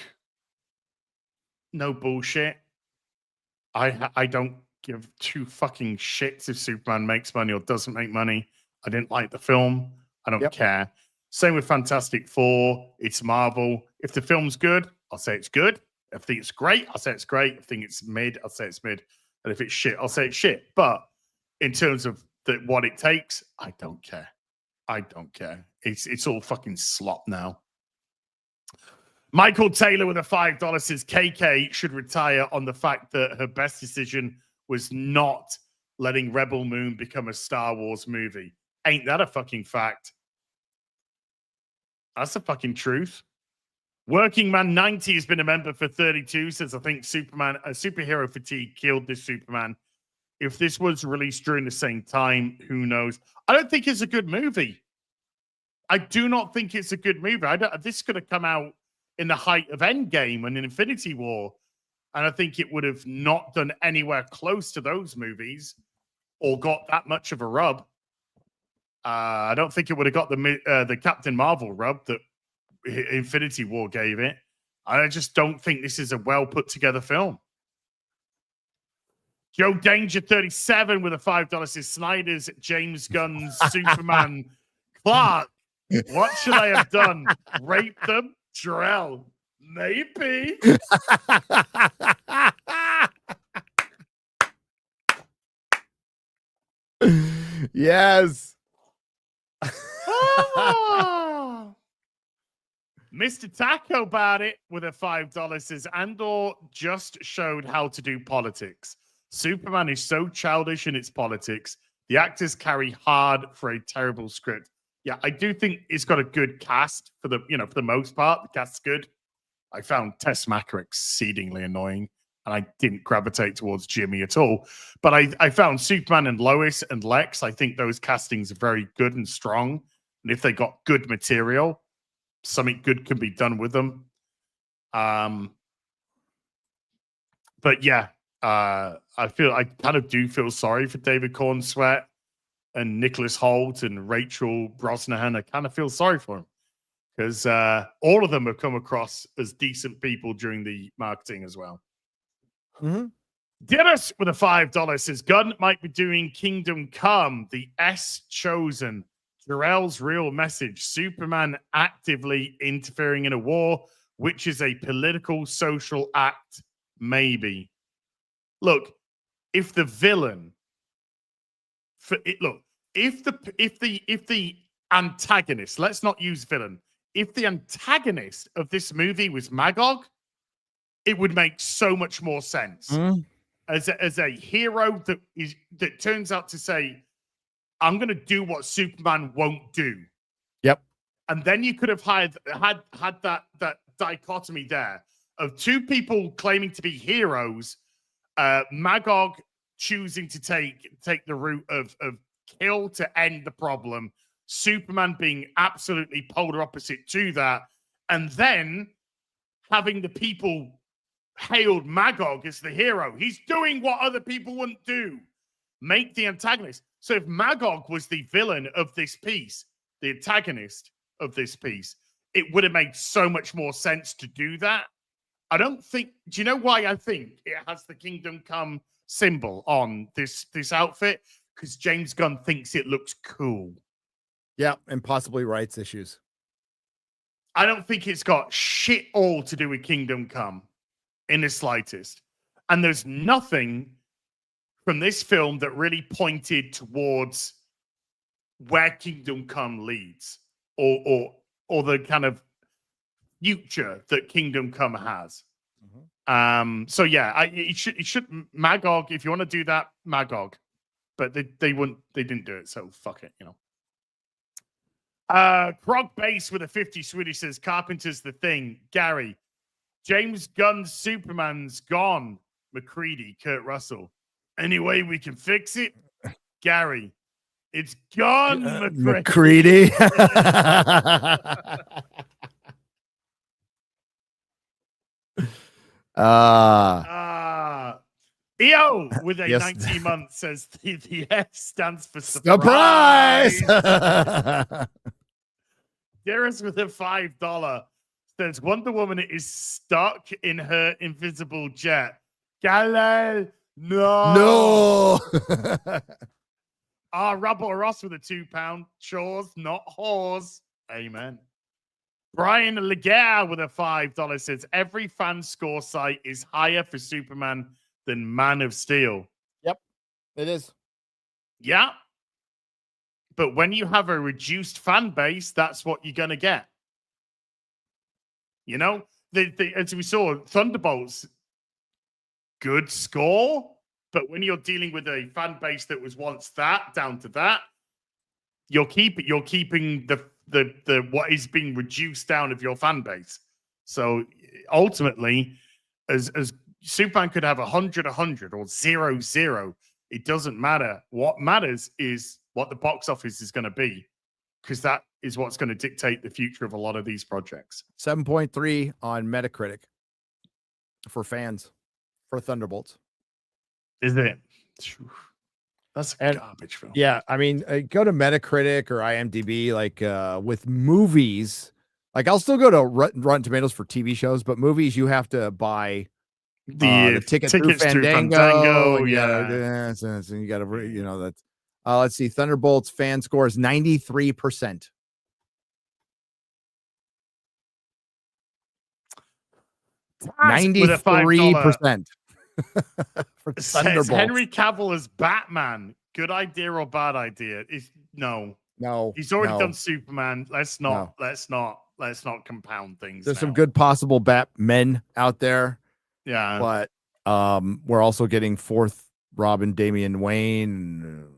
no bullshit. I don't give two fucking shits if Superman makes money or doesn't make money. I didn't like the film. I don't care. Same with Fantastic Four. It's Marvel. If the film's good, I'll say it's good. If I think it's great, I'll say it's great. If I think it's mid, I'll say it's mid. And if it's shit, I'll say it's shit. But in terms of what it takes, I don't care. I don't care. It's all fucking slop now. Michael Taylor with a $5 says KK should retire on the fact that her best decision was not letting Rebel Moon become a Star Wars movie. Ain't that a fucking fact? That's the fucking truth. Working Man 90 has been a member for 32. Says, I think superhero fatigue killed this Superman. If this was released during the same time, who knows? I don't think it's a good movie. I do not think it's a good movie. This could have come out in the height of Endgame and Infinity War, and I think it would have not done anywhere close to those movies or got that much of a rub. I don't think it would have got the Captain Marvel rub that Infinity War gave it. I just don't think this is a well put together film. Joe Danger 37 with a $5 says Snyder's James Gunn's Superman Clark. What should I have done? Rape them? Drell? Maybe. Yes. Mr. Taco about it with a $5 says Andor just showed how to do politics. Superman is so childish in its politics. The actors carry hard for a terrible script. Yeah, I do think it's got a good cast for the most part. The cast's good. I found Tess Macker exceedingly annoying, and I didn't gravitate towards Jimmy at all. But I found Superman and Lois and Lex. I think those castings are very good and strong. And if they got good material, something good can be done with them. But yeah, I kind of do feel sorry for David Cornsweet and Nicholas Hoult and Rachel Brosnahan. I kind of feel sorry for him because all of them have come across as decent people during the marketing as well. Mm-hmm. Dennis with a $5 says Gunn might be doing Kingdom Come, the S Chosen, Jarrell's real message, Superman actively interfering in a war, which is a political social act, maybe. Look, if the villain, if the antagonist, let's not use villain, if the antagonist of this movie was Magog, it would make so much more sense. As a hero that turns out to say, I'm going to do what Superman won't do. Yep. And then you could have had that dichotomy there of two people claiming to be heroes, Magog choosing to take the route of kill to end the problem, Superman being absolutely polar opposite to that, and then having the people hailed Magog as the hero. He's doing what other people wouldn't do. Make the antagonist. So if Magog was the villain of this piece, the antagonist of this piece, it would have made so much more sense to do that. I don't think. Do you know why I think it has the Kingdom Come symbol on this outfit? Because James Gunn thinks it looks cool. Yeah, and possibly rights issues. I don't think it's got shit all to do with Kingdom Come in the slightest. And there's nothing from this film that really pointed towards where Kingdom Come leads or the kind of future that Kingdom Come has. So yeah, it should Magog, if you want to do that, Magog. But they didn't do it, so fuck it, you know. Krog Base with a 50 Swedish says Carpenter's the thing. Gary, James Gunn's Superman's gone. McCready, Kurt Russell. Any way we can fix it? Gary, it's gone, McCready. EO with a 19 months says the S stands for surprise. Darius with a $5 says Wonder Woman is stuck in her invisible jet. Galil, no. Rebel Ross with a £2. Chores, not whores. Amen. Brian Laguerre with a $5 says every fan score site is higher for Superman than Man of Steel. Yep, it is. Yeah. But when you have a reduced fan base, that's what you're going to get. You know, as we saw, Thunderbolts, good score. But when you're dealing with a fan base that was once that, down to that, you're keeping the what is being reduced down of your fan base. So ultimately, as Superman could have 100 or 0-0. It doesn't matter. What matters is what the box office is going to be, because that is what's going to dictate the future of a lot of these projects. 7.3 on Metacritic for fans for Thunderbolts. Is it? That's a garbage film. Yeah, I mean, go to Metacritic or IMDb. Like with movies, like I'll still go to Rotten Tomatoes for TV shows, but movies you have to buy the tickets through Fandango. Yeah, so you got to, you know, that's. Let's see. Thunderbolts fan score is 93%. With a $5 for Thunderbolts. Henry Cavill as Batman. Good idea or bad idea? No. He's already done Superman. Let's not compound things. There's some good possible Batmen out there. Yeah, but we're also getting fourth Robin, Damian Wayne.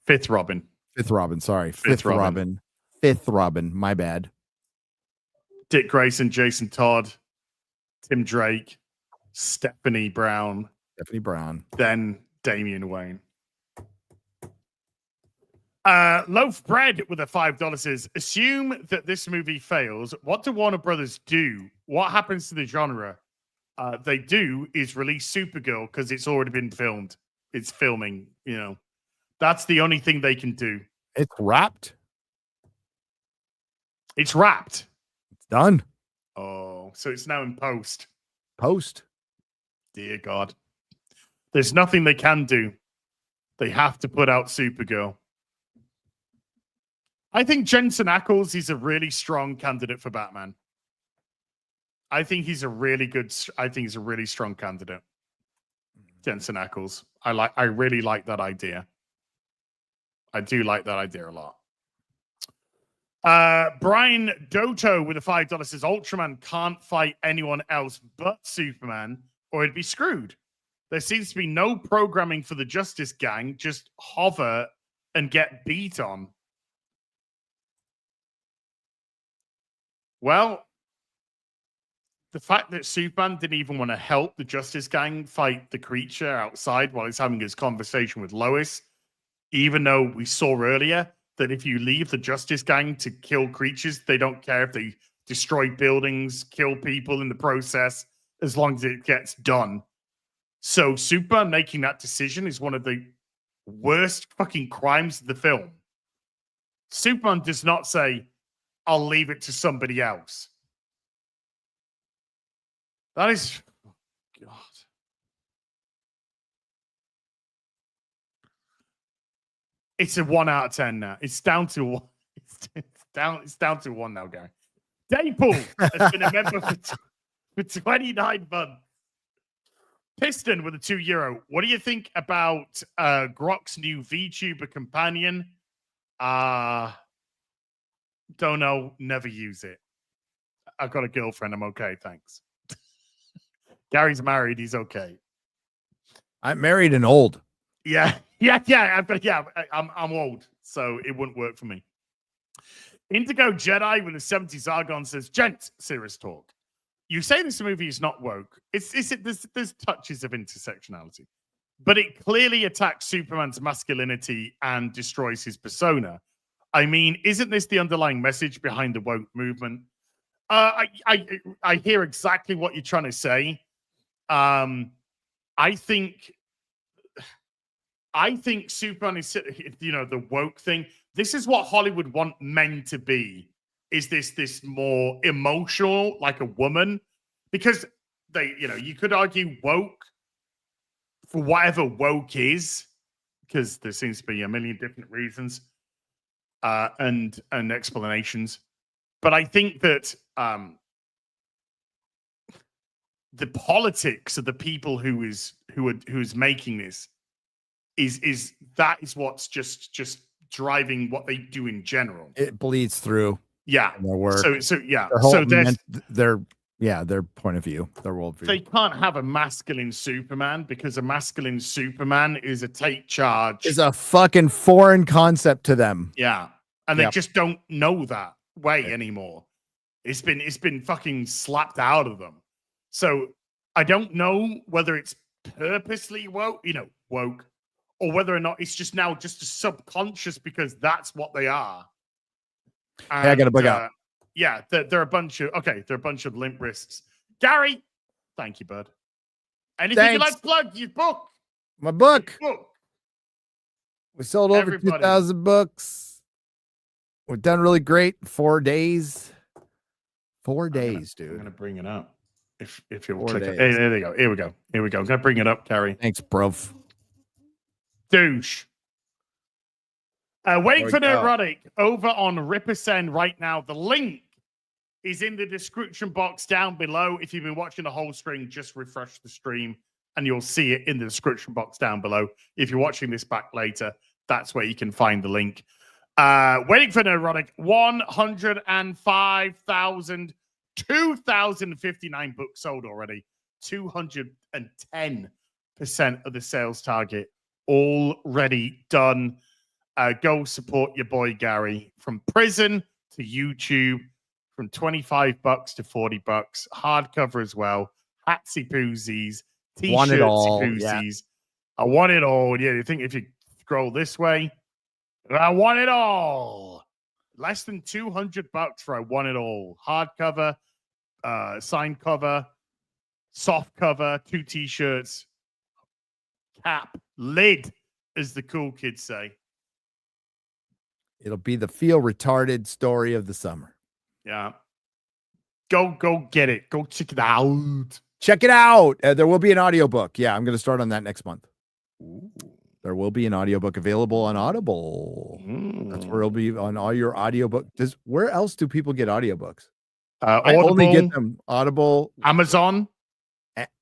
Fifth Robin. Sorry, fifth Robin. My bad. Dick Grayson, Jason Todd, Tim Drake, Stephanie Brown, then Damian Wayne. Loaf Bread with a $5 says, assume that this movie fails. What do Warner Brothers do? What happens to the genre? They do is release Supergirl because it's already been filmed. It's filming, you know. That's the only thing they can do. It's wrapped. It's wrapped. It's done. Oh, so it's now in post. Dear God. There's nothing they can do. They have to put out Supergirl. I think Jensen Ackles is a really strong candidate for Batman. I think he's a really strong candidate. Jensen Ackles. I really like that idea. I do like that idea a lot. Brian Doto with a $5 says Ultraman can't fight anyone else but Superman, or he'd be screwed. There seems to be no programming for the Justice Gang. Just hover and get beat on. Well, the fact that Superman didn't even want to help the Justice Gang fight the creature outside while he's having his conversation with Lois, even though we saw earlier that if you leave the Justice Gang to kill creatures, they don't care if they destroy buildings, kill people in the process, as long as it gets done. So Superman making that decision is one of the worst fucking crimes of the film. Superman does not say, I'll leave it to somebody else. That is, oh God. It's a 1 out of 10 now. It's down to 1. It's down to 1 now, guy. Daypool has been a member for 29 months. Piston with a €2. What do you think about Grok's new VTuber companion? Don't know. Never use it. I've got a girlfriend. I'm okay. Thanks. Gary's married. He's okay. I'm married and old. Yeah. I'm old, so it wouldn't work for me. Indigo Jedi with a 70s Argon says, "Gent, serious talk. You say this movie is not woke. There's touches of intersectionality, but it clearly attacks Superman's masculinity and destroys his persona. I mean, isn't this the underlying message behind the woke movement?" I hear exactly what you're trying to say. I think Superman is, the woke thing. This is what Hollywood want men to be. Is this more emotional, like a woman? Because you could argue woke for whatever woke is, because there seems to be a million different reasons and explanations. But I think that the politics of the people who is making this is what's just driving what they do in general. It bleeds through. Yeah. Their work. Their point of view, their worldview. They can't have a masculine Superman because a masculine Superman is a take charge. It's a fucking foreign concept to them. Yeah. And they just don't know that way anymore. It's been fucking slapped out of them. So I don't know whether it's purposely woke, or whether or not it's just now just a subconscious because that's what they are. And, hey, I gotta bug out. Yeah, they're a bunch of limp wrists. Gary, thank you, bud. Anything you'd like to plug? Your book. My book. Your book. We sold over 2,000 books. We've done really great. 4 days. 4 days, dude. I'm gonna bring it up. If you'll click it. Hey, there they go. Here we go. I'm gonna bring it up, Gary. Thanks, bro. Douche. Waiting for Neurotic over on Rippersen right now. The link is in the description box down below. If you've been watching the whole stream, just refresh the stream and you'll see it in the description box down below. If you're watching this back later, that's where you can find the link. Waiting for Neurotic, 105,000, 2,059 books sold already. 210% of the sales target already done. Go support your boy Gary. From prison to YouTube, from $25 to $40, hardcover as well. Hatsy poozies, t-shirts, poozies. I want it all. Yeah, you think if you scroll this way, I want it all. Less than $200 for I want it all. Hardcover, signed cover, soft cover, 2 t-shirts, cap, lid, as the cool kids say. It'll be the feel retarded story of the summer. Yeah. Go get it. Go check it out. Check it out. There will be an audiobook. Yeah, I'm going to start on that next month. Ooh. There will be an audiobook available on Audible. That's where it'll be on all your audiobook. Where else do people get audiobooks? I only get them Audible. Amazon.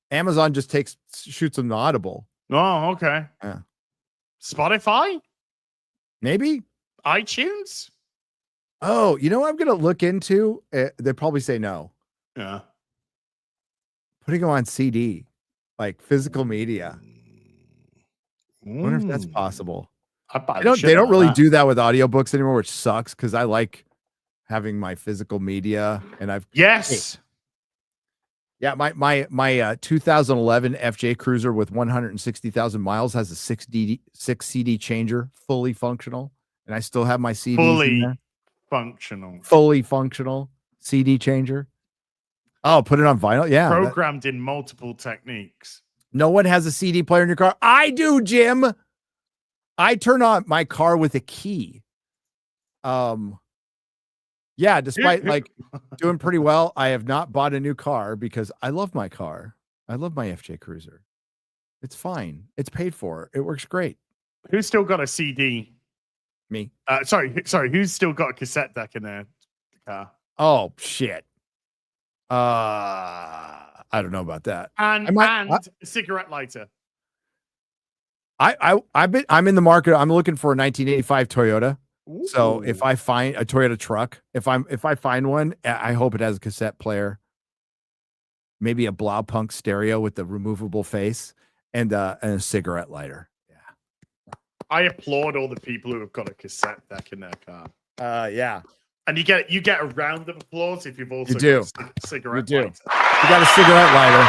Amazon just shoots them to Audible. Oh, okay. Yeah. Spotify? Maybe. iTunes? Oh, you know what I'm going to look into? They probably say no. Yeah. Putting them on CD, like physical media. I wonder if that's possible. They don't really do that with audiobooks anymore, which sucks because I like having my physical media. And Yeah, my 2011 FJ Cruiser with 160,000 miles has a 6 CD changer, fully functional, and I still have my CDs in Fully there. functional. Fully functional CD changer. Oh, put it on vinyl. Yeah. Programmed in multiple techniques. No one has a CD player in your car. I do, Jim. I turn on my car with a key. Yeah, despite like doing pretty well, I have not bought a new car because I love my car. I love my FJ Cruiser. It's fine. It's paid for. It works great. Who's still got a CD? Me. Sorry. Who's still got a cassette deck in their car? Oh shit. I don't know about that. And a cigarette lighter. I'm in the market. I'm looking for a 1985 Toyota. Ooh. So if I find a Toyota truck, if I find one, I hope it has a cassette player, maybe a Blaupunkt stereo with the removable face, and a cigarette lighter. Yeah. I applaud all the people who have got a cassette deck in their car. Yeah. And you get a round of applause if you've also do. got a cigarette You do. lighter. You got a cigarette lighter.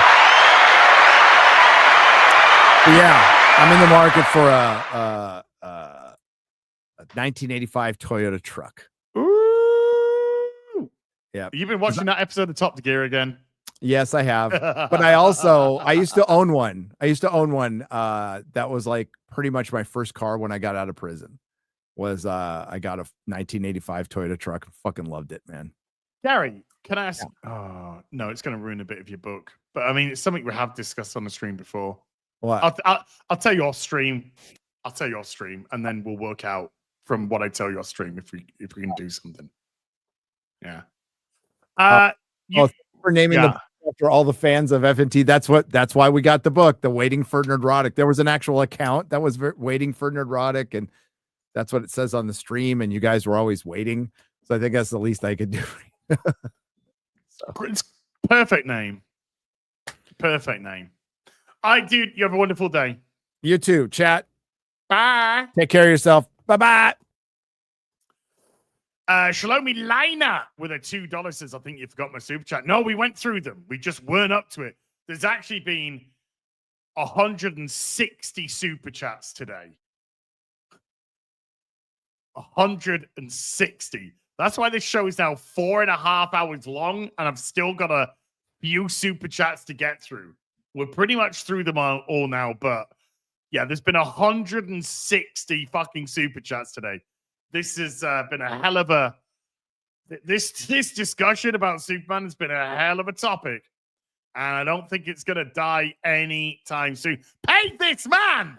But yeah, I'm in the market for a 1985 Toyota truck. Ooh. Yeah. You've been watching that episode of Top Gear again? Yes, I have. But I used to own one. That was like pretty much my first car when I got out of prison. Was I got a 1985 Toyota truck. Fucking loved it, man. Gary, can I ask? Yeah. Oh, no, it's going to ruin a bit of your book. But I mean, it's something we have discussed on the stream before. What? I'll tell you off stream. I'll tell you off stream, and then we'll work out from what I tell you off stream if we can do something. Yeah. For naming the book after all the fans of FNT. That's why we got the book, The Waiting for Nerdrotic. There was an actual account that was waiting for Nerdrotic, and that's what it says on the stream. And you guys were always waiting, so I think that's the least I could do. It's perfect name. Perfect name. All right, dude. You have a wonderful day. You too. Chat. Bye. Take care of yourself. Bye-bye. Shalomi Liner with a $2 says, I think you forgot my super chat. No, we went through them. We just weren't up to it. There's actually been 160 super chats today. 160. That's why this show is now 4.5 hours long, and I've still got a few super chats to get through. We're pretty much through them all now, but yeah, there's been 160 fucking super chats today. This has been a hell of a this discussion about Superman has been a hell of a topic, and I don't think it's gonna die anytime soon. Pay this man.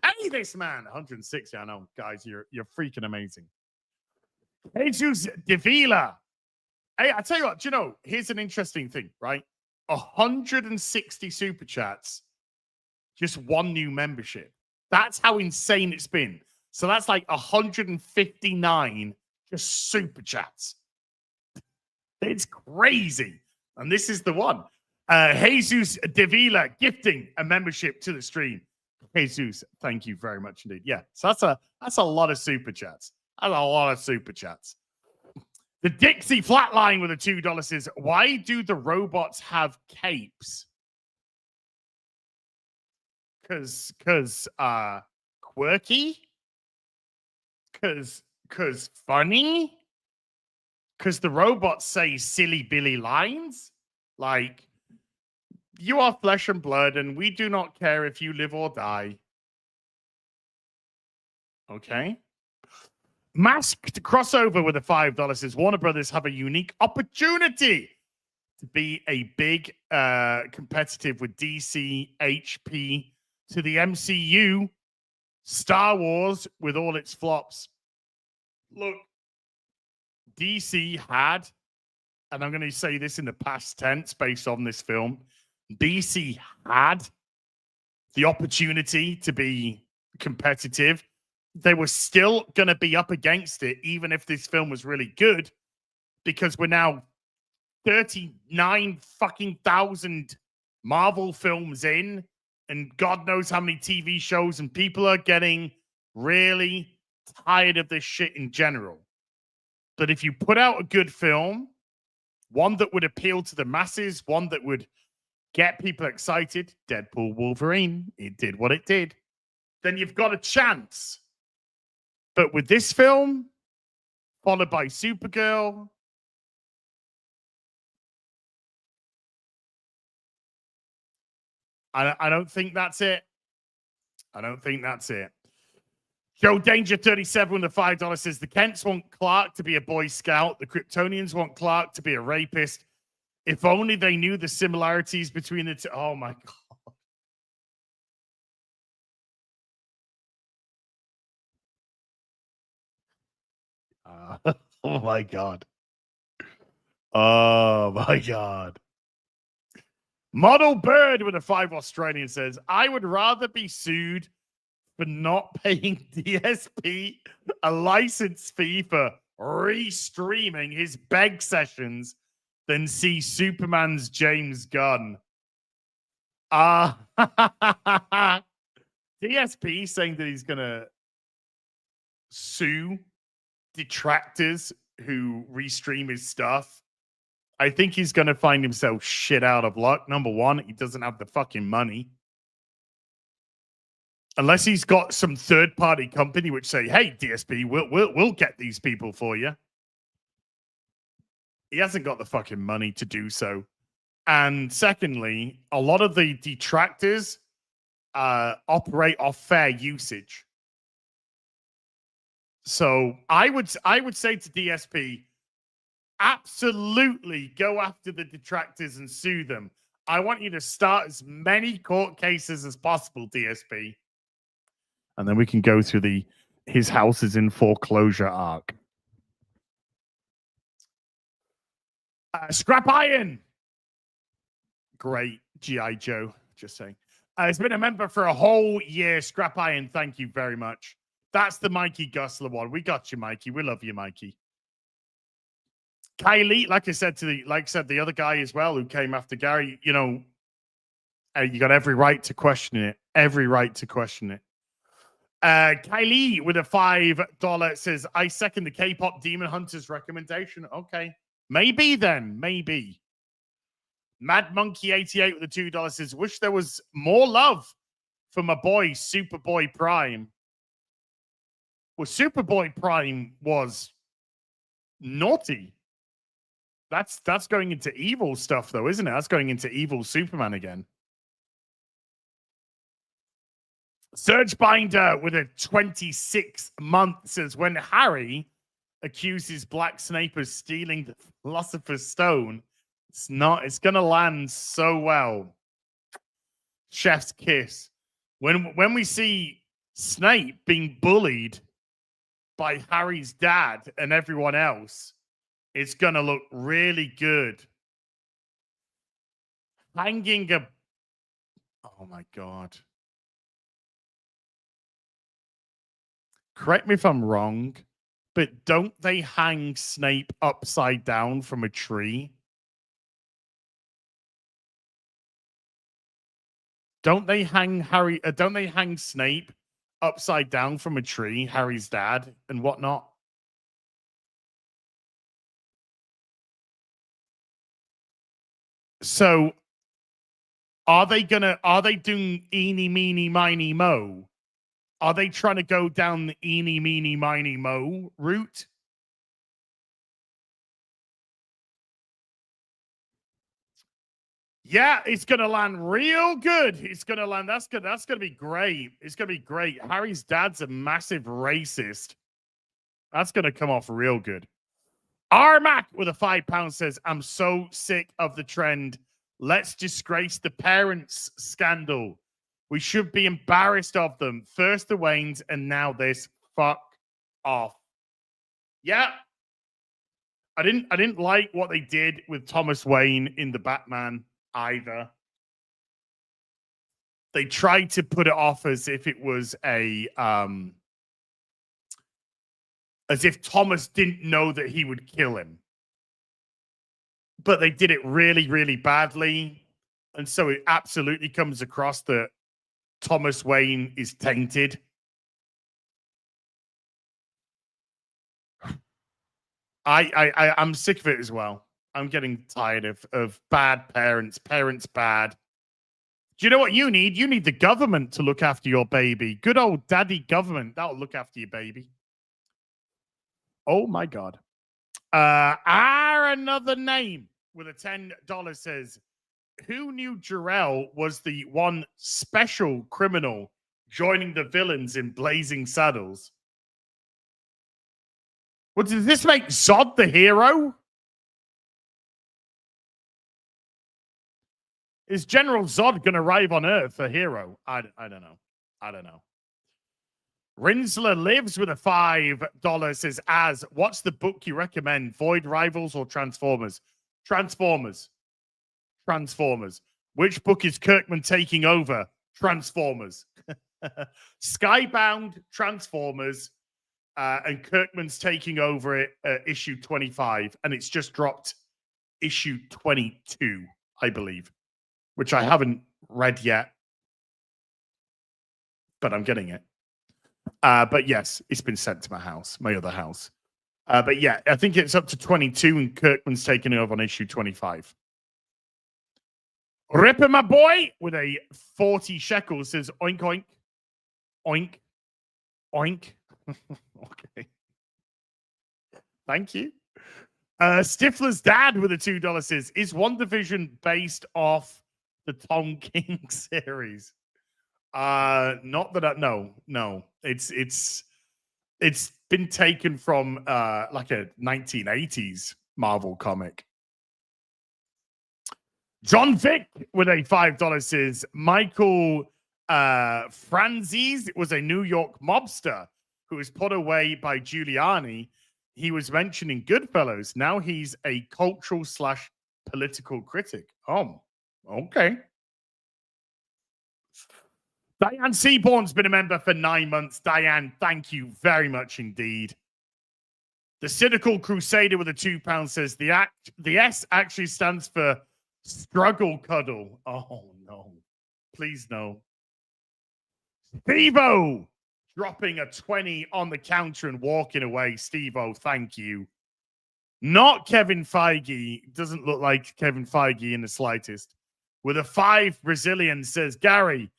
160. I know, guys, you're freaking amazing. Jesus Davila. Hey, I tell you what, here's an interesting thing, right? 160 super chats, just one new membership. That's how insane it's been. So that's like 159 just super chats. It's crazy. And this is the one. Jesus Davila gifting a membership to the stream. Jesus, thank you very much indeed. Yeah, so that's a lot of super chats. That's a lot of super chats. The Dixie Flatline with a $2 says, why do the robots have capes? Because quirky? Because funny? Because the robots say silly Billy lines? Like, you are flesh and blood, and we do not care if you live or die. Okay. Masked crossover with a $5 says Warner Brothers have a unique opportunity to be a big competitive with DC, HP to the MCU, Star Wars with all its flops. Look, DC had, and I'm going to say this in the past tense based on this film, DC had the opportunity to be competitive. They were still going to be up against it, even if this film was really good, because we're now 39 fucking thousand Marvel films in, and God knows how many TV shows, and people are getting really tired of this shit in general. But if you put out a good film one that would appeal to the masses, one that would get people excited. Deadpool Wolverine, it did what it did. Then you've got a chance. But with this film, followed by Supergirl, I don't think that's it. I don't think that's it. Joe Danger 37 with the $5 says the Kents want Clark to be a Boy Scout. The Kryptonians want Clark to be a rapist. If only they knew the similarities between the two. Oh my God. Oh my God. Oh my God. Model Bird with a 5 Australian says, I would rather be sued for not paying DSP a license fee for restreaming his beg sessions than see Superman's James Gunn. DSP saying that he's going to sue detractors who restream his stuff. I think he's going to find himself shit out of luck. Number one, he doesn't have the fucking money. Unless he's got some third-party company which say, hey, DSP, we'll get these people for you. He hasn't got the fucking money to do so. And secondly, a lot of the detractors operate off fair usage. So I would say to DSP, absolutely go after the detractors and sue them. I want you to start as many court cases as possible, DSP. And then we can go through his house is in foreclosure arc. Scrap Iron. Great, G.I. Joe. Just saying. It's been a member for a whole year. Scrap Iron, thank you very much. That's the Mikey Gusler one. We got you, Mikey. We love you, Mikey. Kylie, like I said the other guy as well who came after Gary, you know, you got every right to question it. Every right to question it. Kylie with a $5 says, I second the K-pop Demon Hunters recommendation. Okay. Maybe then. Maybe. Mad Monkey 88 with the $2 says, wish there was more love for my boy, Superboy Prime. Well, Superboy Prime was naughty. That's going into evil stuff, though, isn't it? That's going into evil Superman again. Surge Binder with a 26-month says, when Harry accuses Black Snape of stealing the Philosopher's Stone, it's going to land so well. Chef's kiss. When we see Snape being bullied by Harry's dad and everyone else, it's going to look really good. Hanging a... Oh, my God. Correct me if I'm wrong, but don't they hang Snape upside down from a tree? Don't they hang Snape upside down from a tree, Harry's dad, and whatnot? So are they doing eeny, meeny, miny, mo? Are they trying to go down the eeny, meeny, miny, mo route? Yeah, it's going to land real good. It's going to land. That's good. That's going to be great. It's going to be great. Harry's dad's a massive racist. That's going to come off real good. Armac with a £5 says, I'm so sick of the trend. Let's disgrace the parents scandal. We should be embarrassed of them. First the Waynes and now this. Fuck off. Yeah. I didn't like what they did with Thomas Wayne in the Batman either. They tried to put it off as if it was as if Thomas didn't know that he would kill him. But they did it really, really badly. And so it absolutely comes across that Thomas Wayne is tainted. I'm sick of it as well. I'm getting tired of bad parents. Parents bad. Do you know what you need? You need the government to look after your baby. Good old daddy government. That'll look after your baby. Oh my God. Another name with a $10 says, who knew Jarrell was the one special criminal joining the villains in Blazing Saddles? Well, does this make Zod the hero? Is General Zod going to arrive on Earth a hero? I don't know. I don't know. Rinsler Lives with a $5 says, what's the book you recommend? Void Rivals or Transformers? Transformers. Which book is Kirkman taking over? Transformers. Skybound, Transformers, and Kirkman's taking over it issue 25, and it's just dropped issue 22, I believe, which I haven't read yet, but I'm getting it. But yes, it's been sent to my other house. But yeah, I think it's up to 22, and Kirkman's taking over on issue 25. Ripper, my boy, with a 40 shekels says, oink, oink, oink, oink. Okay. Thank you. Stifler's dad with a $2 says, is WandaVision based off the Tom King series? Not that no. It's been taken from like a 1980s Marvel comic. John Vick with a $5 says, Michael Franzese was a New York mobster who was put away by Giuliani. He was mentioning Goodfellas. Now he's a cultural / political critic. Oh, okay. Diane Seaborn's been a member for 9 months. Diane, thank you very much indeed. The Cynical Crusader with a £2 says, the S actually stands for struggle cuddle. Oh, no. Please, no. Steve-O dropping a 20 on the counter and walking away. Steve-O, thank you. Not Kevin Feige. Doesn't look like Kevin Feige in the slightest. With a 5, Brazilian says, Gary,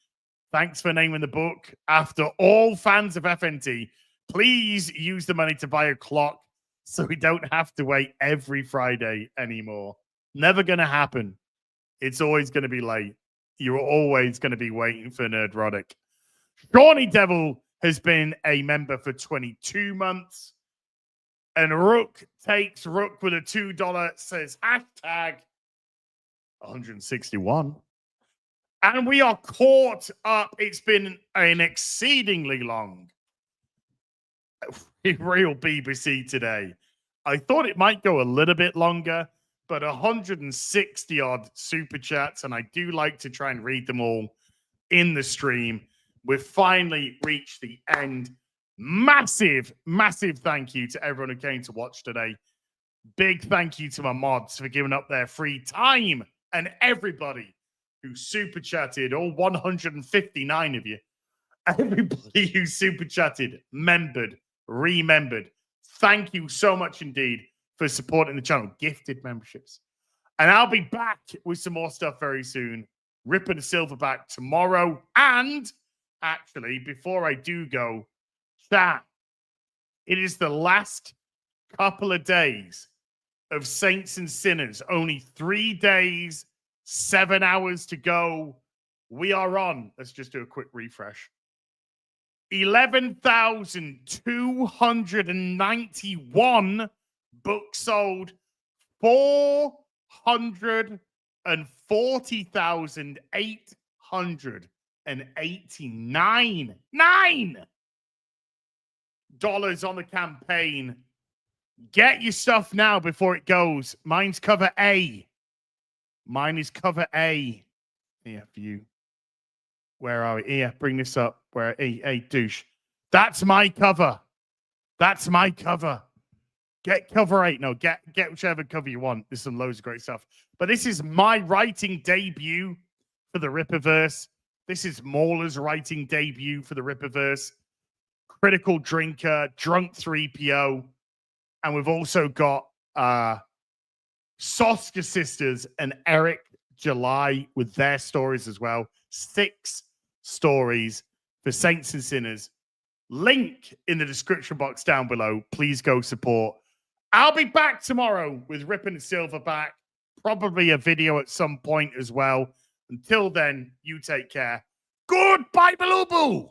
thanks for naming the book after all fans of FNT. Please use the money to buy a clock so we don't have to wait every Friday anymore. Never going to happen. It's always going to be late. You're always going to be waiting for Nerdrotic. Shawnee Devil has been a member for 22 months. And Rook takes Rook with a $2, says hashtag 161. And we are caught up. It's been an exceedingly long real BBC today. I thought it might go a little bit longer, but 160 odd super chats, and I do like to try and read them all in the stream. We've finally reached the end. Massive thank you to everyone who came to watch today. Big thank you to my mods for giving up their free time, and everybody who super chatted, all 159 of you, everybody who super chatted, remembered. Thank you so much indeed for supporting the channel. Gifted memberships. And I'll be back with some more stuff very soon. Ripping the Silverback tomorrow. And actually, before I do go, chat, it is the last couple of days of Saints and Sinners. Only 3 days, 7 hours to go. We are on. Let's just do a quick refresh. 11,291 books sold. 440,889 $9 on the campaign. Get your stuff now before it goes. Mine's cover A. Mine is cover A. Here for you. Where are we? Here, bring this up. Where? Hey, douche. That's my cover. That's my cover. Get cover 8. No, get whichever cover you want. There's some loads of great stuff. But this is my writing debut for the Rippaverse. This is Mauler's writing debut for the Rippaverse. Critical Drinker, Drunk 3PO. And we've also got Soska Sisters and Eric July with their stories as well. 6 stories for Saints and Sinners. Link in the description box down below. Please go support. I'll be back tomorrow with Ripon and Silverback. Probably a video at some point as well. Until then, you take care. Goodbye, Baloo Boo.